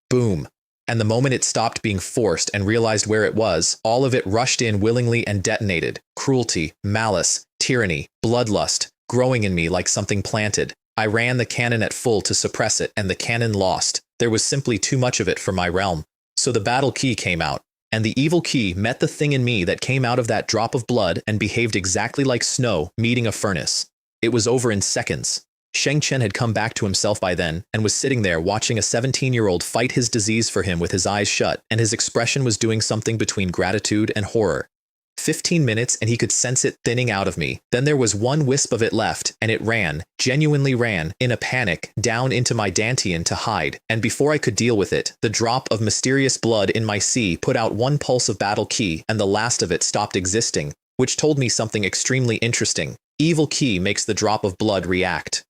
Boom. And the moment it stopped being forced and realized where it was, all of it rushed in willingly and detonated. Cruelty, malice, tyranny, bloodlust, growing in me like something planted. I ran the cannon at full to suppress it, and the cannon lost. There was simply too much of it for my realm. So the battle key came out, and the evil key met the thing in me that came out of that drop of blood and behaved exactly like snow meeting a furnace. It was over in seconds. Shengchen had come back to himself by then, and was sitting there watching a 17-year-old fight his disease for him with his eyes shut, and his expression was doing something between gratitude and horror. 15 minutes and he could sense it thinning out of me. Then there was one wisp of it left, and it ran, genuinely ran, in a panic, down into my dantian to hide, and before I could deal with it, the drop of mysterious blood in my sea put out one pulse of battle key, and the last of it stopped existing, which told me something extremely interesting. Evil key makes the drop of blood react.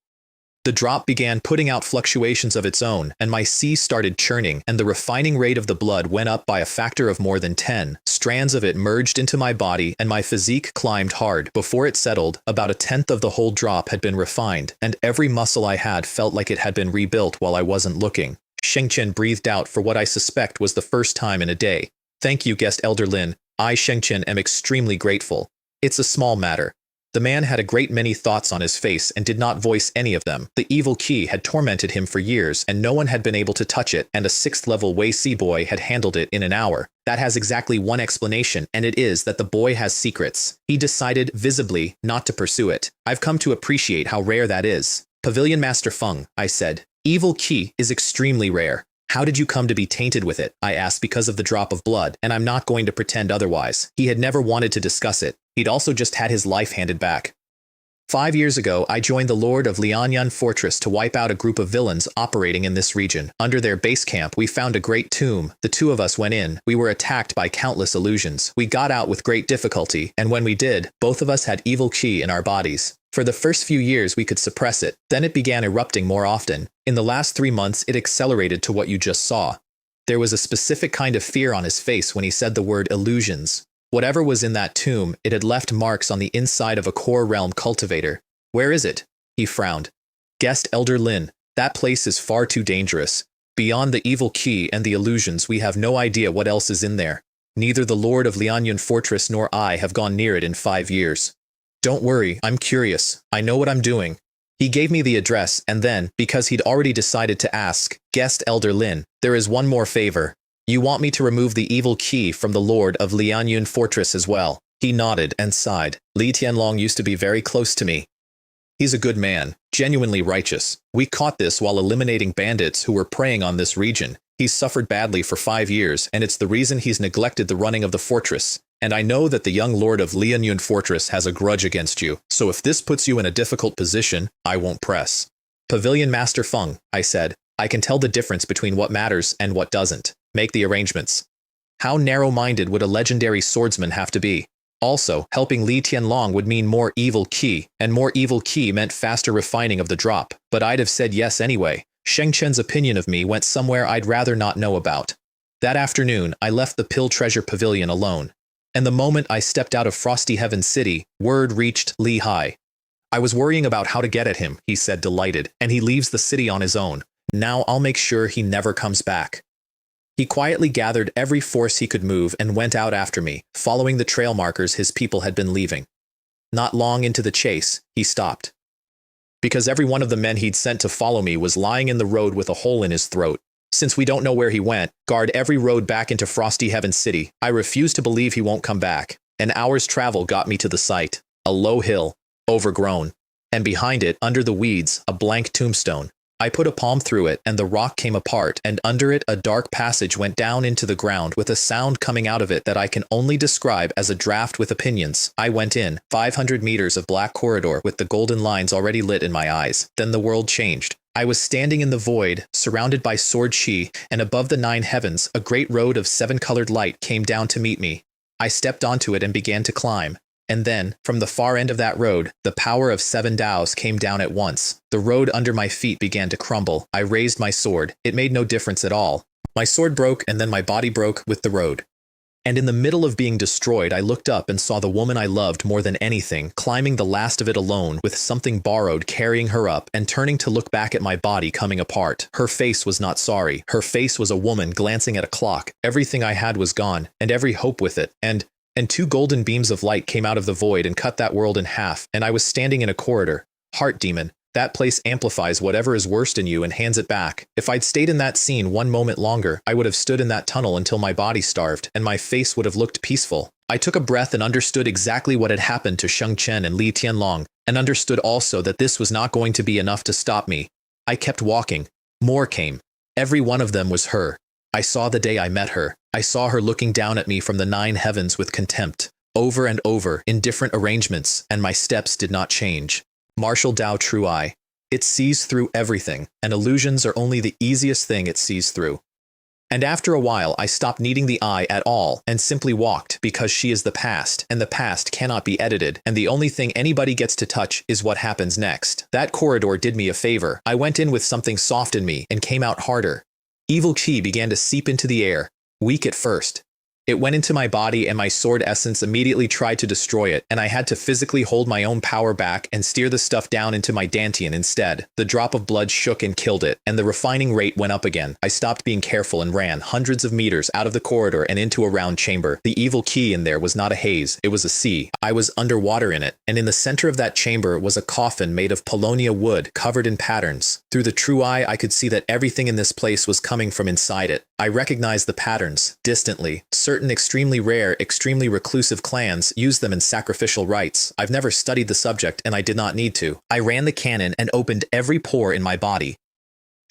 The drop began putting out fluctuations of its own, and my sea started churning, and the refining rate of the blood went up by a factor of more than 10. Strands of it merged into my body, and my physique climbed hard. Before it settled, about a tenth of the whole drop had been refined, and every muscle I had felt like it had been rebuilt while I wasn't looking. Shengchen breathed out for what I suspect was the first time in a day. Thank you, Guest Elder Lin. I, Shengchen, am extremely grateful. It's a small matter. The man had a great many thoughts on his face and did not voice any of them. The evil key had tormented him for years, and no one had been able to touch it, and a 6th-level Wei Si boy had handled it in an hour. That has exactly one explanation, and it is that the boy has secrets. He decided, visibly, not to pursue it. I've come to appreciate how rare that is. Pavilion Master Feng, I said. Evil key is extremely rare. How did you come to be tainted with it? I asked because of the drop of blood, and I'm not going to pretend otherwise. He had never wanted to discuss it. He'd also just had his life handed back. 5 years ago, I joined the Lord of Lianyan Fortress to wipe out a group of villains operating in this region. Under their base camp, we found a great tomb. The two of us went in. We were attacked by countless illusions. We got out with great difficulty, and when we did, both of us had evil chi in our bodies. For the first few years, we could suppress it. Then it began erupting more often. In the last 3 months, it accelerated to what you just saw. There was a specific kind of fear on his face when he said the word illusions. Whatever was in that tomb, it had left marks on the inside of a core realm cultivator. Where is it? He frowned. Guest Elder Lin, that place is far too dangerous. Beyond the evil key and the illusions, we have no idea what else is in there. Neither the Lord of Lianyan Fortress nor I have gone near it in 5 years. Don't worry, I'm curious. I know what I'm doing. He gave me the address, and then, because he'd already decided to ask, Guest Elder Lin, there is one more favor. You want me to remove the evil key from the Lord of Lianyan Fortress as well? He nodded and sighed. Li Tianlong used to be very close to me. He's a good man, genuinely righteous. We caught this while eliminating bandits who were preying on this region. He's suffered badly for 5 years, and it's the reason he's neglected the running of the fortress. And I know that the young Lord of Lianyan Fortress has a grudge against you, so if this puts you in a difficult position, I won't press. Pavilion Master Feng, I said, I can tell the difference between what matters and what doesn't. Make the arrangements. How narrow-minded would a legendary swordsman have to be? Also, helping Li Tianlong would mean more evil ki, and more evil ki meant faster refining of the drop. But I'd have said yes anyway. Sheng Chen's opinion of me went somewhere I'd rather not know about. That afternoon, I left the Pill Treasure Pavilion alone. And the moment I stepped out of Frosty Heaven City, word reached Li Hai. I was worrying about how to get at him, he said delighted, and he leaves the city on his own. Now I'll make sure he never comes back. He quietly gathered every force he could move and went out after me, following the trail markers his people had been leaving. Not long into the chase, he stopped. Because every one of the men he'd sent to follow me was lying in the road with a hole in his throat. Since we don't know where he went, guard every road back into Frosty Heaven City. I refuse to believe he won't come back. An hour's travel got me to the site. A low hill, overgrown. And behind it, under the weeds, a blank tombstone. I put a palm through it, and the rock came apart, and under it a dark passage went down into the ground with a sound coming out of it that I can only describe as a draft with opinions. I went in, 500 meters of black corridor with the golden lines already lit in my eyes. Then the world changed. I was standing in the void, surrounded by sword chi, and above the 9 heavens, a great road of 7-colored light came down to meet me. I stepped onto it and began to climb. And then, from the far end of that road, the power of 7 Taos came down at once. The road under my feet began to crumble. I raised my sword. It made no difference at all. My sword broke, and then my body broke with the road. And in the middle of being destroyed, I looked up and saw the woman I loved more than anything, climbing the last of it alone, with something borrowed carrying her up, and turning to look back at my body coming apart. Her face was not sorry. Her face was a woman glancing at a clock. Everything I had was gone, and every hope with it, and 2 golden beams of light came out of the void and cut that world in half, and I was standing in a corridor. Heart demon. That place amplifies whatever is worst in you and hands it back. If I'd stayed in that scene 1 moment longer, I would have stood in that tunnel until my body starved, and my face would have looked peaceful. I took a breath and understood exactly what had happened to Sheng Chen and Li Tianlong, and understood also that this was not going to be enough to stop me. I kept walking. More came. Every one of them was her. I saw the day I met her. I saw her looking down at me from the 9 heavens with contempt, over and over, in different arrangements, and my steps did not change. Martial Tao True Eye. It sees through everything, and illusions are only the easiest thing it sees through. And after a while, I stopped needing the eye at all, and simply walked, because she is the past, and the past cannot be edited, and the only thing anybody gets to touch is what happens next. That corridor did me a favor. I went in with something soft in me, and came out harder. Evil chi began to seep into the air, weak at first. It went into my body, and my sword essence immediately tried to destroy it, and I had to physically hold my own power back and steer the stuff down into my dantian instead. The drop of blood shook and killed it, and the refining rate went up again. I stopped being careful and ran hundreds of meters out of the corridor and into a round chamber. The evil key in there was not a haze, it was a sea. I was underwater in it, and in the center of that chamber was a coffin made of paulownia wood covered in patterns. Through the true eye, I could see that everything in this place was coming from inside it. I recognized the patterns, distantly. Certain extremely rare, extremely reclusive clans use them in sacrificial rites. I've never studied the subject, and I did not need to. I ran the cannon and opened every pore in my body.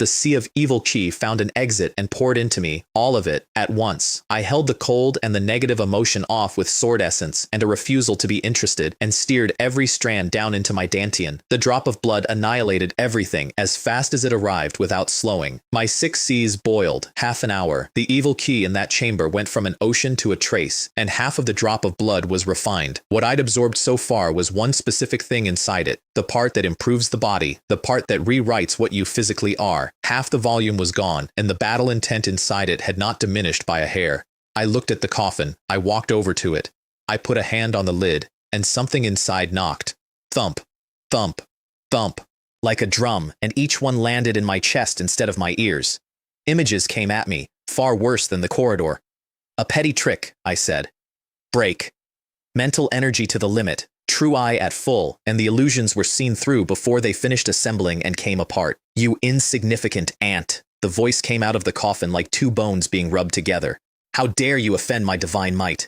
The sea of evil qi found an exit and poured into me, all of it, at once. I held the cold and the negative emotion off with sword essence and a refusal to be interested, and steered every strand down into my dantian. The drop of blood annihilated everything as fast as it arrived without slowing. My 6 C's boiled. Half an hour. The evil qi in that chamber went from an ocean to a trace, and half of the drop of blood was refined. What I'd absorbed so far was one specific thing inside it, the part that improves the body, the part that rewrites what you physically are. Half the volume was gone, and the battle intent inside it had not diminished by a hair. I looked at the coffin. I walked over to it. I put a hand on the lid, and something inside knocked. Thump, thump, thump, like a drum, and each one landed in my chest instead of my ears. Images came at me, far worse than the corridor. A petty trick, I said. Break. Mental energy to the limit, true eye at full, and the illusions were seen through before they finished assembling and came apart. You insignificant ant. The voice came out of the coffin like 2 bones being rubbed together. How dare you offend my divine might?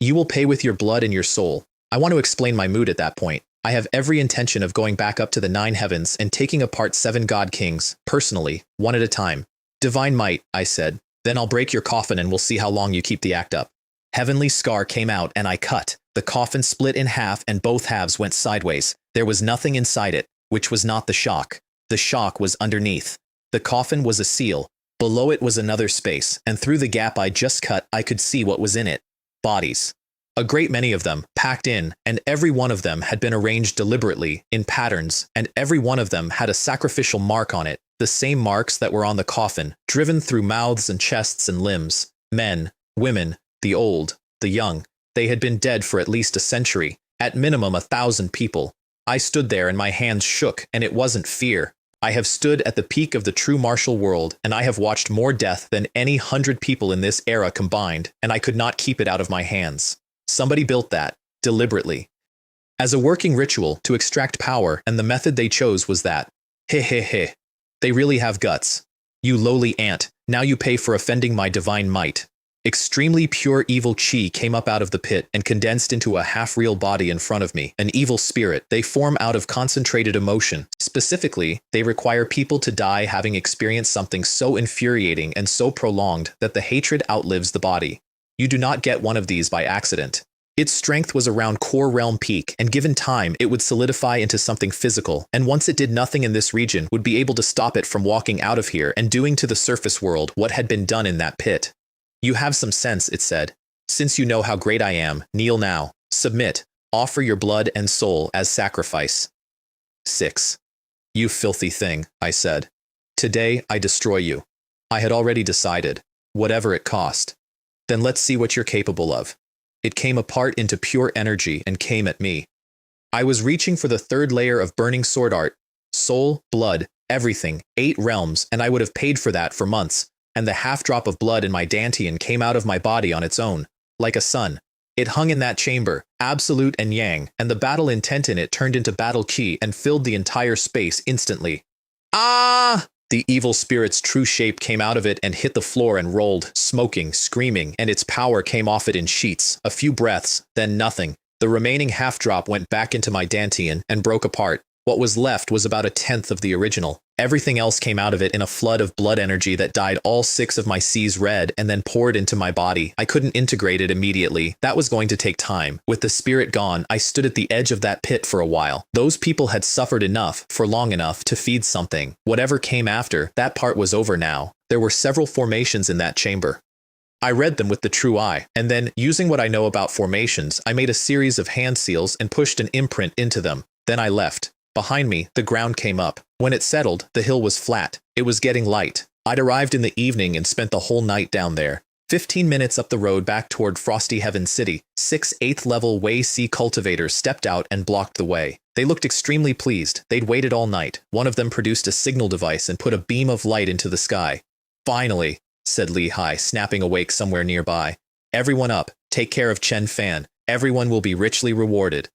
You will pay with your blood and your soul. I want to explain my mood at that point. I have every intention of going back up to the 9 heavens and taking apart 7 god kings, personally, one at a time. Divine might, I said. Then I'll break your coffin and we'll see how long you keep the act up. Heavenly scar came out and I cut. The coffin split in half and both halves went sideways. There was nothing inside it, which was not the shock. The shock was underneath. The coffin was a seal. Below it was another space, and through the gap I just cut I could see what was in it. Bodies. A great many of them, packed in, and every one of them had been arranged deliberately, in patterns, and every one of them had a sacrificial mark on it, the same marks that were on the coffin, driven through mouths and chests and limbs. Men, women, the old, the young. They had been dead for at least a century, at minimum 1,000 people. I stood there and my hands shook, and it wasn't fear. I have stood at the peak of the true martial world, and I have watched more death than any 100 people in this era combined, and I could not keep it out of my hands. Somebody built that, deliberately. As a working ritual to extract power, and the method they chose was that. Heh. They really have guts. You lowly ant, now you pay for offending my divine might. Extremely pure evil qi came up out of the pit and condensed into a half-real body in front of me, an evil spirit. They form out of concentrated emotion. Specifically, they require people to die having experienced something so infuriating and so prolonged that the hatred outlives the body. You do not get one of these by accident. Its strength was around core realm peak, and given time, it would solidify into something physical, and once it did nothing in this region, would be able to stop it from walking out of here and doing to the surface world what had been done in that pit. You have some sense, it said. Since you know how great I am, kneel now. Submit. Offer your blood and soul as sacrifice. 6. You filthy thing, I said. Today, I destroy you. I had already decided. Whatever it cost. Then let's see what you're capable of. It came apart into pure energy and came at me. I was reaching for the 3rd layer of burning sword art. Soul, blood, everything. 8 realms, and I would have paid for that for months. And the half-drop of blood in my dantian came out of my body on its own, like a sun. It hung in that chamber, absolute and yang, and the battle intent in it turned into battle qi and filled the entire space instantly. Ah! The evil spirit's true shape came out of it and hit the floor and rolled, smoking, screaming, and its power came off it in sheets, a few breaths, then nothing. The remaining half-drop went back into my dantian and broke apart. What was left was about 1/10 of the original. Everything else came out of it in a flood of blood energy that dyed all 6 of my C's red and then poured into my body. I couldn't integrate it immediately. That was going to take time. With the spirit gone, I stood at the edge of that pit for a while. Those people had suffered enough, for long enough, to feed something. Whatever came after, that part was over now. There were several formations in that chamber. I read them with the true eye, and then, using what I know about formations, I made a series of hand seals and pushed an imprint into them. Then I left. Behind me, the ground came up. When it settled, the hill was flat. It was getting light. I'd arrived in the evening and spent the whole night down there. 15 minutes up the road back toward Frosty Heaven City, 6 8th-level Way C cultivators stepped out and blocked the way. They looked extremely pleased. They'd waited all night. One of them produced a signal device and put a beam of light into the sky. Finally, said Lehigh, snapping awake somewhere nearby. Everyone up. Take care of Chen Fan. Everyone will be richly rewarded.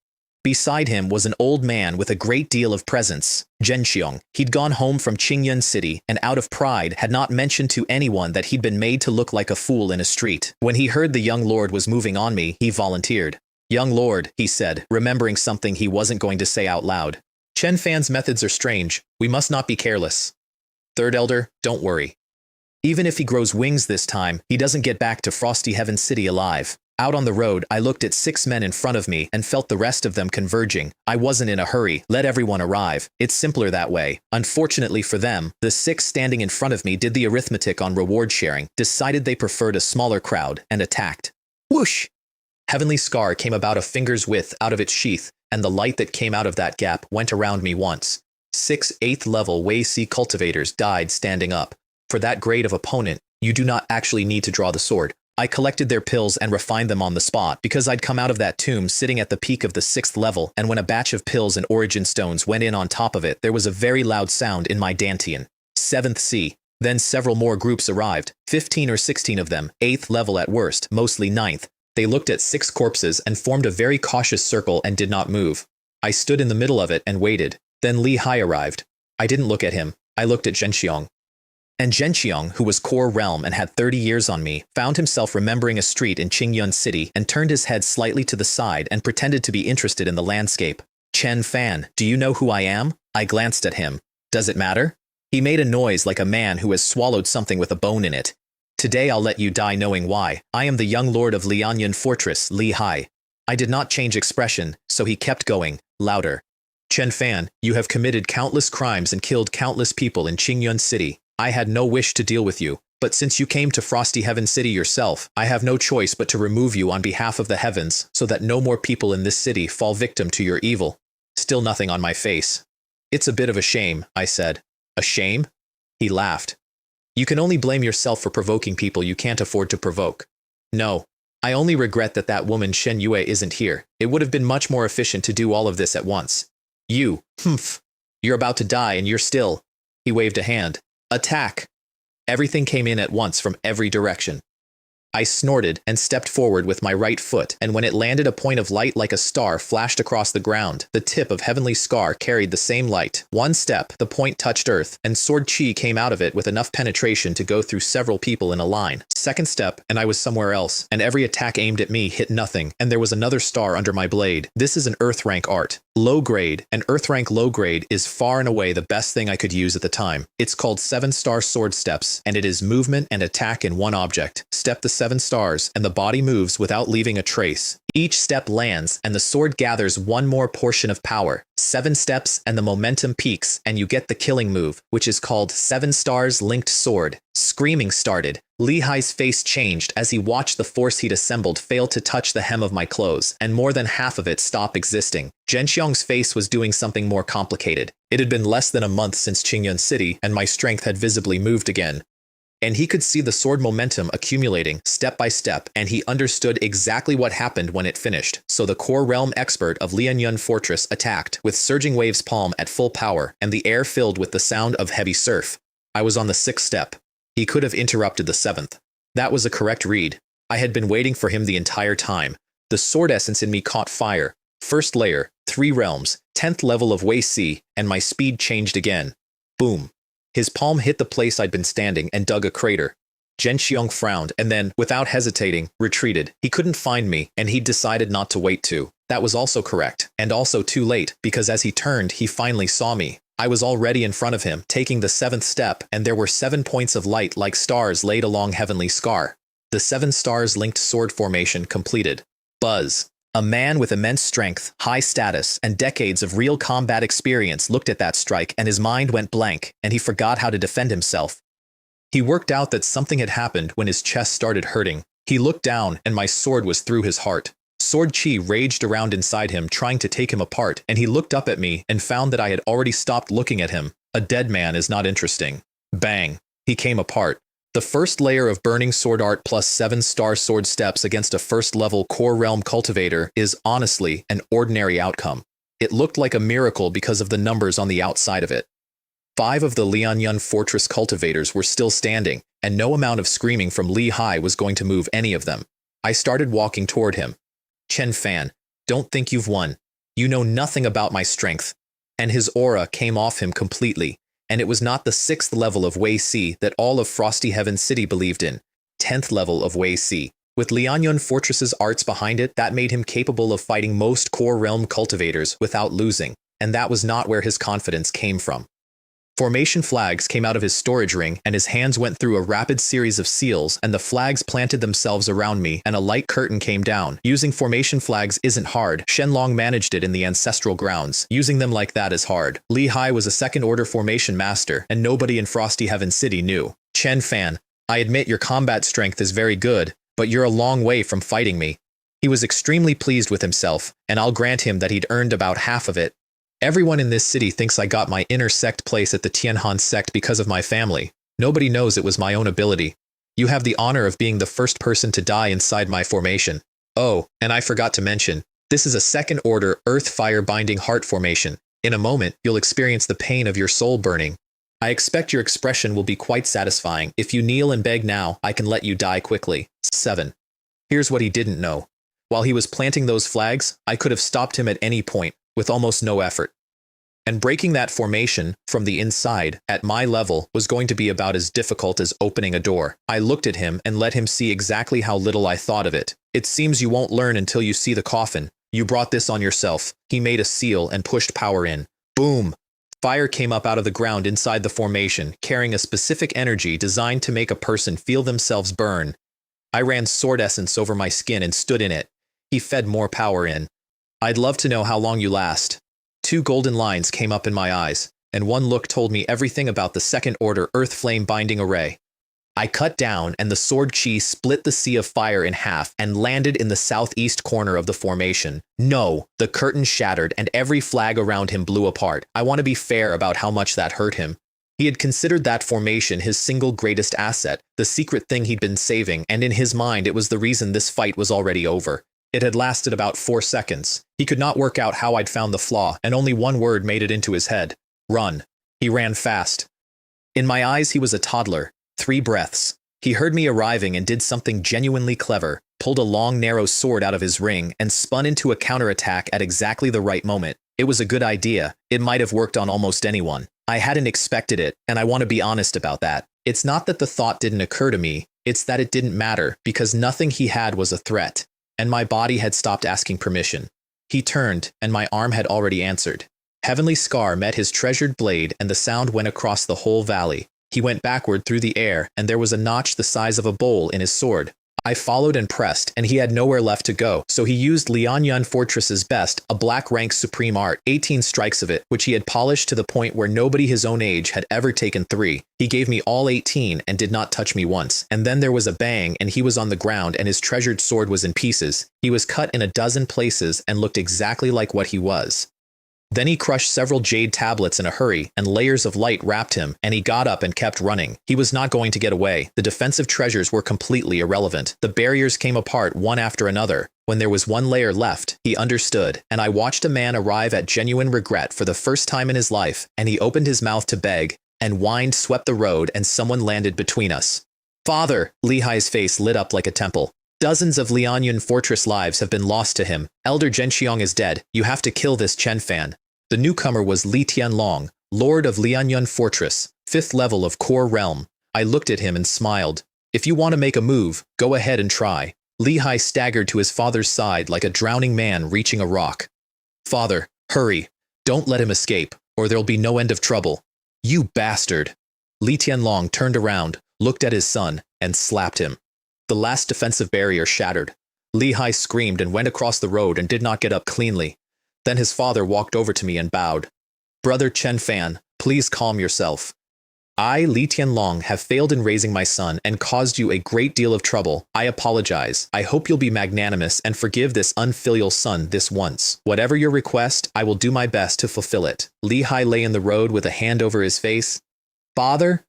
Beside him was an old man with a great deal of presence, Zhenxiong. He'd gone home from Qingyun City and out of pride had not mentioned to anyone that he'd been made to look like a fool in a street. When he heard the young lord was moving on me, he volunteered. Young lord, he said, remembering something he wasn't going to say out loud. Chen Fan's methods are strange. We must not be careless. Third Elder, don't worry. Even if he grows wings this time, he doesn't get back to Frosty Heaven City alive. Out on the road, I looked at 6 men in front of me and felt the rest of them converging. I wasn't in a hurry, let everyone arrive. It's simpler that way. Unfortunately for them, the 6 standing in front of me did the arithmetic on reward sharing, decided they preferred a smaller crowd, and attacked. Whoosh! Heavenly Scar came about a finger's width out of its sheath, and the light that came out of that gap went around me once. 6 8th level Wei Si cultivators died standing up. For that grade of opponent, you do not actually need to draw the sword. I collected their pills and refined them on the spot because I'd come out of that tomb sitting at the peak of the 6th level, and when a batch of pills and origin stones went in on top of it, there was a very loud sound in my dantian. 7th C. Then several more groups arrived, 15 or 16 of them, 8th level at worst, mostly 9th. They looked at 6 corpses and formed a very cautious circle and did not move. I stood in the middle of it and waited. Then Li Hai arrived. I didn't look at him. I looked at Zhenxiong. And Zhenxiong, who was core realm and had 30 years on me, found himself remembering a street in Qingyun City and turned his head slightly to the side and pretended to be interested in the landscape. Chen Fan, do you know who I am? I glanced at him. Does it matter? He made a noise like a man who has swallowed something with a bone in it. Today I'll let you die knowing why. I am the young lord of Lianyan Fortress, Li Hai. I did not change expression, so he kept going, louder. Chen Fan, you have committed countless crimes and killed countless people in Qingyun City. I had no wish to deal with you, but since you came to Frosty Heaven City yourself, I have no choice but to remove you on behalf of the heavens so that no more people in this city fall victim to your evil. Still nothing on my face. It's a bit of a shame, I said. A shame? He laughed. You can only blame yourself for provoking people you can't afford to provoke. No. I only regret that that woman Shen Yue isn't here. It would have been much more efficient to do all of this at once. You, you're about to die and you're still. He waved a hand. Attack! Everything came in at once from every direction. I snorted and stepped forward with my right foot, and when it landed, a point of light like a star flashed across the ground. The tip of Heavenly Scar carried the same light. One step, the point touched earth, and sword chi came out of it with enough penetration to go through several people in a line. Second step, and I was somewhere else, and every attack aimed at me hit nothing, and there was another star under my blade. This is an Earth rank art. Low grade, and Earth rank low grade is far and away the best thing I could use at the time. It's called 7-star sword steps, and it is movement and attack in one object. Step the 7 stars, and the body moves without leaving a trace. Each step lands, and the sword gathers one more portion of power. 7 steps, and the momentum peaks, and you get the killing move, which is called 7 stars linked sword. Screaming started. Li Hai's face changed as he watched the force he'd assembled fail to touch the hem of my clothes, and more than half of it stop existing. Zhenxiong's face was doing something more complicated. It had been less than a month since Qingyun City, and my strength had visibly moved again. And he could see the sword momentum accumulating step by step, and he understood exactly what happened when it finished. So the core realm expert of Lianyan Fortress attacked, with surging waves palm at full power, and the air filled with the sound of heavy surf. I was on the 6th step. He could have interrupted the 7th. That was a correct read. I had been waiting for him the entire time. The sword essence in me caught fire. First layer, 3 realms, 10th level of Wei Si, and my speed changed again. Boom. His palm hit the place I'd been standing and dug a crater. Zhenxiong frowned and then, without hesitating, retreated. He couldn't find me, and he'd decided not to wait to. That was also correct, and also too late, because as he turned, he finally saw me. I was already in front of him, taking the 7th step, and there were 7 points of light like stars laid along Heavenly Scar. The 7 stars linked sword formation completed. Buzz. A man with immense strength, high status, and decades of real combat experience looked at that strike, and his mind went blank, and he forgot how to defend himself. He worked out that something had happened when his chest started hurting. He looked down, and my sword was through his heart. Sword chi raged around inside him, trying to take him apart, and he looked up at me and found that I had already stopped looking at him. A dead man is not interesting. Bang. He came apart. The first layer of Burning Sword Art plus 7-star sword steps against a first-level core realm cultivator is, honestly, an ordinary outcome. It looked like a miracle because of the numbers on the outside of it. 5 of the Lianyan Fortress cultivators were still standing, and no amount of screaming from Li Hai was going to move any of them. I started walking toward him. Chen Fan, don't think you've won. You know nothing about my strength. And his aura came off him completely. And it was not the 6th level of Wei Si that all of Frosty Heaven City believed in. 10th level of Wei Si. With Lianyan Fortress's arts behind it, that made him capable of fighting most core realm cultivators without losing. And that was not where his confidence came from. Formation flags came out of his storage ring, and his hands went through a rapid series of seals, and the flags planted themselves around me, and a light curtain came down. Using formation flags isn't hard. Shenlong managed it in the ancestral grounds. Using them like that is hard. Li Hai was a second-order formation master, and nobody in Frosty Heaven City knew. Chen Fan, I admit your combat strength is very good, but you're a long way from fighting me. He was extremely pleased with himself, and I'll grant him that he'd earned about half of it. Everyone in this city thinks I got my inner sect place at the Tianhan sect because of my family. Nobody knows it was my own ability. You have the honor of being the first person to die inside my formation. Oh, and I forgot to mention, this is a second-order earth-fire binding heart formation. In a moment, you'll experience the pain of your soul burning. I expect your expression will be quite satisfying. If you kneel and beg now, I can let you die quickly. 7. Here's what he didn't know. While he was planting those flags, I could have stopped him at any point, with almost no effort. And breaking that formation from the inside, at my level, was going to be about as difficult as opening a door. I looked at him and let him see exactly how little I thought of it. It seems you won't learn until you see the coffin. You brought this on yourself. He made a seal and pushed power in. Boom! Fire came up out of the ground inside the formation, carrying a specific energy designed to make a person feel themselves burn. I ran sword essence over my skin and stood in it. He fed more power in. I'd love to know how long you last. 2 golden lines came up in my eyes, and one look told me everything about the second-order earth flame binding array. I cut down, and the sword chi split the sea of fire in half and landed in the southeast corner of the formation. No! The curtain shattered, and every flag around him blew apart. I want to be fair about how much that hurt him. He had considered that formation his single greatest asset, the secret thing he'd been saving, and in his mind it was the reason this fight was already over. It had lasted about 4 seconds. He could not work out how I'd found the flaw, and only one word made it into his head. Run. He ran fast. In my eyes, he was a toddler. 3 breaths. He heard me arriving and did something genuinely clever, pulled a long, narrow sword out of his ring, and spun into a counterattack at exactly the right moment. It was a good idea. It might have worked on almost anyone. I hadn't expected it, and I want to be honest about that. It's not that the thought didn't occur to me, it's that it didn't matter, because nothing he had was a threat. And my body had stopped asking permission. He turned, and my arm had already answered. Heavenly Scar met his treasured blade, and the sound went across the whole valley. He went backward through the air, and there was a notch the size of a bowl in his sword. I followed and pressed, and he had nowhere left to go, so he used Lianyun Fortress's best, a black rank supreme art, 18 strikes of it, which he had polished to the point where nobody his own age had ever taken 3. He gave me all 18 and did not touch me once, and then there was a bang and he was on the ground and his treasured sword was in pieces. He was cut in a dozen places and looked exactly like what he was. Then he crushed several jade tablets in a hurry, and layers of light wrapped him, and he got up and kept running. He was not going to get away. The defensive treasures were completely irrelevant. The barriers came apart one after another. When there was one layer left, he understood, and I watched a man arrive at genuine regret for the first time in his life, and he opened his mouth to beg, and wind swept the road and someone landed between us. Father! Lihai's face lit up like a temple. Dozens of Lianyun Fortress lives have been lost to him. Elder Zhenxiong is dead. You have to kill this Chen Fan. The newcomer was Li Tianlong, Lord of Lianyun Fortress, 5th level of Core Realm. I looked at him and smiled. If you want to make a move, go ahead and try. Li Hai staggered to his father's side like a drowning man reaching a rock. Father, hurry. Don't let him escape, or there'll be no end of trouble. You bastard. Li Tianlong turned around, looked at his son, and slapped him. The last defensive barrier shattered. Li Hai screamed and went across the road and did not get up cleanly. Then his father walked over to me and bowed. Brother Chen Fan, please calm yourself. I, Li Tianlong, have failed in raising my son and caused you a great deal of trouble. I apologize. I hope you'll be magnanimous and forgive this unfilial son this once. Whatever your request, I will do my best to fulfill it. Li Hai lay in the road with a hand over his face. Father?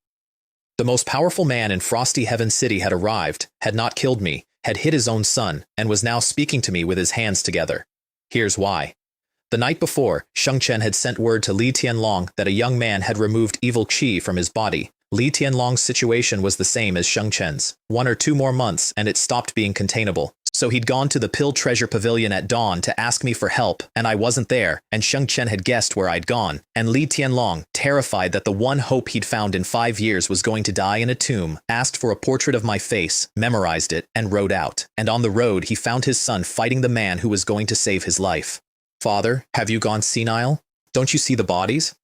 The most powerful man in Frosty Heaven City had arrived, had not killed me, had hit his own son, and was now speaking to me with his hands together. Here's why. The night before, Sheng Chen had sent word to Li Tianlong that a young man had removed evil qi from his body. Li Tianlong's situation was the same as Sheng Chen's. 1 or 2 more months and it stopped being containable. So he'd gone to the Pill Treasure Pavilion at dawn to ask me for help, and I wasn't there, and Sheng Chen had guessed where I'd gone. And Li Tianlong, terrified that the one hope he'd found in 5 years was going to die in a tomb, asked for a portrait of my face, memorized it, and rode out. And on the road he found his son fighting the man who was going to save his life. Father, have you gone senile? Don't you see the bodies?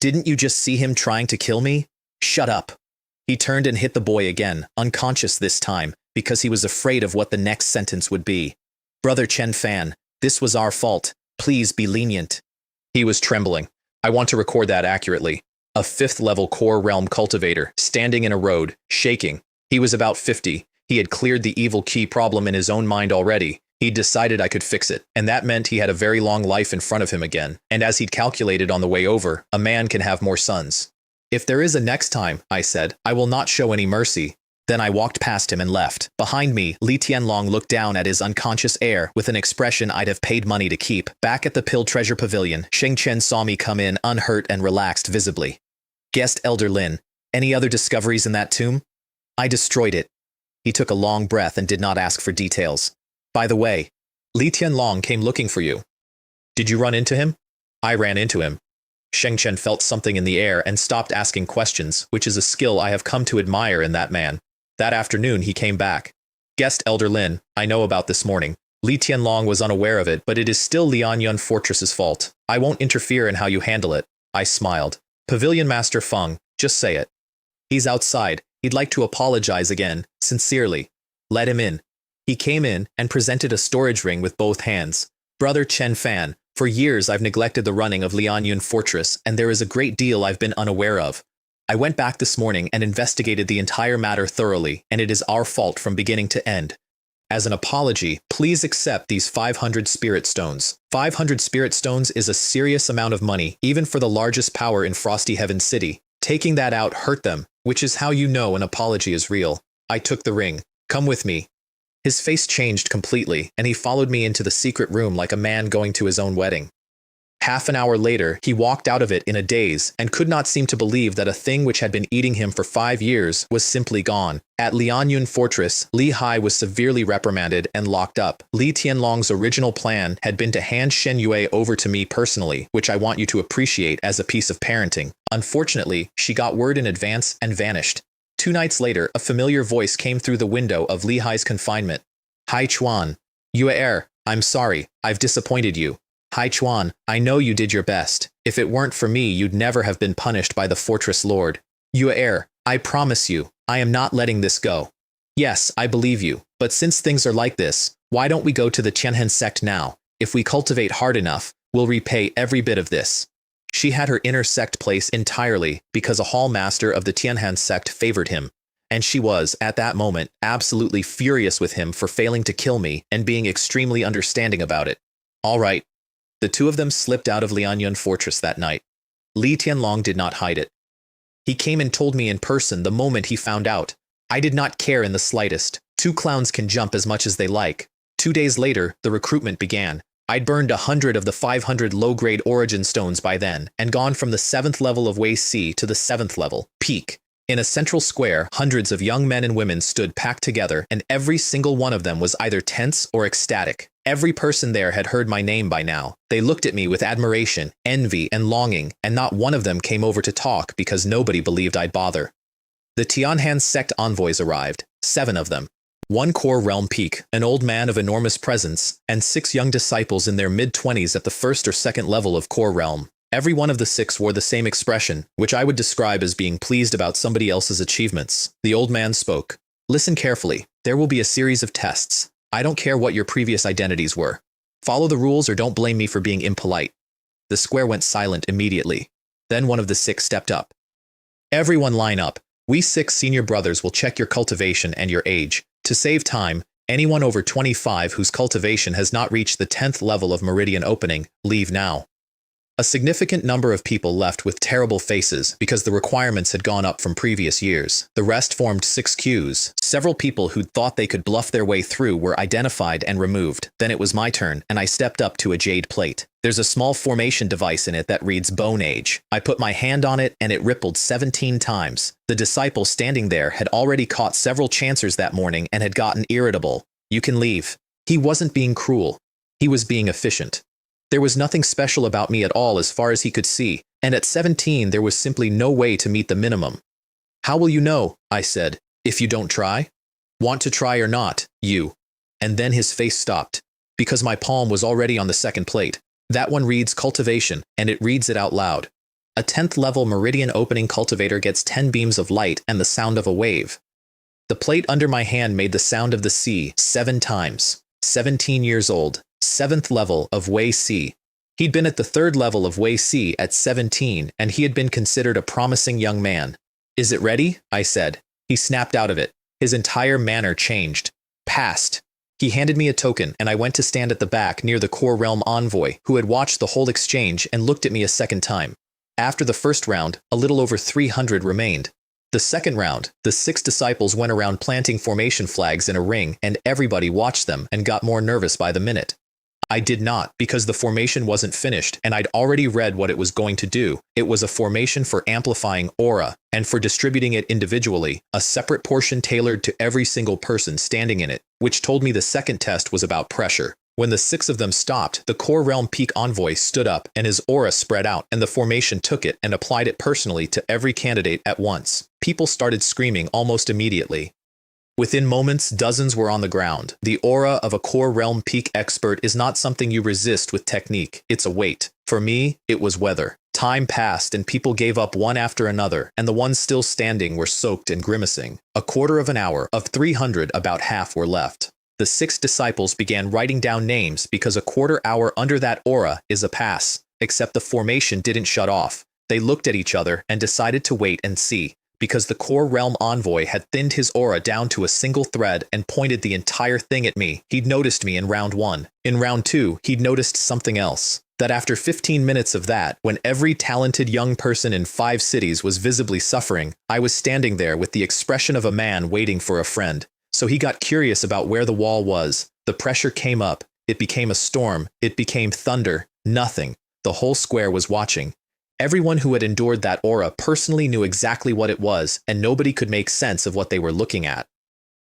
Didn't you just see him trying to kill me? Shut up. He turned and hit the boy again, unconscious this time, because he was afraid of what the next sentence would be. Brother Chen Fan, this was our fault. Please be lenient. He was trembling. I want to record that accurately. A 5th-level core realm cultivator, standing in a road, shaking. He was about 50. He had cleared the evil key problem in his own mind already. He'd decided I could fix it, and that meant he had a very long life in front of him again. And as he'd calculated on the way over, a man can have more sons. If there is a next time, I said, I will not show any mercy. Then I walked past him and left. Behind me, Li Tianlong looked down at his unconscious heir with an expression I'd have paid money to keep. Back at the Pill Treasure Pavilion, Sheng Chen saw me come in, unhurt and relaxed visibly. Guest Elder Lin, any other discoveries in that tomb? I destroyed it. He took a long breath and did not ask for details. By the way, Li Tianlong came looking for you. Did you run into him? I ran into him. Sheng Chen felt something in the air and stopped asking questions, which is a skill I have come to admire in that man. That afternoon he came back. Guest Elder Lin, I know about this morning. Li Tianlong was unaware of it, but it is still Lianyun Fortress's fault. I won't interfere in how you handle it. I smiled. Pavilion Master Feng, just say it. He's outside. He'd like to apologize again, sincerely. Let him in. He came in and presented a storage ring with both hands. Brother Chen Fan, for years I've neglected the running of Lianyun Fortress, and there is a great deal I've been unaware of. I went back this morning and investigated the entire matter thoroughly, and it is our fault from beginning to end. As an apology, please accept these 500 spirit stones. 500 spirit stones is a serious amount of money, even for the largest power in Frosty Heaven City. Taking that out hurt them, which is how you know an apology is real. I took the ring. Come with me. His face changed completely, and he followed me into the secret room like a man going to his own wedding. Half an hour later, he walked out of it in a daze and could not seem to believe that a thing which had been eating him for 5 years was simply gone. At Lianyun Fortress, Li Hai was severely reprimanded and locked up. Li Tianlong's original plan had been to hand Shen Yue over to me personally, which I want you to appreciate as a piece of parenting. Unfortunately, she got word in advance and vanished. 2 nights later, a familiar voice came through the window of Li Hai's confinement. Hai Chuan. Yue, I'm sorry, I've disappointed you. Hai Chuan, I know you did your best. If it weren't for me, you'd never have been punished by the Fortress Lord. Yue, I promise you, I am not letting this go. Yes, I believe you, but since things are like this, why don't we go to the Tianhan sect now? If we cultivate hard enough, we'll repay every bit of this. She had her inner sect place entirely because a hall master of the Tianhan sect favored him, and she was, at that moment, absolutely furious with him for failing to kill me and being extremely understanding about it. All right. The 2 of them slipped out of Lianyun Fortress that night. Li Tianlong did not hide it. He came and told me in person the moment he found out. I did not care in the slightest. 2 clowns can jump as much as they like. 2 days later, the recruitment began. I'd burned 100 of the 500 low-grade origin stones by then, and gone from the 7th level of Way C to the 7th level, Peak. In a central square, hundreds of young men and women stood packed together, and every single one of them was either tense or ecstatic. Every person there had heard my name by now. They looked at me with admiration, envy, and longing, and not one of them came over to talk because nobody believed I'd bother. The Tianhan sect envoys arrived, 7 of them. 1 core realm peak, an old man of enormous presence, and 6 young disciples in their mid-20s at the 1st or 2nd level of core realm. Every one of the 6 wore the same expression, which I would describe as being pleased about somebody else's achievements. The old man spoke. Listen carefully. There will be a series of tests. I don't care what your previous identities were. Follow the rules or don't blame me for being impolite. The square went silent immediately. Then one of the 6 stepped up. Everyone line up. We 6 senior brothers will check your cultivation and your age. To save time, anyone over 25 whose cultivation has not reached the 10th level of meridian opening, leave now. A significant number of people left with terrible faces because the requirements had gone up from previous years. The rest formed 6 queues. Several people who'd thought they could bluff their way through were identified and removed. Then it was my turn, and I stepped up to a jade plate. There's a small formation device in it that reads Bone Age. I put my hand on it, and it rippled 17 times. The disciple standing there had already caught several chancers that morning and had gotten irritable. You can leave. He wasn't being cruel. He was being efficient. There was nothing special about me at all as far as he could see, and at 17 there was simply no way to meet the minimum. How will you know, I said, if you don't try? Want to try or not, you? And then his face stopped, because my palm was already on the 2nd plate. That one reads cultivation, and it reads it out loud. A 10th level meridian opening cultivator gets 10 beams of light and the sound of a wave. The plate under my hand made the sound of the sea 7 times. 17 years old, 7th level of Wei C. He'd been at the 3rd level of Wei C at 17, and he had been considered a promising young man. Is it ready? I said. He snapped out of it. His entire manner changed. Passed. He handed me a token, and I went to stand at the back near the core realm envoy, who had watched the whole exchange and looked at me a second time. After the first round, a little over 300 remained. The second round, the 6 disciples went around planting formation flags in a ring, and everybody watched them and got more nervous by the minute. I did not, because the formation wasn't finished, and I'd already read what it was going to do. It was a formation for amplifying aura, and for distributing it individually, a separate portion tailored to every single person standing in it, which told me the second test was about pressure. When the 6 of them stopped, the core realm peak envoy stood up, and his aura spread out, and the formation took it and applied it personally to every candidate at once. People started screaming almost immediately. Within moments, dozens were on the ground. The aura of a core realm peak expert is not something you resist with technique, it's a weight. For me, it was weather. Time passed and people gave up one after another, and the ones still standing were soaked and grimacing. A quarter of an hour, of 300, about half were left. The 6 disciples began writing down names because a quarter hour under that aura is a pass, except the formation didn't shut off. They looked at each other and decided to wait and see. Because the core realm envoy had thinned his aura down to a single thread and pointed the entire thing at me. He'd noticed me in round 1. In round 2, he'd noticed something else. That after 15 minutes of that, when every talented young person in 5 cities was visibly suffering, I was standing there with the expression of a man waiting for a friend. So he got curious about where the wall was. The pressure came up. It became a storm. It became thunder. Nothing. The whole square was watching. Everyone who had endured that aura personally knew exactly what it was, and nobody could make sense of what they were looking at.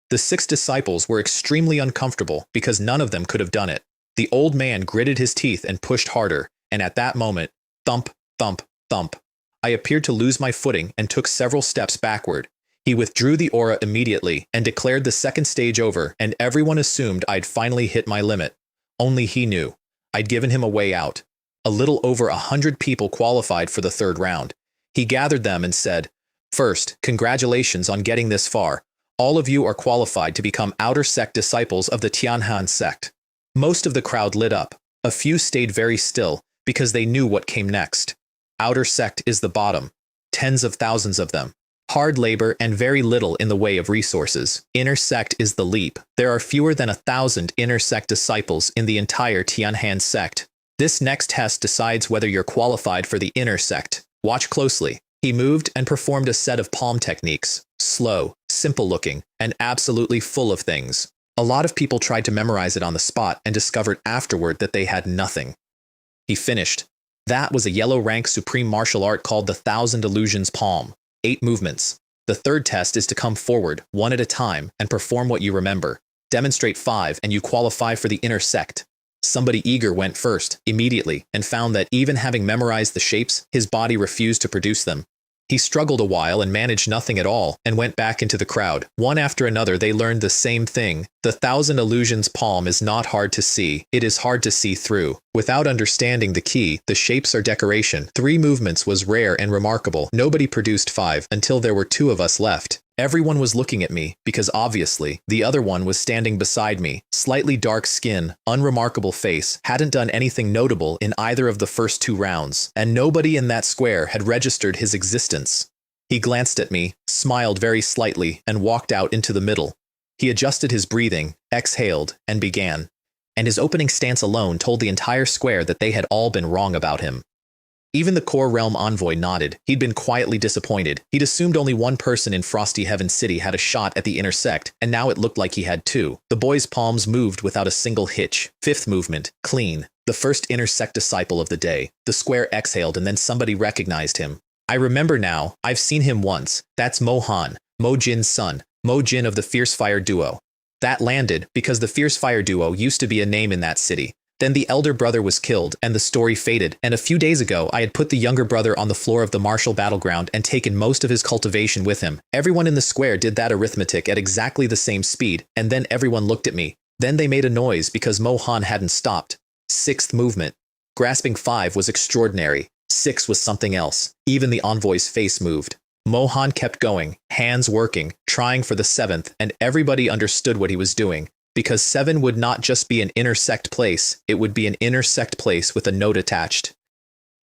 The 6 disciples were extremely uncomfortable because none of them could have done it. The old man gritted his teeth and pushed harder, and at that moment, thump, thump, thump. I appeared to lose my footing and took several steps backward. He withdrew the aura immediately and declared the second stage over, and everyone assumed I'd finally hit my limit. Only he knew. I'd given him a way out. A little over 100 people qualified for the 3rd round. He gathered them and said, "First, congratulations on getting this far. All of you are qualified to become outer sect disciples of the Tianhan sect." Most of the crowd lit up. A few stayed very still because they knew what came next. Outer sect is the bottom. Tens of thousands of them. Hard labor and very little in the way of resources. Inner sect is the leap. There are fewer than 1,000 inner sect disciples in the entire Tianhan sect. This next test decides whether you're qualified for the inner sect. Watch closely. He moved and performed a set of palm techniques. Slow, simple looking, and absolutely full of things. A lot of people tried to memorize it on the spot and discovered afterward that they had nothing. He finished. That was a yellow rank supreme martial art called the 1,000 Illusions Palm. 8 movements. The 3rd test is to come forward, one at a time, and perform what you remember. Demonstrate 5 and you qualify for the inner sect. Somebody eager went first, immediately, and found that even having memorized the shapes, his body refused to produce them. He struggled a while and managed nothing at all, and went back into the crowd. One after another they learned the same thing. The 1,000 Illusions palm is not hard to see, it is hard to see through. Without understanding the key, the shapes are decoration. 3 movements was rare and remarkable. Nobody produced 5, until there were 2 of us left. Everyone was looking at me, because obviously, the other one was standing beside me. Slightly dark skin, unremarkable face, hadn't done anything notable in either of the first 2 rounds, and nobody in that square had registered his existence. He glanced at me, smiled very slightly, and walked out into the middle. He adjusted his breathing, exhaled, and began. And his opening stance alone told the entire square that they had all been wrong about him. Even the core realm envoy nodded. He'd been quietly disappointed. He'd assumed only one person in Frosty Heaven City had a shot at the inner sect, and now it looked like he had 2. The boy's palms moved without a single hitch. 5th movement, clean. The first inner sect disciple of the day. The square exhaled and then somebody recognized him. I remember now, I've seen him once. That's Mo Han, Mo Jin's son, Mo Jin of the Fierce Fire Duo. That landed because the Fierce Fire Duo used to be a name in that city. Then the elder brother was killed, and the story faded, and a few days ago I had put the younger brother on the floor of the martial battleground and taken most of his cultivation with him. Everyone in the square did that arithmetic at exactly the same speed, and then everyone looked at me. Then they made a noise because Mo Han hadn't stopped. 6th movement. Grasping 5 was extraordinary. 6 was something else. Even the envoy's face moved. Mohan kept going, hands working, trying for the 7th, and everybody understood what he was doing. Because 7 would not just be an inner sect place, it would be an inner sect place with a note attached.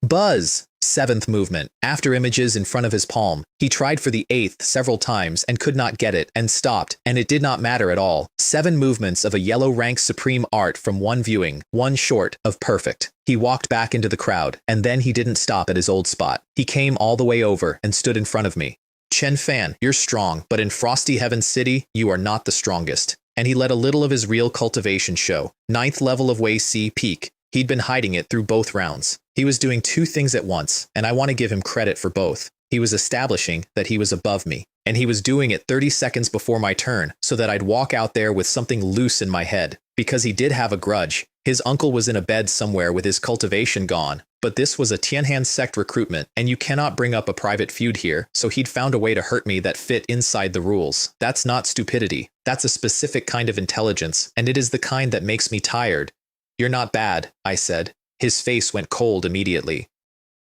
Buzz! 7th movement. After images in front of his palm, he tried for the 8th several times and could not get it, and stopped, and it did not matter at all. 7 movements of a yellow rank supreme art from one viewing, one short of perfect. He walked back into the crowd, and then he didn't stop at his old spot. He came all the way over and stood in front of me. Chen Fan, you're strong, but in Frosty Heaven City, you are not the strongest. And he let a little of his real cultivation show. 9th level of Wei Si peak. He'd been hiding it through both rounds. He was doing 2 things at once, and I want to give him credit for both. He was establishing that he was above me, and he was doing it 30 seconds before my turn, so that I'd walk out there with something loose in my head. Because he did have a grudge. His uncle was in a bed somewhere with his cultivation gone, but this was a Tianhan sect recruitment, and you cannot bring up a private feud here, so he'd found a way to hurt me that fit inside the rules. That's not stupidity. That's a specific kind of intelligence, and it is the kind that makes me tired. You're not bad, I said. His face went cold immediately.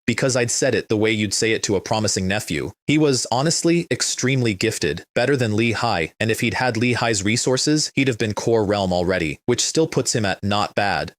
Because I'd said it the way you'd say it to a promising nephew. He was, honestly, extremely gifted, better than Li Hai, and if he'd had Li Hai's resources, he'd have been core realm already, which still puts him at not bad.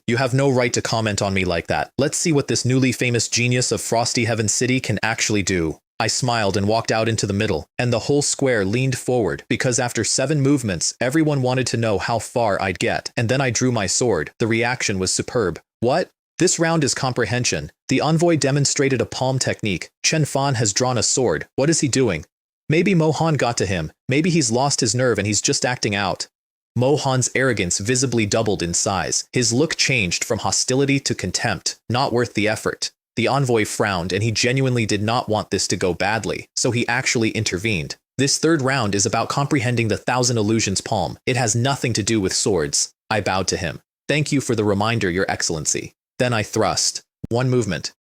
You have no right to comment on me like that. Let's see what this newly famous genius of Frosty Heaven City can actually do. I smiled and walked out into the middle, and the whole square leaned forward, because after 7 movements, everyone wanted to know how far I'd get, and then I drew my sword. The reaction was superb. What? This round is comprehension. The envoy demonstrated a palm technique. Chen Fan has drawn a sword. What is he doing? Maybe Mohan got to him. Maybe he's lost his nerve and he's just acting out. Mohan's arrogance visibly doubled in size. His look changed from hostility to contempt. Not worth the effort. The envoy frowned, and he genuinely did not want this to go badly, so he actually intervened. This 3rd round is about comprehending the 1,000 illusions palm. It has nothing to do with swords. I bowed to him. Thank you for the reminder, Your Excellency. Then I thrust. 1 movement.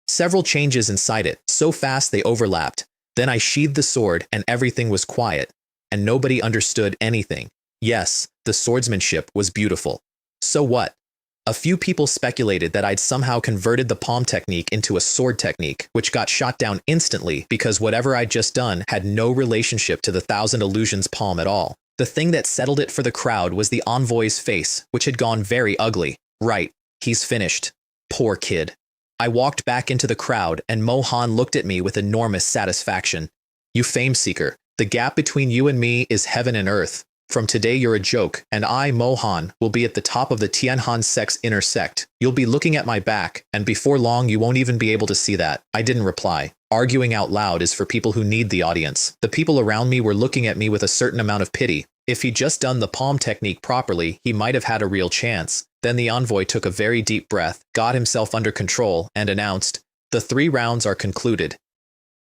Several changes inside it, so fast they overlapped. Then I sheathed the sword, and everything was quiet. And nobody understood anything. Yes, the swordsmanship was beautiful. So what? A few people speculated that I'd somehow converted the palm technique into a sword technique, which got shot down instantly because whatever I'd just done had no relationship to the 1,000 illusions palm at all. The thing that settled it for the crowd was the envoy's face, which had gone very ugly. Right, he's finished. Poor kid. I walked back into the crowd, and Mohan looked at me with enormous satisfaction. You fame seeker, the gap between you and me is heaven and earth. From today you're a joke, and I, Mohan, will be at the top of the Tianhan sect's inner sect. You'll be looking at my back, and before long you won't even be able to see that. I didn't reply. Arguing out loud is for people who need the audience. The people around me were looking at me with a certain amount of pity. If he'd just done the palm technique properly, he might have had a real chance. Then the envoy took a very deep breath, got himself under control, and announced, "The 3 rounds are concluded.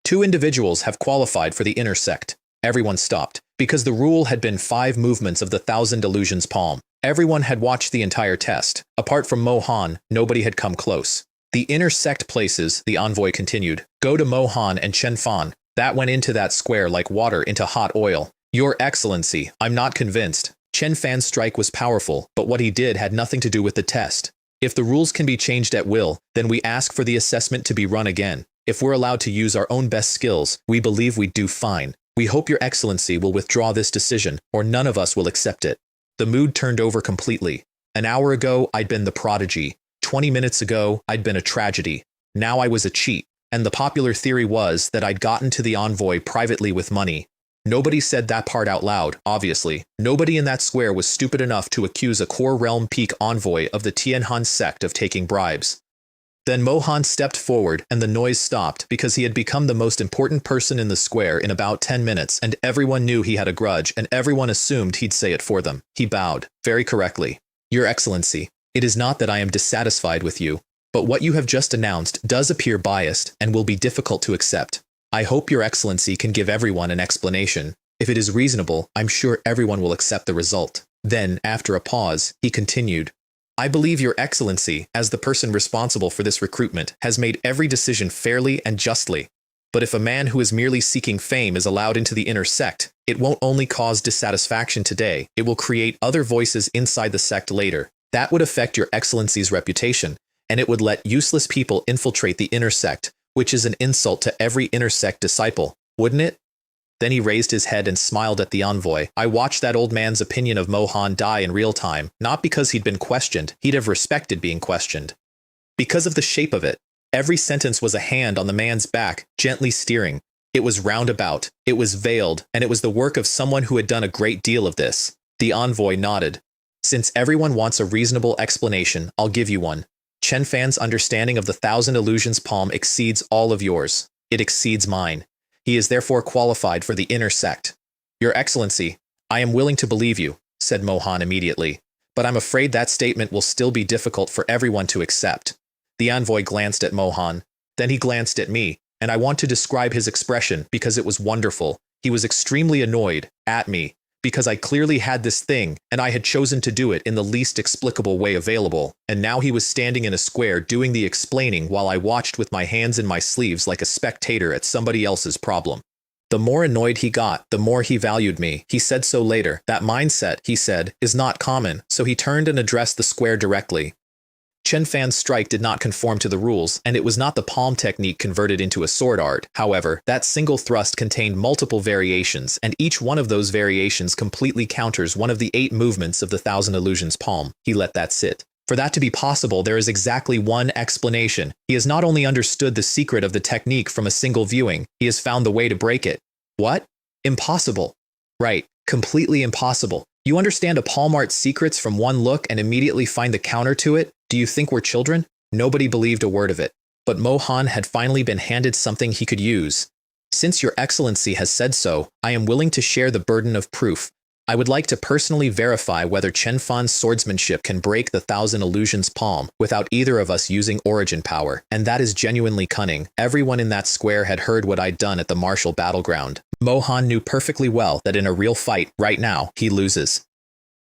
2 individuals have qualified for the inner sect." Everyone stopped, because the rule had been 5 movements of the 1,000 illusions palm. Everyone had watched the entire test. Apart from Mohan, nobody had come close. The inner sect places, the envoy continued, go to Mohan and Chen Fan. That went into that square like water into hot oil. Your Excellency, I'm not convinced. Chen Fan's strike was powerful, but what he did had nothing to do with the test. If the rules can be changed at will, then we ask for the assessment to be run again. If we're allowed to use our own best skills, we believe we do fine. We hope Your Excellency will withdraw this decision, or none of us will accept it. The mood turned over completely. An hour ago, I'd been the prodigy. 20 minutes ago, I'd been a tragedy. Now I was a cheat. And the popular theory was that I'd gotten to the envoy privately with money. Nobody said that part out loud, obviously. Nobody in that square was stupid enough to accuse a core realm peak envoy of the Tianhan sect of taking bribes. Then Mohan stepped forward, and the noise stopped because he had become the most important person in the square in about 10 minutes, and everyone knew he had a grudge, and everyone assumed he'd say it for them. He bowed, very correctly. Your Excellency, it is not that I am dissatisfied with you, but what you have just announced does appear biased and will be difficult to accept. I hope Your Excellency can give everyone an explanation. If it is reasonable, I'm sure everyone will accept the result. Then, after a pause, he continued, I believe Your Excellency, as the person responsible for this recruitment, has made every decision fairly and justly. But if a man who is merely seeking fame is allowed into the inner sect, it won't only cause dissatisfaction today, it will create other voices inside the sect later. That would affect Your Excellency's reputation, and it would let useless people infiltrate the inner sect, which is an insult to every inner sect disciple, wouldn't it? Then he raised his head and smiled at the envoy. I watched that old man's opinion of Mohan die in real time, not because he'd been questioned, he'd have respected being questioned. Because of the shape of it. Every sentence was a hand on the man's back, gently steering. It was roundabout, it was veiled, and it was the work of someone who had done a great deal of this. The envoy nodded. Since everyone wants a reasonable explanation, I'll give you one. Chen Fan's understanding of the Thousand Illusions palm exceeds all of yours. It exceeds mine. He is therefore qualified for the inner sect. Your Excellency, I am willing to believe you, said Mohan immediately, but I'm afraid that statement will still be difficult for everyone to accept. The envoy glanced at Mohan, then he glanced at me, and I want to describe his expression because it was wonderful. He was extremely annoyed at me, because I clearly had this thing, and I had chosen to do it in the least explicable way available, and now he was standing in a square doing the explaining while I watched with my hands in my sleeves like a spectator at somebody else's problem. The more annoyed he got, the more he valued me. He said so later. That mindset, he said, is not common, so he turned and addressed the square directly. Chen Fan's strike did not conform to the rules, and it was not the palm technique converted into a sword art. However, that single thrust contained multiple variations, and each one of those variations completely counters one of the 8 movements of the Thousand Illusions palm. He let that sit. For that to be possible, there is exactly one explanation. He has not only understood the secret of the technique from a single viewing, he has found the way to break it. What? Impossible. Right, completely impossible. You understand a palm art's secrets from one look and immediately find the counter to it? Do you think we're children? Nobody believed a word of it. But Mohan had finally been handed something he could use. Since Your Excellency has said so, I am willing to share the burden of proof. I would like to personally verify whether Chen Fan's swordsmanship can break the Thousand Illusions palm without either of us using origin power, and that is genuinely cunning. Everyone in that square had heard what I'd done at the martial battleground. Mohan knew perfectly well that in a real fight, right now, he loses.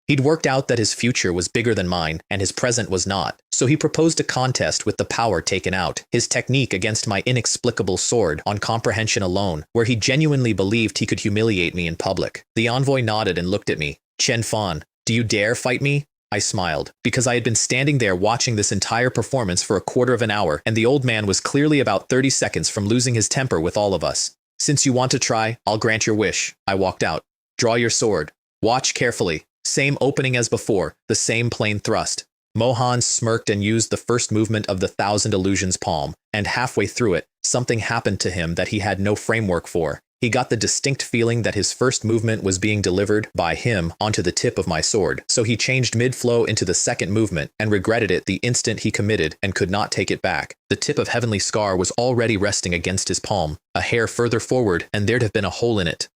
He'd worked out that his future was bigger than mine, and his present was not, so he proposed a contest with the power taken out, his technique against my inexplicable sword, on comprehension alone, where he genuinely believed he could humiliate me in public. The envoy nodded and looked at me. Chen Fan, do you dare fight me? I smiled, because I had been standing there watching this entire performance for a quarter of an hour, and the old man was clearly about 30 seconds from losing his temper with all of us. Since you want to try, I'll grant your wish. I walked out. Draw your sword. Watch carefully. Same opening as before, the same plain thrust. Mohan smirked and used the first movement of the Thousand Illusions palm, and halfway through it, something happened to him that he had no framework for. He got the distinct feeling that his first movement was being delivered by him onto the tip of my sword, so he changed mid-flow into the second movement and regretted it the instant he committed and could not take it back. The tip of Heavenly Scar was already resting against his palm, a hair further forward, and there'd have been a hole in it.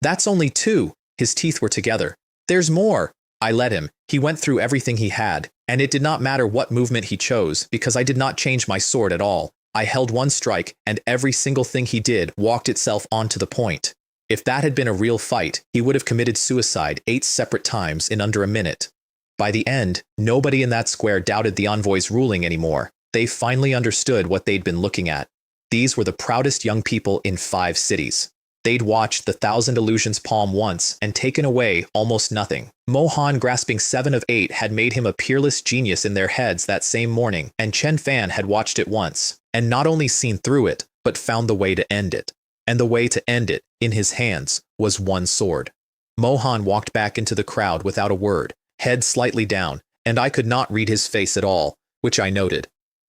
That's only 2. His teeth were together. There's more. I let him. He went through everything he had, and it did not matter what movement he chose, because I did not change my sword at all. I held one strike, and every single thing he did walked itself onto the point. If that had been a real fight, he would have committed suicide 8 separate times in under a minute. By the end, nobody in that square doubted the envoy's ruling anymore. They finally understood what they'd been looking at. These were the proudest young people in 5 cities. They'd watched the Thousand Illusions palm once and taken away almost nothing. Mohan grasping 7 of 8 had made him a peerless genius in their heads that same morning, and Chen Fan had watched it once, and not only seen through it, but found the way to end it. And the way to end it, in his hands, was one sword. Mohan walked back into the crowd without a word, head slightly down, and I could not read his face at all, which I noted.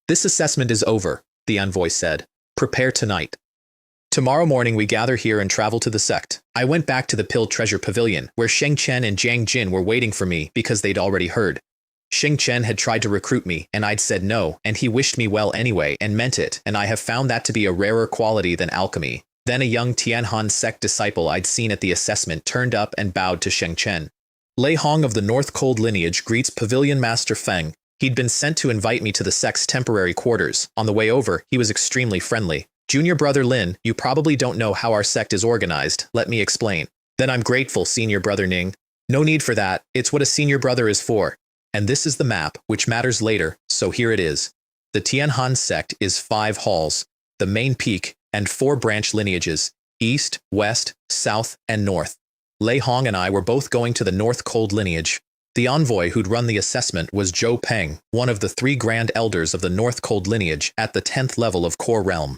This assessment is over, the envoy said. Prepare tonight. Tomorrow morning we gather here and travel to the sect. I went back to the Pill Treasure Pavilion, where Sheng Chen and Jiang Jin were waiting for me because they'd already heard. Sheng Chen had tried to recruit me, and I'd said no, and he wished me well anyway, and meant it, and I have found that to be a rarer quality than alchemy. Then a young Tianhan sect disciple I'd seen at the assessment turned up and bowed to Sheng Chen. Lei Hong of the North Cold lineage greets Pavilion Master Feng. He'd been sent to invite me to the sect's temporary quarters. On the way over, he was extremely friendly. Junior brother Lin, you probably don't know how our sect is organized. Let me explain. Then I'm grateful, senior brother Ning. No need for that. It's what a senior brother is for. And this is the map, which matters later, so here it is. The Tianhan sect is 5 halls, the main peak, and 4 branch lineages, east, west, south, and north. Lei Hong and I were both going to the North Cold lineage. The envoy who'd run the assessment was Zhou Peng, one of the 3 Grand Elders of the North Cold lineage at the 10th level of Core Realm.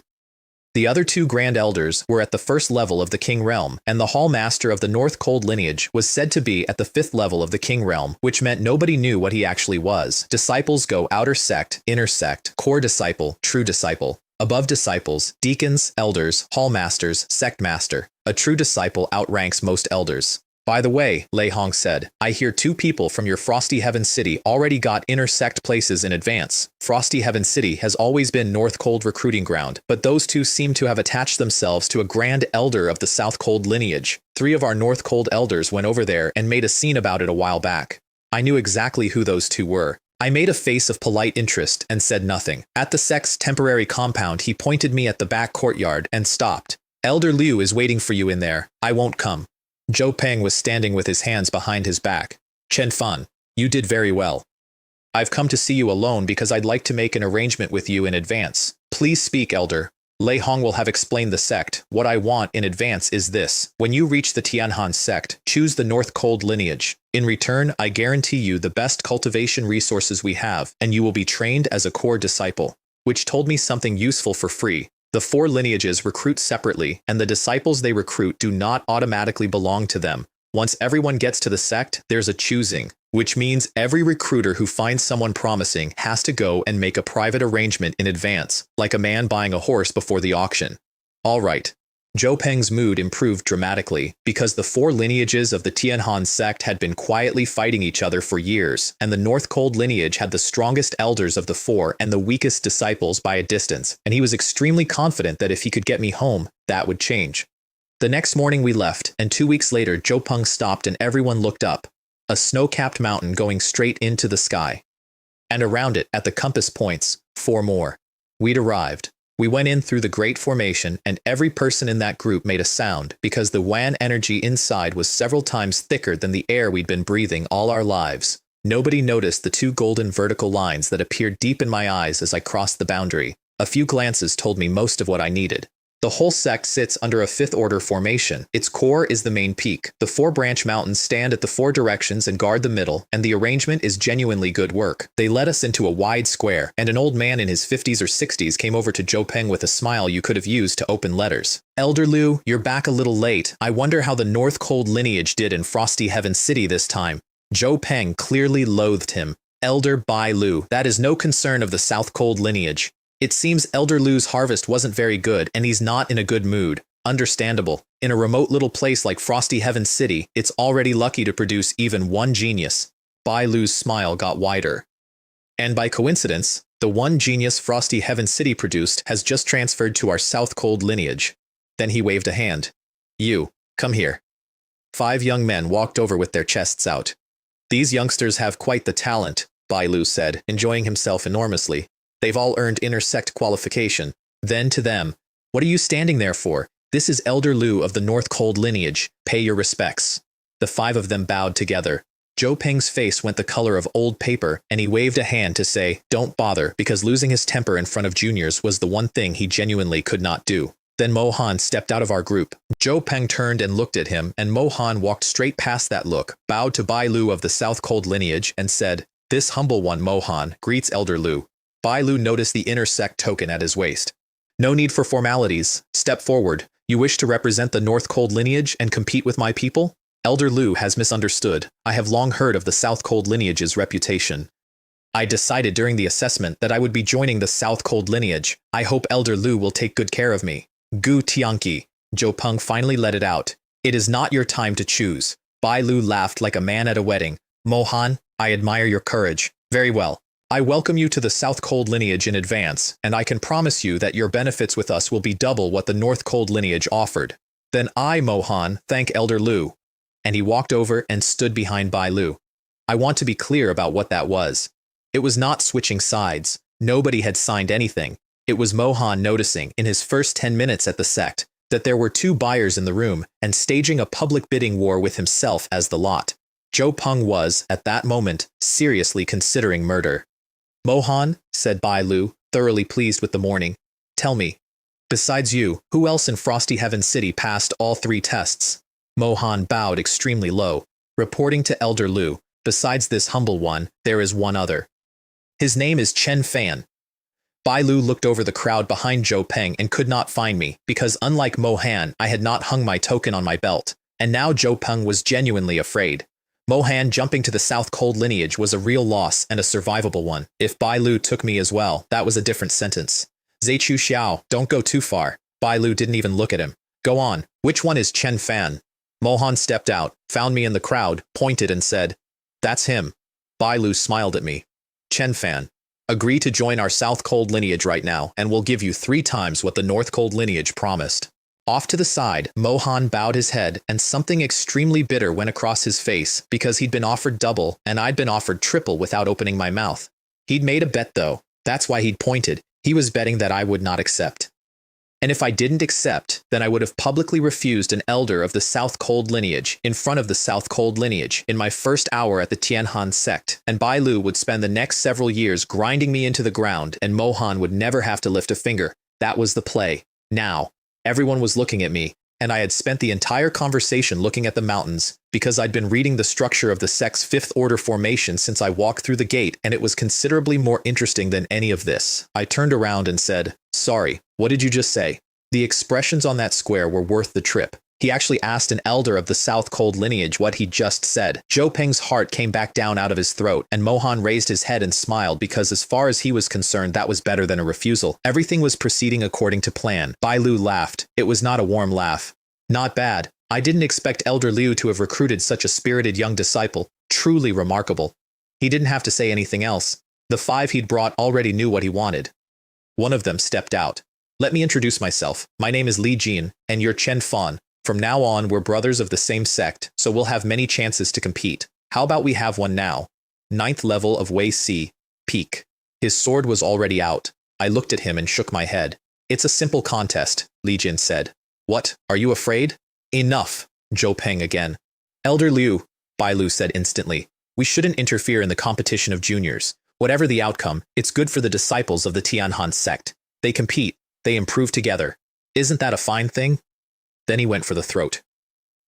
The other 2 Grand Elders were at the 1st level of the King Realm, and the Hall Master of the North Cold lineage was said to be at the 5th level of the King Realm, which meant nobody knew what he actually was. Disciples go outer sect, inner sect, core disciple, true disciple. Above disciples, deacons, elders, hall masters, sect master. A true disciple outranks most elders. By the way, Lei Hong said, I hear 2 people from your Frosty Heaven City already got inner sect places in advance. Frosty Heaven City has always been North Cold recruiting ground, but those 2 seem to have attached themselves to a Grand Elder of the South Cold lineage. 3 of our North Cold elders went over there and made a scene about it a while back. I knew exactly who those 2 were. I made a face of polite interest and said nothing. At the sect's temporary compound, he pointed me at the back courtyard and stopped. Elder Liu is waiting for you in there. I won't come. Zhou Peng was standing with his hands behind his back. Chen Fan, you did very well. I've come to see you alone because I'd like to make an arrangement with you in advance. Please speak, Elder. Lei Hong will have explained the sect. What I want in advance is this. When you reach the Tianhan sect, choose the North Cold lineage. In return, I guarantee you the best cultivation resources we have, and you will be trained as a core disciple. Which told me something useful for free. The 4 lineages recruit separately, and the disciples they recruit do not automatically belong to them. Once everyone gets to the sect, there's a choosing, which means every recruiter who finds someone promising has to go and make a private arrangement in advance, like a man buying a horse before the auction. All right. Zhou Peng's mood improved dramatically, because the 4 lineages of the Tianhan sect had been quietly fighting each other for years, and the North Cold lineage had the strongest elders of the 4 and the weakest disciples by a distance, and he was extremely confident that if he could get me home, that would change. The next morning we left, and 2 weeks later Zhou Peng stopped and everyone looked up. A snow-capped mountain going straight into the sky. And around it, at the compass points, 4 more. We'd arrived. We went in through the Great Formation, and every person in that group made a sound because the Wan energy inside was several times thicker than the air we'd been breathing all our lives. Nobody noticed the 2 golden vertical lines that appeared deep in my eyes as I crossed the boundary. A few glances told me most of what I needed. The whole sect sits under a 5th order formation. Its core is the main peak. The 4 branch mountains stand at the 4 directions and guard the middle, and the arrangement is genuinely good work. They led us into a wide square, and an old man in his 50s or 60s came over to Zhou Peng with a smile you could have used to open letters. Elder Liu, you're back a little late. I wonder how the North Cold lineage did in Frosty Heaven City this time. Zhou Peng clearly loathed him. Elder Bai Lu, that is no concern of the South Cold lineage. It seems Elder Liu's harvest wasn't very good, and he's not in a good mood. Understandable. In a remote little place like Frosty Heaven City, it's already lucky to produce even 1 genius. Bai Lu's smile got wider. And by coincidence, the 1 genius Frosty Heaven City produced has just transferred to our South Cold lineage. Then he waved a hand. You, come here. 5 young men walked over with their chests out. These youngsters have quite the talent, Bai Lu said, enjoying himself enormously. They've all earned inner sect qualification. Then to them, what are you standing there for? This is Elder Liu of the North Cold lineage. Pay your respects. The 5 of them bowed together. Zhou Peng's face went the color of old paper, and he waved a hand to say, don't bother, because losing his temper in front of juniors was the one thing he genuinely could not do. Then Mohan stepped out of our group. Zhou Peng turned and looked at him, and Mohan walked straight past that look, bowed to Bai Lu of the South Cold lineage, and said, this humble one, Mohan, greets Elder Liu. Bai Lu noticed the inner sect token at his waist. No need for formalities. Step forward. You wish to represent the North Cold lineage and compete with my people? Elder Liu has misunderstood. I have long heard of the South Cold lineage's reputation. I decided during the assessment that I would be joining the South Cold lineage. I hope Elder Liu will take good care of me. Gu Tianqi. Zhou Peng finally let it out. It is not your time to choose. Bai Lu laughed like a man at a wedding. Mohan, I admire your courage. Very well. I welcome you to the South Cold lineage in advance, and I can promise you that your benefits with us will be double what the North Cold lineage offered. Then I, Mohan, thank Elder Liu. And he walked over and stood behind Bai Lu. I want to be clear about what that was. It was not switching sides. Nobody had signed anything. It was Mohan noticing, in his first 10 minutes at the sect, that there were 2 buyers in the room and staging a public bidding war with himself as the lot. Zhou Peng was, at that moment, seriously considering murder. Mohan, said Bai Lu, thoroughly pleased with the morning, tell me, besides you, who else in Frosty Heaven City passed all 3 tests? Mohan bowed extremely low. Reporting to Elder Liu, Besides this humble one, there is one other. His name is Chen Fan. Bai Lu looked over the crowd behind Zhou Peng and could not find me, because unlike Mo Han, I had not hung my token on my belt, and now Zhou Peng was genuinely afraid. Mo Han jumping to the South Cold lineage was a real loss and a survivable one. If Bai Lu took me as well, that was a different sentence. Zaichu Xiao, don't go too far. Bai Lu didn't even look at him. Go on, which one is Chen Fan? Mo Han stepped out, found me in the crowd, pointed and said, that's him. Bai Lu smiled at me. Chen Fan, agree to join our South Cold lineage right now, and we'll give you 3 times what the North Cold lineage promised. Off to the side, Mo Han bowed his head, and something extremely bitter went across his face because he'd been offered double and I'd been offered triple without opening my mouth. He'd made a bet though, that's why he'd pointed. He was betting that I would not accept. And if I didn't accept, then I would have publicly refused an elder of the South Cold lineage in front of the South Cold lineage in my first hour at the Tianhan sect, and Bai Lu would spend the next several years grinding me into the ground and Mo Han would never have to lift a finger. That was the play. Now, everyone was looking at me, and I had spent the entire conversation looking at the mountains because I'd been reading the structure of the sect's 5th order formation since I walked through the gate, and it was considerably more interesting than any of this. I turned around and said, sorry, what did you just say? The expressions on that square were worth the trip. He actually asked an elder of the South Cold lineage what he just said. Zhou Peng's heart came back down out of his throat, and Mo Han raised his head and smiled because as far as he was concerned, that was better than a refusal. Everything was proceeding according to plan. Bai Lu laughed. It was not a warm laugh. Not bad. I didn't expect Elder Liu to have recruited such a spirited young disciple. Truly remarkable. He didn't have to say anything else. The 5 he'd brought already knew what he wanted. One of them stepped out. Let me introduce myself. My name is Li Jin, and you're Chen Fan. From now on, we're brothers of the same sect, so we'll have many chances to compete. How about we have one now? 9th level of Wei Si, Peak. His sword was already out. I looked at him and shook my head. It's a simple contest, Li Jin said. What, are you afraid? Enough, Zhou Peng again. Elder Liu, Bai Lu said instantly. We shouldn't interfere in the competition of juniors. Whatever the outcome, it's good for the disciples of the Tianhan sect. They compete, they improve together. Isn't that a fine thing? Then he went for the throat.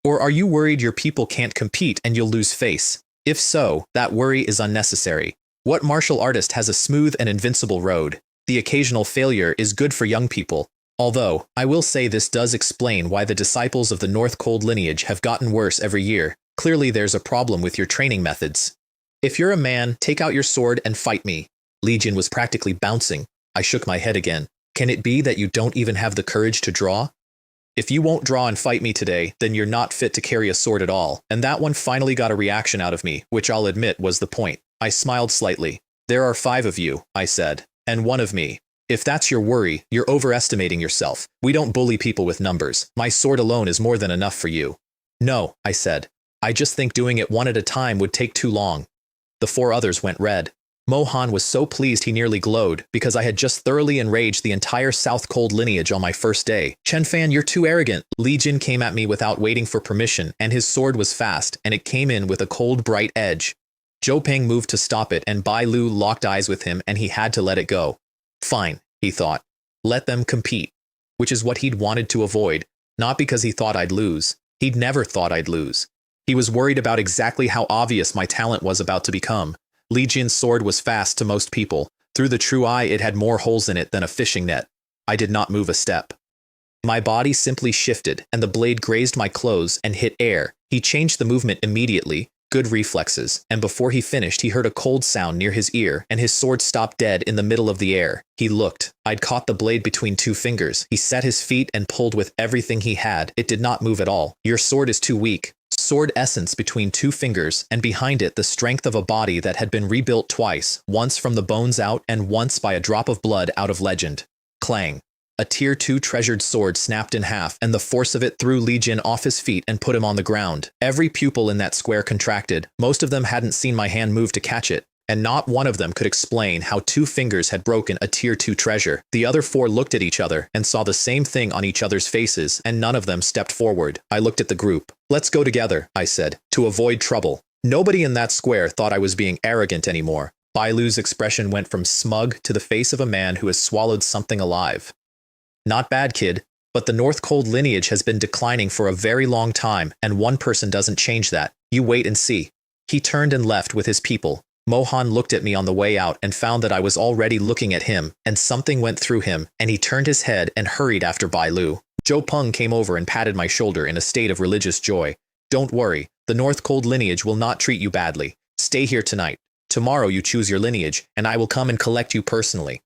Or are you worried your people can't compete and you'll lose face? If so, that worry is unnecessary. What martial artist has a smooth and invincible road? The occasional failure is good for young people. Although, I will say this does explain why the disciples of the North Cold lineage have gotten worse every year. Clearly there's a problem with your training methods. If you're a man, take out your sword and fight me. Li Jin was practically bouncing. I shook my head again. Can it be that you don't even have the courage to draw? If you won't draw and fight me today, then you're not fit to carry a sword at all. And that one finally got a reaction out of me, which I'll admit was the point. I smiled slightly. There are 5 of you, I said, and 1 of me. If that's your worry, you're overestimating yourself. We don't bully people with numbers. My sword alone is more than enough for you. No, I said. I just think doing it one at a time would take too long. The 4 others went red. Mo Han was so pleased he nearly glowed because I had just thoroughly enraged the entire South Cold lineage on my first day. Chen Fan, you're too arrogant. Li Jin came at me without waiting for permission, and his sword was fast, and it came in with a cold, bright edge. Zhou Peng moved to stop it, and Bai Lu locked eyes with him, and he had to let it go. Fine, he thought. Let them compete. Which is what he'd wanted to avoid, not because he thought I'd lose. He'd never thought I'd lose. He was worried about exactly how obvious my talent was about to become. Li Jin's sword was fast to most people. Through the true eye, it had more holes in it than a fishing net. I did not move a step. My body simply shifted, and the blade grazed my clothes and hit air. He changed the movement immediately. Good reflexes, and before he finished, he heard a cold sound near his ear, and his sword stopped dead in the middle of the air. He looked. I'd caught the blade between 2 fingers. He set his feet and pulled with everything he had. It did not move at all. Your sword is too weak. Sword essence between 2 fingers, and behind it the strength of a body that had been rebuilt twice, once from the bones out and once by a drop of blood out of legend. Clang. A tier 2 treasured sword snapped in half, and the force of it threw Li Jin off his feet and put him on the ground. Every pupil in that square contracted. Most of them hadn't seen my hand move to catch it, and not one of them could explain how 2 fingers had broken a tier 2 treasure. The other 4 looked at each other and saw the same thing on each other's faces, and none of them stepped forward. I looked at the group. Let's go together, I said, to avoid trouble. Nobody in that square thought I was being arrogant anymore. Bai Lu's expression went from smug to the face of a man who has swallowed something alive. Not bad, kid, but the North Cold lineage has been declining for a very long time, and one person doesn't change that. You wait and see. He turned and left with his people. Mohan looked at me on the way out and found that I was already looking at him, and something went through him, and he turned his head and hurried after Bai Lu. Zhou Peng came over and patted my shoulder in a state of religious joy. Don't worry, the North Cold lineage will not treat you badly. Stay here tonight. Tomorrow you choose your lineage, and I will come and collect you personally.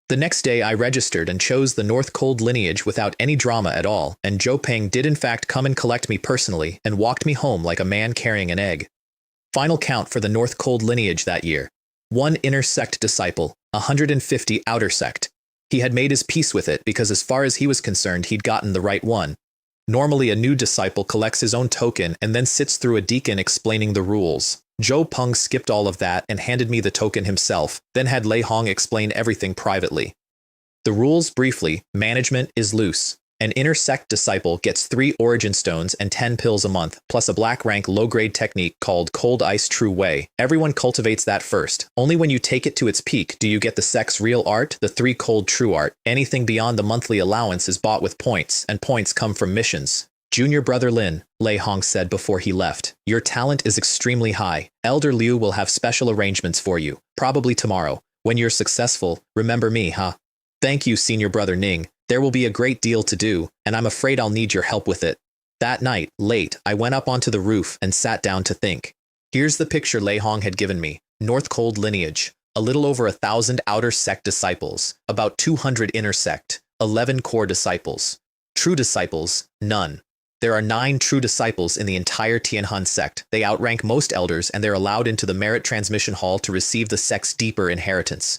The next day I registered and chose the North Cold lineage without any drama at all, and Zhou Peng did in fact come and collect me personally and walked me home like a man carrying an egg. Final count for the North Cold lineage that year. 1 inner sect disciple, 150 outer sect. He had made his peace with it because as far as he was concerned he'd gotten the right one. Normally a new disciple collects his own token and then sits through a deacon explaining the rules. Zhou Peng skipped all of that and handed me the token himself, then had Lei Hong explain everything privately. The rules briefly: management is loose. An inner sect disciple gets 3 origin stones and 10 pills a month, plus a black rank low-grade technique called Cold Ice True Way. Everyone cultivates that first. Only when you take it to its peak do you get the sect's real art, the 3 Cold True Art. Anything beyond the monthly allowance is bought with points, and points come from missions. Junior Brother Lin, Lei Hong said before he left, your talent is extremely high. Elder Liu will have special arrangements for you, probably tomorrow. When you're successful, remember me, huh? Thank you, Senior Brother Ning. There will be a great deal to do, and I'm afraid I'll need your help with it. That night, late, I went up onto the roof and sat down to think. Here's the picture Lei Hong had given me. North Cold lineage. A little over 1,000 outer sect disciples. About 200 inner sect. 11 core disciples. True disciples, none. There are 9 true disciples in the entire Tianhan sect. They outrank most elders and they're allowed into the merit transmission hall to receive the sect's deeper inheritance.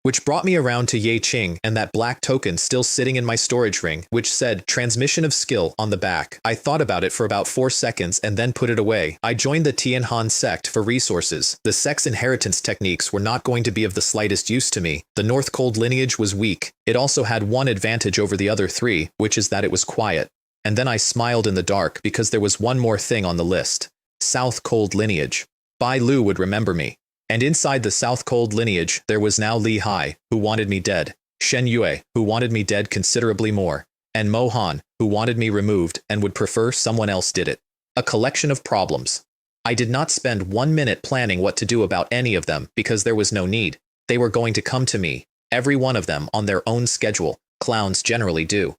Which brought me around to Ye Qing and that black token still sitting in my storage ring, which said transmission of skill on the back. I thought about it for about 4 seconds and then put it away. I joined the Tianhan sect for resources. The sect's inheritance techniques were not going to be of the slightest use to me. The North Cold lineage was weak. It also had one advantage over the other 3, which is that it was quiet. And then I smiled in the dark because there was one more thing on the list. South Cold lineage. Bai Lu would remember me. And inside the South Cold lineage, there was now Li Hai, who wanted me dead, Shen Yue, who wanted me dead considerably more, and Mo Han, who wanted me removed and would prefer someone else did it. A collection of problems. I did not spend 1 minute planning what to do about any of them because there was no need. They were going to come to me, every one of them on their own schedule. Clowns generally do.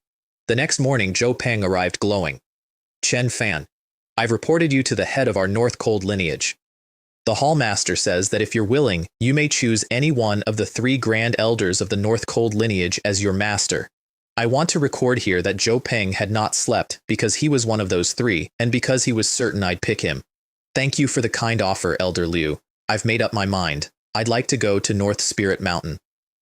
The next morning, Zhou Peng arrived glowing. Chen Fan, I've reported you to the head of our North Cold lineage. The Hallmaster says that if you're willing, you may choose any one of the 3 grand elders of the North Cold lineage as your master. I want to record here that Zhou Peng had not slept because he was one of those 3, and because he was certain I'd pick him. Thank you for the kind offer, Elder Liu. I've made up my mind. I'd like to go to North Spirit Mountain.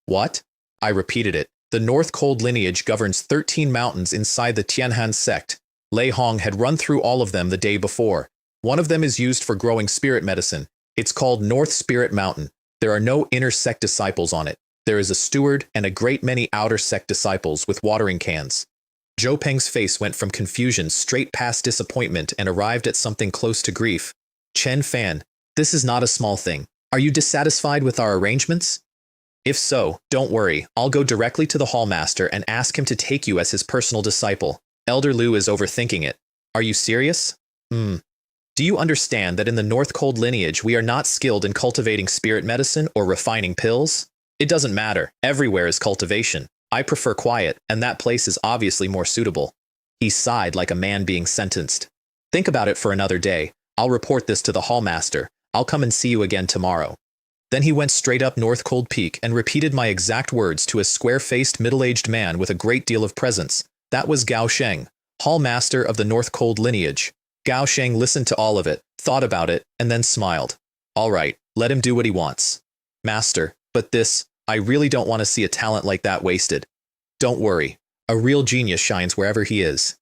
What? I repeated it. The North Cold lineage governs 13 mountains inside the Tianhan sect. Lei Hong had run through all of them the day before. One of them is used for growing spirit medicine. It's called North Spirit Mountain. There are no inner sect disciples on it. There is a steward and a great many outer sect disciples with watering cans. Zhou Peng's face went from confusion straight past disappointment and arrived at something close to grief. Chen Fan, this is not a small thing. Are you dissatisfied with our arrangements? If so, don't worry. I'll go directly to the Hallmaster and ask him to take you as his personal disciple. Elder Liu is overthinking it. Are you serious? Do you understand that in the North Cold lineage we are not skilled in cultivating spirit medicine or refining pills? It doesn't matter. Everywhere is cultivation. I prefer quiet, and that place is obviously more suitable. He sighed like a man being sentenced. Think about it for another day. I'll report this to the Hallmaster. I'll come and see you again tomorrow. Then he went straight up North Cold Peak and repeated my exact words to a square-faced middle-aged man with a great deal of presence. That was Gao Sheng, Hallmaster of the North Cold lineage. Gao Sheng listened to all of it, thought about it, and then smiled. All right, let him do what he wants. Master, but I really don't want to see a talent like that wasted. Don't worry, a real genius shines wherever he is.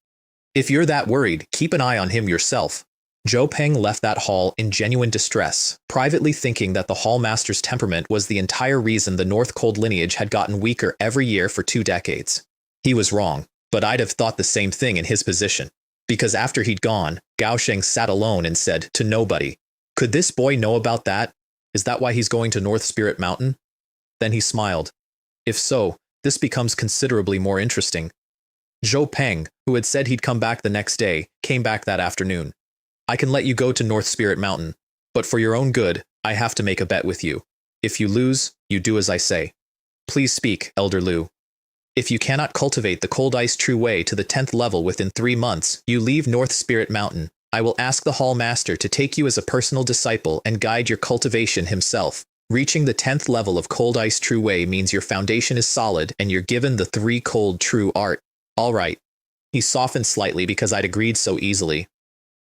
If you're that worried, keep an eye on him yourself. Zhou Peng left that hall in genuine distress, privately thinking that the Hallmaster's temperament was the entire reason the North Cold lineage had gotten weaker every year for 2 decades. He was wrong, but I'd have thought the same thing in his position. Because after he'd gone, Gao Sheng sat alone and said to nobody, "Could this boy know about that? Is that why he's going to North Spirit Mountain?" Then he smiled. If so, this becomes considerably more interesting. Zhou Peng, who had said he'd come back the next day, came back that afternoon. I can let you go to North Spirit Mountain. But for your own good, I have to make a bet with you. If you lose, you do as I say. Please speak, Elder Lu. If you cannot cultivate the cold ice true way to the 10th level within 3 months, you leave North Spirit Mountain. I will ask the Hall Master to take you as a personal disciple and guide your cultivation himself. Reaching the 10th level of cold ice true way means your foundation is solid and you're given the 3 cold true art. All right. He softened slightly because I'd agreed so easily.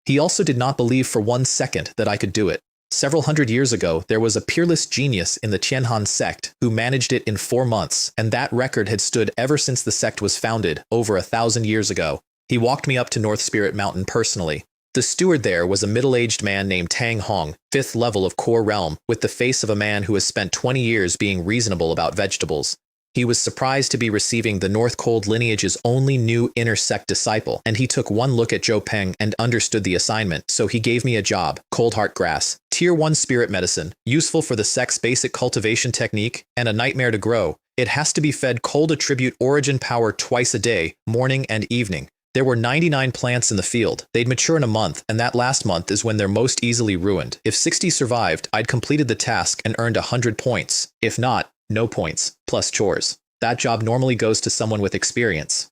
He also did not believe for 1 second that I could do it. Several hundred years ago, there was a peerless genius in the Tianhan sect who managed it in 4 months, and that record had stood ever since the sect was founded, over 1,000 years ago. He walked me up to North Spirit Mountain personally. The steward there was a middle-aged man named Tang Hong, 5th level of Core Realm, with the face of a man who has spent 20 years being reasonable about vegetables. He was surprised to be receiving the North Cold lineage's only new inner sect disciple, and he took one look at Zhou Peng and understood the assignment, so he gave me a job, Cold Heart Grass, Tier 1 spirit medicine, useful for the sect's basic cultivation technique, and a nightmare to grow. It has to be fed cold attribute origin power twice a day, morning and evening. There were 99 plants in the field. They'd mature in a month, and that last month is when they're most easily ruined. If 60 survived, I'd completed the task and earned 100 points. If not, no points, plus chores. That job normally goes to someone with experience.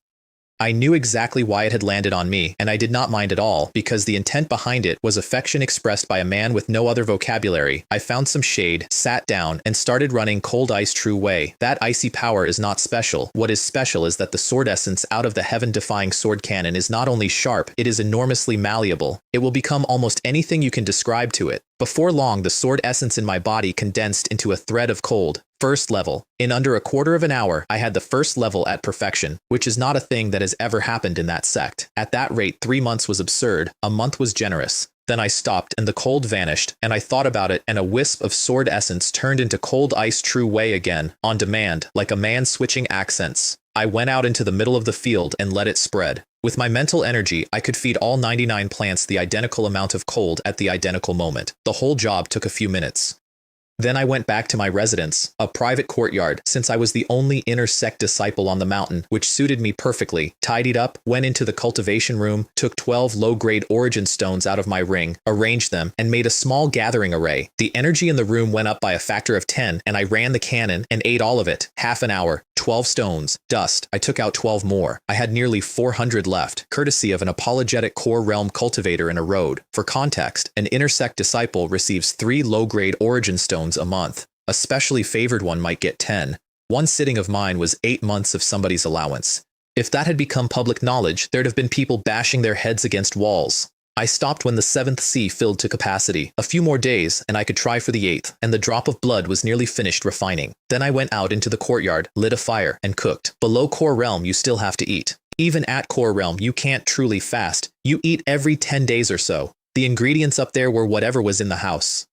I knew exactly why it had landed on me, and I did not mind at all, because the intent behind it was affection expressed by a man with no other vocabulary. I found some shade, sat down, and started running Cold Ice True Way. That icy power is not special. What is special is that the sword essence out of the heaven-defying sword cannon is not only sharp, it is enormously malleable. It will become almost anything you can describe to it. Before long, the sword essence in my body condensed into a thread of cold. First level. In under a quarter of an hour, I had the first level at perfection, which is not a thing that has ever happened in that sect. At that rate, 3 months was absurd, a month was generous. Then I stopped and the cold vanished, and I thought about it, and a wisp of sword essence turned into cold ice true way again, on demand, like a man switching accents. I went out into the middle of the field and let it spread. With my mental energy, I could feed all 99 plants the identical amount of cold at the identical moment. The whole job took a few minutes. Then I went back to my residence, a private courtyard, since I was the only inner sect disciple on the mountain, which suited me perfectly. Tidied up, went into the cultivation room, took 12 low-grade origin stones out of my ring, arranged them, and made a small gathering array. The energy in the room went up by a factor of 10, and I ran the cannon and ate all of it. Half an hour, 12 stones, dust. I took out 12 more. I had nearly 400 left, courtesy of an apologetic core realm cultivator in a road. For context, an inner sect disciple receives 3 low-grade origin stones a month. A specially favored one might get 10. One sitting of mine was 8 months of somebody's allowance. If that had become public knowledge, there'd have been people bashing their heads against walls. I stopped when the 7th sea filled to capacity. A few more days, and I could try for the 8th, and the drop of blood was nearly finished refining. Then I went out into the courtyard, lit a fire, and cooked. Below core realm, you still have to eat. Even at core realm, you can't truly fast. You eat every 10 days or so. The ingredients up there were whatever was in the house.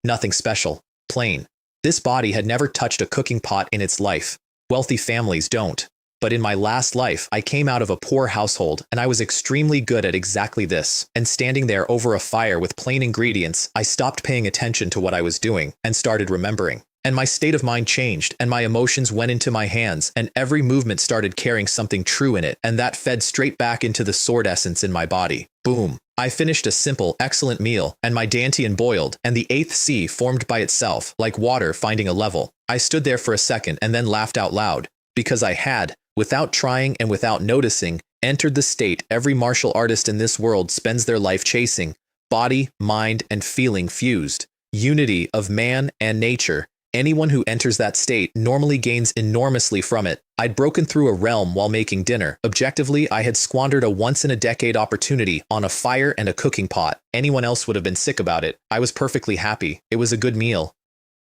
Nothing special. Plain. This body had never touched a cooking pot in its life. Wealthy families don't. But in my last life, I came out of a poor household, and I was extremely good at exactly this. And standing there over a fire with plain ingredients, I stopped paying attention to what I was doing, and started remembering. And my state of mind changed, and my emotions went into my hands, and every movement started carrying something true in it, and that fed straight back into the sword essence in my body. Boom. I finished a simple, excellent meal, and my dantian boiled, and the 8th sea formed by itself, like water finding a level. I stood there for a second and then laughed out loud, because I had, without trying and without noticing, entered the state every martial artist in this world spends their life chasing. Body, mind, and feeling fused. Unity of man and nature. Anyone who enters that state normally gains enormously from it. I'd broken through a realm while making dinner. Objectively, I had squandered a once-in-a-decade opportunity on a fire and a cooking pot. Anyone else would have been sick about it. I was perfectly happy. It was a good meal.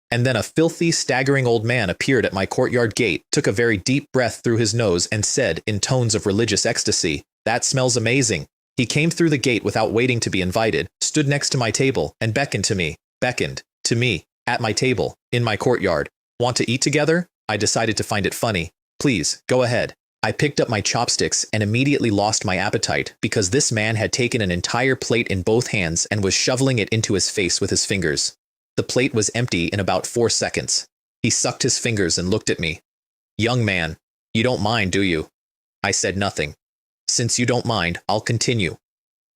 And then a filthy, staggering old man appeared at my courtyard gate, took a very deep breath through his nose, and said, in tones of religious ecstasy, "That smells amazing." He came through the gate without waiting to be invited, stood next to my table, and beckoned to me, at my table, in my courtyard. "Want to eat together?" I decided to find it funny. "Please, go ahead." I picked up my chopsticks and immediately lost my appetite, because this man had taken an entire plate in both hands and was shoveling it into his face with his fingers. The plate was empty in about 4 seconds. He sucked his fingers and looked at me. "Young man, you don't mind, do you?" I said nothing. "Since you don't mind, I'll continue."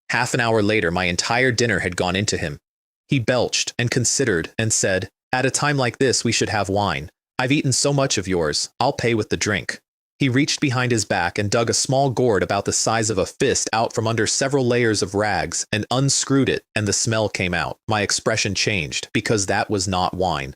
Half an hour later, my entire dinner had gone into him. He belched and considered and said, "At a time like this we should have wine. I've eaten so much of yours, I'll pay with the drink." He reached behind his back and dug a small gourd about the size of a fist out from under several layers of rags and unscrewed it, and the smell came out. My expression changed, because that was not wine.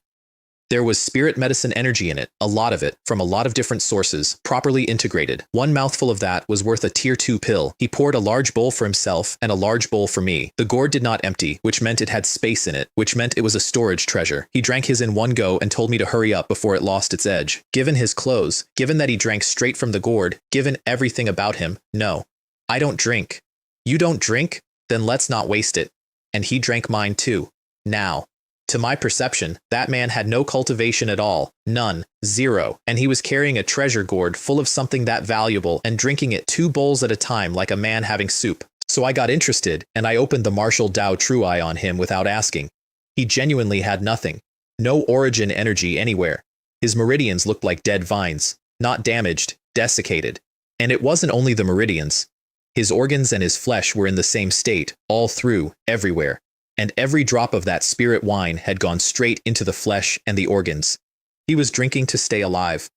There was spirit medicine energy in it, a lot of it, from a lot of different sources, properly integrated. One mouthful of that was worth a tier 2 pill. He poured a large bowl for himself and a large bowl for me. The gourd did not empty, which meant it had space in it, which meant it was a storage treasure. He drank his in one go and told me to hurry up before it lost its edge. Given his clothes, given that he drank straight from the gourd, given everything about him, no. I don't drink. You don't drink? Then let's not waste it. And he drank mine too. Now. To my perception, that man had no cultivation at all, none, zero, and he was carrying a treasure gourd full of something that valuable and drinking it 2 bowls at a time like a man having soup. So I got interested, and I opened the martial Dao True Eye on him without asking. He genuinely had nothing. No origin energy anywhere. His meridians looked like dead vines, not damaged, desiccated. And it wasn't only the meridians. His organs and his flesh were in the same state, all through, everywhere. And every drop of that spirit wine had gone straight into the flesh and the organs. He was drinking to stay alive.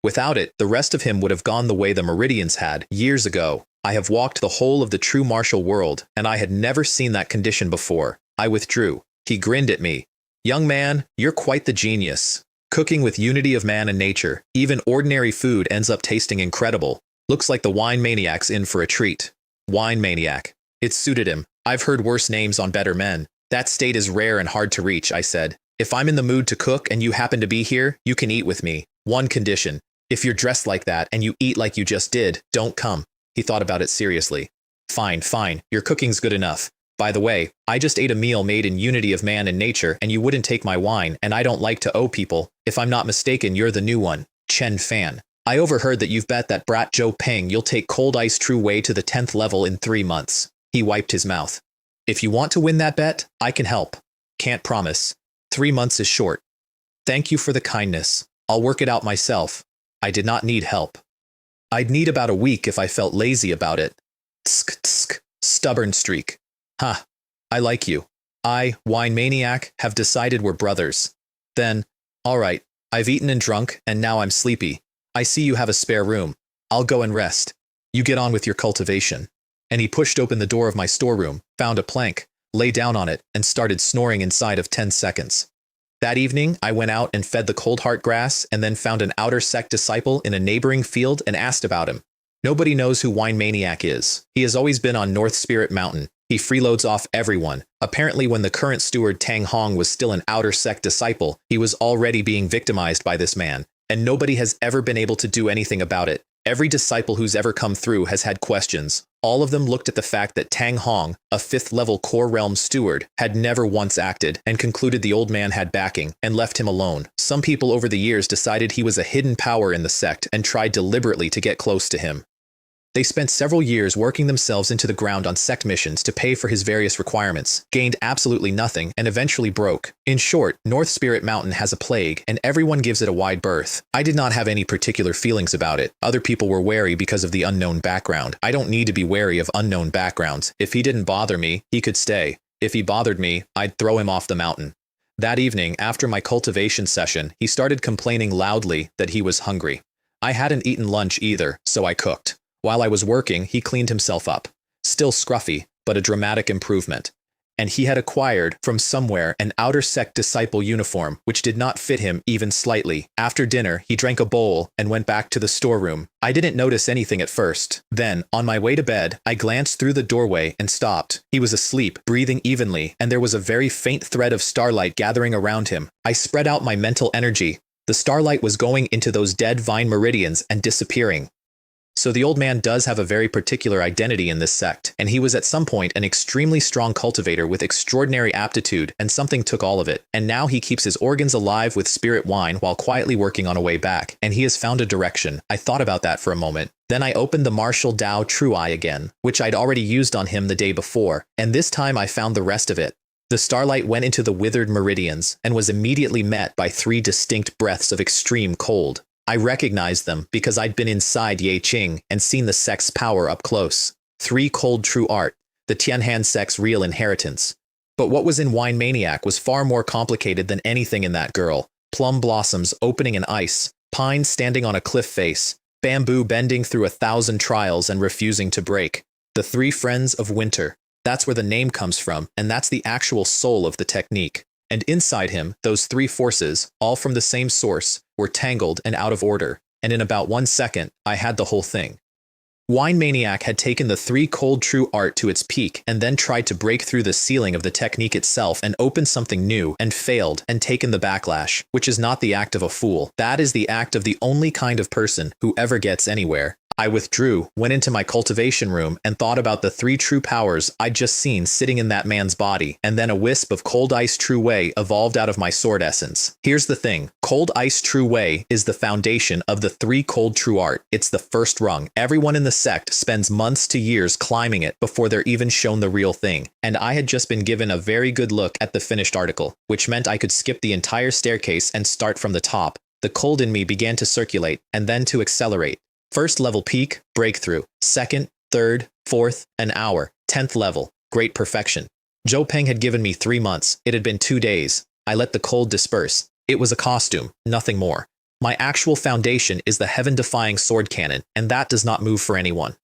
Without it, the rest of him would have gone the way the meridians had, years ago. I have walked the whole of the true martial world, and I had never seen that condition before. I withdrew. He grinned at me. "Young man, you're quite the genius. Cooking with unity of man and nature, even ordinary food ends up tasting incredible. Looks like the wine maniac's in for a treat." Wine maniac. It suited him. I've heard worse names on better men. That state is rare and hard to reach, I said. If I'm in the mood to cook and you happen to be here, you can eat with me. One condition. If you're dressed like that and you eat like you just did, don't come. He thought about it seriously. Fine, fine. Your cooking's good enough. By the way, I just ate a meal made in unity of man and nature, and you wouldn't take my wine, and I don't like to owe people. If I'm not mistaken, you're the new one. Chen Fan. I overheard that you've bet that brat Joe Peng you'll take cold ice true way to the 10th level in 3 months. He wiped his mouth. If you want to win that bet, I can help. Can't promise. 3 months is short. Thank you for the kindness. I'll work it out myself. I did not need help. I'd need about a week if I felt lazy about it. Tsk, tsk. Stubborn streak. Huh. I like you. I, wine maniac, have decided we're brothers. Then, all right, I've eaten and drunk, and now I'm sleepy. I see you have a spare room. I'll go and rest. You get on with your cultivation. And he pushed open the door of my storeroom, found a plank, lay down on it, and started snoring inside of 10 seconds. That evening, I went out and fed the cold heart grass and then found an outer sect disciple in a neighboring field and asked about him. Nobody knows who Wine Maniac is. He has always been on North Spirit Mountain. He freeloads off everyone. Apparently when the current steward Tang Hong was still an outer sect disciple, he was already being victimized by this man, and nobody has ever been able to do anything about it. Every disciple who's ever come through has had questions. All of them looked at the fact that Tang Hong, a 5th level core realm steward, had never once acted and concluded the old man had backing and left him alone. Some people over the years decided he was a hidden power in the sect and tried deliberately to get close to him. They spent several years working themselves into the ground on sect missions to pay for his various requirements, gained absolutely nothing, and eventually broke. In short, North Spirit Mountain has a plague, and everyone gives it a wide berth. I did not have any particular feelings about it. Other people were wary because of the unknown background. I don't need to be wary of unknown backgrounds. If he didn't bother me, he could stay. If he bothered me, I'd throw him off the mountain. That evening, after my cultivation session, he started complaining loudly that he was hungry. I hadn't eaten lunch either, so I cooked. While I was working, he cleaned himself up. Still scruffy, but a dramatic improvement. And he had acquired, from somewhere, an outer sect disciple uniform, which did not fit him even slightly. After dinner, he drank a bowl and went back to the storeroom. I didn't notice anything at first. Then, on my way to bed, I glanced through the doorway and stopped. He was asleep, breathing evenly, and there was a very faint thread of starlight gathering around him. I spread out my mental energy. The starlight was going into those dead vine meridians and disappearing. So the old man does have a very particular identity in this sect, and he was at some point an extremely strong cultivator with extraordinary aptitude, and something took all of it. And now he keeps his organs alive with spirit wine while quietly working on a way back, and he has found a direction. I thought about that for a moment. Then I opened the martial Dao True Eye again, which I'd already used on him the day before, and this time I found the rest of it. The starlight went into the withered meridians, and was immediately met by 3 distinct breaths of extreme cold. I recognized them because I'd been inside Ye Qing and seen the sect's power up close. 3 cold true art, the Tianhan sect's real inheritance. But what was in Wine Maniac was far more complicated than anything in that girl. Plum blossoms opening in ice, pines standing on a cliff face, bamboo bending through 1,000 trials and refusing to break. The three friends of winter. That's where the name comes from, and that's the actual soul of the technique. And inside him, those three forces, all from the same source, were tangled and out of order. And in about 1 second, I had the whole thing. Wine Maniac had taken the three cold true art to its peak and then tried to break through the ceiling of the technique itself and open something new and failed and taken the backlash, which is not the act of a fool. That is the act of the only kind of person who ever gets anywhere. I withdrew, went into my cultivation room, and thought about the three true powers I'd just seen sitting in that man's body, and then a wisp of cold ice true way evolved out of my sword essence. Here's the thing, cold ice true way is the foundation of the three cold true art. It's the first rung. Everyone in the sect spends months to years climbing it before they're even shown the real thing, and I had just been given a very good look at the finished article, which meant I could skip the entire staircase and start from the top. The cold in me began to circulate, and then to accelerate. First level peak, breakthrough. Second, third, fourth, an hour. 10th level, great perfection. Zhou Peng had given me 3 months. It had been 2 days. I let the cold disperse. It was a costume, nothing more. My actual foundation is the heaven-defying sword cannon, and that does not move for anyone.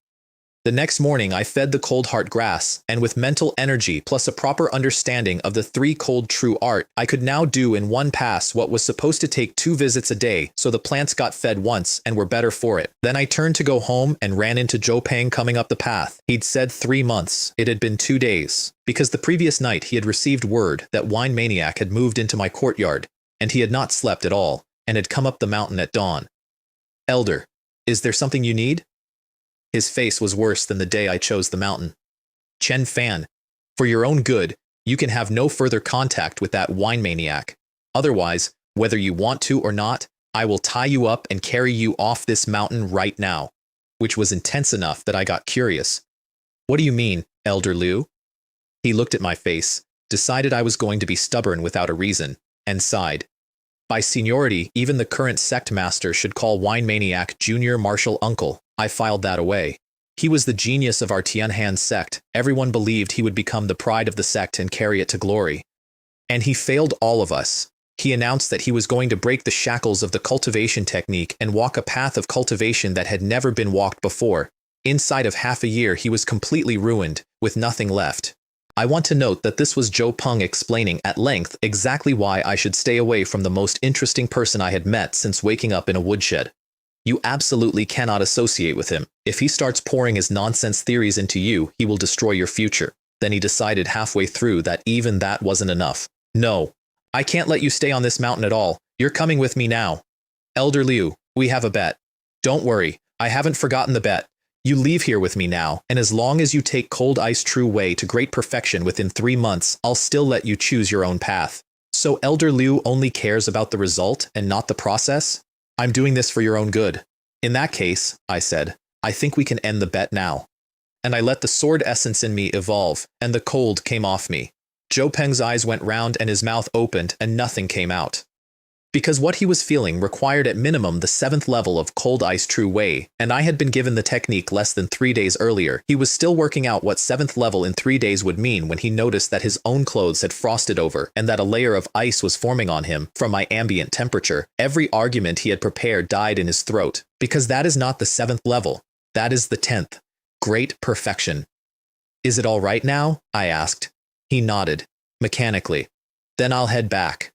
The next morning, I fed the cold heart grass, and with mental energy plus a proper understanding of the three cold true art, I could now do in one pass what was supposed to take 2 visits a day, so the plants got fed once and were better for it. Then I turned to go home and ran into Zhou Peng coming up the path. He'd said 3 months. It had been 2 days. Because the previous night he had received word that Wine Maniac had moved into my courtyard, and he had not slept at all, and had come up the mountain at dawn. Elder, is there something you need? His face was worse than the day I chose the mountain. Chen Fan, for your own good, you can have no further contact with that Wine Maniac. Otherwise, whether you want to or not, I will tie you up and carry you off this mountain right now. Which was intense enough that I got curious. What do you mean, Elder Liu? He looked at my face, decided I was going to be stubborn without a reason, and sighed. By seniority, even the current sect master should call Wine Maniac Junior Martial Uncle. I filed that away. He was the genius of our Tianhan sect. Everyone believed he would become the pride of the sect and carry it to glory. And he failed all of us. He announced that he was going to break the shackles of the cultivation technique and walk a path of cultivation that had never been walked before. Inside of half a year, he was completely ruined, with nothing left. I want to note that this was Zhou Peng explaining at length exactly why I should stay away from the most interesting person I had met since waking up in a woodshed. You absolutely cannot associate with him. If he starts pouring his nonsense theories into you, he will destroy your future. Then he decided halfway through that even that wasn't enough. No, I can't let you stay on this mountain at all. You're coming with me now. Elder Liu, we have a bet. Don't worry, I haven't forgotten the bet. You leave here with me now, and as long as you take Cold Ice True Way to great perfection within 3 months, I'll still let you choose your own path. So Elder Liu only cares about the result and not the process? I'm doing this for your own good. In that case, I said, I think we can end the bet now. And I let the sword essence in me evolve, and the cold came off me. Zhou Peng's eyes went round and his mouth opened, and nothing came out. Because what he was feeling required at minimum the 7th level of Cold Ice True Way, and I had been given the technique less than 3 days earlier. He was still working out what 7th level in 3 days would mean when he noticed that his own clothes had frosted over and that a layer of ice was forming on him from my ambient temperature. Every argument he had prepared died in his throat, because that is not the 7th level. That is the 10th. Great perfection. Is it all right now? I asked. He nodded, mechanically. Then I'll head back.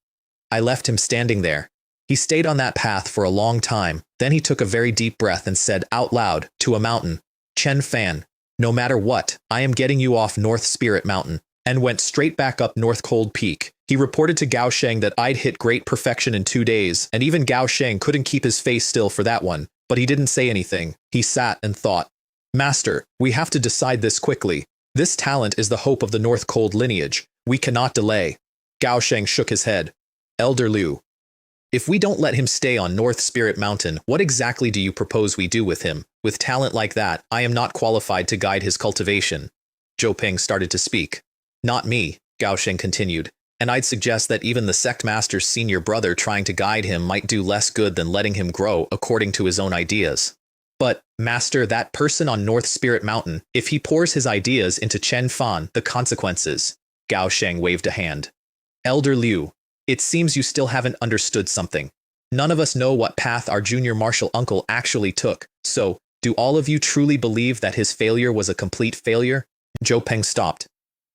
I left him standing there. He stayed on that path for a long time. Then he took a very deep breath and said out loud to a mountain, Chen Fan, no matter what, I am getting you off North Spirit Mountain, and went straight back up North Cold Peak. He reported to Gao Sheng that I'd hit great perfection in 2 days, and even Gao Sheng couldn't keep his face still for that one, but he didn't say anything. He sat and thought, Master, we have to decide this quickly. This talent is the hope of the North Cold lineage. We cannot delay. Gao Sheng shook his head. Elder Liu, if we don't let him stay on North Spirit Mountain, what exactly do you propose we do with him? With talent like that, I am not qualified to guide his cultivation. Zhou Peng started to speak. Not me, Gao Sheng continued, and I'd suggest that even the sect master's senior brother trying to guide him might do less good than letting him grow according to his own ideas. But, Master, that person on North Spirit Mountain, if he pours his ideas into Chen Fan, the consequences. Gao Sheng waved a hand. Elder Liu, it seems you still haven't understood something. None of us know what path our junior martial uncle actually took, so, do all of you truly believe that his failure was a complete failure? Zhou Peng stopped.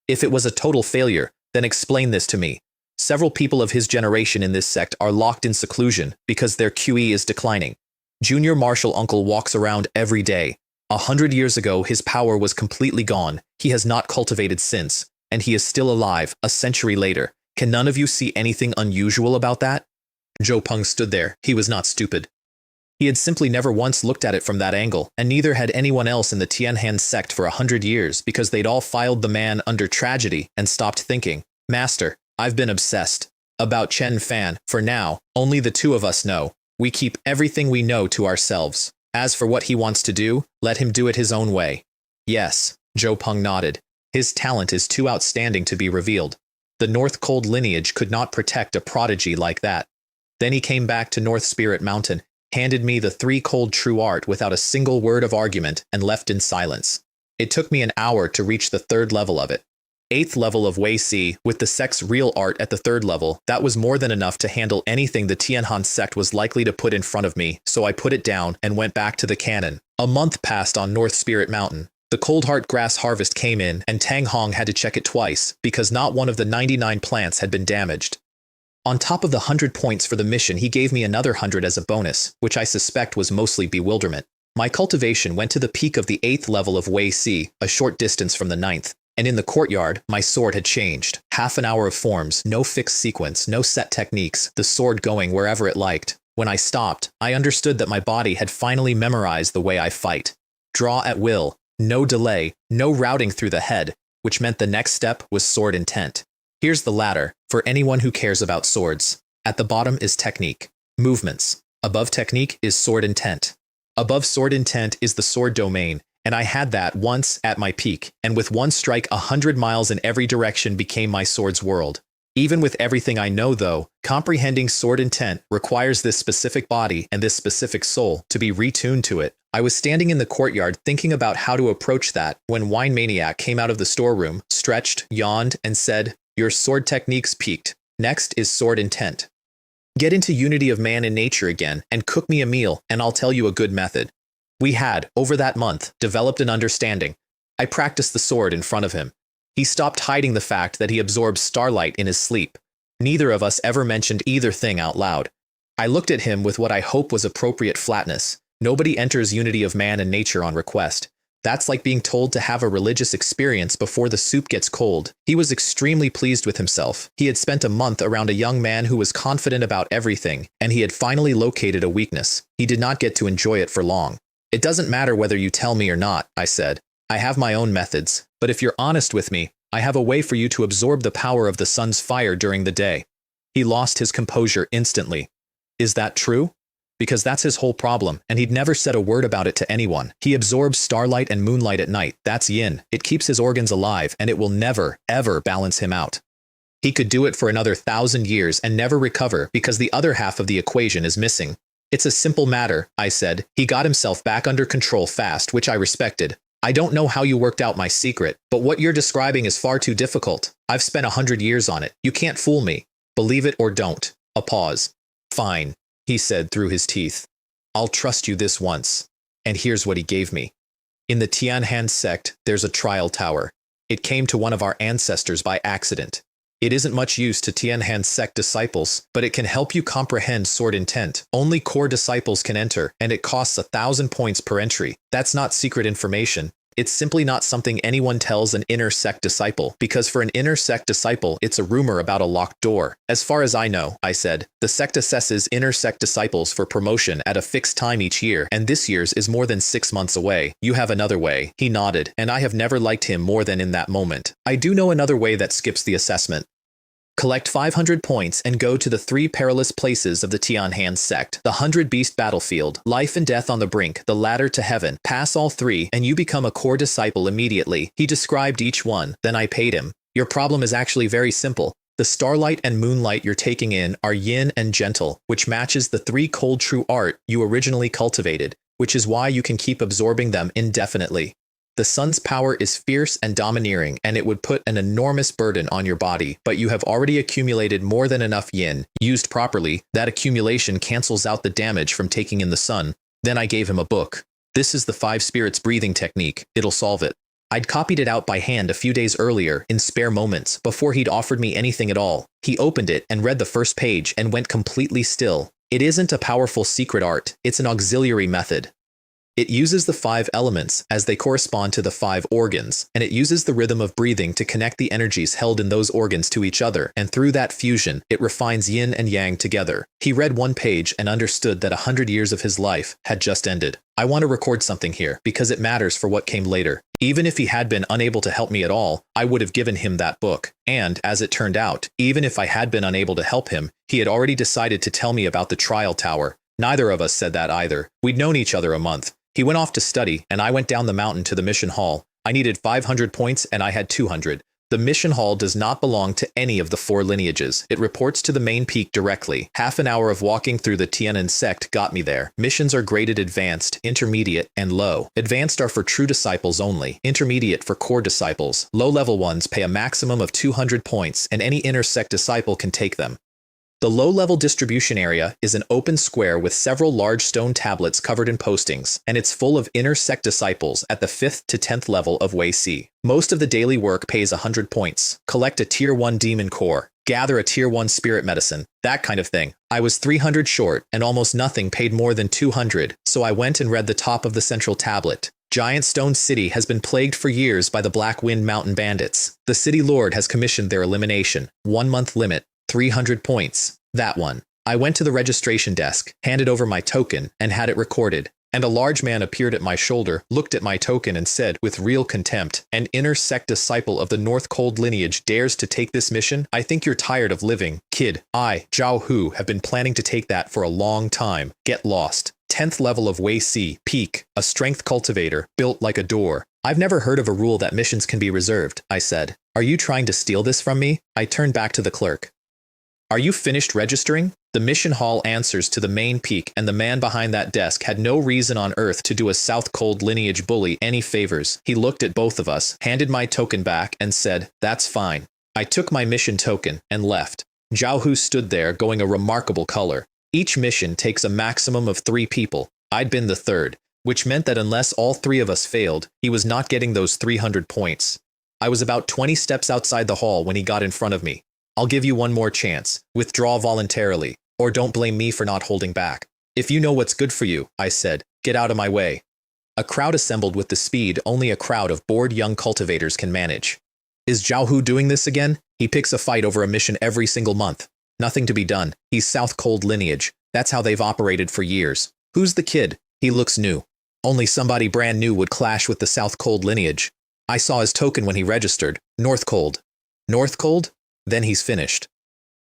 If it was a total failure, then explain this to me. Several people of his generation in this sect are locked in seclusion because their QE is declining. Junior martial uncle walks around every day. 100 years ago, his power was completely gone. He has not cultivated since, and he is still alive a century later. Can none of you see anything unusual about that? Zhou Peng stood there. He was not stupid. He had simply never once looked at it from that angle, and neither had anyone else in the Tianhan sect for 100 years because they'd all filed the man under tragedy and stopped thinking. Master, I've been obsessed. About Chen Fan, for now, only the two of us know. We keep everything we know to ourselves. As for what he wants to do, let him do it his own way. Yes, Zhou Peng nodded. His talent is too outstanding to be revealed. The North Cold lineage could not protect a prodigy like that. Then he came back to North Spirit Mountain, handed me the 3 cold true art without a single word of argument, and left in silence. It took me an hour to reach the 3rd level of it. 8th level of Wei Si, with the sect's real art at the 3rd level, that was more than enough to handle anything the Tianhan sect was likely to put in front of me, so I put it down and went back to the cannon. A month passed on North Spirit Mountain. The Cold Heart grass harvest came in, and Tang Hong had to check it twice, because not one of the 99 plants had been damaged. On top of the 100 points for the mission, he gave me another 100 as a bonus, which I suspect was mostly bewilderment. My cultivation went to the peak of the 8th level of Wei Si, a short distance from the 9th. And in the courtyard, my sword had changed. Half an hour of forms, no fixed sequence, no set techniques, the sword going wherever it liked. When I stopped, I understood that my body had finally memorized the way I fight. Draw at will, no delay, no routing through the head, which meant the next step was sword intent. Here's the ladder, for anyone who cares about swords. At the bottom is technique, movements. Above technique is sword intent. Above sword intent is the sword domain, and I had that once at my peak, and with one strike 100 miles in every direction became my sword's world. Even with everything I know though, comprehending sword intent requires this specific body and this specific soul to be retuned to it. I was standing in the courtyard thinking about how to approach that when Wine Maniac came out of the storeroom, stretched, yawned, and said, "Your sword technique's peaked. Next is sword intent. Get into unity of man and nature again, and cook me a meal, and I'll tell you a good method." We had, over that month, developed an understanding. I practiced the sword in front of him. He stopped hiding the fact that he absorbs starlight in his sleep. Neither of us ever mentioned either thing out loud. I looked at him with what I hope was appropriate flatness. Nobody enters unity of man and nature on request. That's like being told to have a religious experience before the soup gets cold. He was extremely pleased with himself. He had spent a month around a young man who was confident about everything, and he had finally located a weakness. He did not get to enjoy it for long. "It doesn't matter whether you tell me or not," I said. "I have my own methods, but if you're honest with me, I have a way for you to absorb the power of the sun's fire during the day." He lost his composure instantly. "Is that true?" Because that's his whole problem, and he'd never said a word about it to anyone. He absorbs starlight and moonlight at night. That's yin. It keeps his organs alive, and it will never, ever balance him out. He could do it for another 1,000 years and never recover because the other half of the equation is missing. "It's a simple matter," I said. He got himself back under control fast, which I respected. "I don't know how you worked out my secret, but what you're describing is far too difficult. I've spent 100 years on it. You can't fool me. Believe it or don't." A pause. "Fine," he said through his teeth. "I'll trust you this once." And here's what he gave me. In the Tianhan sect, there's a trial tower. It came to one of our ancestors by accident. It isn't much use to Tianhan sect disciples, but it can help you comprehend sword intent. Only core disciples can enter, and it costs 1,000 points per entry. That's not secret information. It's simply not something anyone tells an inner sect disciple, because for an inner sect disciple, it's a rumor about a locked door. "As far as I know," I said, "the sect assesses inner sect disciples for promotion at a fixed time each year, and this year's is more than 6 months away. You have another way." He nodded, and I have never liked him more than in that moment. "I do know another way that skips the assessment. Collect 500 points and go to the 3 perilous places of the Tianhan sect. The 100-beast battlefield, life and death on the brink, the ladder to heaven. Pass all 3, and you become a core disciple immediately." He described each one, then I paid him. "Your problem is actually very simple. The starlight and moonlight you're taking in are yin and gentle, which matches the 3 cold true art you originally cultivated, which is why you can keep absorbing them indefinitely. The sun's power is fierce and domineering, and it would put an enormous burden on your body, but you have already accumulated more than enough yin. Used properly, that accumulation cancels out the damage from taking in the sun. Then I gave him a book. This is the 5 spirits breathing technique. It'll solve it. I'd copied it out by hand a few days earlier, in spare moments, before he'd offered me anything at all. He opened it and read the first page and went completely still. It isn't a powerful secret art, it's an auxiliary method. It uses the 5 elements as they correspond to the 5 organs, and it uses the rhythm of breathing to connect the energies held in those organs to each other, and through that fusion, it refines yin and yang together. He read one page and understood that 100 years of his life had just ended. I want to record something here, because it matters for what came later. Even if he had been unable to help me at all, I would have given him that book. And, as it turned out, even if I had been unable to help him, he had already decided to tell me about the trial tower. Neither of us said that either. We'd known each other a month. He went off to study, and I went down the mountain to the mission hall. I needed 500 points, and I had 200. The mission hall does not belong to any of the 4 lineages. It reports to the main peak directly. Half an hour of walking through the Tianan sect got me there. Missions are graded advanced, intermediate, and low. Advanced are for true disciples only. Intermediate for core disciples. Low-level ones pay a maximum of 200 points, and any inner sect disciple can take them. The low-level distribution area is an open square with several large stone tablets covered in postings, and it's full of inner sect disciples at the 5th to 10th level of Way C. Most of the daily work pays 100 points. Collect a Tier 1 demon core. Gather a Tier 1 spirit medicine. That kind of thing. I was 300 short, and almost nothing paid more than 200, so I went and read the top of the central tablet. Giant Stone City has been plagued for years by the Black Wind Mountain Bandits. The city lord has commissioned their elimination. 1-month limit. 300 points. That one. I went to the registration desk, handed over my token, and had it recorded. And a large man appeared at my shoulder, looked at my token, and said, with real contempt, "An inner sect disciple of the North Cold lineage dares to take this mission? I think you're tired of living. Kid, I, Zhao Hu, have been planning to take that for a long time. Get lost. 10th level of Way C, peak, a strength cultivator, built like a door." I've never heard of a rule that missions can be reserved, I said. Are you trying to steal this from me? I turned back to the clerk. Are you finished registering? The mission hall answers to the main peak, and the man behind that desk had no reason on earth to do a South Cold lineage bully any favors. He looked at both of us, handed my token back, and said, "That's fine." I took my mission token and left. Zhao Hu stood there, going a remarkable color. Each mission takes a maximum of 3 people. I'd been the 3rd, which meant that unless all 3 of us failed, he was not getting those 300 points. I was about 20 steps outside the hall when he got in front of me. "I'll give you one more chance. Withdraw voluntarily, or don't blame me for not holding back." "If you know what's good for you," I said, "get out of my way." A crowd assembled with the speed only a crowd of bored young cultivators can manage. Is Zhao Hu doing this again? He picks a fight over a mission every single month. Nothing to be done. He's South Cold lineage. That's how they've operated for years. Who's the kid? He looks new. Only somebody brand new would clash with the South Cold lineage. I saw his token when he registered. North Cold. North Cold? Then he's finished.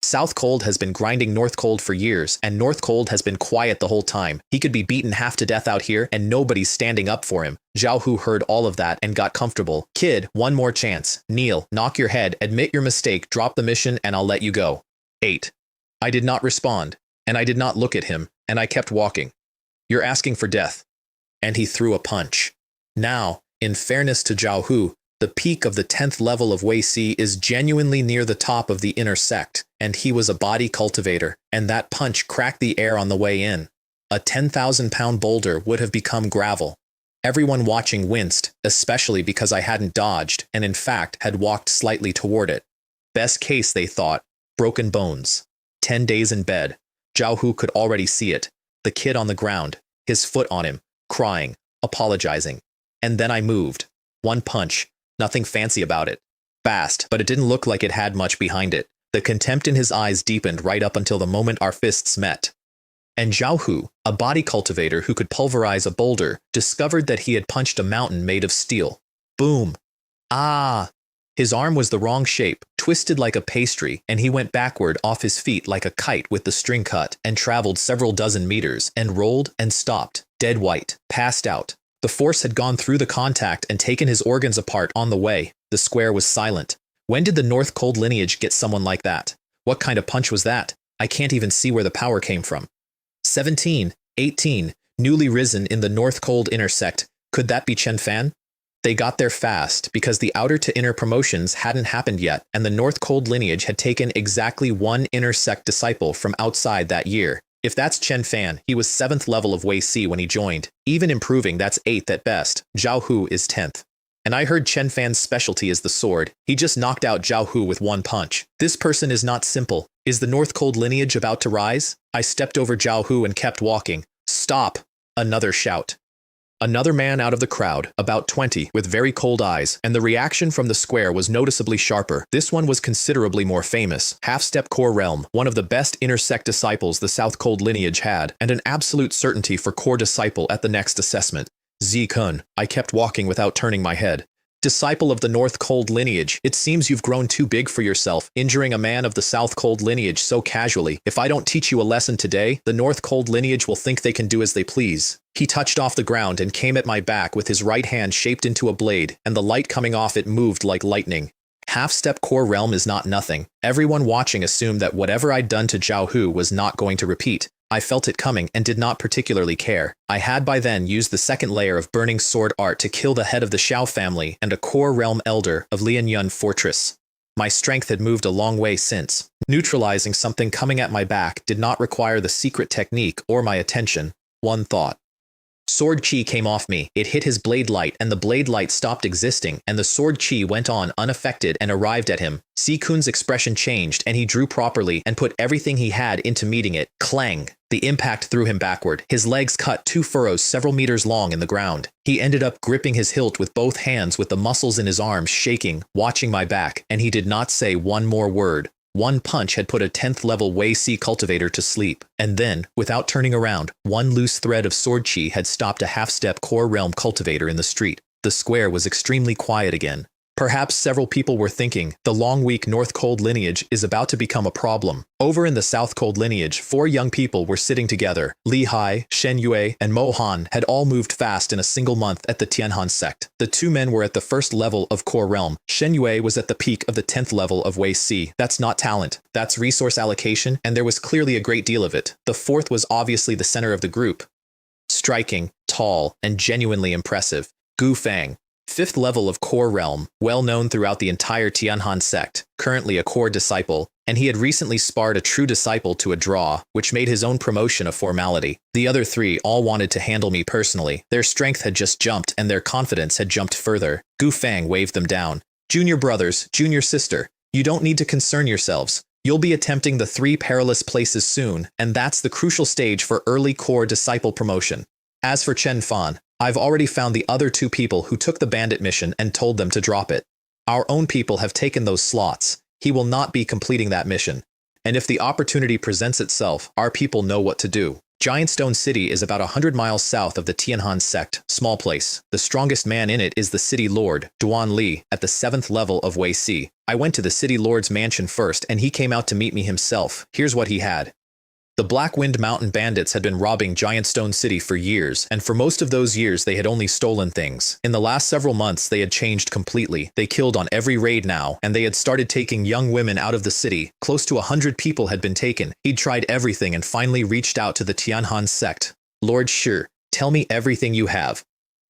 South Cold has been grinding North Cold for years, and North Cold has been quiet the whole time. He could be beaten half to death out here, and nobody's standing up for him. Zhao Hu heard all of that and got comfortable. "Kid, one more chance. Kneel, knock your head, admit your mistake, drop the mission, and I'll let you go." 8. I did not respond, and I did not look at him, and I kept walking. "You're asking for death." And he threw a punch. Now, in fairness to Zhao Hu, the peak of the 10th level of Way C is genuinely near the top of the inner sect, and he was a body cultivator, and that punch cracked the air on the way in. A 10,000-pound boulder would have become gravel. Everyone watching winced, especially because I hadn't dodged, and in fact had walked slightly toward it. Best case, they thought, broken bones. 10 days in bed. Zhao Hu could already see it. The kid on the ground, his foot on him, crying, apologizing. And then I moved. One punch. Nothing fancy about it. Fast, but it didn't look like it had much behind it. The contempt in his eyes deepened right up until the moment our fists met. And Zhao Hu, a body cultivator who could pulverize a boulder, discovered that he had punched a mountain made of steel. Boom. Ah! His arm was the wrong shape, twisted like a pastry, and he went backward off his feet like a kite with the string cut, and traveled several dozen meters, and rolled and stopped, dead white, passed out. The force had gone through the contact and taken his organs apart on the way. The square was silent. When did the North Cold lineage get someone like that? What kind of punch was that? I can't even see where the power came from. 17, 18, newly risen in the North Cold intersect. Could that be Chen Fan? They got there fast because the outer to inner promotions hadn't happened yet, and the North Cold lineage had taken exactly one inner sect disciple from outside that year. If that's Chen Fan, he was 7th level of Wei Si when he joined. Even improving, that's 8th at best. Zhao Hu is 10th. And I heard Chen Fan's specialty is the sword. He just knocked out Zhao Hu with one punch. This person is not simple. Is the North Cold lineage about to rise? I stepped over Zhao Hu and kept walking. Stop! Another shout. Another man out of the crowd, about 20, with very cold eyes, and the reaction from the square was noticeably sharper. This one was considerably more famous. Half-step core realm, one of the best inner sect disciples the South Cold lineage had, and an absolute certainty for core disciple at the next assessment. Z Kun. I kept walking without turning my head. Disciple of the North Cold lineage, it seems you've grown too big for yourself, injuring a man of the South Cold lineage so casually. If I don't teach you a lesson today, the North Cold lineage will think they can do as they please. He touched off the ground and came at my back with his right hand shaped into a blade, and the light coming off it moved like lightning. Half-step core realm is not nothing. Everyone watching assumed that whatever I'd done to Zhao Hu was not going to repeat. I felt it coming and did not particularly care. I had by then used the second layer of burning sword art to kill the head of the Xiao family and a core realm elder of Lianyun Fortress. My strength had moved a long way since. Neutralizing something coming at my back did not require the secret technique or my attention. One thought. Sword chi came off me. It hit his blade light, and the blade light stopped existing, and the sword chi went on unaffected and arrived at him. Si Kun's expression changed, and he drew properly and put everything he had into meeting it. Clang! The impact threw him backward. His legs cut 2 furrows several meters long in the ground. He ended up gripping his hilt with both hands with the muscles in his arms shaking, watching my back, and he did not say one more word. One punch had put a 10th level Wei Si cultivator to sleep, and then, without turning around, one loose thread of sword chi had stopped a half-step core realm cultivator in the street. The square was extremely quiet again. Perhaps several people were thinking, the long weak North Cold lineage is about to become a problem. Over in the South Cold lineage, 4 young people were sitting together. Li Hai, Shen Yue, and Mo Han had all moved fast in a single month at the Tianhan sect. The 2 men were at the 1st level of core realm. Shen Yue was at the peak of the 10th level of Wei Si. That's not talent. That's resource allocation, and there was clearly a great deal of it. The 4th was obviously the center of the group. Striking, tall, and genuinely impressive. Gu Fang. 5th level of core realm, well known throughout the entire Tianhan sect, currently a core disciple, and he had recently sparred a true disciple to a draw, which made his own promotion a formality. The other 3 all wanted to handle me personally. Their strength had just jumped, and their confidence had jumped further. Gu Fang waved them down. Junior brothers, junior sister, you don't need to concern yourselves. You'll be attempting the 3 perilous places soon, and that's the crucial stage for early core disciple promotion. As for Chen Fan, I've already found the other 2 people who took the bandit mission and told them to drop it. Our own people have taken those slots. He will not be completing that mission. And if the opportunity presents itself, our people know what to do. Giant Stone City is about 100 miles south of the Tianhan sect, small place. The strongest man in it is the city lord, Duan Li, at the 7th level of Wei Si. I went to the city lord's mansion first, and he came out to meet me himself. Here's what he had. The Black Wind Mountain bandits had been robbing Giant Stone City for years, and for most of those years they had only stolen things. In the last several months they had changed completely. They killed on every raid now, and they had started taking young women out of the city. Close to 100 people had been taken. He'd tried everything and finally reached out to the Tianhan sect. Lord Shi, tell me everything you have.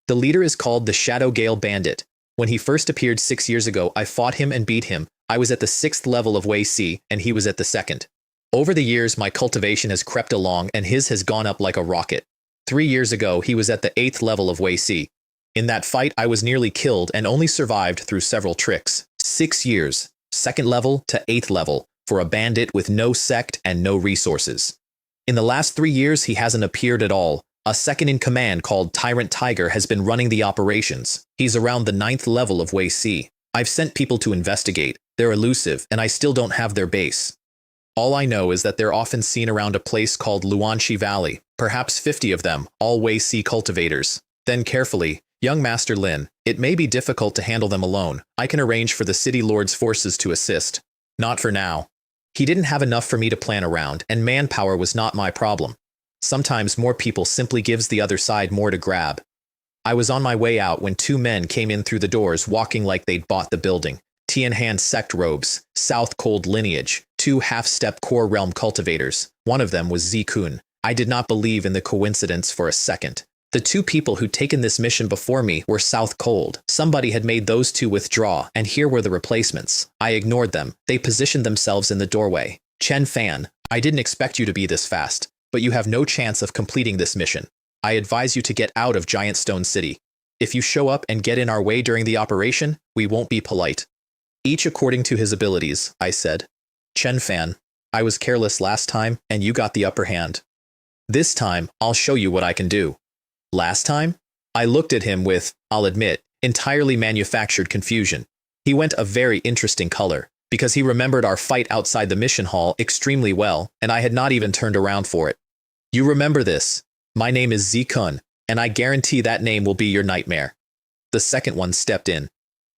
The leader is called the Shadow Gale Bandit. When he first appeared 6 years ago, I fought him and beat him. I was at the 6th level of Wei Si, and he was at the 2nd. Over the years, my cultivation has crept along and his has gone up like a rocket. 3 years ago, he was at the 8th level of Wei Si. In that fight, I was nearly killed and only survived through several tricks. 6 years, 2nd level to 8th level, for a bandit with no sect and no resources. In the last 3 years, he hasn't appeared at all. A second-in-command called Tyrant Tiger has been running the operations. He's around the 9th level of Wei Si. I've sent people to investigate. They're elusive, and I still don't have their base. All I know is that they're often seen around a place called Luanxi Valley, perhaps 50 of them, all Wei Si cultivators. Then carefully, young Master Lin, it may be difficult to handle them alone. I can arrange for the city lord's forces to assist. Not for now. He didn't have enough for me to plan around, and manpower was not my problem. Sometimes more people simply gives the other side more to grab. I was on my way out when 2 men came in through the doors walking like they'd bought the building. Tianhan sect robes, South Cold lineage, 2 half-step core realm cultivators. One of them was Z Kun. I did not believe in the coincidence for a second. The two people who'd taken this mission before me were south cold. Somebody had made those two withdraw, and here were the replacements. I ignored them. They positioned themselves in the doorway. Chen Fan, I didn't expect you to be this fast, but you have no chance of completing this mission. I advise you to get out of Giant Stone City. If you show up and get in our way during the operation, we won't be polite. Each according to his abilities, I said. Chen Fan, I was careless last time, and you got the upper hand. This time, I'll show you what I can do. Last time? I looked at him with, I'll admit, entirely manufactured confusion. He went a very interesting color, because he remembered our fight outside the mission hall extremely well, and I had not even turned around for it. You remember this. My name is Z-Kun, and I guarantee that name will be your nightmare. The second one stepped in.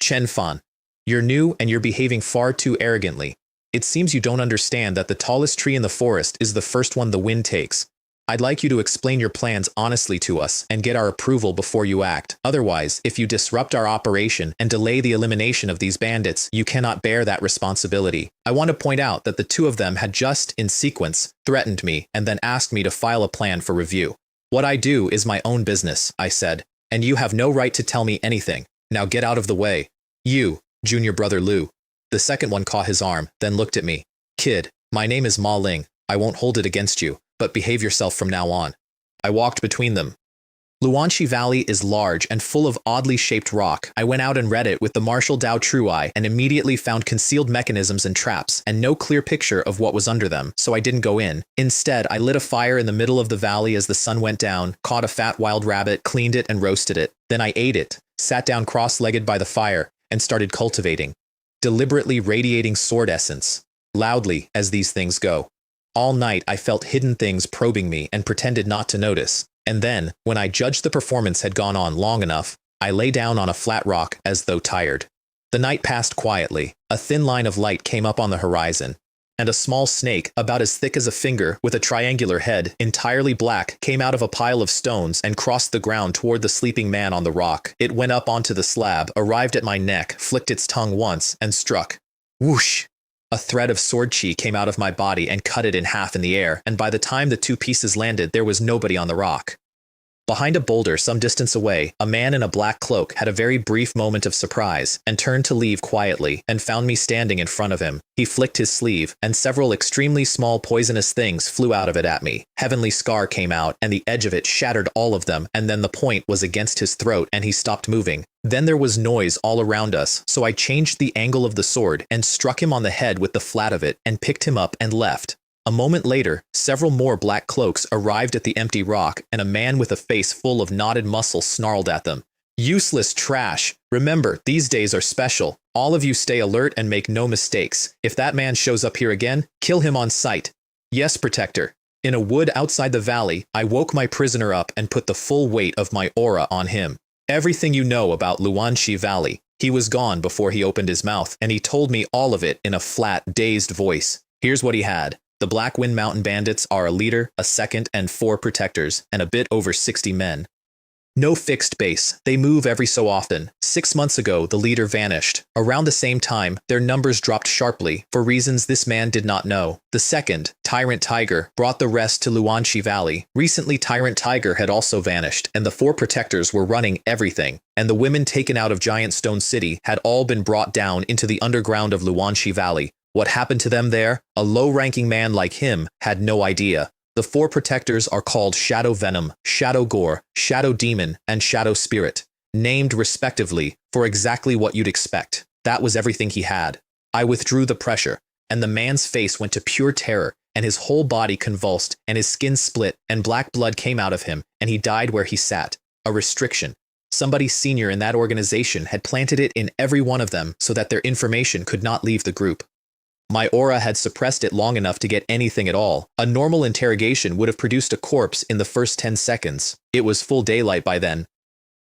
Chen Fan, you're new and you're behaving far too arrogantly. It seems you don't understand that the tallest tree in the forest is the first one the wind takes. I'd like you to explain your plans honestly to us and get our approval before you act. Otherwise, if you disrupt our operation and delay the elimination of these bandits, you cannot bear that responsibility. I want to point out that the two of them had just, in sequence, threatened me and then asked me to file a plan for review. What I do is my own business, I said, and you have no right to tell me anything. Now get out of the way. You, junior brother Liu. The second one caught his arm, then looked at me. Kid, my name is Ma Ling. I won't hold it against you, but behave yourself from now on. I walked between them. Luanxi Valley is large and full of oddly shaped rock. I went out and read it with the martial Dao True Eye and immediately found concealed mechanisms and traps and no clear picture of what was under them, so I didn't go in. Instead, I lit a fire in the middle of the valley as the sun went down, caught a fat wild rabbit, cleaned it and roasted it. Then I ate it, sat down cross-legged by the fire, and started cultivating. Deliberately radiating sword essence. Loudly, as these things go. All night I felt hidden things probing me and pretended not to notice. And then, when I judged the performance had gone on long enough, I lay down on a flat rock as though tired. The night passed quietly. A thin line of light came up on the horizon, and a small snake, about as thick as a finger with a triangular head, entirely black, came out of a pile of stones and crossed the ground toward the sleeping man on the rock. It went up onto the slab, arrived at my neck, flicked its tongue once, and struck. Whoosh! A thread of sword chi came out of my body and cut it in half in the air, and by the time the two pieces landed, there was nobody on the rock. Behind a boulder some distance away, a man in a black cloak had a very brief moment of surprise and turned to leave quietly and found me standing in front of him. He flicked his sleeve, and several extremely small poisonous things flew out of it at me. Heavenly Scar came out, and the edge of it shattered all of them, and then the point was against his throat and he stopped moving. Then there was noise all around us, so I changed the angle of the sword and struck him on the head with the flat of it and picked him up and left. A moment later, several more black cloaks arrived at the empty rock, and a man with a face full of knotted muscle snarled at them. Useless trash! Remember, these days are special. All of you stay alert and make no mistakes. If that man shows up here again, kill him on sight. Yes, Protector. In a wood outside the valley, I woke my prisoner up and put the full weight of my aura on him. Everything you know about Luanxi Valley. He was gone before he opened his mouth, and he told me all of it in a flat, dazed voice. Here's what he had. The Black Wind Mountain Bandits are a leader, a second, and 4 protectors, and a bit over 60 men. No fixed base. They move every so often. 6 months ago, the leader vanished. Around the same time, their numbers dropped sharply, for reasons this man did not know. The second, Tyrant Tiger, brought the rest to Luanxi Valley. Recently, Tyrant Tiger had also vanished, and the 4 protectors were running everything. And the women taken out of Giant Stone City had all been brought down into the underground of Luanxi Valley. What happened to them there? A low-ranking man like him had no idea. The 4 protectors are called Shadow Venom, Shadow Gore, Shadow Demon, and Shadow Spirit, named respectively for exactly what you'd expect. That was everything he had. I withdrew the pressure, and the man's face went to pure terror, and his whole body convulsed, and his skin split, and black blood came out of him, and he died where he sat. A restriction. Somebody senior in that organization had planted it in every one of them so that their information could not leave the group. My aura had suppressed it long enough to get anything at all. A normal interrogation would have produced a corpse in the first 10 seconds. It was full daylight by then.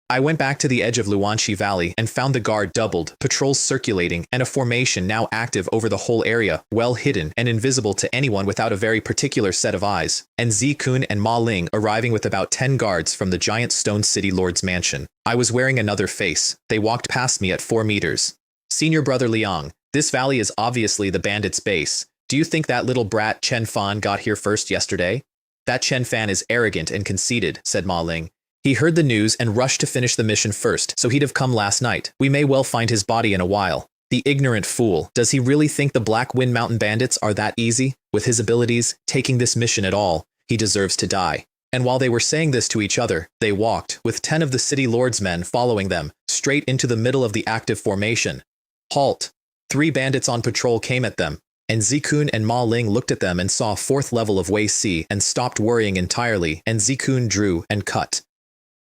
I went back to the edge of Luanxi Valley and found the guard doubled, patrols circulating, and a formation now active over the whole area, well hidden and invisible to anyone without a very particular set of eyes, and Z-Kun and Ma Ling arriving with about 10 guards from the giant Stone City Lord's mansion. I was wearing another face. They walked past me at 4 meters. Senior Brother Liang, this valley is obviously the bandits' base. Do you think that little brat Chen Fan got here first yesterday? That Chen Fan is arrogant and conceited, said Ma Ling. He heard the news and rushed to finish the mission first, so he'd have come last night. We may well find his body in a while. The ignorant fool. Does he really think the Black Wind Mountain bandits are that easy? With his abilities, taking this mission at all, he deserves to die. And while they were saying this to each other, they walked, with 10 of the city lord's men following them, straight into the middle of the active formation. Halt! 3 bandits on patrol came at them, and Zikun and Ma Ling looked at them and saw 4th level of Wei Si and stopped worrying entirely, and Zikun drew and cut.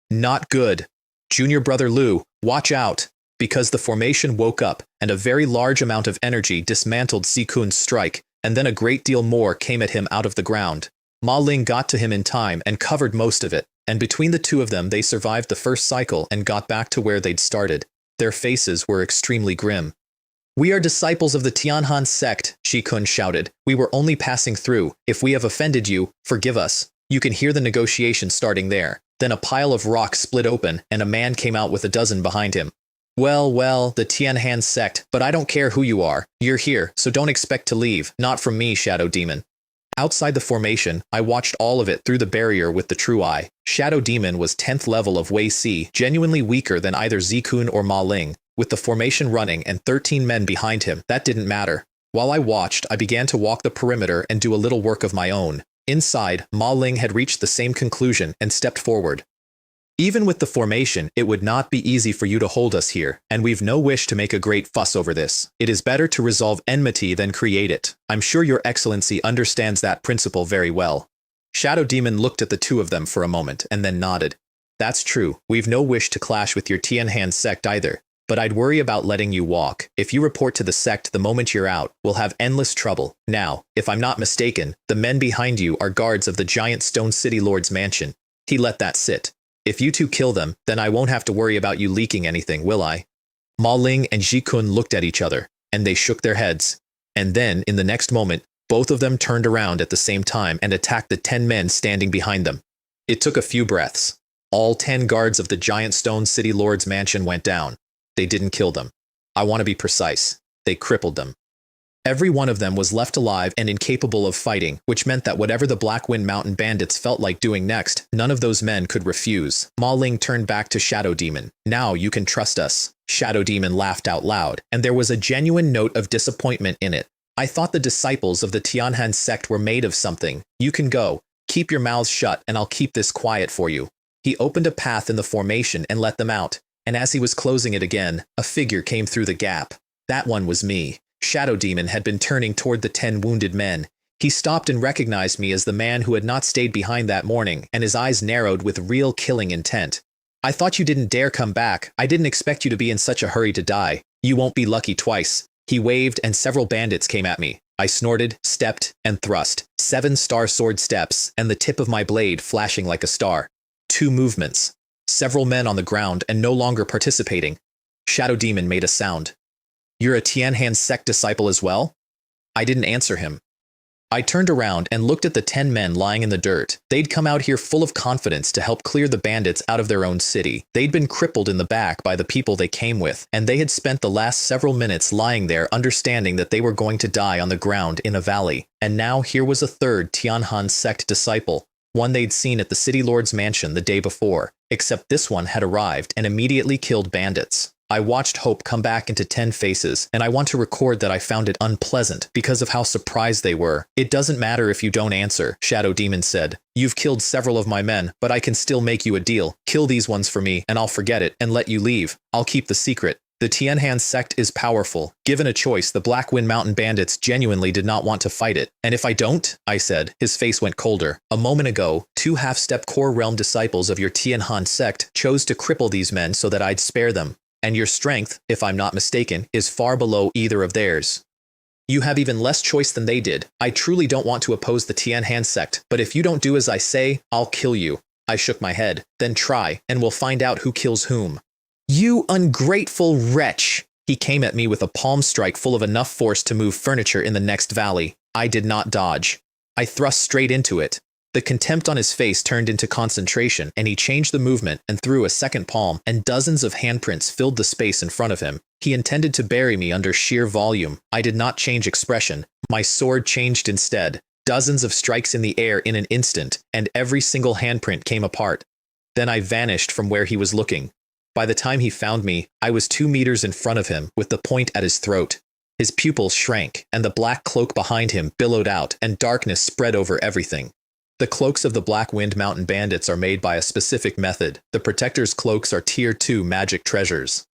Not good. Junior brother Lu, watch out! Because the formation woke up, and a very large amount of energy dismantled Zikun's strike, and then a great deal more came at him out of the ground. Ma Ling got to him in time and covered most of it, and between the two of them they survived the first cycle and got back to where they'd started. Their faces were extremely grim. We are disciples of the Tianhan sect, Shikun shouted. We were only passing through. If we have offended you, forgive us. You can hear the negotiation starting there. Then a pile of rock split open, and a man came out with a dozen behind him. Well, the Tianhan sect, but I don't care who you are. You're here, so don't expect to leave. Not from me, Shadow Demon. Outside the formation, I watched all of it through the barrier with the true eye. Shadow Demon was 10th level of Wei Si, genuinely weaker than either Zikun or Ma Ling. With the formation running and 13 men behind him, that didn't matter. While I watched, I began to walk the perimeter and do a little work of my own. Inside, Ma Ling had reached the same conclusion and stepped forward. Even with the formation, it would not be easy for you to hold us here, and we've no wish to make a great fuss over this. It is better to resolve enmity than create it. I'm sure your excellency understands that principle very well. Shadow Demon looked at the two of them for a moment and then nodded. That's true, we've no wish to clash with your Tianhan sect either. But I'd worry about letting you walk. If you report to the sect the moment you're out, we'll have endless trouble. Now, if I'm not mistaken, the men behind you are guards of the giant Stone City Lord's mansion. He let that sit. If you two kill them, then I won't have to worry about you leaking anything, will I? Ma Ling and Jikun looked at each other, and they shook their heads. And then, in the next moment, both of them turned around at the same time and attacked the 10 men standing behind them. It took a few breaths. All 10 guards of the giant Stone City Lord's mansion went down. They didn't kill them. I want to be precise. They crippled them. Every one of them was left alive and incapable of fighting, which meant that whatever the Black Wind Mountain bandits felt like doing next, none of those men could refuse. Ma Ling turned back to Shadow Demon. Now you can trust us. Shadow Demon laughed out loud, and there was a genuine note of disappointment in it. I thought the disciples of the Tianhan sect were made of something. You can go. Keep your mouths shut, and I'll keep this quiet for you. He opened a path in the formation and let them out. And as he was closing it again, a figure came through the gap. That one was me. Shadow Demon had been turning toward the 10 wounded men. He stopped and recognized me as the man who had not stayed behind that morning, and his eyes narrowed with real killing intent. I thought you didn't dare come back. I didn't expect you to be in such a hurry to die. You won't be lucky twice. He waved, and several bandits came at me. I snorted, stepped, and thrust. 7 star sword steps, and the tip of my blade flashing like a star. 2 movements. Several men on the ground and no longer participating. Shadow Demon made a sound. You're a Tianhan sect disciple as well? I didn't answer him. I turned around and looked at the 10 men lying in the dirt. They'd come out here full of confidence to help clear the bandits out of their own city. They'd been crippled in the back by the people they came with, and they had spent the last several minutes lying there understanding that they were going to die on the ground in a valley. And now here was a third Tianhan sect disciple, one they'd seen at the City Lord's mansion the day before. Except this one had arrived and immediately killed bandits. I watched hope come back into 10 faces, and I want to record that I found it unpleasant because of how surprised they were. It doesn't matter if you don't answer, Shadow Demon said. You've killed several of my men, but I can still make you a deal. Kill these ones for me, and I'll forget it and let you leave. I'll keep the secret. The Tianhan sect is powerful. Given a choice, the Black Wind Mountain bandits genuinely did not want to fight it. And if I don't, I said, his face went colder. A moment ago, 2 half-step core realm disciples of your Tianhan sect chose to cripple these men so that I'd spare them. And your strength, if I'm not mistaken, is far below either of theirs. You have even less choice than they did. I truly don't want to oppose the Tianhan sect, but if you don't do as I say, I'll kill you. I shook my head. Then try, and we'll find out who kills whom. You ungrateful wretch! He came at me with a palm strike full of enough force to move furniture in the next valley. I did not dodge. I thrust straight into it. The contempt on his face turned into concentration, and he changed the movement and threw a second palm, and dozens of handprints filled the space in front of him. He intended to bury me under sheer volume. I did not change expression. My sword changed instead. Dozens of strikes in the air in an instant, and every single handprint came apart. Then I vanished from where he was looking. By the time he found me, I was 2 meters in front of him with the point at his throat. His pupils shrank, and the black cloak behind him billowed out, and darkness spread over everything. The cloaks of the Black Wind Mountain Bandits are made by a specific method. The Protector's cloaks are Tier 2 magic treasures.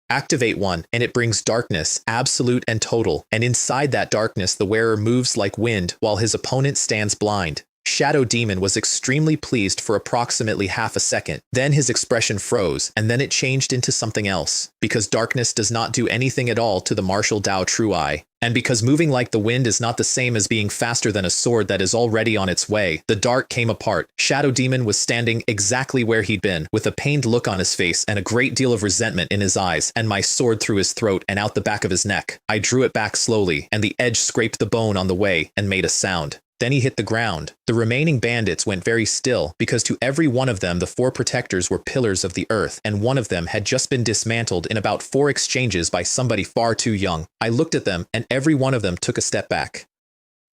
Activate one, and it brings darkness, absolute and total, and inside that darkness the wearer moves like wind while his opponent stands blind. Shadow Demon was extremely pleased for approximately half a second. Then his expression froze, and then it changed into something else, because darkness does not do anything at all to the martial Dao True Eye. And because moving like the wind is not the same as being faster than a sword that is already on its way, the dark came apart. Shadow Demon was standing exactly where he'd been, with a pained look on his face and a great deal of resentment in his eyes, and my sword through his throat and out the back of his neck. I drew it back slowly, and the edge scraped the bone on the way and made a sound. Then he hit the ground. The remaining bandits went very still, because to every one of them the 4 protectors were pillars of the earth, and one of them had just been dismantled in about 4 exchanges by somebody far too young. I looked at them, and every one of them took a step back.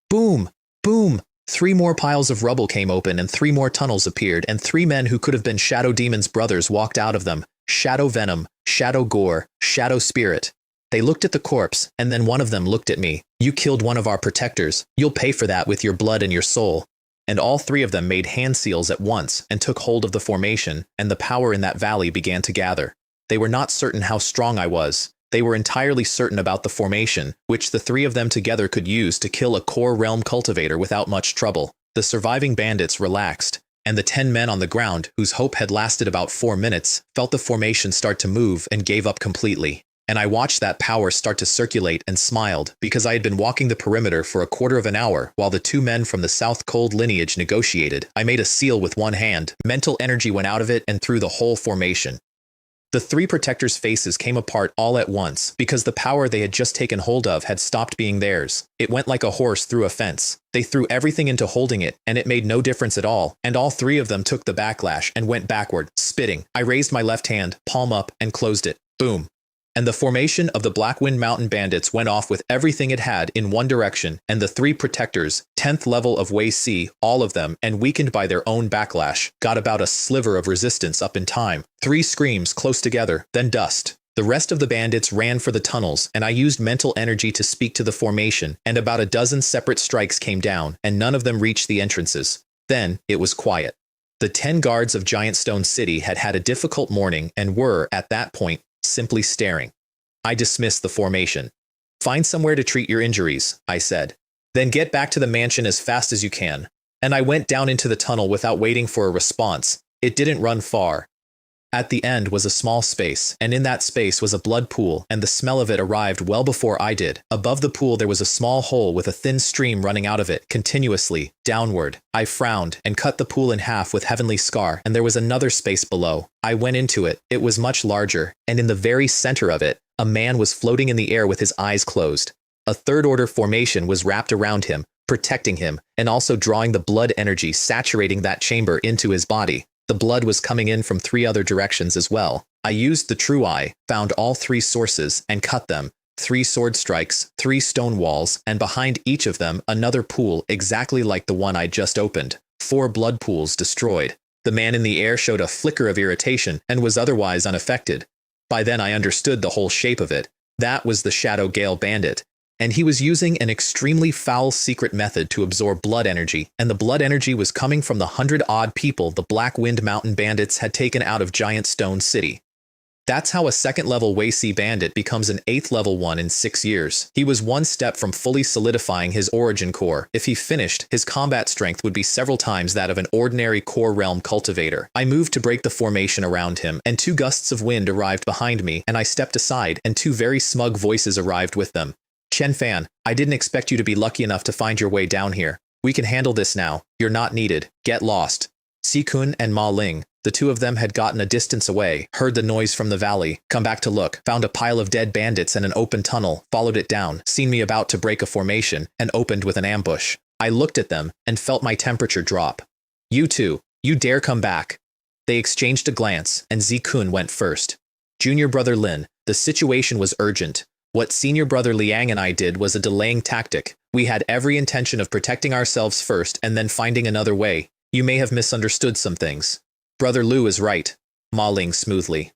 Boom! Boom! 3 more piles of rubble came open, and 3 more tunnels appeared, and 3 men who could have been Shadow Demon's brothers walked out of them. Shadow Venom, Shadow Gore, Shadow Spirit. They looked at the corpse, and then one of them looked at me. You killed one of our protectors. You'll pay for that with your blood and your soul. And all 3 of them made hand seals at once and took hold of the formation, and the power in that valley began to gather. They were not certain how strong I was. They were entirely certain about the formation, which the 3 of them together could use to kill a core realm cultivator without much trouble. The surviving bandits relaxed, and the 10 men on the ground, whose hope had lasted about 4 minutes, felt the formation start to move and gave up completely. And I watched that power start to circulate and smiled, because I had been walking the perimeter for a quarter of an hour while the 2 men from the South Cold lineage negotiated. I made a seal with one hand. Mental energy went out of it and through the whole formation. The 3 protectors' faces came apart all at once, because the power they had just taken hold of had stopped being theirs. It went like a horse through a fence. They threw everything into holding it, and it made no difference at all, and all 3 of them took the backlash and went backward, spitting. I raised my left hand, palm up, and closed it. Boom. And the formation of the Black Wind Mountain Bandits went off with everything it had in one direction, and the 3 protectors, 10th level of Wei Si, all of them, and weakened by their own backlash, got about a sliver of resistance up in time. 3 screams close together, then dust. The rest of the bandits ran for the tunnels, and I used mental energy to speak to the formation, and about a dozen separate strikes came down, and none of them reached the entrances. Then it was quiet. The 10 guards of Giant Stone City had had a difficult morning and were, at that point, simply staring. I dismissed the formation. Find somewhere to treat your injuries, I said. Then get back to the mansion as fast as you can. And I went down into the tunnel without waiting for a response. It didn't run far. At the end was a small space, and in that space was a blood pool, and the smell of it arrived well before I did. Above the pool there was a small hole with a thin stream running out of it, continuously, downward. I frowned, and cut the pool in half with Heavenly Scar, and there was another space below. I went into it. It was much larger, and in the very center of it, a man was floating in the air with his eyes closed. A 3rd order formation was wrapped around him, protecting him, and also drawing the blood energy saturating that chamber into his body. The blood was coming in from 3 other directions as well. I used the True Eye, found all 3 sources, and cut them. 3 sword strikes, 3 stone walls, and behind each of them another pool exactly like the one I just opened. 4 blood pools destroyed. The man in the air showed a flicker of irritation and was otherwise unaffected. By then I understood the whole shape of it. That was the Shadow Gale Bandit. And he was using an extremely foul secret method to absorb blood energy, and the blood energy was coming from the 100-odd people the Black Wind Mountain Bandits had taken out of Giant Stone City. That's how a 2nd-level Wei Si bandit becomes an 8th-level one in 6 years. He was one step from fully solidifying his origin core. If he finished, his combat strength would be several times that of an ordinary core realm cultivator. I moved to break the formation around him, and 2 gusts of wind arrived behind me, and I stepped aside, and 2 very smug voices arrived with them. Chen Fan, I didn't expect you to be lucky enough to find your way down here. We can handle this now. You're not needed. Get lost. Si Kun and Ma Ling, the 2 of them had gotten a distance away, heard the noise from the valley, come back to look, found a pile of dead bandits and an open tunnel, followed it down, seen me about to break a formation, and opened with an ambush. I looked at them and felt my temperature drop. You 2, you dare come back. They exchanged a glance, and Zi Kun went first. Junior brother Lin, the situation was urgent. What senior brother Liang and I did was a delaying tactic. We had every intention of protecting ourselves first and then finding another way. You may have misunderstood some things. Brother Lu is right, Ma Ling smoothly.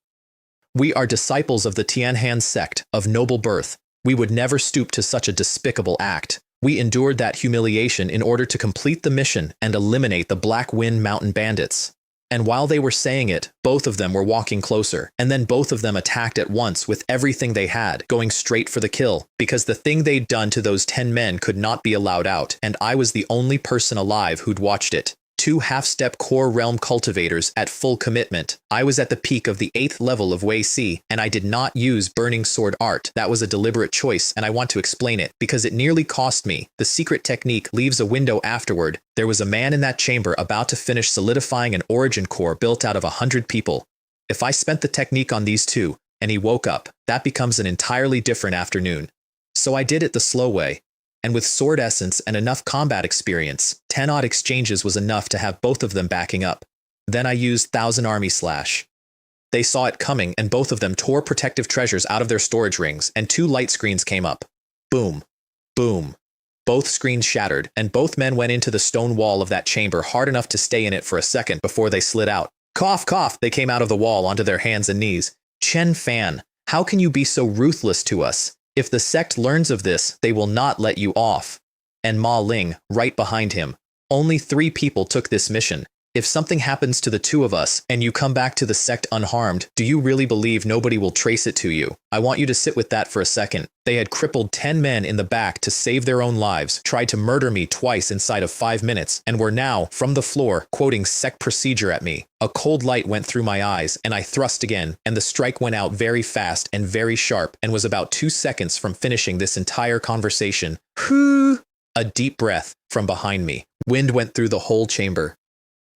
We are disciples of the Tianhan sect, of noble birth. We would never stoop to such a despicable act. We endured that humiliation in order to complete the mission and eliminate the Black Wind Mountain bandits. And while they were saying it, both of them were walking closer, and then both of them attacked at once with everything they had, going straight for the kill, because the thing they'd done to those 10 men could not be allowed out, and I was the only person alive who'd watched it. 2 half-step core realm cultivators at full commitment. I was at the peak of the 8th level of Wei Si, and I did not use Burning Sword art. That was a deliberate choice, and I want to explain it, because it nearly cost me. The secret technique leaves a window afterward. There was a man in that chamber about to finish solidifying an origin core built out of 100 people. If I spent the technique on these 2, and he woke up, that becomes an entirely different afternoon. So I did it the slow way. And with sword essence and enough combat experience, 10-odd exchanges was enough to have both of them backing up. Then I used 1000 Army Slash. They saw it coming and both of them tore protective treasures out of their storage rings and 2 light screens came up. Boom. Boom. Both screens shattered and both men went into the stone wall of that chamber hard enough to stay in it for a second before they slid out. Cough, cough, they came out of the wall onto their hands and knees. Chen Fan, how can you be so ruthless to us? If the sect learns of this, they will not let you off. And Ma Ling, right behind him. Only 3 people took this mission. If something happens to the 2 of us, and you come back to the sect unharmed, do you really believe nobody will trace it to you? I want you to sit with that for a second. They had crippled 10 men in the back to save their own lives, tried to murder me twice inside of 5 minutes, and were now, from the floor, quoting sect procedure at me. A cold light went through my eyes, and I thrust again, and the strike went out very fast and very sharp, and was about 2 seconds from finishing this entire conversation. Whoo! A deep breath from behind me. Wind went through the whole chamber.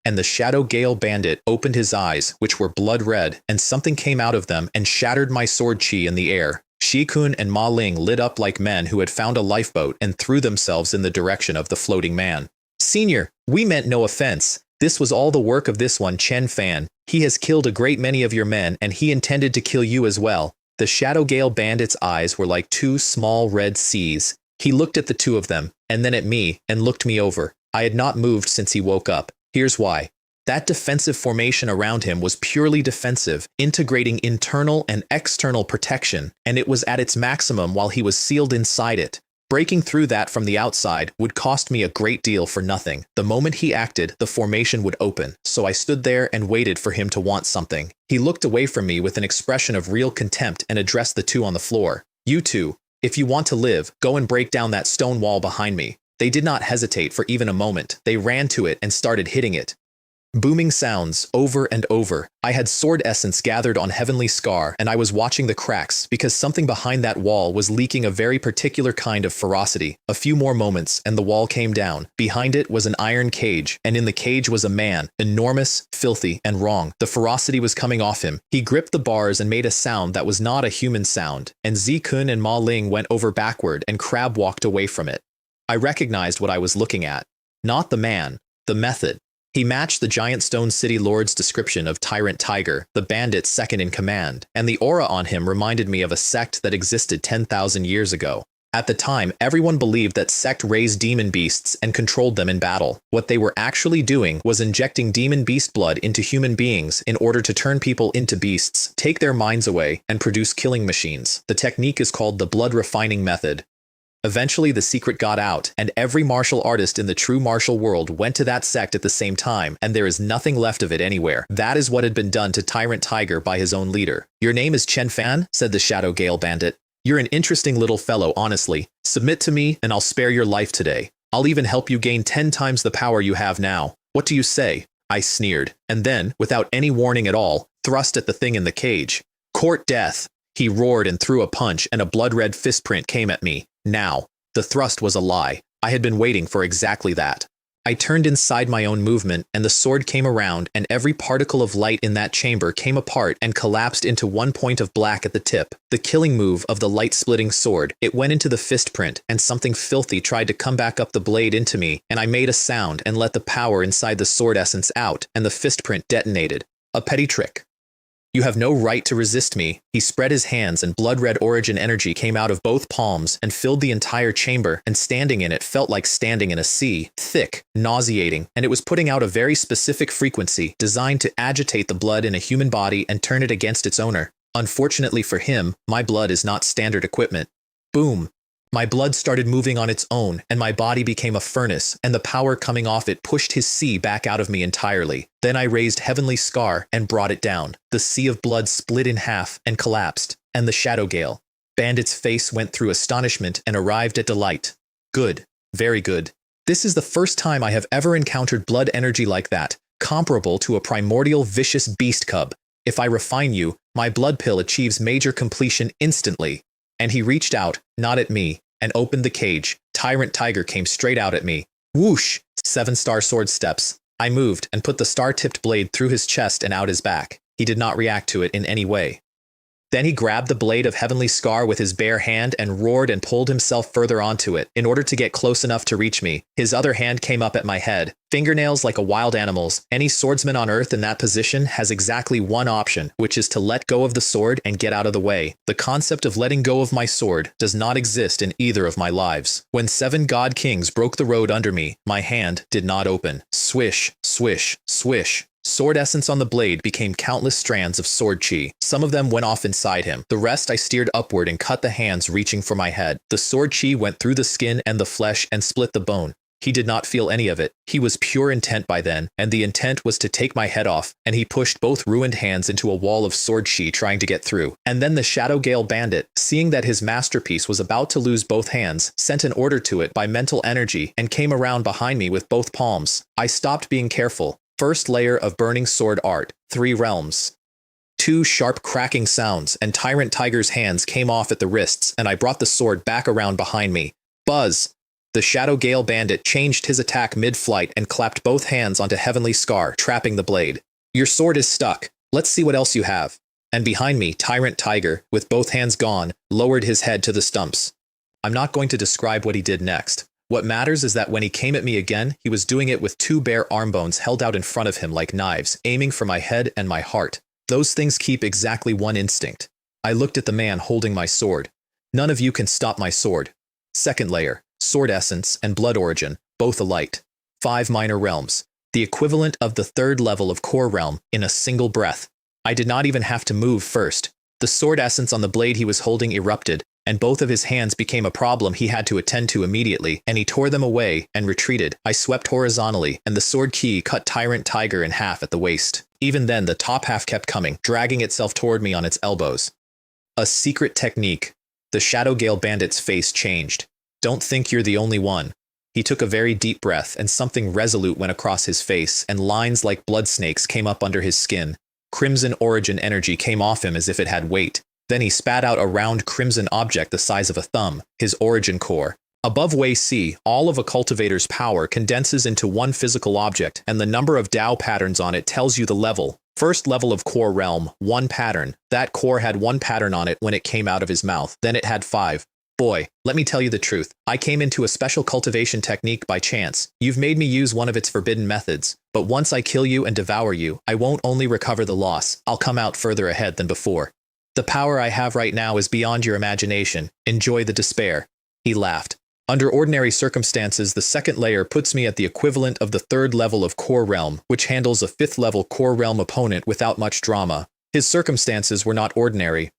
And the Shadow Gale Bandit opened his eyes, which were blood red, and something came out of them and shattered my sword chi in the air. Shi-kun and Ma Ling lit up like men who had found a lifeboat and threw themselves in the direction of the floating man. Senior, we meant no offense. This was all the work of this one Chen Fan. He has killed a great many of your men, and he intended to kill you as well. The Shadow Gale Bandit's eyes were like 2 small red seas. He looked at the 2 of them, and then at me, and looked me over. I had not moved since he woke up. Here's why. That defensive formation around him was purely defensive, integrating internal and external protection, and it was at its maximum while he was sealed inside it. Breaking through that from the outside would cost me a great deal for nothing. The moment he acted, the formation would open, so I stood there and waited for him to want something. He looked away from me with an expression of real contempt and addressed the 2 on the floor. You 2, if you want to live, go and break down that stone wall behind me. They did not hesitate for even a moment. They ran to it and started hitting it. Booming sounds, over and over. I had sword essence gathered on Heavenly Scar, and I was watching the cracks because something behind that wall was leaking a very particular kind of ferocity. A few more moments, and the wall came down. Behind it was an iron cage, and in the cage was a man, enormous, filthy, and wrong. The ferocity was coming off him. He gripped the bars and made a sound that was not a human sound, and Zi-kun and Ma Ling went over backward and crab walked away from it. I recognized what I was looking at. Not the man, the method. He matched the giant stone city lord's description of Tyrant Tiger, the bandit's second in command, and the aura on him reminded me of a sect that existed 10,000 years ago. At the time, everyone believed that sect raised demon beasts and controlled them in battle. What they were actually doing was injecting demon beast blood into human beings in order to turn people into beasts, take their minds away, and produce killing machines. The technique is called the blood refining method. Eventually, the secret got out, and every martial artist in the true martial world went to that sect at the same time, and there is nothing left of it anywhere. That is what had been done to Tyrant Tiger by his own leader. Your name is Chen Fan? Said the Shadow Gale Bandit. You're an interesting little fellow, honestly. Submit to me, and I'll spare your life today. I'll even help you gain 10 times the power you have now. What do you say? I sneered, and then, without any warning at all, thrust at the thing in the cage. Court death! He roared and threw a punch, and a blood-red fist print came at me. Now, the thrust was a lie. I had been waiting for exactly that. I turned inside my own movement, and the sword came around, and every particle of light in that chamber came apart and collapsed into one point of black at the tip. The killing move of the light-splitting sword. It went into the fist print, and something filthy tried to come back up the blade into me, and I made a sound and let the power inside the sword essence out, and the fist print detonated. A petty trick. You have no right to resist me. He spread his hands and blood-red origin energy came out of both palms and filled the entire chamber, and standing in it felt like standing in a sea, thick, nauseating, and it was putting out a very specific frequency designed to agitate the blood in a human body and turn it against its owner. Unfortunately for him, my blood is not standard equipment. Boom. My blood started moving on its own, and my body became a furnace, and the power coming off it pushed his sea back out of me entirely. Then I raised Heavenly Scar and brought it down. The sea of blood split in half and collapsed, and the Shadow Gale. Bandit's face went through astonishment and arrived at delight. Good. Very good. This is the first time I have ever encountered blood energy like that, comparable to a primordial vicious beast cub. If I refine you, my blood pill achieves major completion instantly. And he reached out, not at me, and opened the cage. Tyrant Tiger came straight out at me. Whoosh! 7-star sword steps. I moved and put the star-tipped blade through his chest and out his back. He did not react to it in any way. Then he grabbed the blade of Heavenly Scar with his bare hand and roared and pulled himself further onto it in order to get close enough to reach me. His other hand came up at my head, fingernails like a wild animal's. Any swordsman on Earth in that position has exactly one option, which is to let go of the sword and get out of the way. The concept of letting go of my sword does not exist in either of my lives. When 7 god kings broke the road under me, my hand did not open. Swish, swish, swish. Sword essence on the blade became countless strands of sword chi. Some of them went off inside him. The rest I steered upward and cut the hands reaching for my head. The sword chi went through the skin and the flesh and split the bone. He did not feel any of it. He was pure intent by then, and the intent was to take my head off, and he pushed both ruined hands into a wall of sword chi trying to get through. And then the Shadow Gale Bandit, seeing that his masterpiece was about to lose both hands, sent an order to it by mental energy and came around behind me with both palms. I stopped being careful. First layer of burning sword art, 3 realms. 2 sharp cracking sounds, and Tyrant Tiger's hands came off at the wrists, and I brought the sword back around behind me. Buzz! The Shadow Gale Bandit changed his attack mid-flight and clapped both hands onto Heavenly Scar, trapping the blade. Your sword is stuck. Let's see what else you have. And behind me, Tyrant Tiger, with both hands gone, lowered his head to the stumps. I'm not going to describe what he did next. What matters is that when he came at me again, he was doing it with 2 bare arm bones held out in front of him like knives, aiming for my head and my heart. Those things keep exactly one instinct. I looked at the man holding my sword. None of you can stop my sword. Second layer, sword essence and blood origin, both alike. 5 minor realms, the equivalent of the 3rd level of core realm in a single breath. I did not even have to move first. The sword essence on the blade he was holding erupted, and both of his hands became a problem he had to attend to immediately, and he tore them away and retreated. I swept horizontally, and the sword key cut Tyrant Tiger in half at the waist. Even then, the top half kept coming, dragging itself toward me on its elbows. A secret technique. The Shadow Gale Bandit's face changed. Don't think you're the only one. He took a very deep breath, and something resolute went across his face, and lines like blood snakes came up under his skin. Crimson origin energy came off him as if it had weight. Then he spat out a round crimson object the size of a thumb, his origin core. Above Way C, all of a cultivator's power condenses into one physical object, and the number of Tao patterns on it tells you the level. First level of core realm, 1 pattern. That core had 1 pattern on it when it came out of his mouth. Then it had 5. Boy, let me tell you the truth. I came into a special cultivation technique by chance. You've made me use one of its forbidden methods. But once I kill you and devour you, I won't only recover the loss, I'll come out further ahead than before. The power I have right now is beyond your imagination. Enjoy the despair. He laughed. Under ordinary circumstances, the 2nd layer puts me at the equivalent of the 3rd level of core realm, which handles a 5th level core realm opponent without much drama. His circumstances were not ordinary.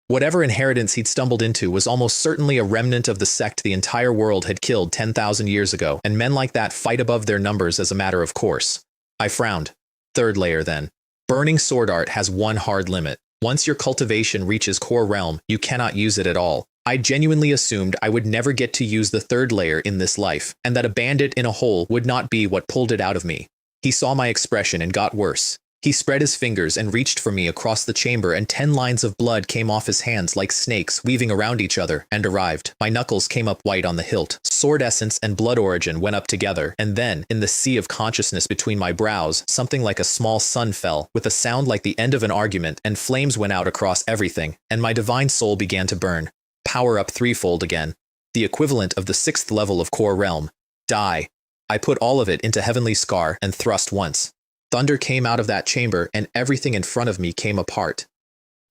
Whatever inheritance he'd stumbled into was almost certainly a remnant of the sect the entire world had killed 10,000 years ago, and men like that fight above their numbers as a matter of course. I frowned. 3rd layer then. Burning sword art has one hard limit. Once your cultivation reaches core realm, you cannot use it at all. I genuinely assumed I would never get to use the 3rd layer in this life, and that a bandit in a hole would not be what pulled it out of me. He saw my expression and got worse. He spread his fingers and reached for me across the chamber, and 10 lines of blood came off his hands like snakes weaving around each other, and arrived. My knuckles came up white on the hilt. Sword essence and blood origin went up together, and then, in the sea of consciousness between my brows, something like a small sun fell, with a sound like the end of an argument, and flames went out across everything, and my divine soul began to burn. Power up 3-fold again. The equivalent of the 6th level of core realm. Die. I put all of it into Heavenly Scar and thrust once. Thunder came out of that chamber and everything in front of me came apart.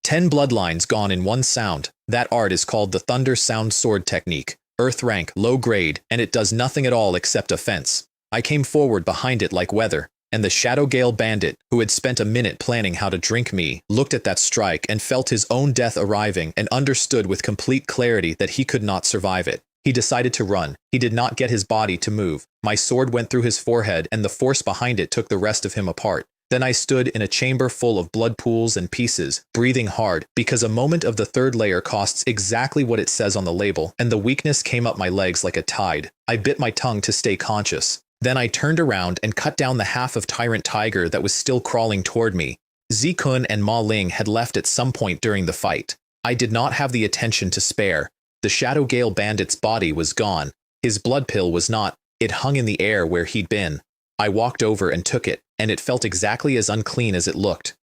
10 bloodlines gone in one sound. That art is called the Thunder Sound Sword technique. Earth rank, low grade, and it does nothing at all except offense. I came forward behind it like weather, and the Shadow Gale bandit, who had spent a minute planning how to drink me, looked at that strike and felt his own death arriving and understood with complete clarity that he could not survive it. He decided to run. He did not get his body to move. My sword went through his forehead and the force behind it took the rest of him apart. Then I stood in a chamber full of blood pools and pieces, breathing hard, because a moment of the third layer costs exactly what it says on the label, and the weakness came up my legs like a tide. I bit my tongue to stay conscious. Then I turned around and cut down the half of Tyrant Tiger that was still crawling toward me. Zikun and Ma Ling had left at some point during the fight. I did not have the attention to spare. The Shadow Gale bandit's body was gone. His blood pill was not. It hung in the air where he'd been. I walked over and took it, and it felt exactly as unclean as it looked.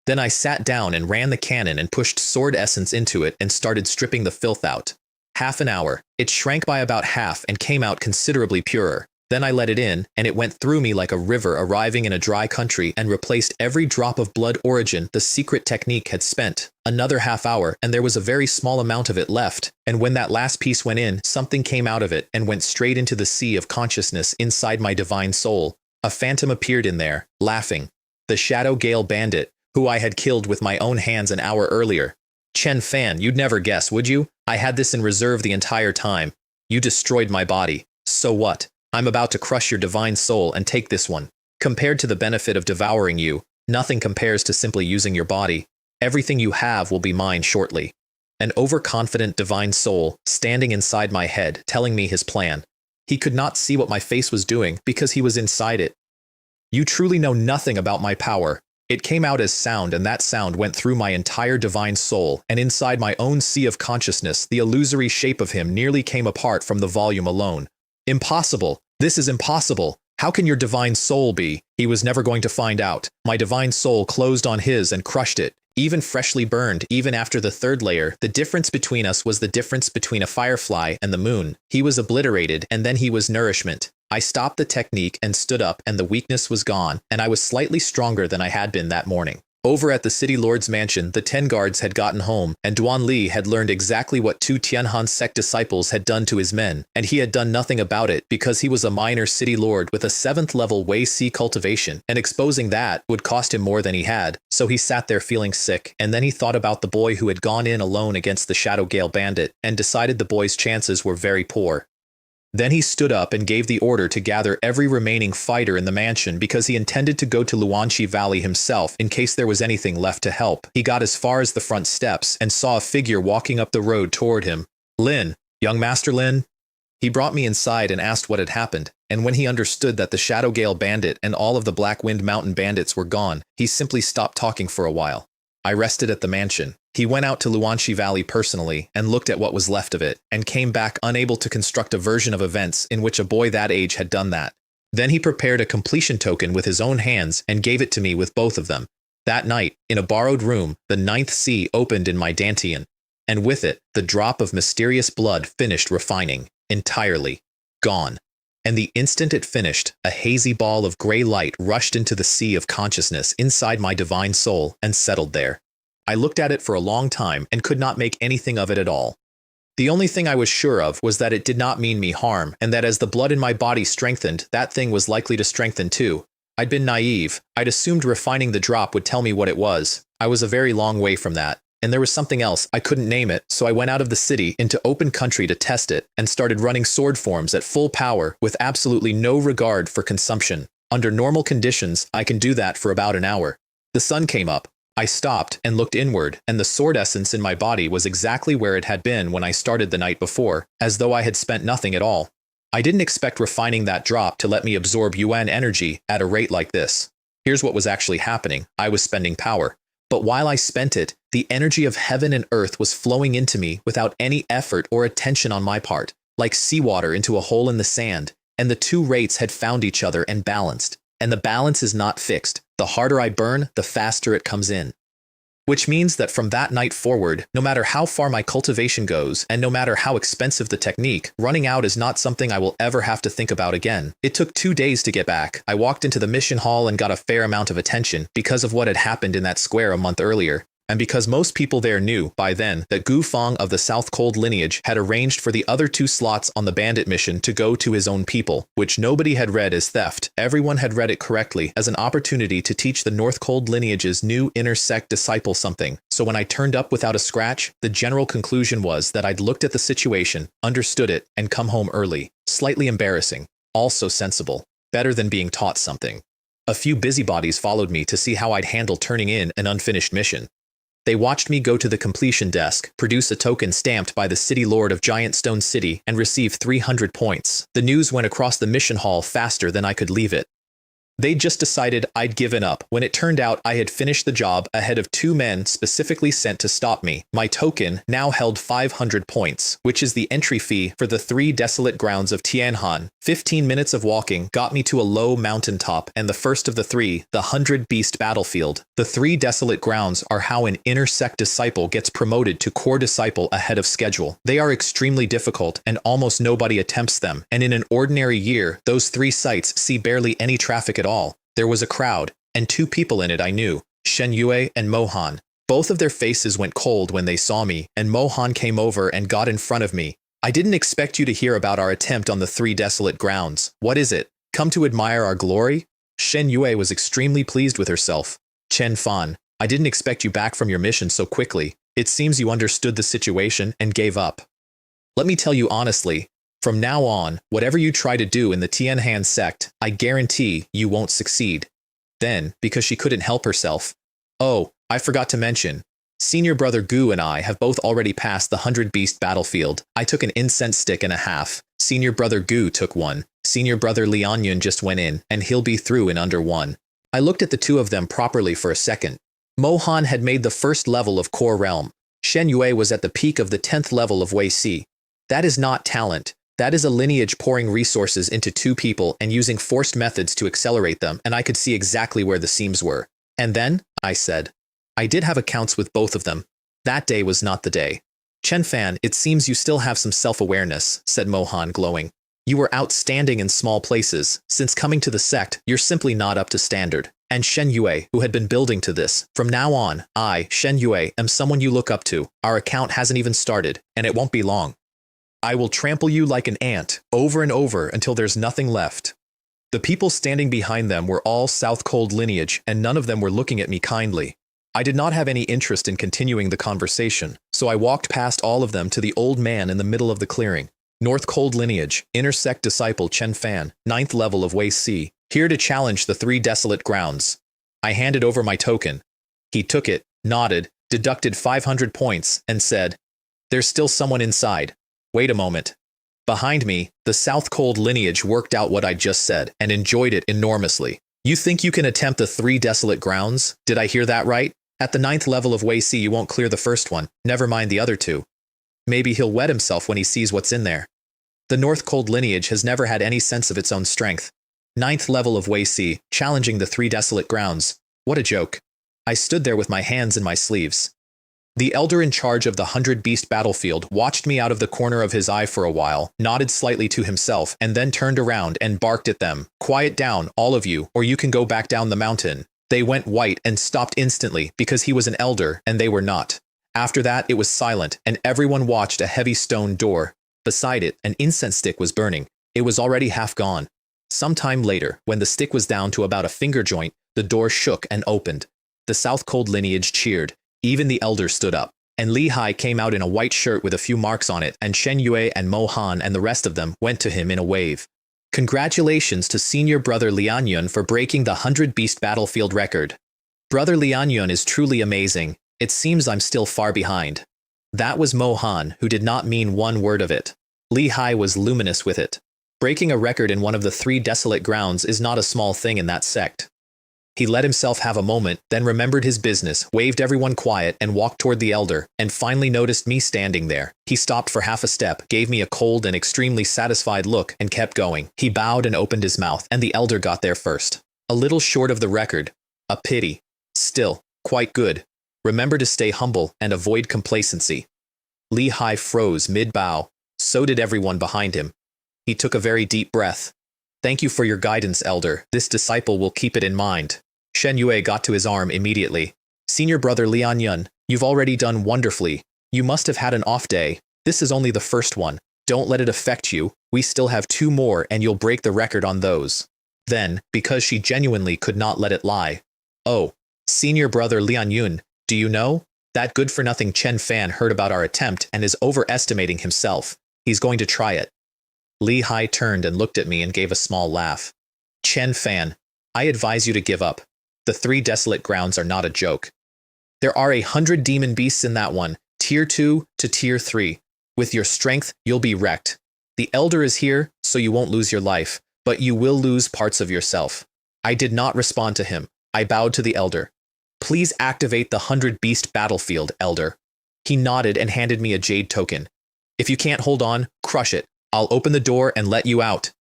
Then I sat down and ran the cannon and pushed sword essence into it and started stripping the filth out. Half an hour. It shrank by about half and came out considerably purer. Then I let it in, and it went through me like a river arriving in a dry country and replaced every drop of blood origin the secret technique had spent. Another half hour, and there was a very small amount of it left, and when that last piece went in, something came out of it and went straight into the sea of consciousness inside my divine soul. A phantom appeared in there, laughing. The Shadow Gale bandit, who I had killed with my own hands an hour earlier. Chen Fan, you'd never guess, would you? I had this in reserve the entire time. You destroyed my body. So what? I'm about to crush your divine soul and take this one. Compared to the benefit of devouring you, nothing compares to simply using your body. Everything you have will be mine shortly. An overconfident divine soul standing inside my head telling me his plan. He could not see what my face was doing because he was inside it. You truly know nothing about my power. It came out as sound, and that sound went through my entire divine soul, and inside my own sea of consciousness, the illusory shape of him nearly came apart from the volume alone. Impossible. This is impossible. How can your divine soul be? He was never going to find out. My divine soul closed on his and crushed it. Even freshly burned, even after the third layer, the difference between us was the difference between a firefly and the moon. He was obliterated, and then he was nourishment. I stopped the technique and stood up, and the weakness was gone, and I was slightly stronger than I had been that morning. Over at the city lord's mansion, the 10 guards had gotten home, and Duan Li had learned exactly what 2 Tianhan sect disciples had done to his men, and he had done nothing about it because he was a minor city lord with a 7th level Wei Si cultivation, and exposing that would cost him more than he had, so he sat there feeling sick, and then he thought about the boy who had gone in alone against the Shadow Gale bandit, and decided the boy's chances were very poor. Then he stood up and gave the order to gather every remaining fighter in the mansion because he intended to go to Luanxi Valley himself in case there was anything left to help. He got as far as the front steps and saw a figure walking up the road toward him. Lin, young Master Lin? He brought me inside and asked what had happened, and when he understood that the Shadow Gale bandit and all of the Black Wind Mountain bandits were gone, he simply stopped talking for a while. I rested at the mansion. He went out to Luanxi Valley personally and looked at what was left of it, and came back unable to construct a version of events in which a boy that age had done that. Then he prepared a completion token with his own hands and gave it to me with both of them. That night, in a borrowed room, the 9th sea opened in my dantian, and with it, the drop of mysterious blood finished refining, entirely. Gone. And the instant it finished, a hazy ball of gray light rushed into the sea of consciousness inside my divine soul and settled there. I looked at it for a long time and could not make anything of it at all. The only thing I was sure of was that it did not mean me harm, and that as the blood in my body strengthened, that thing was likely to strengthen too. I'd been naive. I'd assumed refining the drop would tell me what it was. I was a very long way from that. And there was something else, I couldn't name it, so I went out of the city into open country to test it, and started running sword forms at full power with absolutely no regard for consumption. Under normal conditions, I can do that for about an hour. The sun came up. I stopped and looked inward, and the sword essence in my body was exactly where it had been when I started the night before, as though I had spent nothing at all. I didn't expect refining that drop to let me absorb yuan energy at a rate like this. Here's what was actually happening. I was spending power. But while I spent it, the energy of heaven and earth was flowing into me without any effort or attention on my part, like seawater into a hole in the sand, and the two rates had found each other and balanced. And the balance is not fixed. The harder I burn, the faster it comes in. Which means that from that night forward, no matter how far my cultivation goes, and no matter how expensive the technique, running out is not something I will ever have to think about again. It took 2 days to get back. I walked into the mission hall and got a fair amount of attention because of what had happened in that square a month earlier. And because most people there knew, by then, that Gu Feng of the South Cold lineage had arranged for the other 2 slots on the bandit mission to go to his own people, which nobody had read as theft. Everyone had read it correctly as an opportunity to teach the North Cold lineage's new inner sect disciple something. So when I turned up without a scratch, the general conclusion was that I'd looked at the situation, understood it, and come home early. Slightly embarrassing. Also sensible. Better than being taught something. A few busybodies followed me to see how I'd handle turning in an unfinished mission. They watched me go to the completion desk, produce a token stamped by the City Lord of Giant Stone City, and receive 300 points. The news went across the mission hall faster than I could leave it. They just decided I'd given up when it turned out I had finished the job ahead of 2 men specifically sent to stop me. My token now held 500 points, which is the entry fee for the 3 desolate grounds of Tianhan. 15 minutes of walking got me to a low mountaintop and the first of the 3, the 100 Beast Battlefield. The 3 desolate grounds are how an inner sect disciple gets promoted to core disciple ahead of schedule. They are extremely difficult and almost nobody attempts them, and in an ordinary year, those 3 sites see barely any traffic at all. There was a crowd, and 2 people in it I knew, Shen Yue and Mohan. Both of their faces went cold when they saw me, and Mohan came over and got in front of me. I didn't expect you to hear about our attempt on the 3 desolate grounds. What is it? Come to admire our glory? Shen Yue was extremely pleased with herself. Chen Fan, I didn't expect you back from your mission so quickly. It seems you understood the situation and gave up. Let me tell you honestly, from now on, whatever you try to do in the Tianhan sect, I guarantee you won't succeed. Then, because she couldn't help herself. Oh, I forgot to mention. Senior brother Gu and I have both already passed the 100 Beast Battlefield. I took an incense stick and a half. Senior brother Gu took one. Senior brother Lianyun just went in, and he'll be through in under 1. I looked at the 2 of them properly for a second. Mohan had made the 1st level of Core Realm. Shen Yue was at the peak of the 10th level of Wei Si. That is not talent. That is a lineage pouring resources into 2 people and using forced methods to accelerate them, and I could see exactly where the seams were. And then, I said, I did have accounts with both of them. That day was not the day. Chen Fan, it seems you still have some self-awareness, said Mohan, glowing. You were outstanding in small places. Since coming to the sect, you're simply not up to standard. And Shen Yue, who had been building to this. From now on, I, Shen Yue, am someone you look up to. Our account hasn't even started, and it won't be long. I will trample you like an ant, over and over until there's nothing left. The people standing behind them were all South Cold lineage, and none of them were looking at me kindly. I did not have any interest in continuing the conversation, so I walked past all of them to the old man in the middle of the clearing. North Cold lineage, inner sect disciple Chen Fan, 9th level of Wei Si, here to challenge the 3 desolate grounds. I handed over my token. He took it, nodded, deducted 500 points, and said, There's still someone inside. Wait a moment. Behind me, the South Cold lineage worked out what I just said and enjoyed it enormously. You think you can attempt the 3 desolate grounds? Did I hear that right? At the 9th level of Wei Si, you won't clear the first one. Never mind the other 2. Maybe he'll wet himself when he sees what's in there. The North Cold lineage has never had any sense of its own strength. 9th level of Wei Si, challenging the 3 desolate grounds. What a joke. I stood there with my hands in my sleeves. The elder in charge of the 100 Beast Battlefield watched me out of the corner of his eye for a while, nodded slightly to himself, and then turned around and barked at them. Quiet down, all of you, or you can go back down the mountain. They went white and stopped instantly because he was an elder and they were not. After that, it was silent, and everyone watched a heavy stone door. Beside it, an incense stick was burning. It was already half gone. Some time later, when the stick was down to about a finger joint, the door shook and opened. The South Cold lineage cheered. Even the elder stood up, and Li Hai came out in a white shirt with a few marks on it, and Shen Yue and Mohan and the rest of them went to him in a wave. Congratulations to senior brother Lianyun for breaking the 100 Beast Battlefield record. Brother Lianyun is truly amazing. It seems I'm still far behind. That was Mohan, who did not mean one word of it. Li Hai was luminous with it. Breaking a record in one of the 3 desolate grounds is not a small thing in that sect. He let himself have a moment, then remembered his business, waved everyone quiet, and walked toward the elder, and finally noticed me standing there. He stopped for half a step, gave me a cold and extremely satisfied look, and kept going. He bowed and opened his mouth, and the elder got there first. A little short of the record. A pity. Still, quite good. Remember to stay humble and avoid complacency. Li Hai froze mid-bow. So did everyone behind him. He took a very deep breath. Thank you for your guidance, Elder. This disciple will keep it in mind. Shen Yue got to his arm immediately. Senior brother Lian Yun, you've already done wonderfully. You must have had an off day. This is only the first one. Don't let it affect you. We still have 2 more and you'll break the record on those. Then, because she genuinely could not let it lie. Oh, senior brother Lian Yun, do you know? That good-for-nothing Chen Fan heard about our attempt and is overestimating himself. He's going to try it. Li Hai turned and looked at me and gave a small laugh. Chen Fan, I advise you to give up. The 3 desolate grounds are not a joke. There are 100 demon beasts in that one, tier 2 to tier 3. With your strength, you'll be wrecked. The Elder is here, so you won't lose your life, but you will lose parts of yourself. I did not respond to him. I bowed to the Elder. Please activate the 100 beast battlefield, Elder. He nodded and handed me a jade token. If you can't hold on, crush it. I'll open the door and let you out.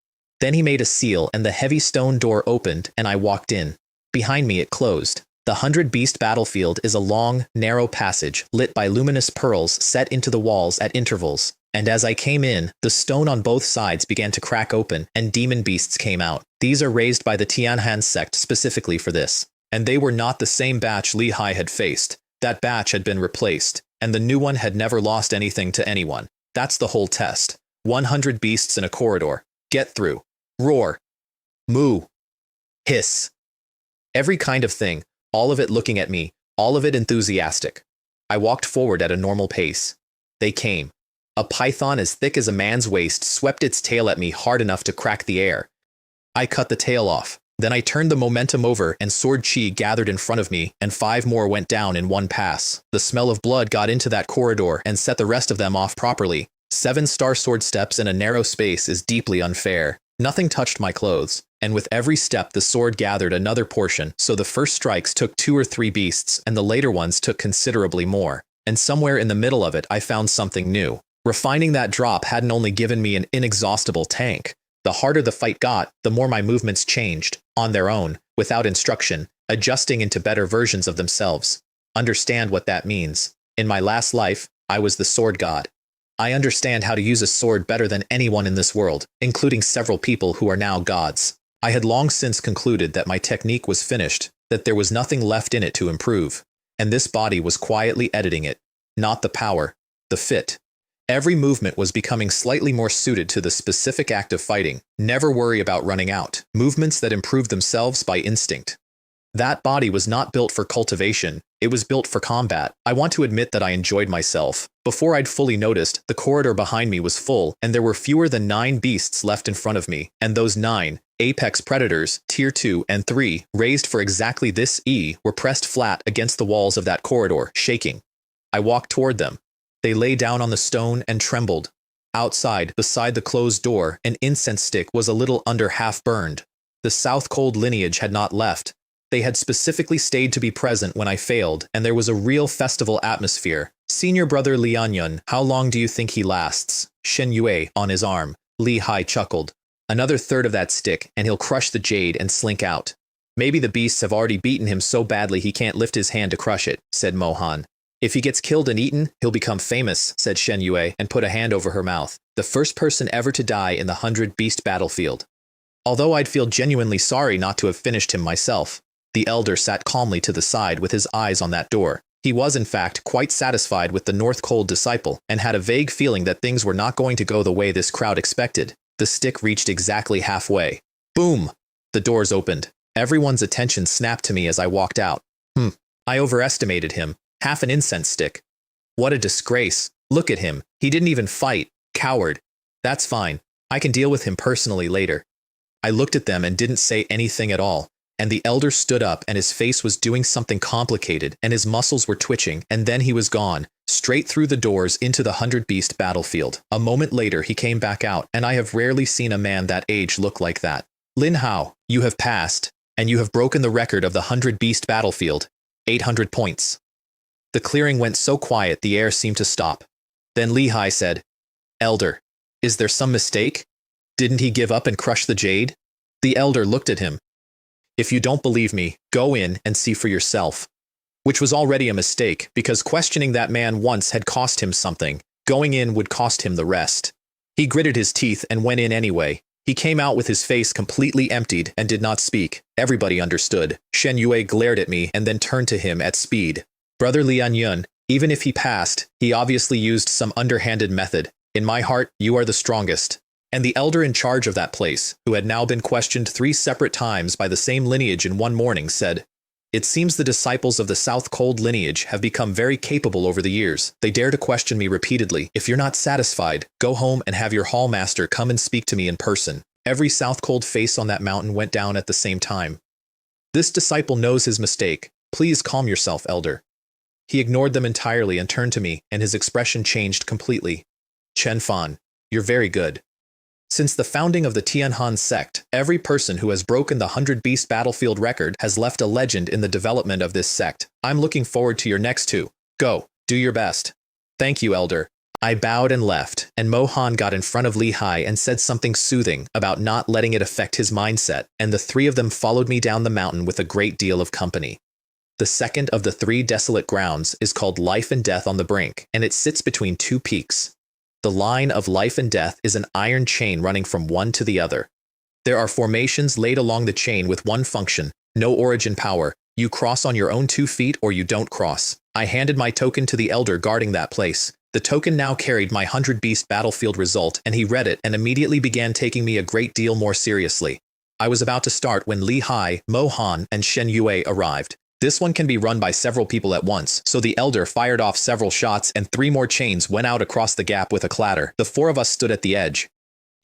Then he made a seal and the heavy stone door opened and I walked in. Behind me it closed. The 100 beast battlefield is a long, narrow passage lit by luminous pearls set into the walls at intervals. And as I came in, the stone on both sides began to crack open and demon beasts came out. These are raised by the Tianhan sect specifically for this. And they were not the same batch Li Hai had faced. That batch had been replaced, and the new one had never lost anything to anyone. That's the whole test. 100 beasts in a corridor. Get through. Roar. Moo. Hiss. Every kind of thing, all of it looking at me, all of it enthusiastic. I walked forward at a normal pace. They came. A python as thick as a man's waist swept its tail at me hard enough to crack the air. I cut the tail off. Then I turned the momentum over and sword chi gathered in front of me and 5 more went down in one pass. The smell of blood got into that corridor and set the rest of them off properly. 7 star sword steps in a narrow space is deeply unfair. Nothing touched my clothes, and with every step the sword gathered another portion, so the first strikes took 2 or 3 beasts and the later ones took considerably more. And somewhere in the middle of it I found something new. Refining that drop hadn't only given me an inexhaustible tank. The harder the fight got, the more my movements changed, on their own, without instruction, adjusting into better versions of themselves. Understand what that means. In my last life, I was the sword god. I understand how to use a sword better than anyone in this world, including several people who are now gods. I had long since concluded that my technique was finished, that there was nothing left in it to improve. And this body was quietly editing it. Not the power, the fit. Every movement was becoming slightly more suited to the specific act of fighting. Never worry about running out. Movements that improve themselves by instinct. That body was not built for cultivation. It was built for combat. I want to admit that I enjoyed myself. Before I'd fully noticed, the corridor behind me was full, and there were fewer than 9 beasts left in front of me. And those 9, apex predators, tier 2 and 3, raised for exactly this E, were pressed flat against the walls of that corridor, shaking. I walked toward them. They lay down on the stone and trembled. Outside, beside the closed door, an incense stick was a little under half burned. The South Cold lineage had not left. They had specifically stayed to be present when I failed, and there was a real festival atmosphere. Senior brother Lian Yun, how long do you think he lasts? Shen Yue on his arm. Li Hai chuckled. Another third of that stick, and he'll crush the jade and slink out. Maybe the beasts have already beaten him so badly he can't lift his hand to crush it, said Mohan. If he gets killed and eaten, he'll become famous, said Shen Yue and put a hand over her mouth. The first person ever to die in the 100 beast battlefield. Although I'd feel genuinely sorry not to have finished him myself. The Elder sat calmly to the side with his eyes on that door. He was in fact quite satisfied with the North Cold disciple and had a vague feeling that things were not going to go the way this crowd expected. The stick reached exactly halfway. Boom! The doors opened. Everyone's attention snapped to me as I walked out. I overestimated him. Half an incense stick. What a disgrace. Look at him. He didn't even fight. Coward. That's fine. I can deal with him personally later. I looked at them and didn't say anything at all. And the Elder stood up and his face was doing something complicated and his muscles were twitching and then he was gone, straight through the doors into the 100 beast battlefield. A moment later he came back out and I have rarely seen a man that age look like that. Lin Hao, you have passed, and you have broken the record of the 100 beast battlefield. 800 points. The clearing went so quiet the air seemed to stop. Then Li Hai said, Elder, is there some mistake? Didn't he give up and crush the jade? The Elder looked at him. If you don't believe me, go in and see for yourself. which was already a mistake because questioning that man once had cost him something. Going in would cost him the rest. He gritted his teeth and went in anyway. He came out with his face completely emptied and did not speak. Everybody understood. Shen Yue glared at me and then turned to him at speed. Brother Lian Yun, even if he passed, he obviously used some underhanded method. In my heart, you are the strongest. And the elder in charge of that place, who had now been questioned 3 separate times by the same lineage in one morning, said, "It seems the disciples of the South Cold lineage have become very capable over the years. They dare to question me repeatedly. If you're not satisfied, go home and have your hall master come and speak to me in person." Every South Cold face on that mountain went down at the same time. This disciple knows his mistake. Please calm yourself, elder. He ignored them entirely and turned to me, and his expression changed completely. Chen Fan, you're very good. Since the founding of the Tianhan sect, every person who has broken the 100-beast battlefield record has left a legend in the development of this sect. I'm looking forward to your next 2. Go, do your best. Thank you, elder. I bowed and left, and Mohan got in front of Li Hai and said something soothing about not letting it affect his mindset, and the 3 of them followed me down the mountain with a great deal of company. The second of the 3 desolate grounds is called Life and Death on the Brink, and it sits between 2 peaks. The line of life and death is an iron chain running from one to the other. There are formations laid along the chain with one function, no origin power. You cross on your own 2 feet or you don't cross. I handed my token to the elder guarding that place. The token now carried my 100-beast battlefield result, and he read it and immediately began taking me a great deal more seriously. I was about to start when Li Hai, Mohan, and Shen Yue arrived. This one can be run by several people at once, so the elder fired off several shots and 3 more chains went out across the gap with a clatter. The 4 of us stood at the edge.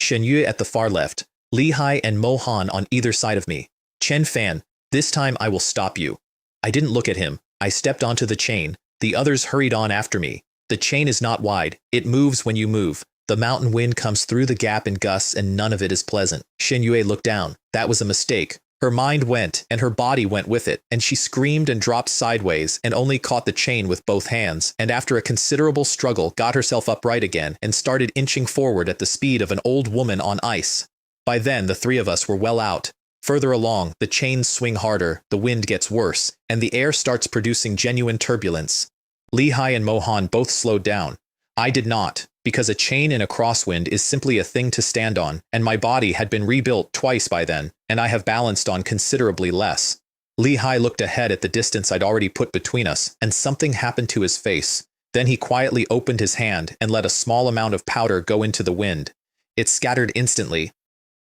Shen Yue at the far left, Li Hai and Mohan on either side of me. Chen Fan, this time I will stop you. I didn't look at him. I stepped onto the chain. The others hurried on after me. The chain is not wide. It moves when you move. The mountain wind comes through the gap in gusts and none of it is pleasant. Shen Yue looked down. That was a mistake. Her mind went, and her body went with it, and she screamed and dropped sideways and only caught the chain with both hands, and after a considerable struggle got herself upright again and started inching forward at the speed of an old woman on ice. By then, the 3 of us were well out. Further along, the chains swing harder, the wind gets worse, and the air starts producing genuine turbulence. Li Hai and Mohan both slowed down. I did not, because a chain in a crosswind is simply a thing to stand on, and my body had been rebuilt twice by then, and I have balanced on considerably less. Li Hai looked ahead at the distance I'd already put between us, and something happened to his face. Then he quietly opened his hand and let a small amount of powder go into the wind. It scattered instantly.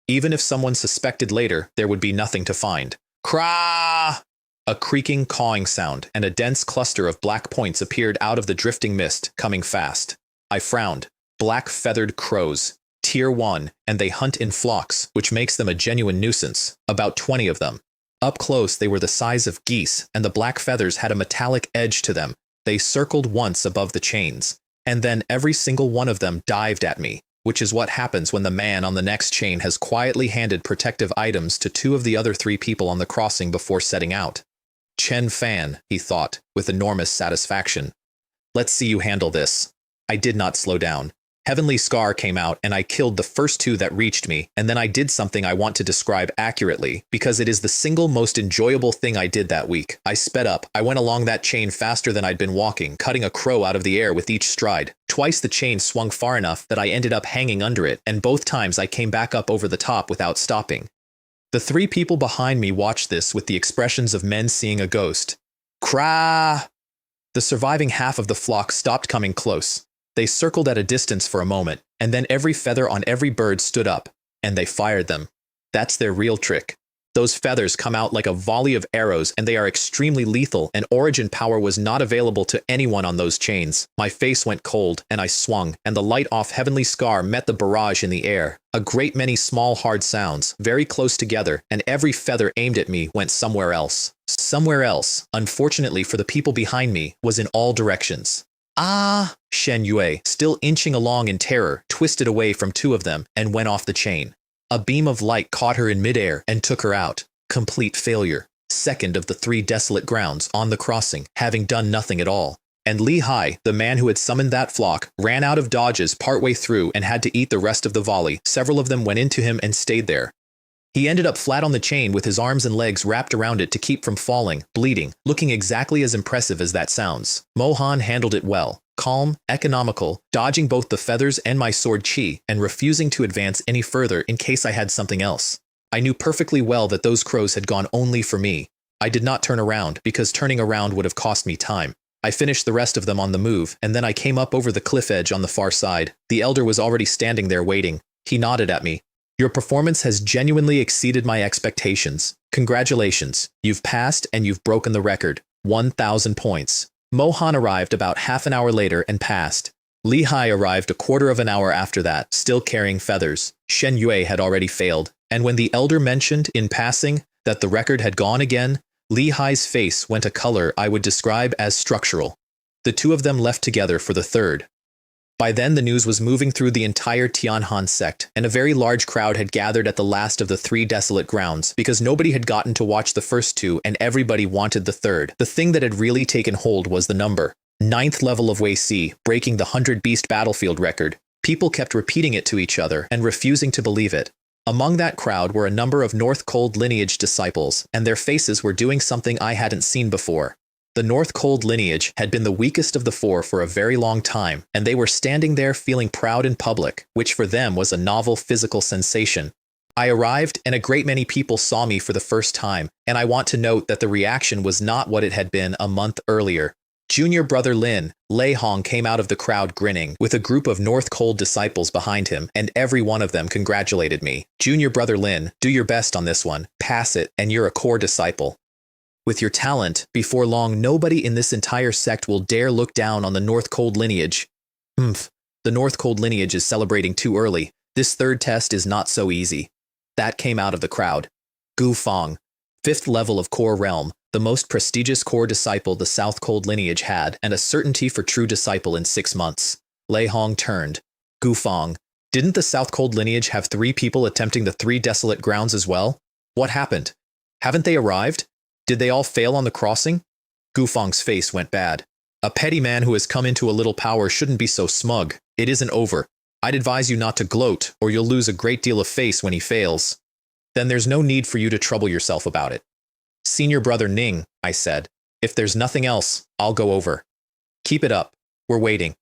Even if someone suspected later, there would be nothing to find. Krah! A creaking, cawing sound, and a dense cluster of black points appeared out of the drifting mist, coming fast. I frowned. Black feathered crows. Tier 1, and they hunt in flocks, which makes them a genuine nuisance. About 20 of them. Up close, they were the size of geese, and the black feathers had a metallic edge to them. They circled once above the chains, and then every single one of them dived at me, which is what happens when the man on the next chain has quietly handed protective items to 2 of the other 3 people on the crossing before setting out. Chen Fan, he thought, with enormous satisfaction. Let's see you handle this. I did not slow down. Heavenly Scar came out and I killed the first 2 that reached me, and then I did something I want to describe accurately, because it is the single most enjoyable thing I did that week. I sped up. I went along that chain faster than I'd been walking, cutting a crow out of the air with each stride. Twice the chain swung far enough that I ended up hanging under it, and both times I came back up over the top without stopping. The 3 people behind me watched this with the expressions of men seeing a ghost. Krah! The surviving half of the flock stopped coming close. They circled at a distance for a moment, and then every feather on every bird stood up, and they fired them. That's their real trick. Those feathers come out like a volley of arrows, and they are extremely lethal, and origin power was not available to anyone on those chains. My face went cold, and I swung, and the light off Heavenly Scar met the barrage in the air. A great many small hard sounds, very close together, and every feather aimed at me went somewhere else. Somewhere else, unfortunately for the people behind me, was in all directions. Ah! Shen Yue, still inching along in terror, twisted away from 2 of them and went off the chain. A beam of light caught her in midair and took her out. Complete failure. Second of the 3 desolate grounds on the crossing, having done nothing at all. And Li Hai, the man who had summoned that flock, ran out of dodges partway through and had to eat the rest of the volley. Several of them went into him and stayed there. He ended up flat on the chain with his arms and legs wrapped around it to keep from falling, bleeding, looking exactly as impressive as that sounds. Mohan handled it well, calm, economical, dodging both the feathers and my sword chi, and refusing to advance any further in case I had something else. I knew perfectly well that those crows had gone only for me. I did not turn around because turning around would have cost me time. I finished the rest of them on the move, and then I came up over the cliff edge on the far side. The elder was already standing there waiting. He nodded at me. Your performance has genuinely exceeded my expectations. Congratulations. You've passed and you've broken the record. 1,000 points. Mohan arrived about half an hour later and passed. Li Hai arrived a quarter of an hour after that, still carrying feathers. Shen Yue had already failed, and when the elder mentioned, in passing, that the record had gone again, Li Hai's face went a color I would describe as structural. The two of them left together for the third. By then the news was moving through the entire Tianhan sect, and a very large crowd had gathered at the last of the 3 desolate grounds, because nobody had gotten to watch the first 2 and everybody wanted the third. The thing that had really taken hold was the number. 9th level of Wei Si, breaking the 100-beast battlefield record. People kept repeating it to each other and refusing to believe it. Among that crowd were a number of North Cold lineage disciples, and their faces were doing something I hadn't seen before. The North Cold lineage had been the weakest of the 4 for a very long time, and they were standing there feeling proud in public, which for them was a novel physical sensation. I arrived, and a great many people saw me for the first time, and I want to note that the reaction was not what it had been a month earlier. Junior brother Lin, Lei Hong, came out of the crowd grinning, with a group of North Cold disciples behind him, and every one of them congratulated me. Junior brother Lin, do your best on this one, pass it, and you're a core disciple. With your talent, before long nobody in this entire sect will dare look down on the North Cold lineage. The North Cold lineage is celebrating too early. This third test is not so easy. That came out of the crowd. Gu Feng, 5th level of Core Realm, the most prestigious core disciple the South Cold lineage had, and a certainty for true disciple in 6 months. Lei Hong turned. Gu Feng, didn't the South Cold lineage have 3 people attempting the 3 desolate grounds as well? What happened? Haven't they arrived? Did they all fail on the crossing? Gu Feng's face went bad. A petty man who has come into a little power shouldn't be so smug. It isn't over. I'd advise you not to gloat, or you'll lose a great deal of face when he fails. Then there's no need for you to trouble yourself about it. Senior brother Ning, I said. If there's nothing else, I'll go over. Keep it up. We're waiting.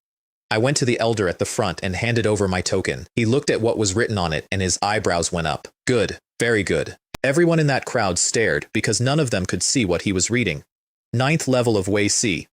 I went to the elder at the front and handed over my token. He looked at what was written on it and his eyebrows went up. Good. Very good. Everyone in that crowd stared because none of them could see what he was reading. 9th level of Wei Si.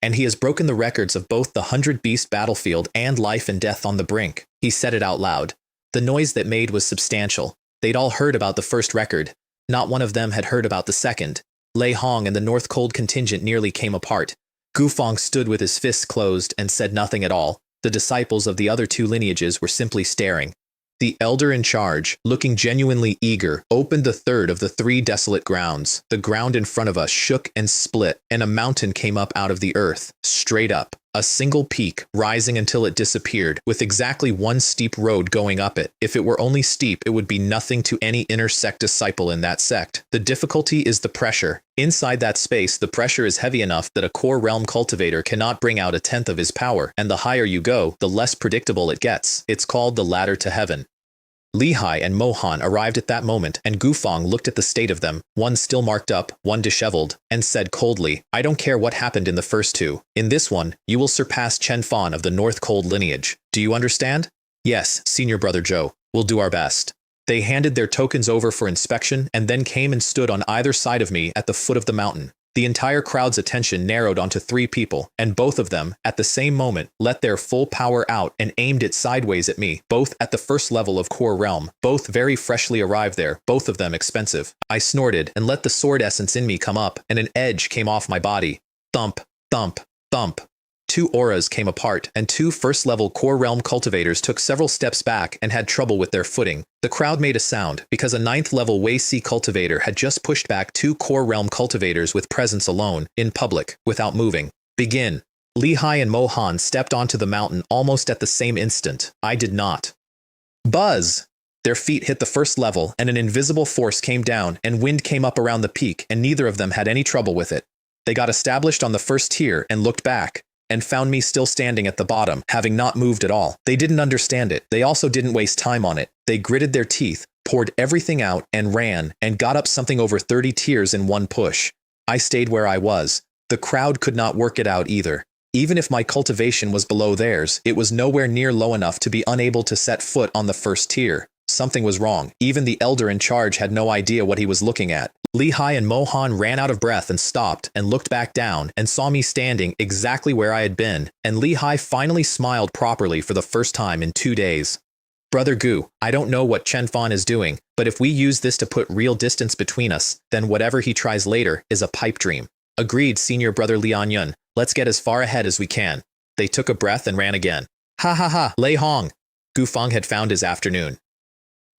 And he has broken the records of both the 100-beast battlefield and life and death on the brink. He said it out loud. The noise that made was substantial. They'd all heard about the first record. Not one of them had heard about the second. Lei Hong and the North Cold contingent nearly came apart. Gu Feng stood with his fists closed and said nothing at all. The disciples of the other 2 lineages were simply staring. The elder in charge, looking genuinely eager, opened the 3rd of the 3 desolate grounds. The ground in front of us shook and split, and a mountain came up out of the earth, straight up. A single peak, rising until it disappeared, with exactly 1 steep road going up it. If it were only steep, it would be nothing to any inner sect disciple in that sect. The difficulty is the pressure. Inside that space, the pressure is heavy enough that a core realm cultivator cannot bring out 1/10 of his power, and the higher you go, the less predictable it gets. It's called the ladder to heaven. Li Hai and Mohan arrived at that moment, and Gu Feng looked at the state of them, one still marked up, one disheveled, and said coldly, I don't care what happened in the first 2. In this one, you will surpass Chen Fan of the North Cold lineage. Do you understand? Yes, Senior Brother Zhou. We'll do our best. They handed their tokens over for inspection and then came and stood on either side of me at the foot of the mountain. The entire crowd's attention narrowed onto 3 people, and both of them, at the same moment, let their full power out and aimed it sideways at me, both at the 1st level of Core Realm, both very freshly arrived there, both of them expensive. I snorted and let the sword essence in me come up, and an edge came off my body. Thump, thump, thump. 2 auras came apart, and 2 first-level Core Realm cultivators took several steps back and had trouble with their footing. The crowd made a sound, because a 9th-level Wei Si cultivator had just pushed back 2 Core Realm cultivators with presence alone, in public, without moving. Begin. Li Hai and Mohan stepped onto the mountain almost at the same instant. I did not. Buzz! Their feet hit the 1st level, and an invisible force came down, and wind came up around the peak, and neither of them had any trouble with it. They got established on the 1st tier and looked back, and found me still standing at the bottom, having not moved at all. They didn't understand it. They also didn't waste time on it. They gritted their teeth, poured everything out, and ran, and got up something over 30 tiers in one push. I stayed where I was. The crowd could not work it out either. Even if my cultivation was below theirs, it was nowhere near low enough to be unable to set foot on the first tier. Something was wrong. Even the elder in charge had no idea what he was looking at. Lehigh and Mohan ran out of breath and stopped and looked back down and saw me standing exactly where I had been, and Lehigh finally smiled properly for the first time in 2 days. Brother Gu, I don't know what Chen Fan is doing, but if we use this to put real distance between us, then whatever he tries later is a pipe dream. Agreed, senior brother Lian Yun. Let's get as far ahead as we can. They took a breath and ran again. Ha ha ha, Lei Hong. Gu Feng had found his afternoon.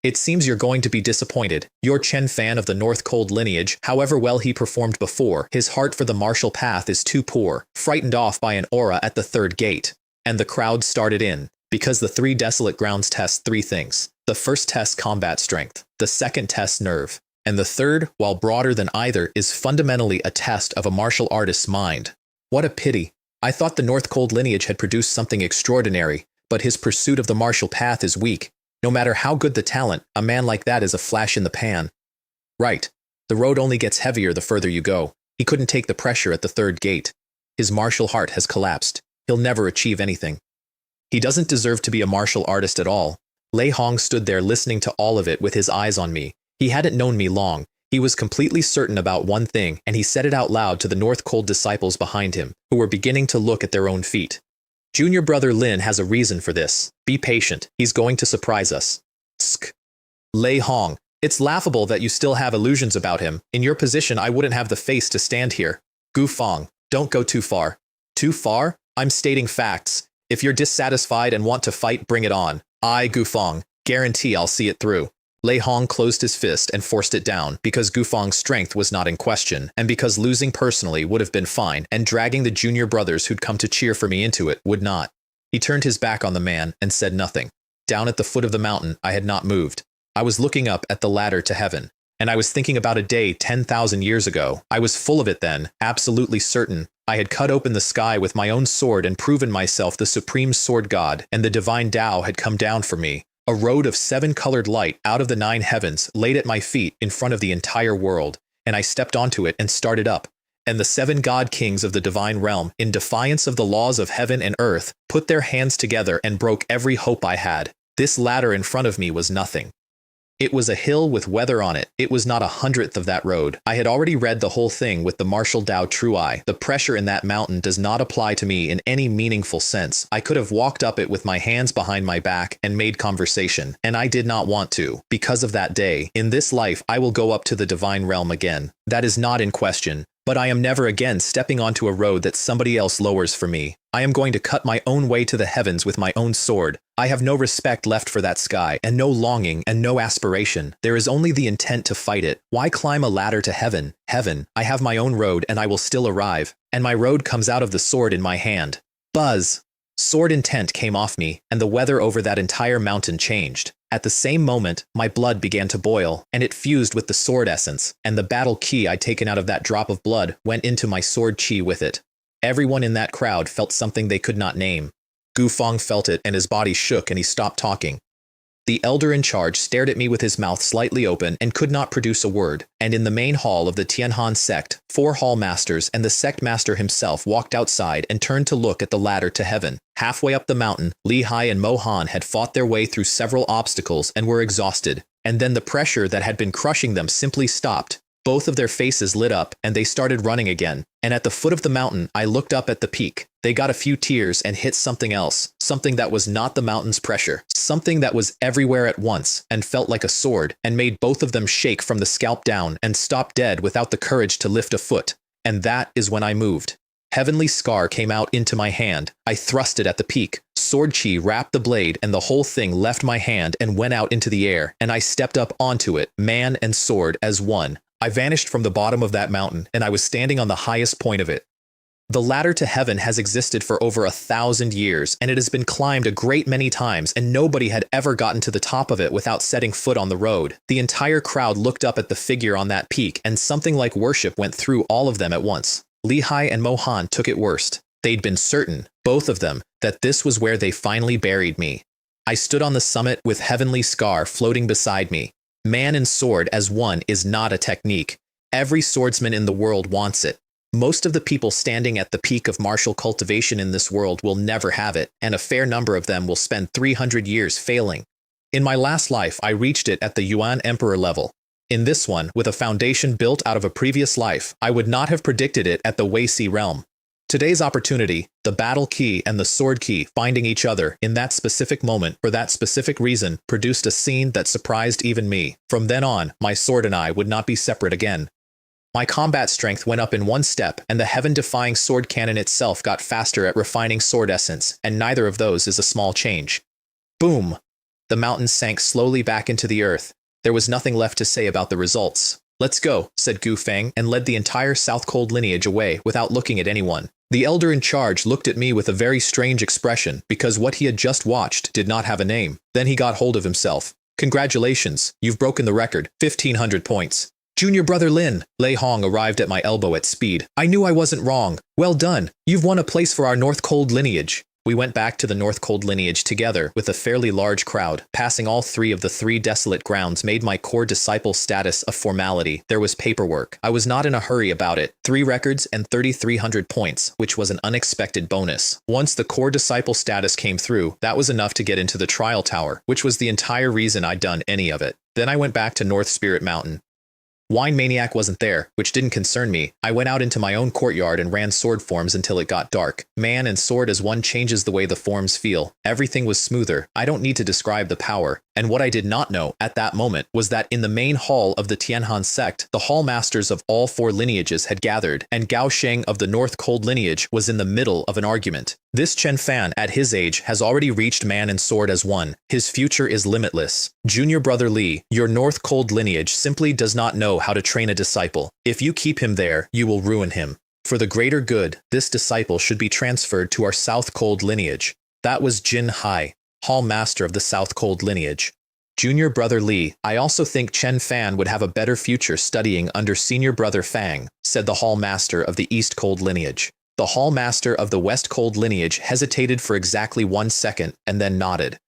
It seems you're going to be disappointed. You're Chen Fan of the North Cold lineage, however well he performed before, his heart for the martial path is too poor, frightened off by an aura at the third gate. And the crowd started in, because the 3 desolate grounds test 3 things. The first tests combat strength, the second tests nerve, and the third, while broader than either, is fundamentally a test of a martial artist's mind. What a pity. I thought the North Cold lineage had produced something extraordinary, but his pursuit of the martial path is weak. No matter how good the talent, a man like that is a flash in the pan. Right. The road only gets heavier the further you go. He couldn't take the pressure at the third gate. His martial heart has collapsed. He'll never achieve anything. He doesn't deserve to be a martial artist at all. Lei Hong stood there listening to all of it with his eyes on me. He hadn't known me long. He was completely certain about one thing, and he said it out loud to the North Cold disciples behind him, who were beginning to look at their own feet. Junior brother Lin has a reason for this. Be patient. He's going to surprise us. Tsk. Lei Hong. It's laughable that you still have illusions about him. In your position, I wouldn't have the face to stand here. Gu Feng. Don't go too far. Too far? I'm stating facts. If you're dissatisfied and want to fight, bring it on. I, Gu Feng, guarantee I'll see it through. Lei Hong closed his fist and forced it down because Gu Feng's strength was not in question, and because losing personally would have been fine, and dragging the junior brothers who'd come to cheer for me into it would not. He turned his back on the man and said nothing. Down at the foot of the mountain, I had not moved. I was looking up at the ladder to heaven, and I was thinking about a day 10,000 years ago. I was full of it then, absolutely certain. I had cut open the sky with my own sword and proven myself the supreme sword god, and the divine Tao had come down for me. A road of 7-colored light out of the 9 heavens laid at my feet in front of the entire world, and I stepped onto it and started up. And the 7 god kings of the divine realm, in defiance of the laws of heaven and earth, put their hands together and broke every hope I had. This ladder in front of me was nothing. It was a hill with weather on it. It was not 1/100th of that road. I had already read the whole thing with the martial Tao True Eye. The pressure in that mountain does not apply to me in any meaningful sense. I could have walked up it with my hands behind my back and made conversation, and I did not want to. Because of that day, in this life I will go up to the divine realm again. That is not in question. But I am never again stepping onto a road that somebody else lowers for me. I am going to cut my own way to the heavens with my own sword. I have no respect left for that sky, and no longing, and no aspiration. There is only the intent to fight it. Why climb a ladder to heaven? Heaven, I have my own road, and I will still arrive. And my road comes out of the sword in my hand. Buzz! Sword intent came off me, and the weather over that entire mountain changed. At the same moment, my blood began to boil, and it fused with the sword essence, and the battle key I'd taken out of that drop of blood went into my sword chi with it. Everyone in that crowd felt something they could not name. Gu Feng felt it, and his body shook, and he stopped talking. The elder in charge stared at me with his mouth slightly open and could not produce a word, and in the main hall of the Tianhan sect, 4 hall masters and the sect master himself walked outside and turned to look at the ladder to heaven. Halfway up the mountain, Lehigh and Mohan had fought their way through several obstacles and were exhausted, and then the pressure that had been crushing them simply stopped. Both of their faces lit up, and they started running again. And at the foot of the mountain, I looked up at the peak. They got a few tears and hit something else, something that was not the mountain's pressure, something that was everywhere at once and felt like a sword, and made both of them shake from the scalp down and stop dead without the courage to lift a foot. And that is when I moved. Heavenly Scar came out into my hand. I thrust it at the peak. Sword chi wrapped the blade, and the whole thing left my hand and went out into the air, and I stepped up onto it, man and sword as one. I vanished from the bottom of that mountain, and I was standing on the highest point of it. The ladder to heaven has existed for over 1,000 years, and it has been climbed a great many times, and nobody had ever gotten to the top of it without setting foot on the road. The entire crowd looked up at the figure on that peak, and something like worship went through all of them at once. Lehigh and Mohan took it worst. They'd been certain, both of them, that this was where they finally buried me. I stood on the summit with Heavenly Scar floating beside me. Man and sword as one is not a technique. Every swordsman in the world wants it. Most of the people standing at the peak of martial cultivation in this world will never have it, and a fair number of them will spend 300 years failing. In my last life, I reached it at the Yuan Emperor level. In this one, with a foundation built out of a previous life, I would not have predicted it at the Weiqi realm. Today's opportunity, the battle key and the sword key finding each other in that specific moment for that specific reason, produced a scene that surprised even me. From then on, my sword and I would not be separate again. My combat strength went up in one step, and the heaven-defying sword cannon itself got faster at refining sword essence, and neither of those is a small change. Boom! The mountain sank slowly back into the earth. There was nothing left to say about the results. "Let's go," said Gu Feng, and led the entire South Cold lineage away without looking at anyone. The elder in charge looked at me with a very strange expression because what he had just watched did not have a name. Then he got hold of himself. "Congratulations, you've broken the record, 1,500 points. Junior brother Lin." Lei Hong arrived at my elbow at speed. "I knew I wasn't wrong. Well done. You've won a place for our North Cold lineage." We went back to the North Cold lineage together with a fairly large crowd. Passing all three of the 3 desolate grounds made my core disciple status a formality. There was paperwork. I was not in a hurry about it. 3 records and 3,300 points, which was an unexpected bonus. Once the core disciple status came through, that was enough to get into the trial tower, which was the entire reason I'd done any of it. Then I went back to North Spirit Mountain. Wine Maniac wasn't there, which didn't concern me. I went out into my own courtyard and ran sword forms until it got dark. Man and sword as one changes the way the forms feel. Everything was smoother. I don't need to describe the power. And what I did not know at that moment was that in the main hall of the Tianhan sect, the hall masters of all 4 lineages had gathered, and Gao Sheng of the North Cold lineage was in the middle of an argument. This Chen Fan, at his age, has already reached man and sword as one. His future is limitless. Junior brother Li, your North Cold lineage simply does not know how to train a disciple. If you keep him there, you will ruin him. For the greater good, this disciple should be transferred to our South Cold lineage. That was Jin Hai, hall master of the South Cold lineage. Junior brother Li, I also think Chen Fan would have a better future studying under senior brother Fang, said the hall master of the East Cold lineage. The hall master of the West Cold lineage hesitated for exactly 1 second and then nodded.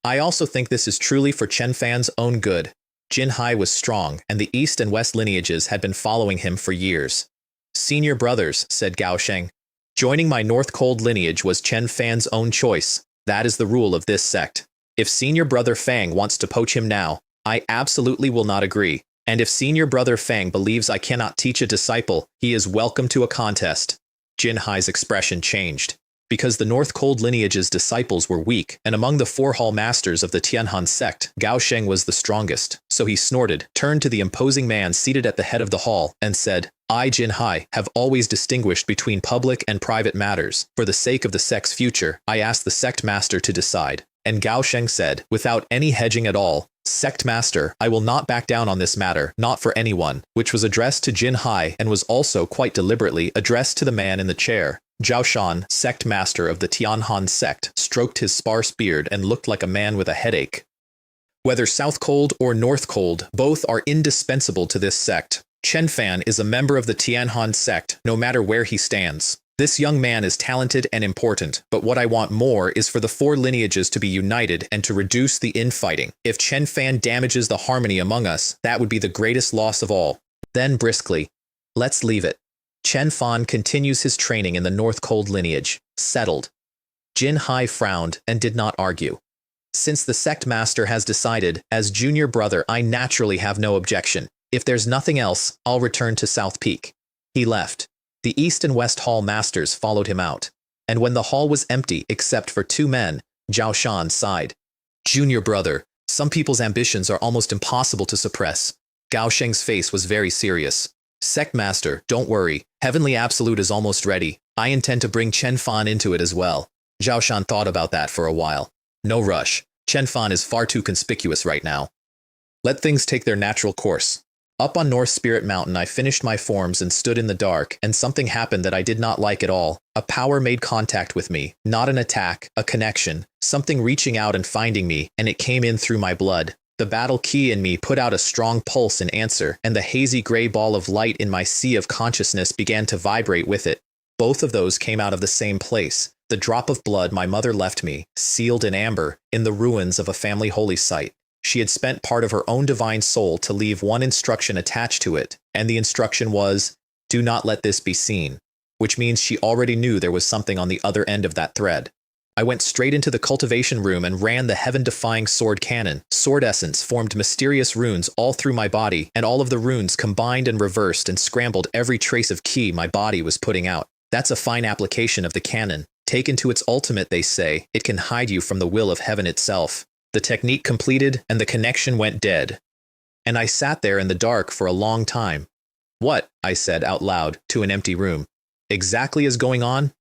I also think this is truly for Chen Fan's own good. Jin Hai was strong, and the East and West lineages had been following him for years. Senior brothers, said Gao Sheng. Joining my North Cold lineage was Chen Fan's own choice. That is the rule of this sect. If senior brother Fang wants to poach him now, I absolutely will not agree. And if senior brother Fang believes I cannot teach a disciple, he is welcome to a contest. Jin Hai's expression changed. Because the North Cold lineage's disciples were weak, and among the 4 hall masters of the Tianhan sect, Gao Sheng was the strongest. So he snorted, turned to the imposing man seated at the head of the hall, and said, I, Jin Hai, have always distinguished between public and private matters. For the sake of the sect's future, I ask the sect master to decide. And Gao Sheng said, without any hedging at all, Sect Master, I will not back down on this matter, not for anyone, which was addressed to Jin Hai and was also quite deliberately addressed to the man in the chair. Zhao Shan, Sect Master of the Tianhan sect, stroked his sparse beard and looked like a man with a headache. Whether South Cold or North Cold, both are indispensable to this sect. Chen Fan is a member of the Tianhan sect, no matter where he stands. This young man is talented and important, but what I want more is for the 4 lineages to be united and to reduce the infighting. If Chen Fan damages the harmony among us, that would be the greatest loss of all. Then briskly, let's leave it. Chen Fan continues his training in the North Cold lineage. Settled. Jin Hai frowned and did not argue. Since the sect master has decided, as junior brother I naturally have no objection. If there's nothing else, I'll return to South Peak. He left. The East and West Hall masters followed him out. And when the hall was empty except for 2 men, Zhao Shan sighed. Junior brother, some people's ambitions are almost impossible to suppress. Gao Sheng's face was very serious. Sect master, don't worry. Heavenly Absolute is almost ready. I intend to bring Chen Fan into it as well. Zhao Shan thought about that for a while. No rush. Chen Fan is far too conspicuous right now. Let things take their natural course. Up on North Spirit Mountain I finished my forms and stood in the dark, and something happened that I did not like at all. A power made contact with me, not an attack, a connection, something reaching out and finding me, and it came in through my blood. The battle key in me put out a strong pulse in answer, and the hazy gray ball of light in my sea of consciousness began to vibrate with it. Both of those came out of the same place, the drop of blood my mother left me, sealed in amber, in the ruins of a family holy site. She had spent part of her own divine soul to leave one instruction attached to it, and the instruction was, "Do not let this be seen," which means she already knew there was something on the other end of that thread. I went straight into the cultivation room and ran the heaven-defying sword cannon. Sword essence formed mysterious runes all through my body, and all of the runes combined and reversed and scrambled every trace of ki my body was putting out. That's a fine application of the cannon. Taken to its ultimate, they say, it can hide you from the will of heaven itself. The technique completed, and the connection went dead. And I sat there in the dark for a long time. "What?" I said out loud to an empty room. "Exactly is going on?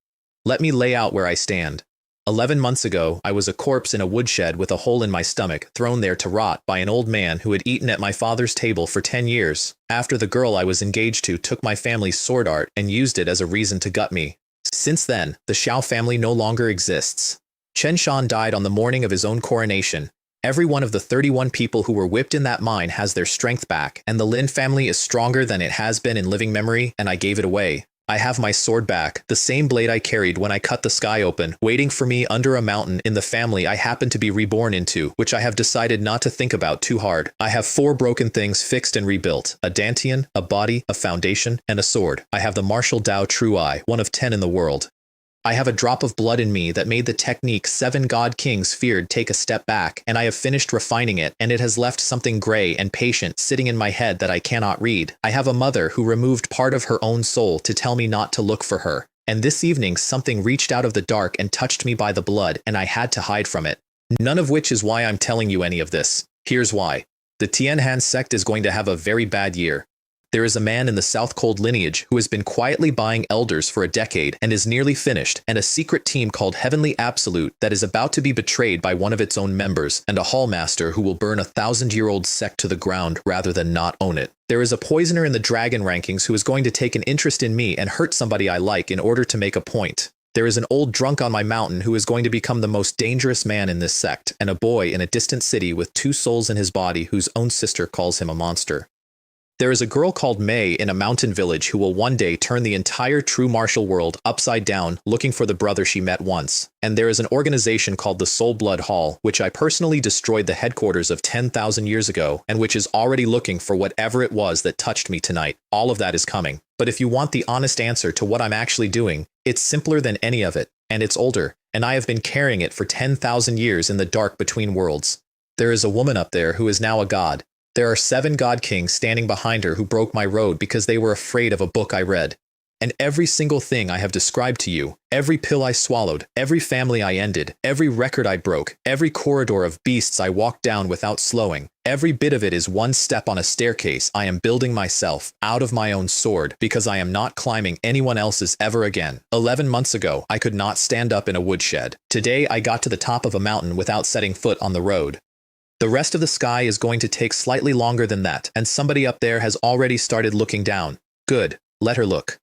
Let me lay out where I stand. 11 months ago, I was a corpse in a woodshed with a hole in my stomach, thrown there to rot by an old man who had eaten at my father's table for 10 years, after the girl I was engaged to took my family's sword art and used it as a reason to gut me. Since then, the Xiao family no longer exists. Chen Shan died on the morning of his own coronation. Every one of the 31 people who were whipped in that mine has their strength back, and the Lin family is stronger than it has been in living memory, and I gave it away. I have my sword back, the same blade I carried when I cut the sky open, waiting for me under a mountain in the family I happen to be reborn into, which I have decided not to think about too hard. I have 4 broken things fixed and rebuilt: a dantian, a body, a foundation, and a sword. I have the martial Dao True Eye, one of 10 in the world. I have a drop of blood in me that made the technique 7 god kings feared take a step back, and I have finished refining it, and it has left something gray and patient sitting in my head that I cannot read. I have a mother who removed part of her own soul to tell me not to look for her, and this evening something reached out of the dark and touched me by the blood, and I had to hide from it. None of which is why I'm telling you any of this. Here's why. The Tianhan sect is going to have a very bad year. There is a man in the South Cold lineage who has been quietly buying elders for a decade and is nearly finished, and a secret team called Heavenly Absolute that is about to be betrayed by one of its own members, and a hallmaster who will burn a 1,000-year-old sect to the ground rather than not own it. There is a poisoner in the dragon rankings who is going to take an interest in me and hurt somebody I like in order to make a point. There is an old drunk on my mountain who is going to become the most dangerous man in this sect, and a boy in a distant city with 2 souls in his body whose own sister calls him a monster. There is a girl called May in a mountain village who will one day turn the entire true martial world upside down looking for the brother she met once. And there is an organization called the Soul Blood Hall, which I personally destroyed the headquarters of 10,000 years ago, and which is already looking for whatever it was that touched me tonight. All of that is coming. But if you want the honest answer to what I'm actually doing, it's simpler than any of it, and it's older, and I have been carrying it for 10,000 years in the dark between worlds. There is a woman up there who is now a god. There are 7 god kings standing behind her who broke my road because they were afraid of a book I read. And every single thing I have described to you, every pill I swallowed, every family I ended, every record I broke, every corridor of beasts I walked down without slowing, every bit of it is one step on a staircase I am building myself out of my own sword because I am not climbing anyone else's ever again. 11 months ago, I could not stand up in a woodshed. Today, I got to the top of a mountain without setting foot on the road. The rest of the sky is going to take slightly longer than that, and somebody up there has already started looking down. Good, let her look.